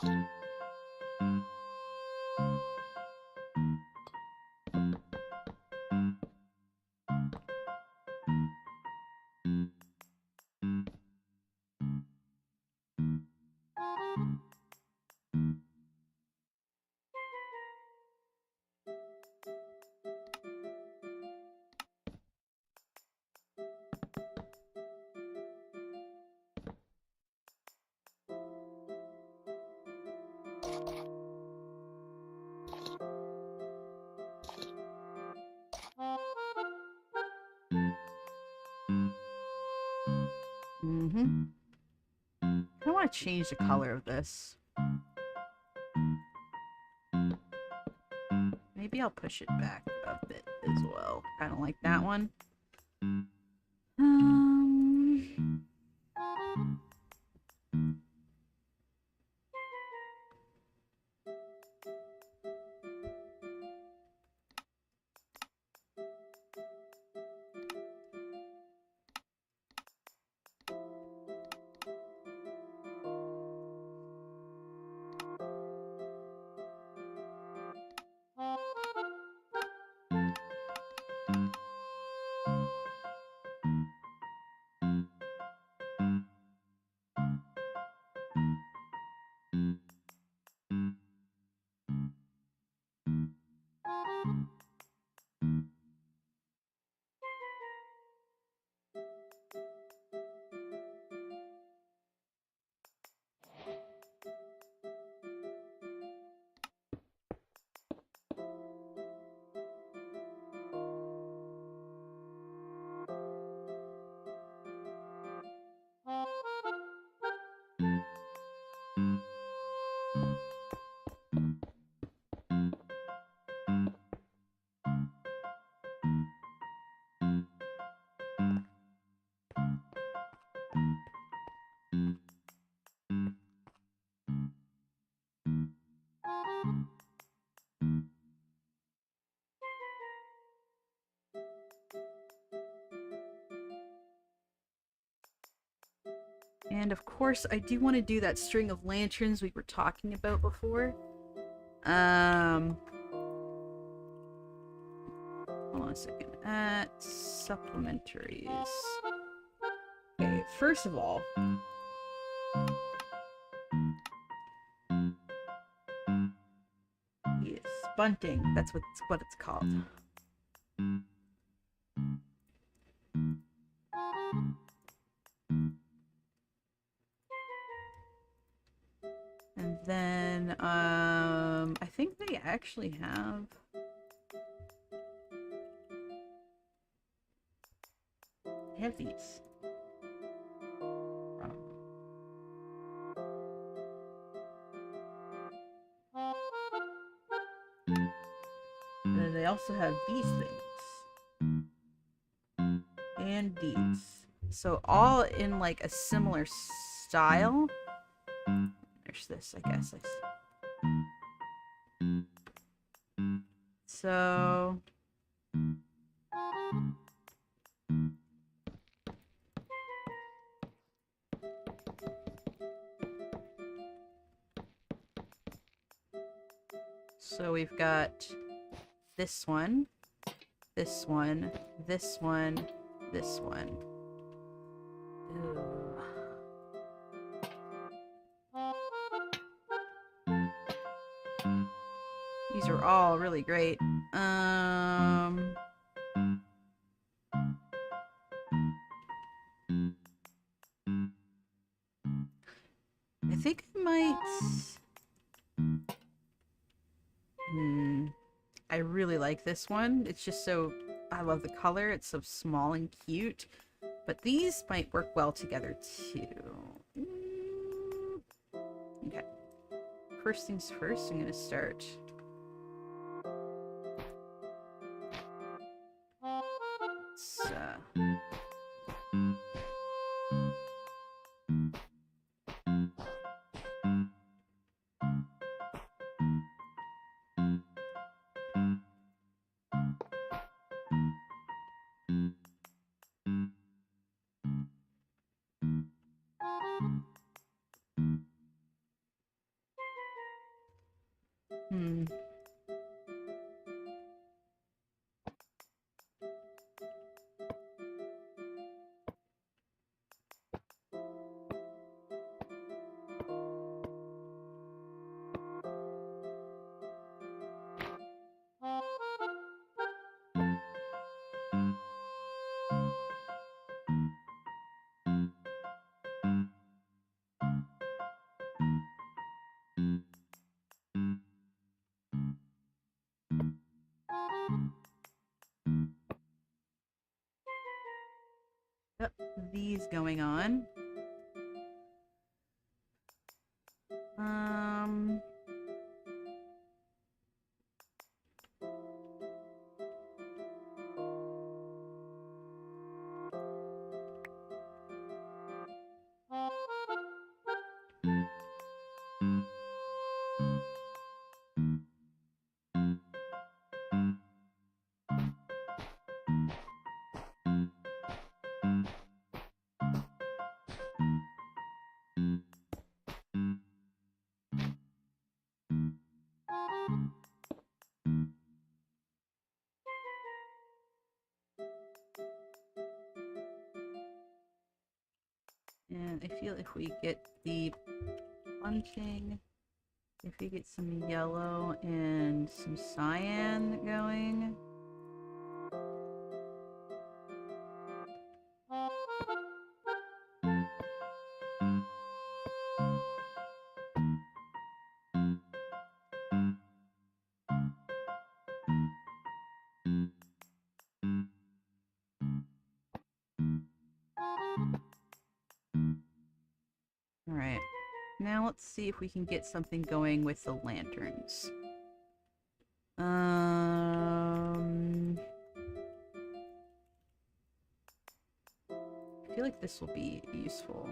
Mm-hmm. I want to change the color of this. Maybe I'll push it back a bit as well. Kind of like that one. Um... And of course, I do want to do that string of lanterns we were talking about before. Hold on a second. At supplementaries. Okay, first of all, yes, bunting. That's what it's called. And then, I think they actually have... They have these. And then they also have these things. And these. So all in like a similar style. There's this, I guess. So... So we've got this one, this one, this one, this one. Ew. These are all really great. I think I might... I really like this one. It's just so... I love the color. It's so small and cute. But these might work well together too. Okay. First things first, I'm going to start... these going on. And I feel if we get the bunching, if we get some yellow and some cyan going. Alright, now let's see if we can get something going with the lanterns. I feel like this will be useful.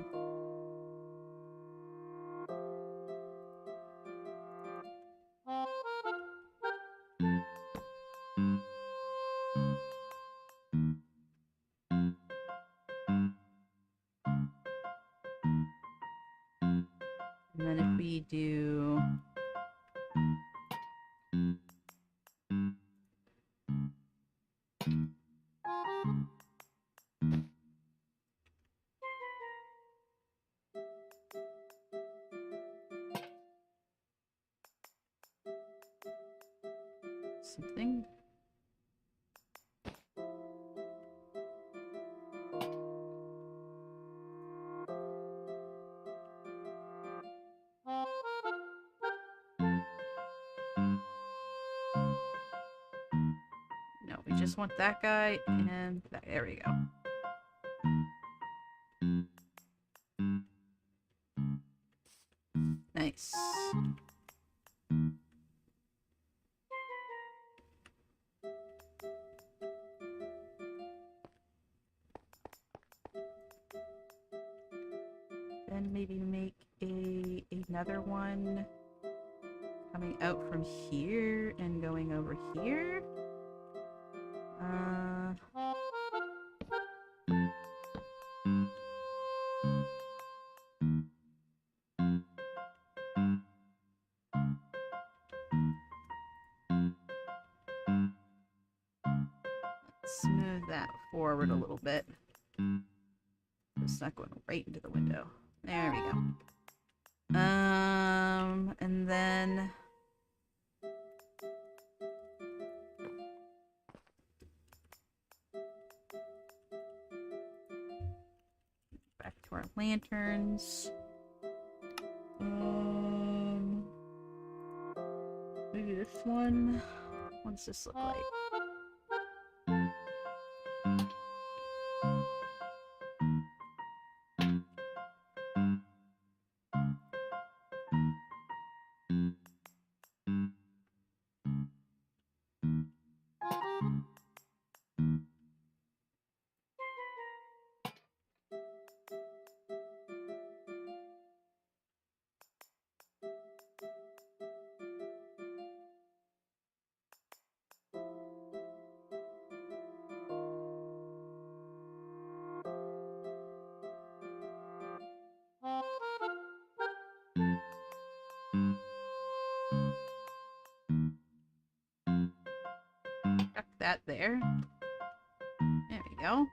And then if we do... something. No, we just want that guy and that. There we go. Nice. Then maybe make another one coming out from here and going over here. Let's smooth that forward a little bit. It's not going right into the window. There we go. And then back to our lanterns. Maybe this one. What does this look like? Tuck that there. There we go.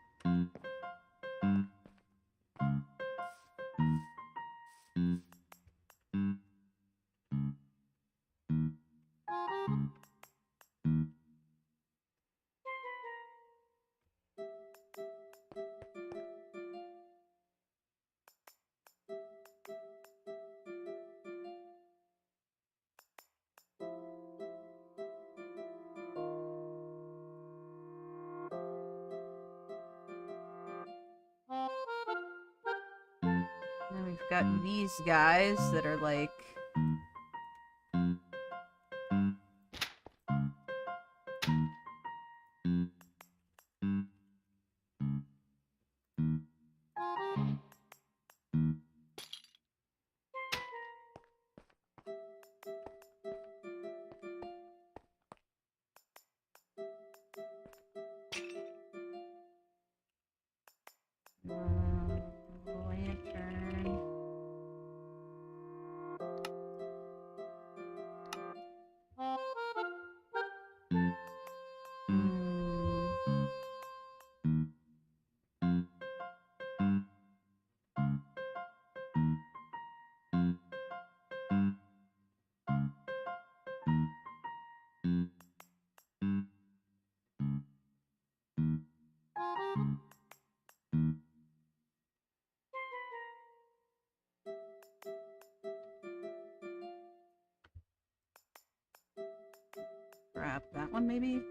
And we've got these guys that are like... lantern. Grab that one, maybe?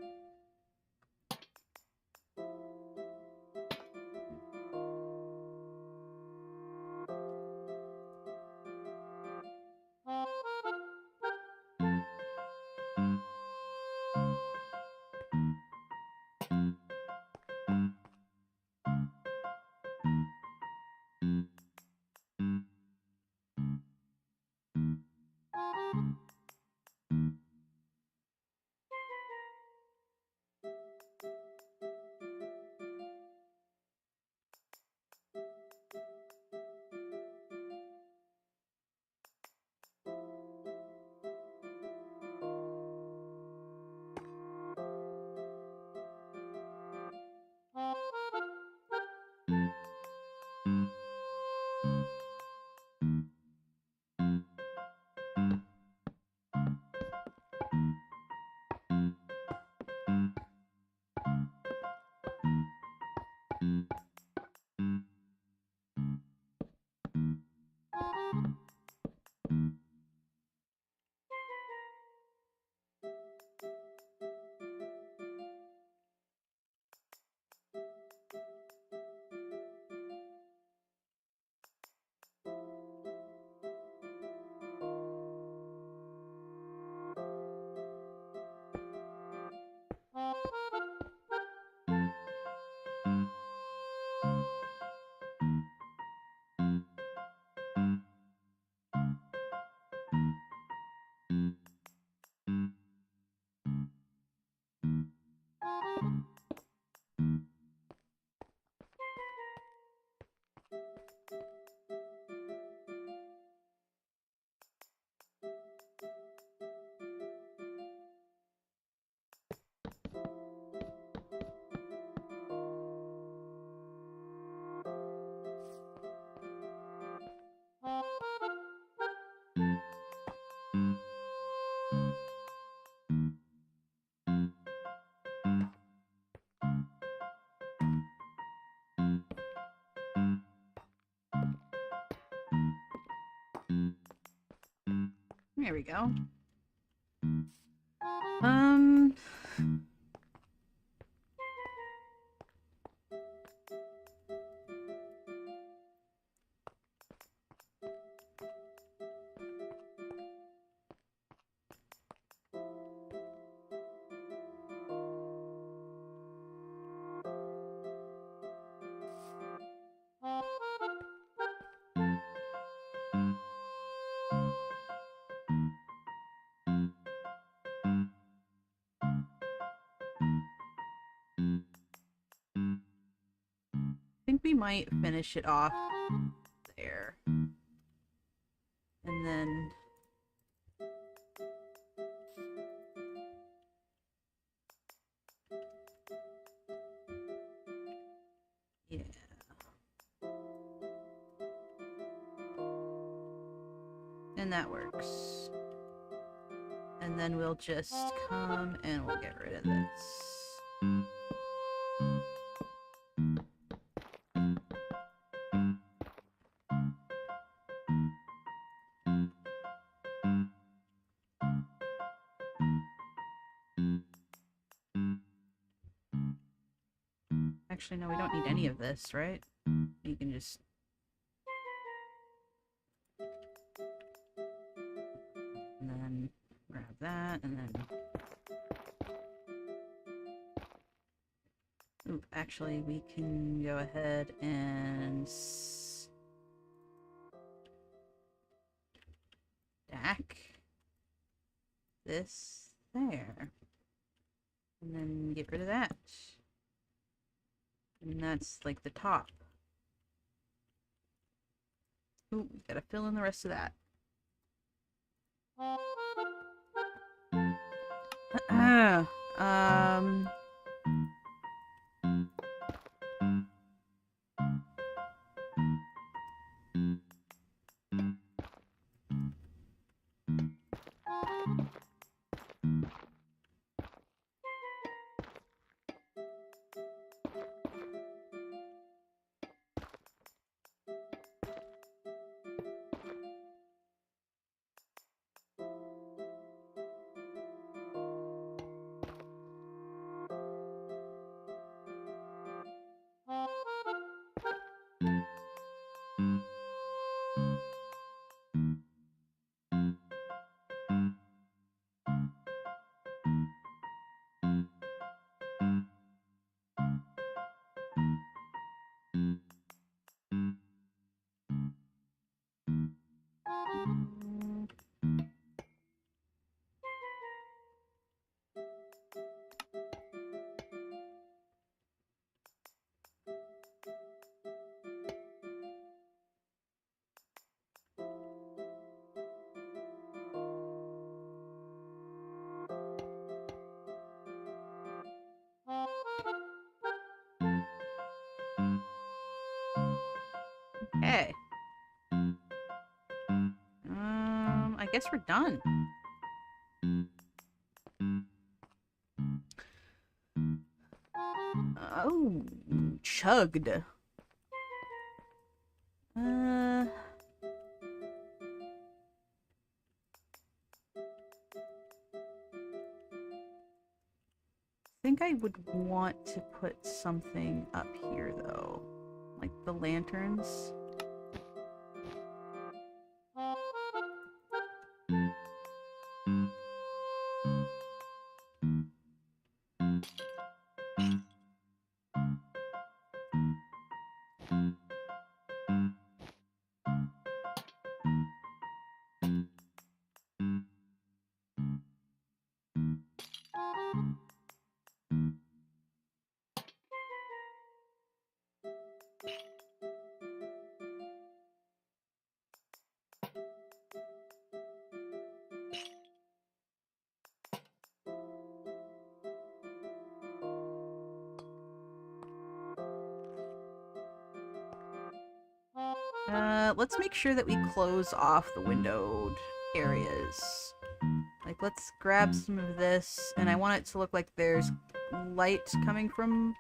There we go. Um... I think we might finish it off there. And then... yeah. And that works. And then we'll just come and we'll get rid of this. Actually, no, we don't need any of this, right? You can just... that, and then... Ooh, actually, we can go ahead and... stack this there. And then get rid of that. And that's like the top. Ooh, gotta fill in the rest of that. Um... Okay. I guess we're done. Oh, chugged. I think I would want to put something up here, though. Like the lanterns. Let's make sure that we close off the windowed areas. Like, let's grab some of this, and I want it to look like there's light coming from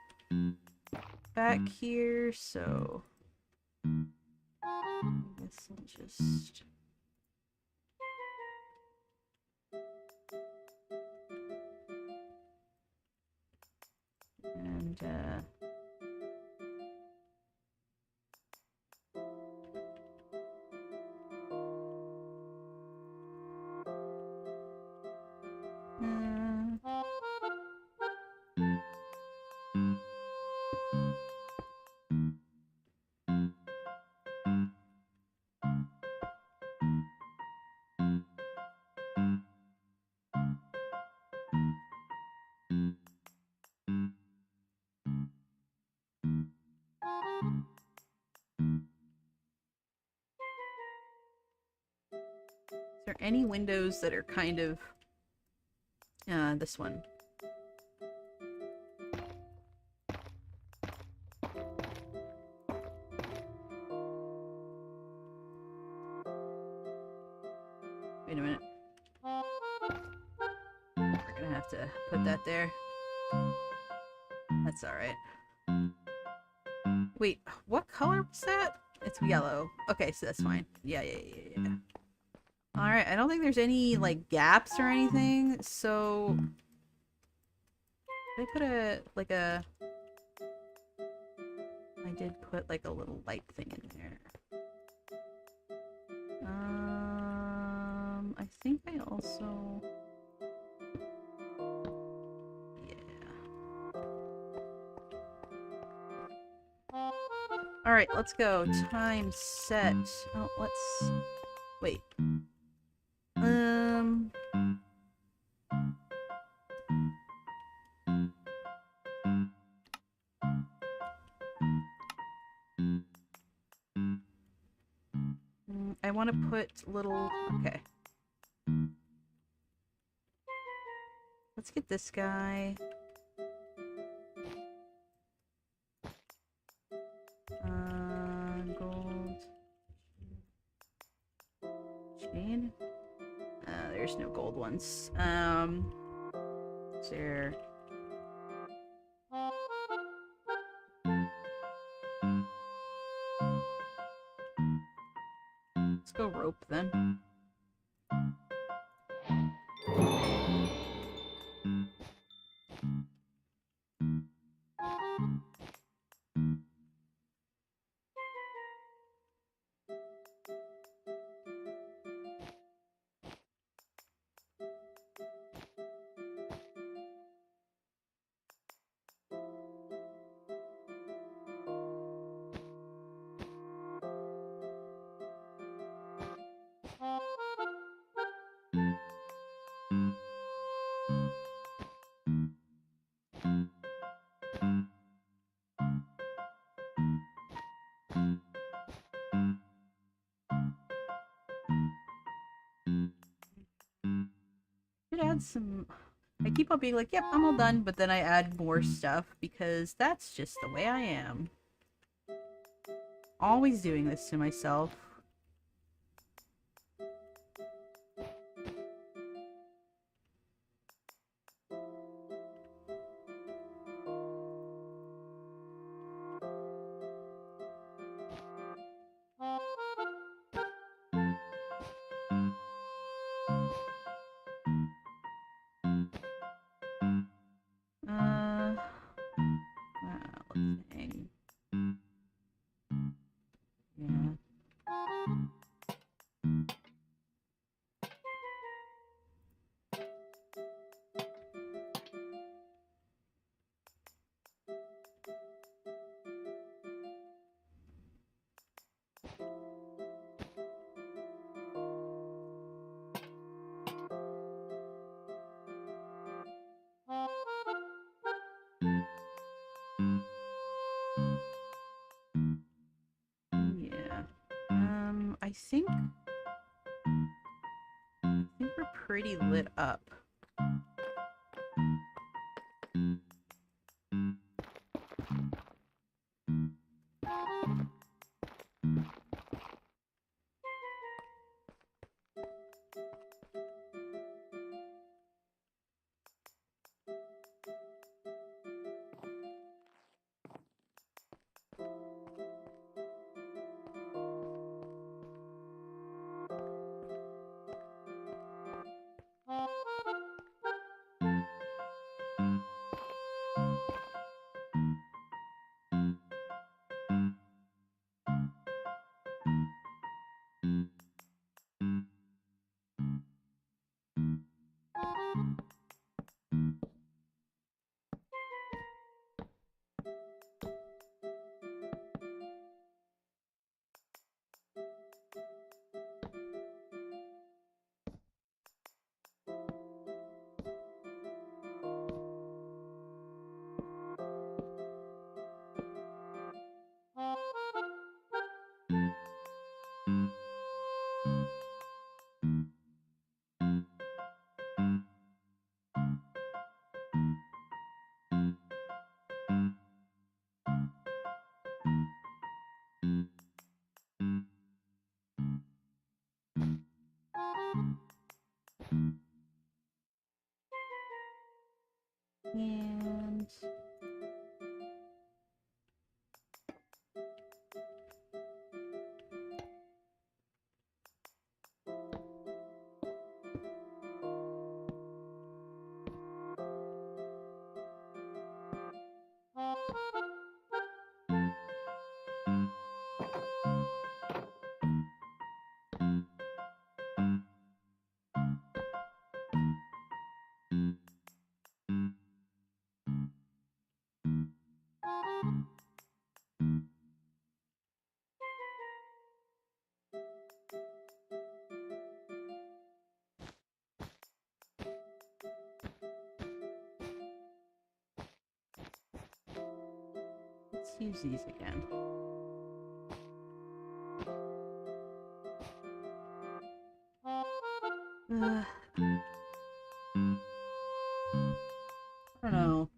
back here, so... I guess I'll just... And, Is there any windows that are kind of... this one. Wait a minute. We're gonna have to put that there. That's alright. Wait, what color was that? It's yellow. Okay, so that's fine. Yeah. Alright, I don't think there's any, like, gaps or anything, so... Did I put a, like a... I did put, like, a little light thing in there. I think I also... Alright, let's go. Time set. Oh, let's... Wait. I want to put little... Okay. Let's get this guy. Gold. Chain. There's no gold ones. Is there... Let's go rope then. Could add some... I keep on being like, yep, I'm all done, but then I add more stuff because that's just the way I am. Always doing this to myself. Let's hang. Yeah. I think we're pretty lit up. let's use these again. I don't know.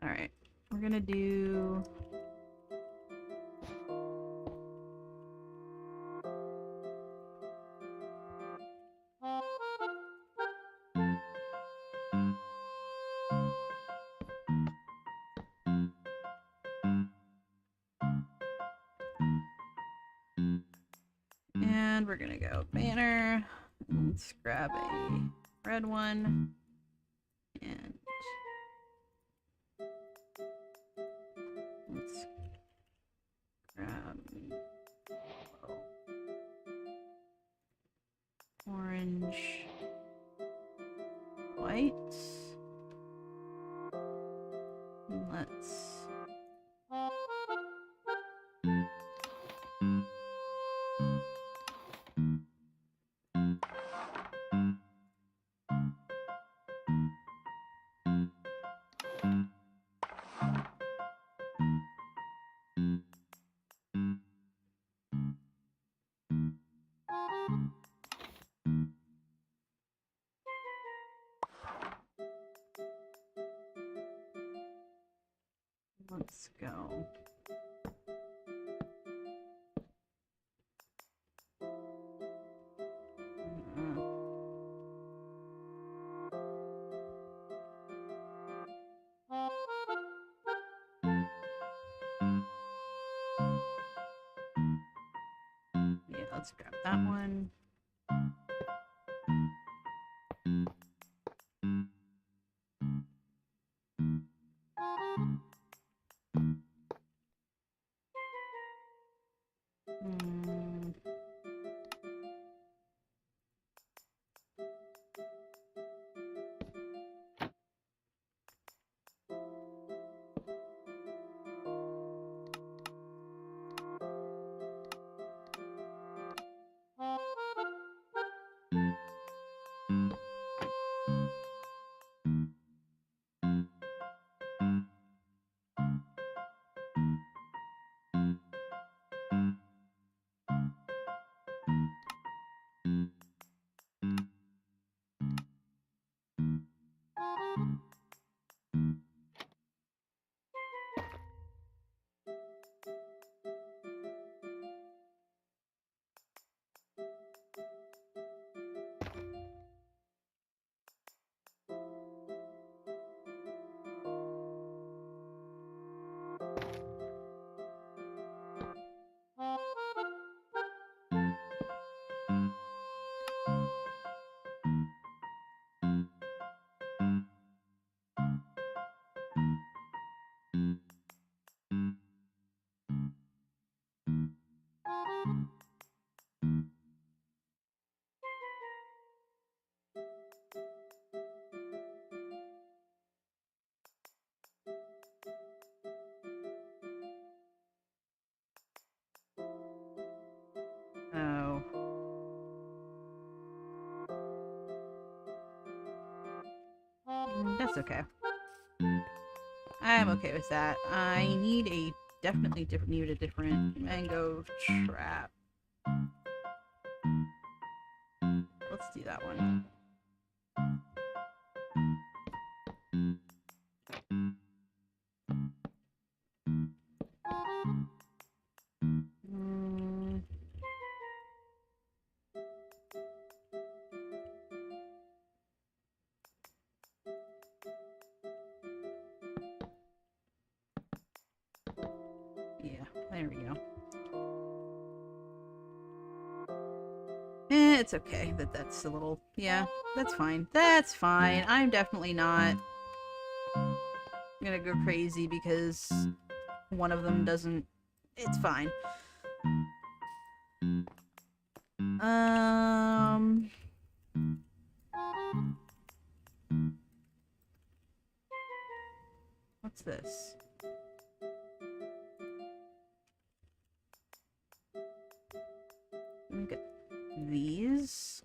Alright, we're gonna do... And we're gonna go banner. Let's grab a red one. And let's grab orange, white. And let's go. Yeah, let's grab that one. Oh. That's okay. I'm okay with that. I need a definitely need a different mango trap. Let's do that one. Yeah, there we go. It's okay that that's a little... Yeah, that's fine. That's fine. I'm definitely not gonna go crazy because one of them doesn't... It's fine. What's this? Let me get these.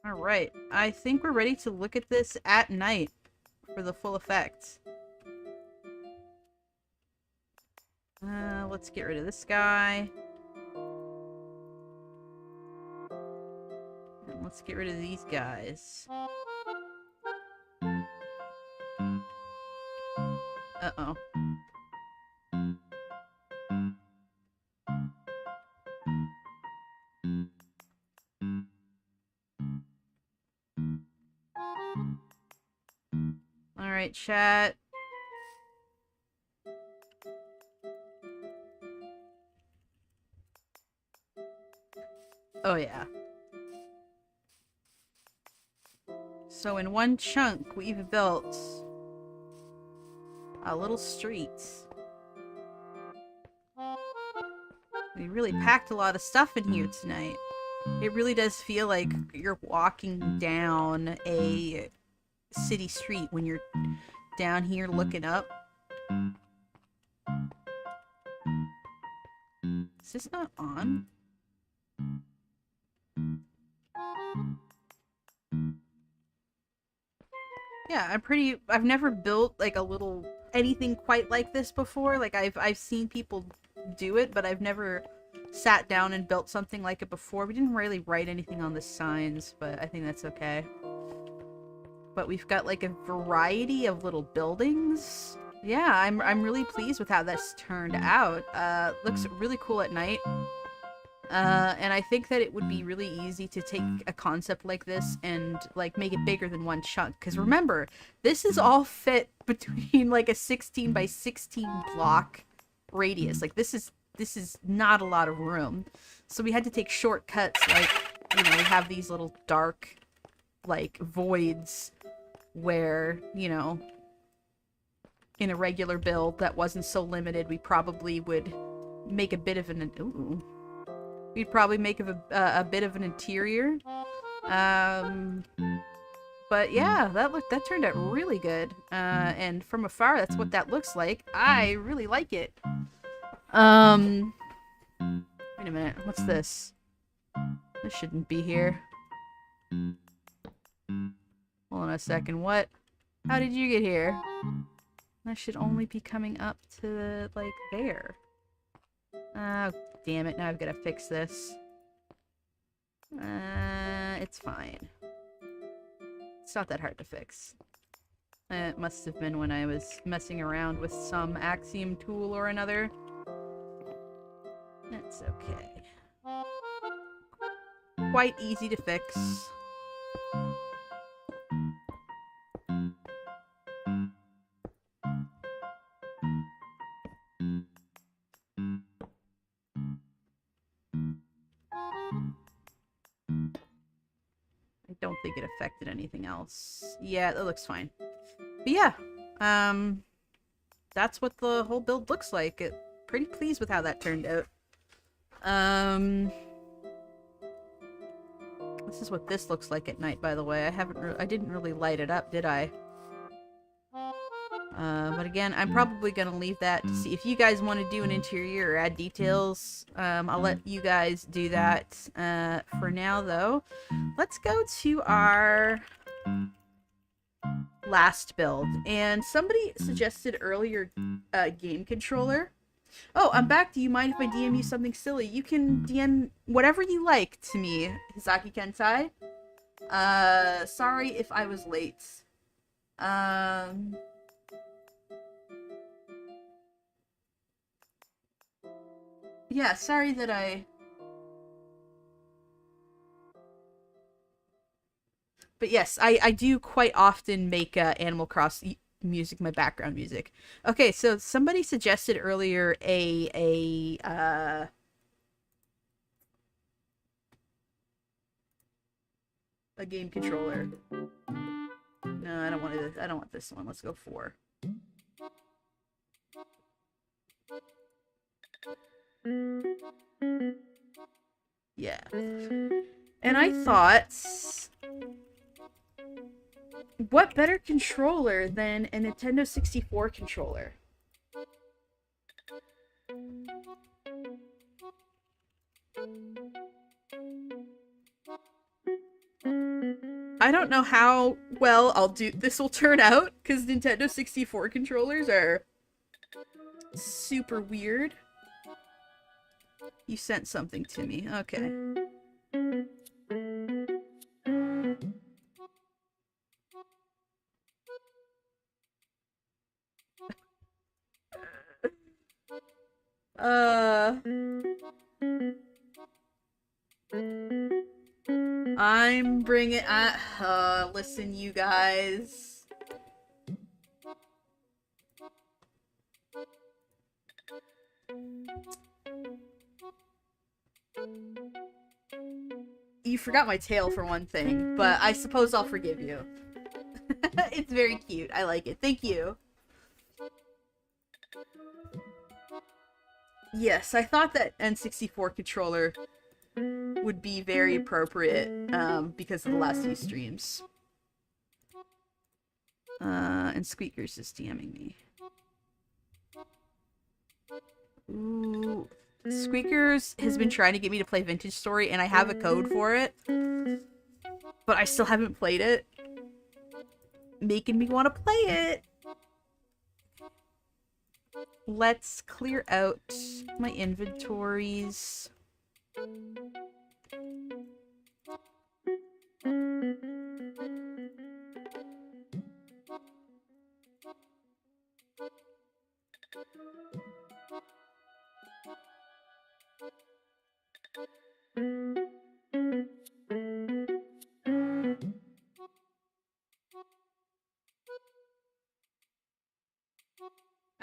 Alright, I think we're ready to look at this at night for the full effect. Let's get rid of this guy. And let's get rid of these guys. Uh-oh. Alright, chat. Oh, yeah. So in one chunk, we've built a little street. We really packed a lot of stuff in here tonight. It really does feel like you're walking down a city street when you're down here looking up. Is this not on? Yeah, I've never built like a little anything quite like this before. Like I've seen people do it, but I've never sat down and built something like it before. We didn't really write anything on the signs, but I think that's okay. But we've got like a variety of little buildings. Yeah, I'm really pleased with how this turned out. Looks really cool at night. And I think that it would be really easy to take a concept like this and like make it bigger than one chunk. Because remember, this is all fit between like a 16 by 16 block radius. Like this is not a lot of room. So we had to take shortcuts, like, you know, we have these little dark like voids where, you know, in a regular build that wasn't so limited, we probably would make a bit of an we'd probably make a bit of an interior. But yeah, that turned out really good. And from afar, that's what that looks like. I really like it. Wait a minute, what's this? This shouldn't be here. Hold on a second, what? How did you get here? That should only be coming up to, like, there. Oh, damn it, now I've got to fix this. It's fine. It's not that hard to fix. It must have been when I was messing around with some Axiom tool or another. It's okay. Quite easy to fix. I don't think it affected anything else. Yeah, that looks fine. But yeah, that's what the whole build looks like. Pretty pleased with how that turned out. This is what this looks like at night, by the way. I didn't really light it up, did I? But again, I'm probably gonna leave that to see if you guys want to do an interior or add details. I'll let you guys do that. For now, though, let's go to our last build. And somebody suggested earlier game controller. Oh, I'm back. Do you mind if I DM you something silly? You can DM whatever you like to me, Hisaki Kentai. Sorry if I was late. yeah, sorry that But yes, I do quite often make Animal Crossing music my background music. Okay, so somebody suggested earlier a game controller. No, I don't want it. I don't want this one. Let's go 4. Yeah. And I thought, what better controller than a Nintendo 64 controller? I don't know how well this will turn out, because Nintendo 64 controllers are super weird. You sent something to me. Okay. I'm bringing. Listen, you guys. You forgot my tail for one thing, but I suppose I'll forgive you. It's very cute. I like it. Thank you. Yes, I thought that N64 controller would be very appropriate because of the last few streams. And Squeakers is DMing me. Ooh. Squeakers has been trying to get me to play Vintage Story, and I have a code for it. But I still haven't played it. Making me want to play it. Let's clear out my inventories.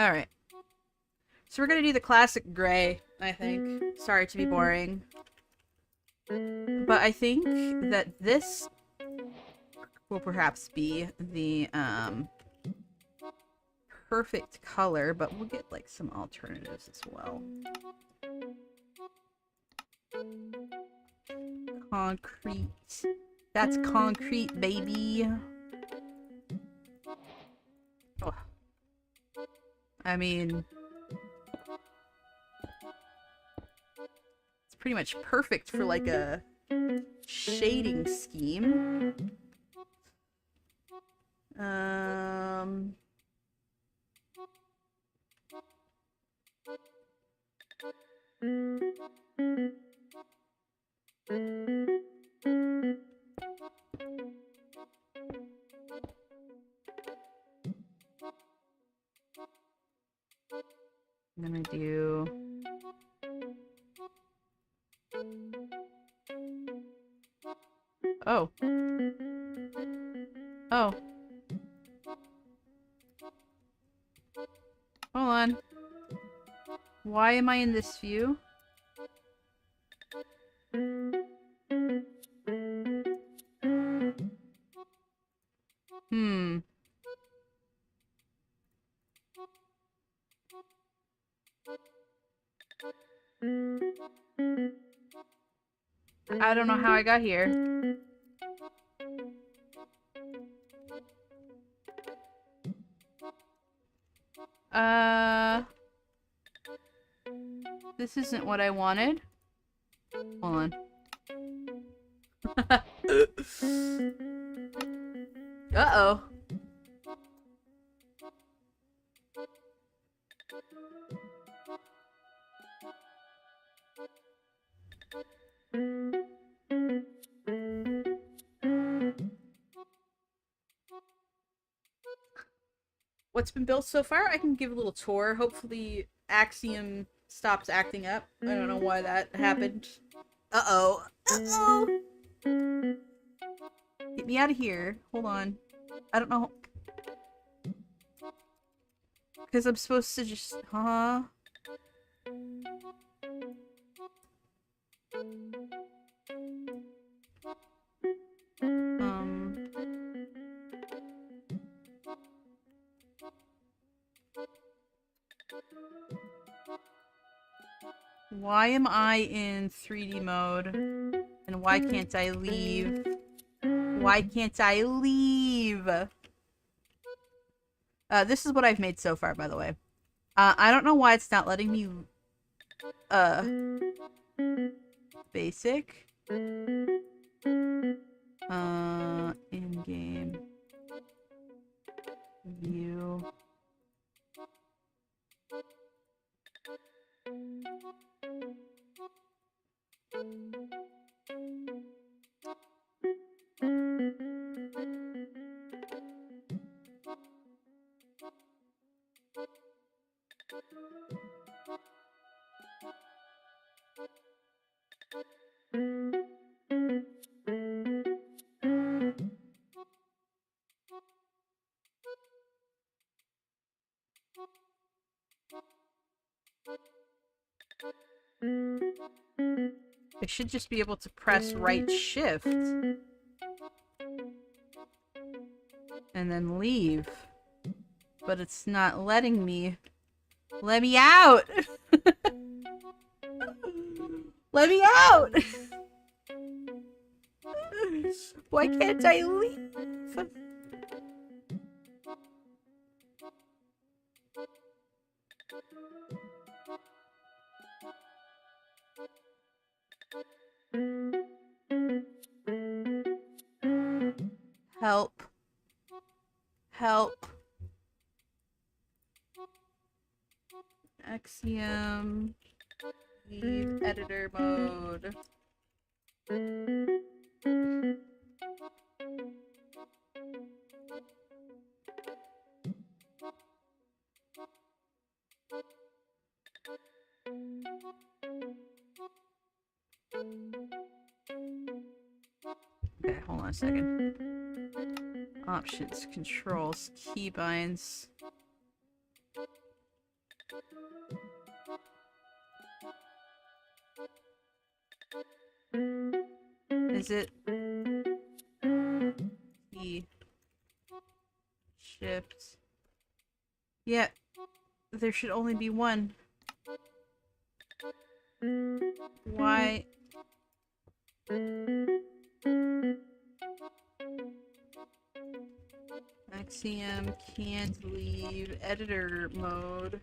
Alright. So we're gonna do the classic gray, I think. Sorry to be boring. But I think that this will perhaps be the perfect color, but we'll get like some alternatives as well. Concrete. That's concrete, baby. Oh. I mean, it's pretty much perfect for like a shading scheme. I'm gonna do oh. Oh. Hold on. Why am I in this view? I don't know how I got here. This isn't what I wanted. Hold on. Uh-oh. What's been built so far? I can give a little tour. Hopefully Axiom stops acting up. I don't know why that happened. Uh-oh. Uh-oh! Get me out of here. Hold on. I don't know. Because I'm supposed to just... Huh? Why am I in 3D mode? And why can't I leave? Why can't I leave? This is what I've made so far, by the way. I don't know why it's not letting me... Basic. In-game. View. I should just be able to press right shift. And then leave. But it's not letting me. Let me out! Let me out! Why can't I leave? Help. Help. Axiom. Leave editor mode. Okay, hold on a second. Options, controls, keybinds. Is it key shift? Yeah, there should only be one. Why? Axiom can't leave editor mode.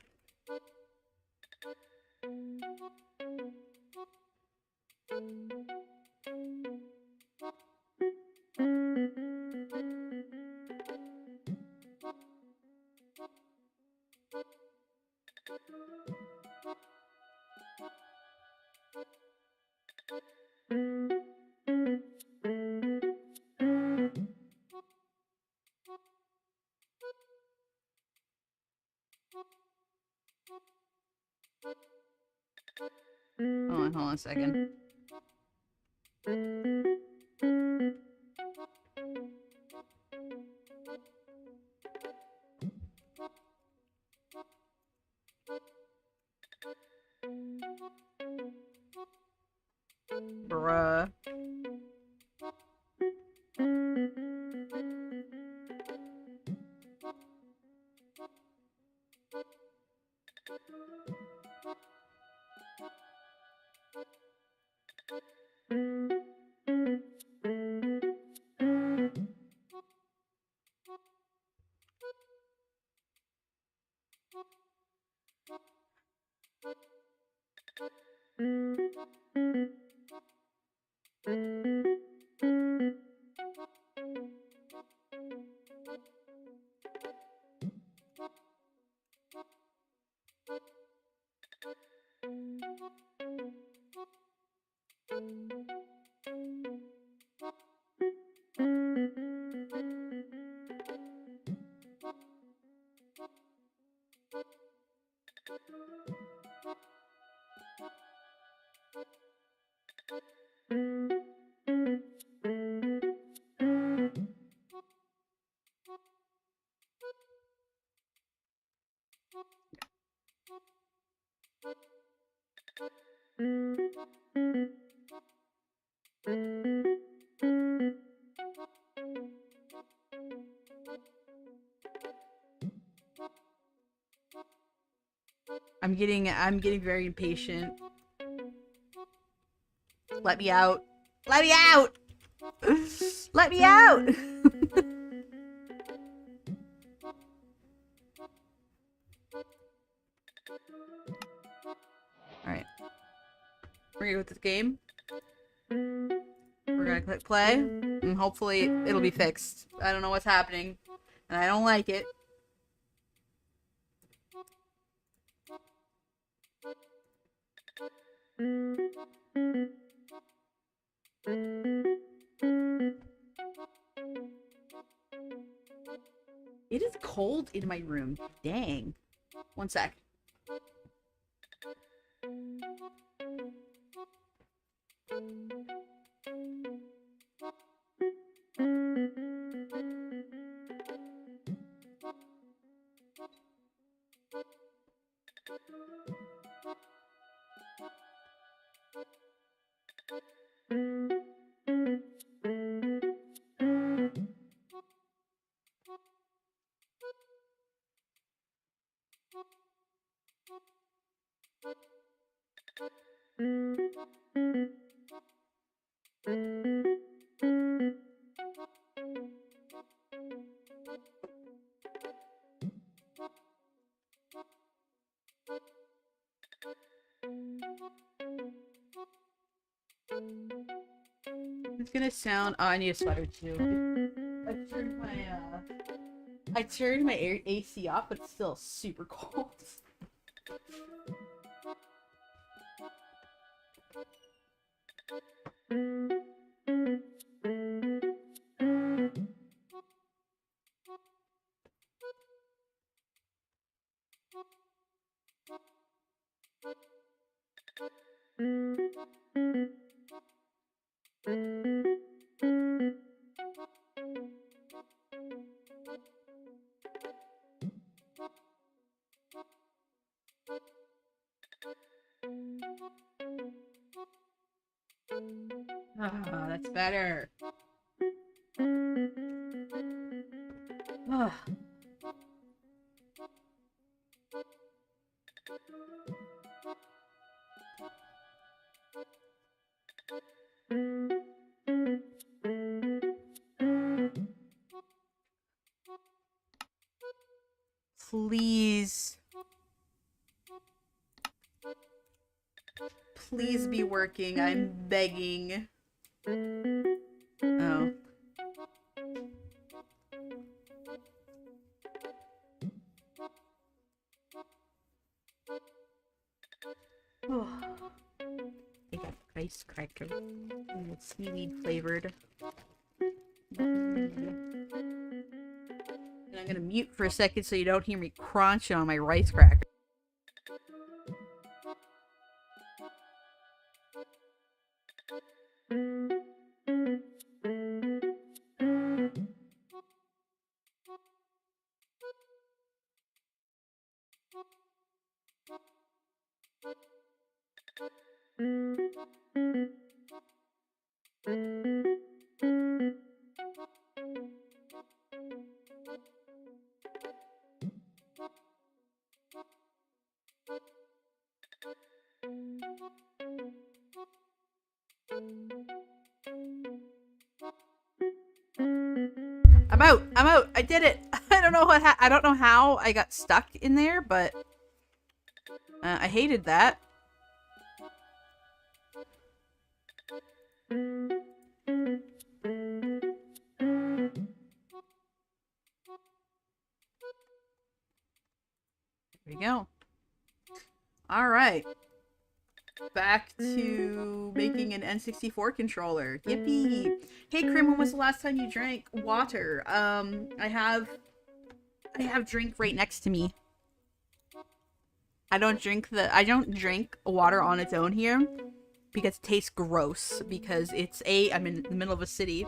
Hold on a second. Bruh. I'm getting very impatient. Let me out. Let me out! Let me out! Alright. We're gonna go with this game. We're gonna click play. And hopefully it'll be fixed. I don't know what's happening. And I don't like it. It is cold in my room. Dang. One sec. It's gonna sound. Oh, I need a sweater too. I turned my AC off, but it's still super cold. Ah, that's better. Ah. Please. Please be working. I'm begging. Oh. Oh. I got ice cracker. It's seaweed flavored. And I'm gonna mute for a second so you don't hear me crunch on my rice cracker. I'm out. I'm out. I did it. I don't know what. I don't know how I got stuck in there, but I hated that. There we go. All right. Back to making an N64 controller. Yippee! Hey Krim, when was the last time you drank water? I have drink right next to me. I don't drink water on its own here because it tastes gross, because it's A, I'm in the middle of a city,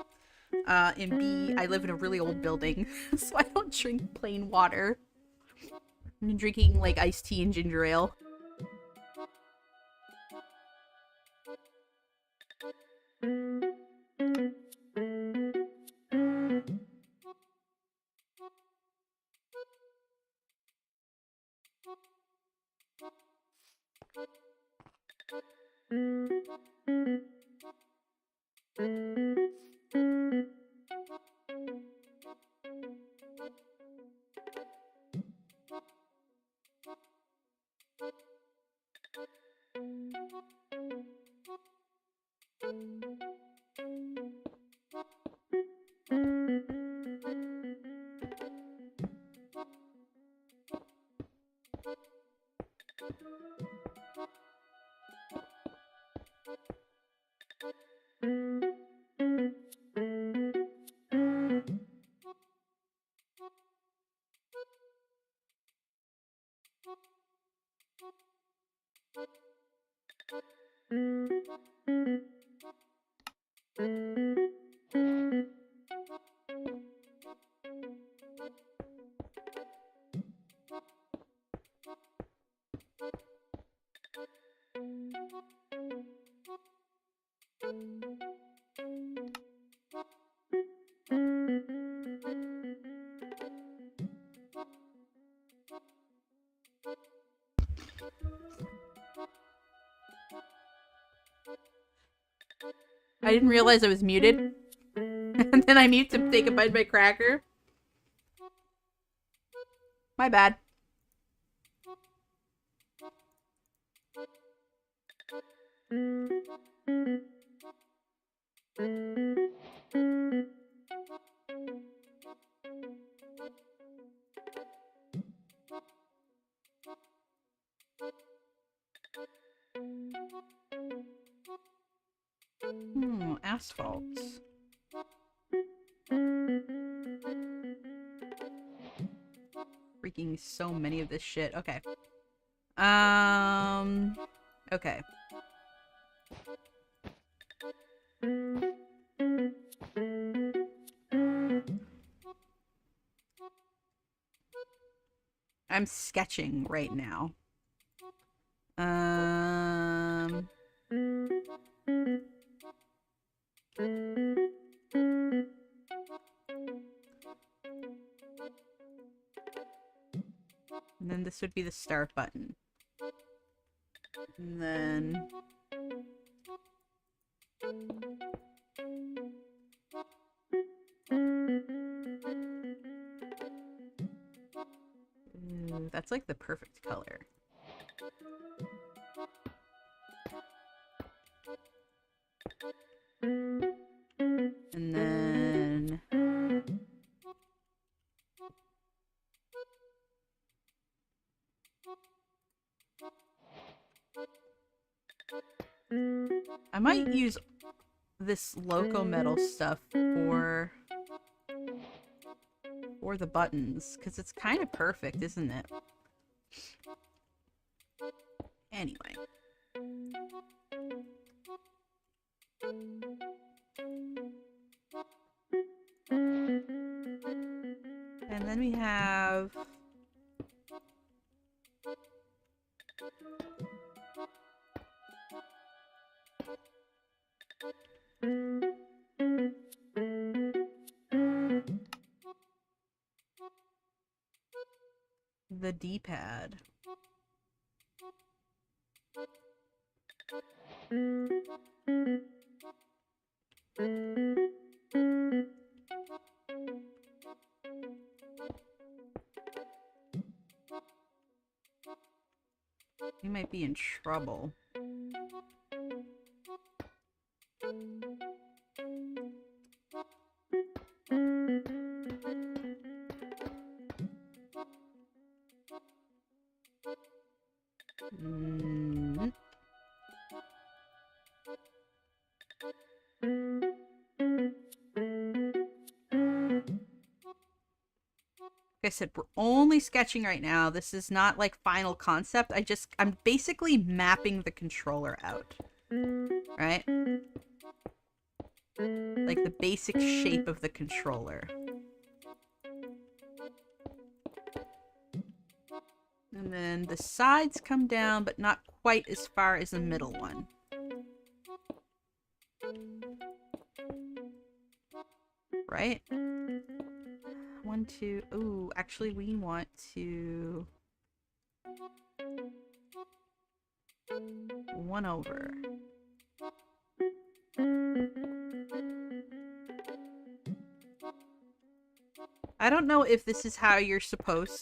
and B, I live in a really old building, so I don't drink plain water. I'm drinking like iced tea and ginger ale. I didn't realize I was muted. And then I mute to take a bite of my cracker. My bad. Asphalt. Freaking so many of this shit. Okay. Okay. I'm sketching right now. And then this would be the start button. And then... Ooh, that's like the perfect color. And then... I might use this Loco Metal stuff for the buttons, because it's kind of perfect, isn't it? Anyway. And then we have... the D-pad. We might be in trouble. Like I said, we're only sketching right now. This is not like final concept. I'm basically mapping the controller out. Right? Like the basic shape of the controller. And then the sides come down, but not quite as far as the middle one. Right? 1, 2. Ooh, actually we want to... 1 over. I don't know if this is how you're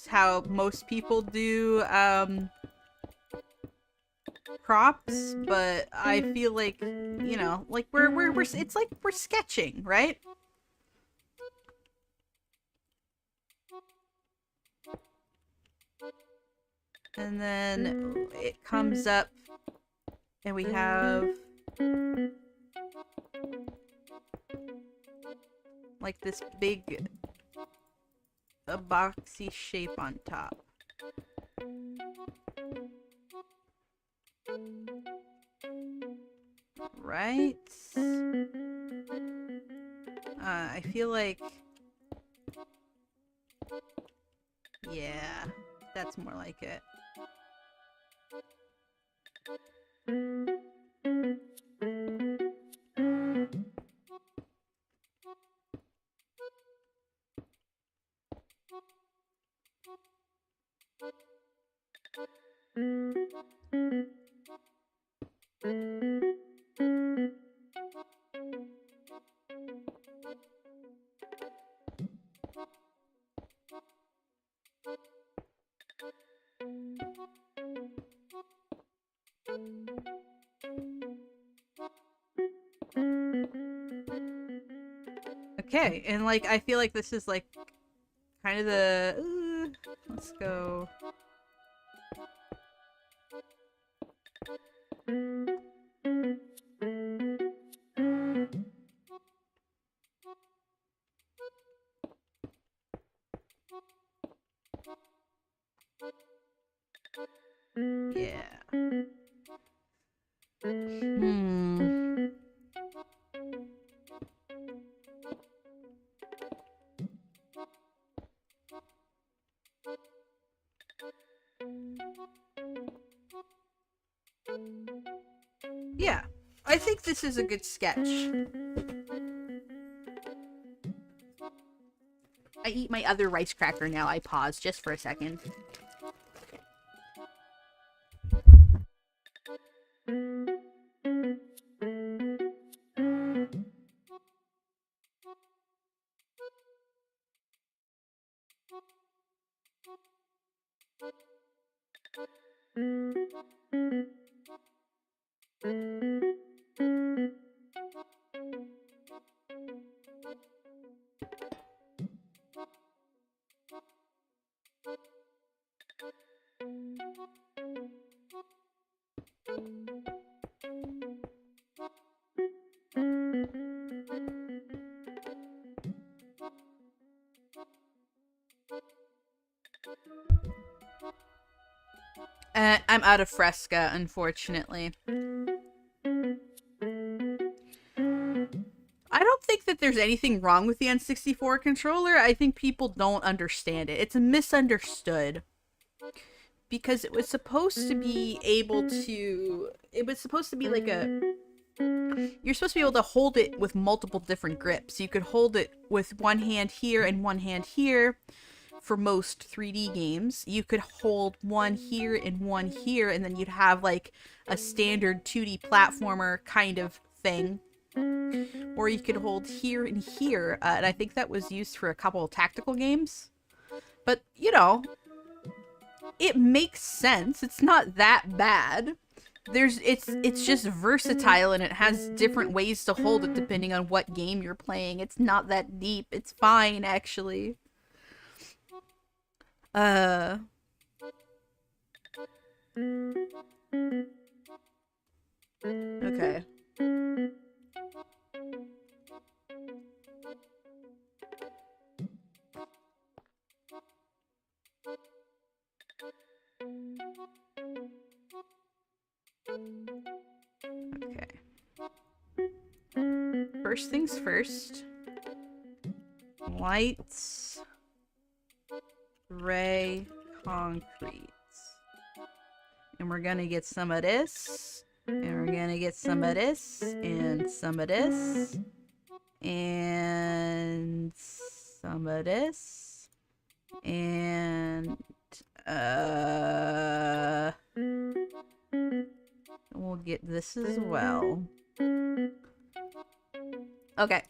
how most people do props, but I feel like, you know, like it's like we're sketching, right? And then it comes up and we have like this big a boxy shape on top. Right? I feel like... Yeah, that's more like it. Okay, and like I feel like this is like kind of the let's go. Yeah. Yeah, I think this is a good sketch. I eat my other rice cracker now. I pause just for a second. I'm out of Fresca, unfortunately. I don't think that there's anything wrong with the N64 controller. I think people don't understand it. It's misunderstood. Because it was supposed to be able to... It was supposed to be like a... You're supposed to be able to hold it with multiple different grips. You could hold it with one hand here and one hand here for most 3D games. You could hold one here and one here, and then you'd have like a standard 2D platformer kind of thing. Or you could hold here and here, and I think that was used for a couple of tactical games. But, you know, it makes sense. It's not that bad. It's just versatile, and it has different ways to hold it depending on what game you're playing. It's not that deep. It's fine, actually. Okay. Okay. First things first. Lights. Ray. Concrete. And we're gonna get some of this. And we're gonna get some of this. And some of this. And some of this. And we'll get this as well. Okay.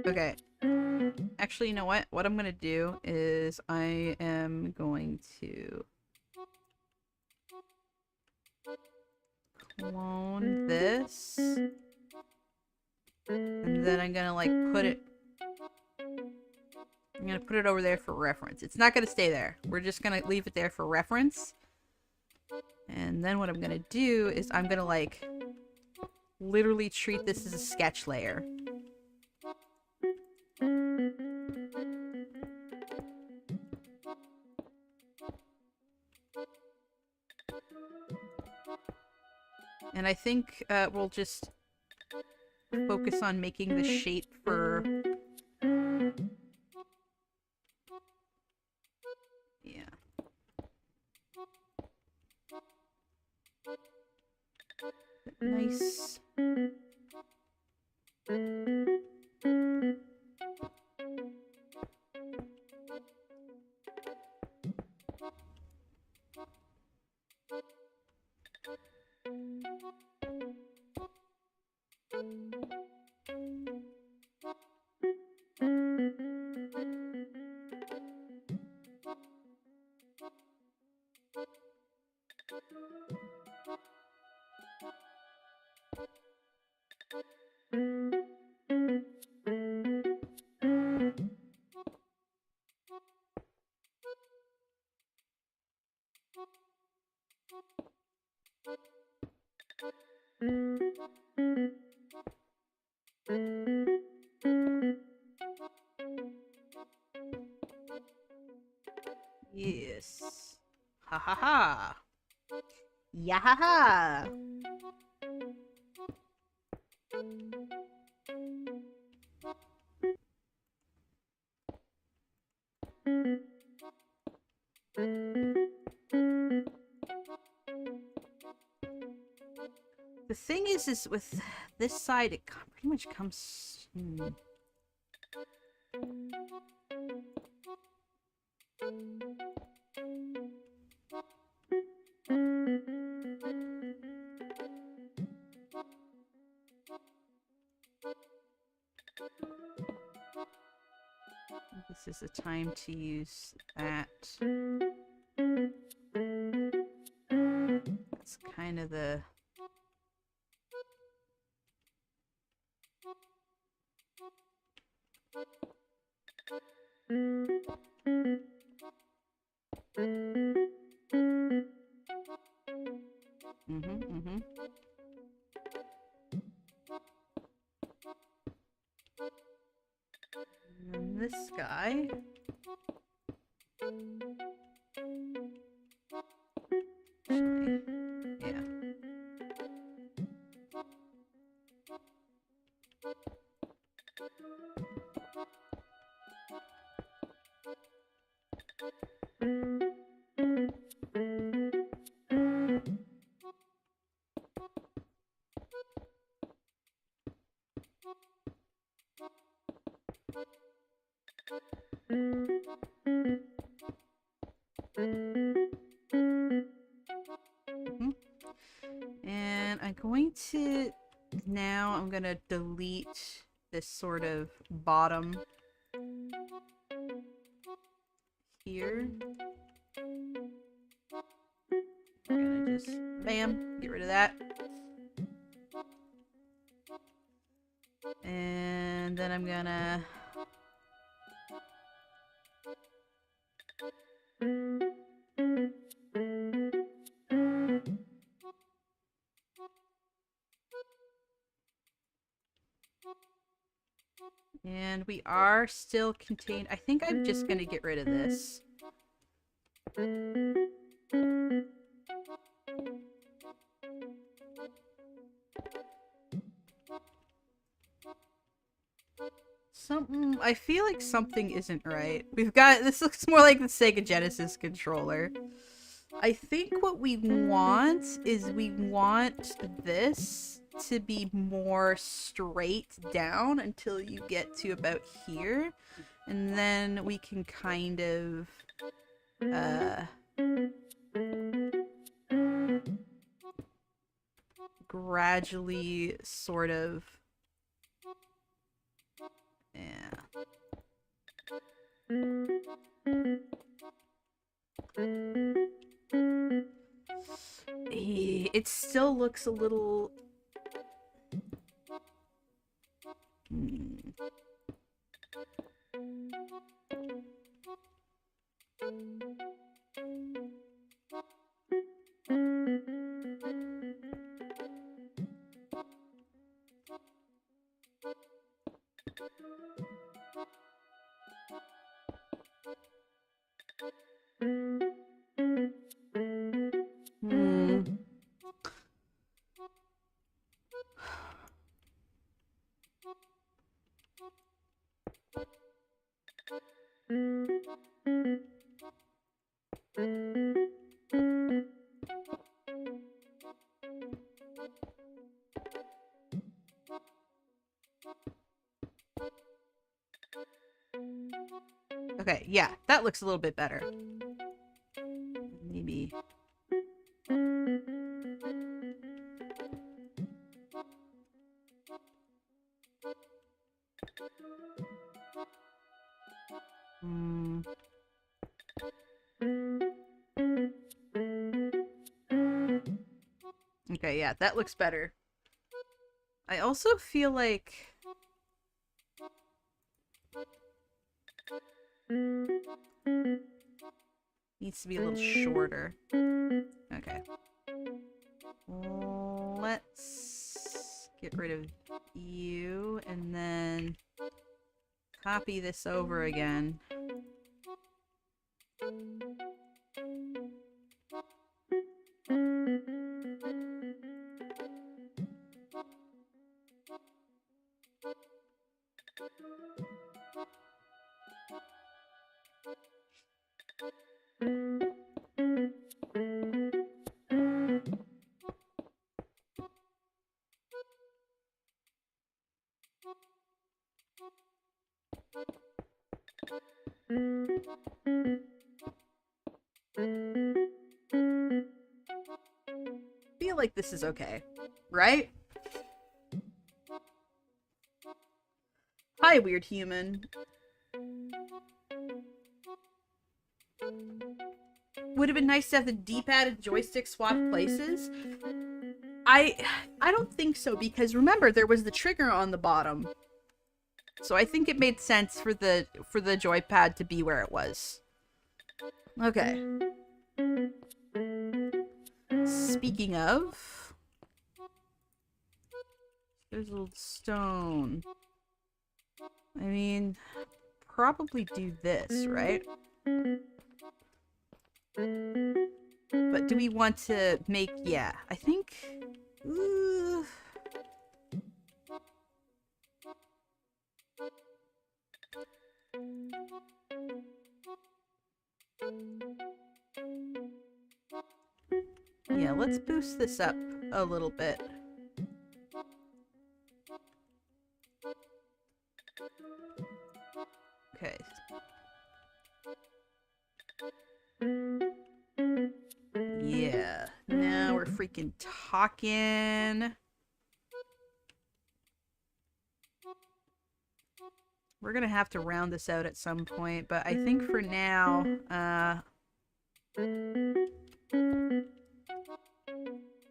Okay. Actually, you know what? What I'm gonna do is I am going to clone this. And then I'm gonna like put it I'm gonna put it over there for reference. It's not gonna stay there. We're just gonna leave it there for reference. And then what I'm gonna do is I'm gonna like literally treat this as a sketch layer. And I think we'll just focus on making the shape for... Yeah. Nice. Yes. Ha ha ha. Yeah ha ha. The thing is with this side, it pretty much comes... This is the time to use that. That's kind of the... And this guy. Actually, yeah. And I'm going to... Now I'm going to delete this sort of bottom here. I'm gonna just, bam, get rid of that. And then I'm gonna... And we are still contained. I think I'm just gonna get rid of this. I feel like something isn't right. We've got, this looks more like the Sega Genesis controller. I think what we want is we want this to be more straight down until you get to about here. And then we can kind of, gradually sort of, yeah. It still looks a little... Okay, yeah, that looks a little bit better. Maybe. Okay, yeah, that looks better. I also feel like needs to be a little shorter. Okay. Let's get rid of you and then copy this over again. Feel like this is okay, right? Hi, weird human. Would have been nice to have the D-pad and joystick swap places. I don't think so, because remember there was the trigger on the bottom. So I think it made sense for the joypad to be where it was. Okay. Speaking of, there's a little stone. I mean, probably do this, right? But do we want to make, yeah, I think, yeah, let's boost this up a little bit. Okay. Yeah, now we're freaking talking. We're gonna have to round this out at some point, but I think for now,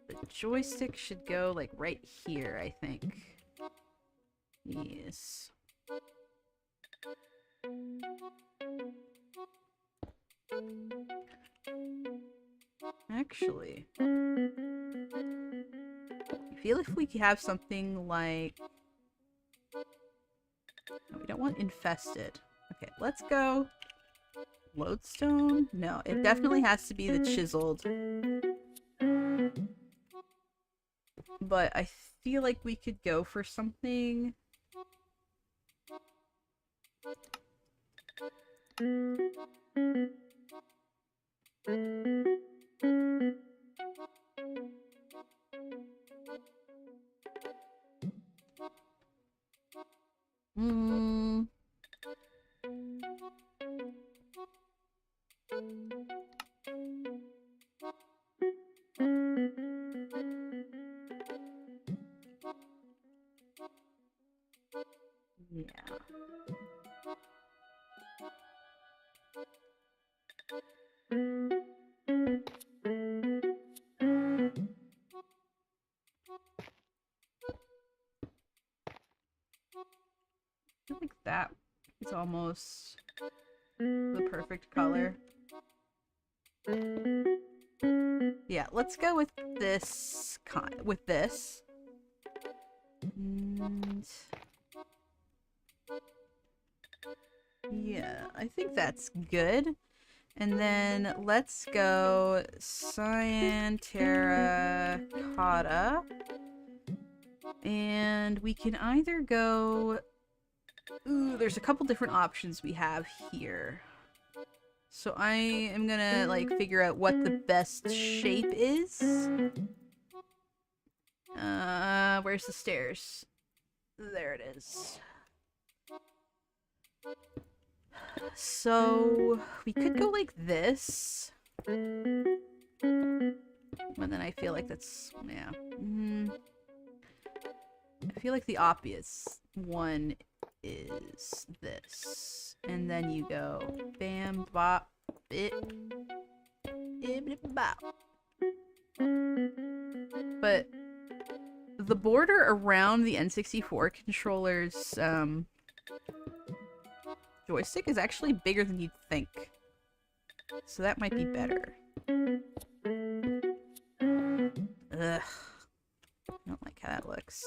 the joystick should go like right here, I think. Yes. Actually, I feel if we have something like... No, we don't want infested. Okay, let's go. Lodestone? No, it definitely has to be the chiseled. But I feel like we could go for something... Yeah. I feel like that is almost... The perfect color. Yeah, let's go with this And yeah, I think that's good. And then let's go cyan terracotta. And we can either go... Ooh, there's a couple different options we have here. So I am gonna, like, figure out what the best shape is. Where's the stairs? There it is. So we could go like this. But then I feel like that's, yeah. I feel like the obvious one is this. And then you go bam, bop, bit, bop. But the border around the N64 controller's joystick is actually bigger than you'd think. So that might be better. Ugh. I don't like how that looks.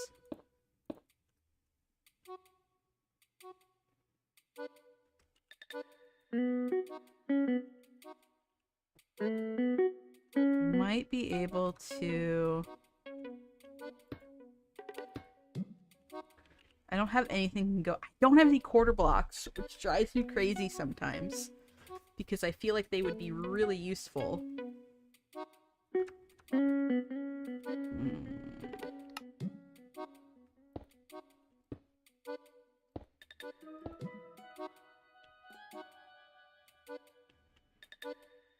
Might be able to... I don't have anything to go... I don't have any quarter blocks, which drives me crazy sometimes. Because I feel like they would be really useful.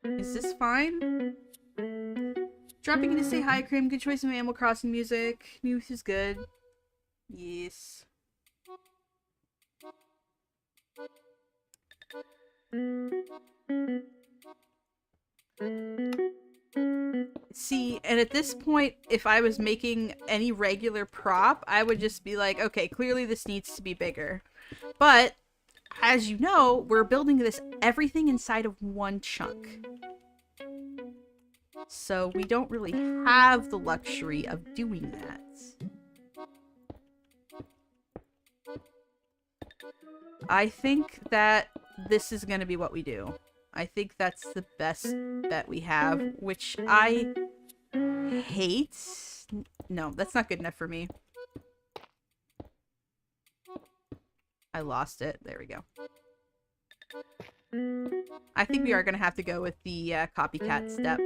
Is this fine? Dropping in to say hi, Krim. Good choice of Animal Crossing music. News is good. Yes. See, and at this point, if I was making any regular prop, I would just be like, okay, clearly this needs to be bigger. But, as you know, we're building everything inside of one chunk. So we don't really have the luxury of doing that. I think that this is going to be what we do. I think that's the best bet we have, which I hate. No, that's not good enough for me. I lost it. There we go. I think we are going to have to go with the copycat step.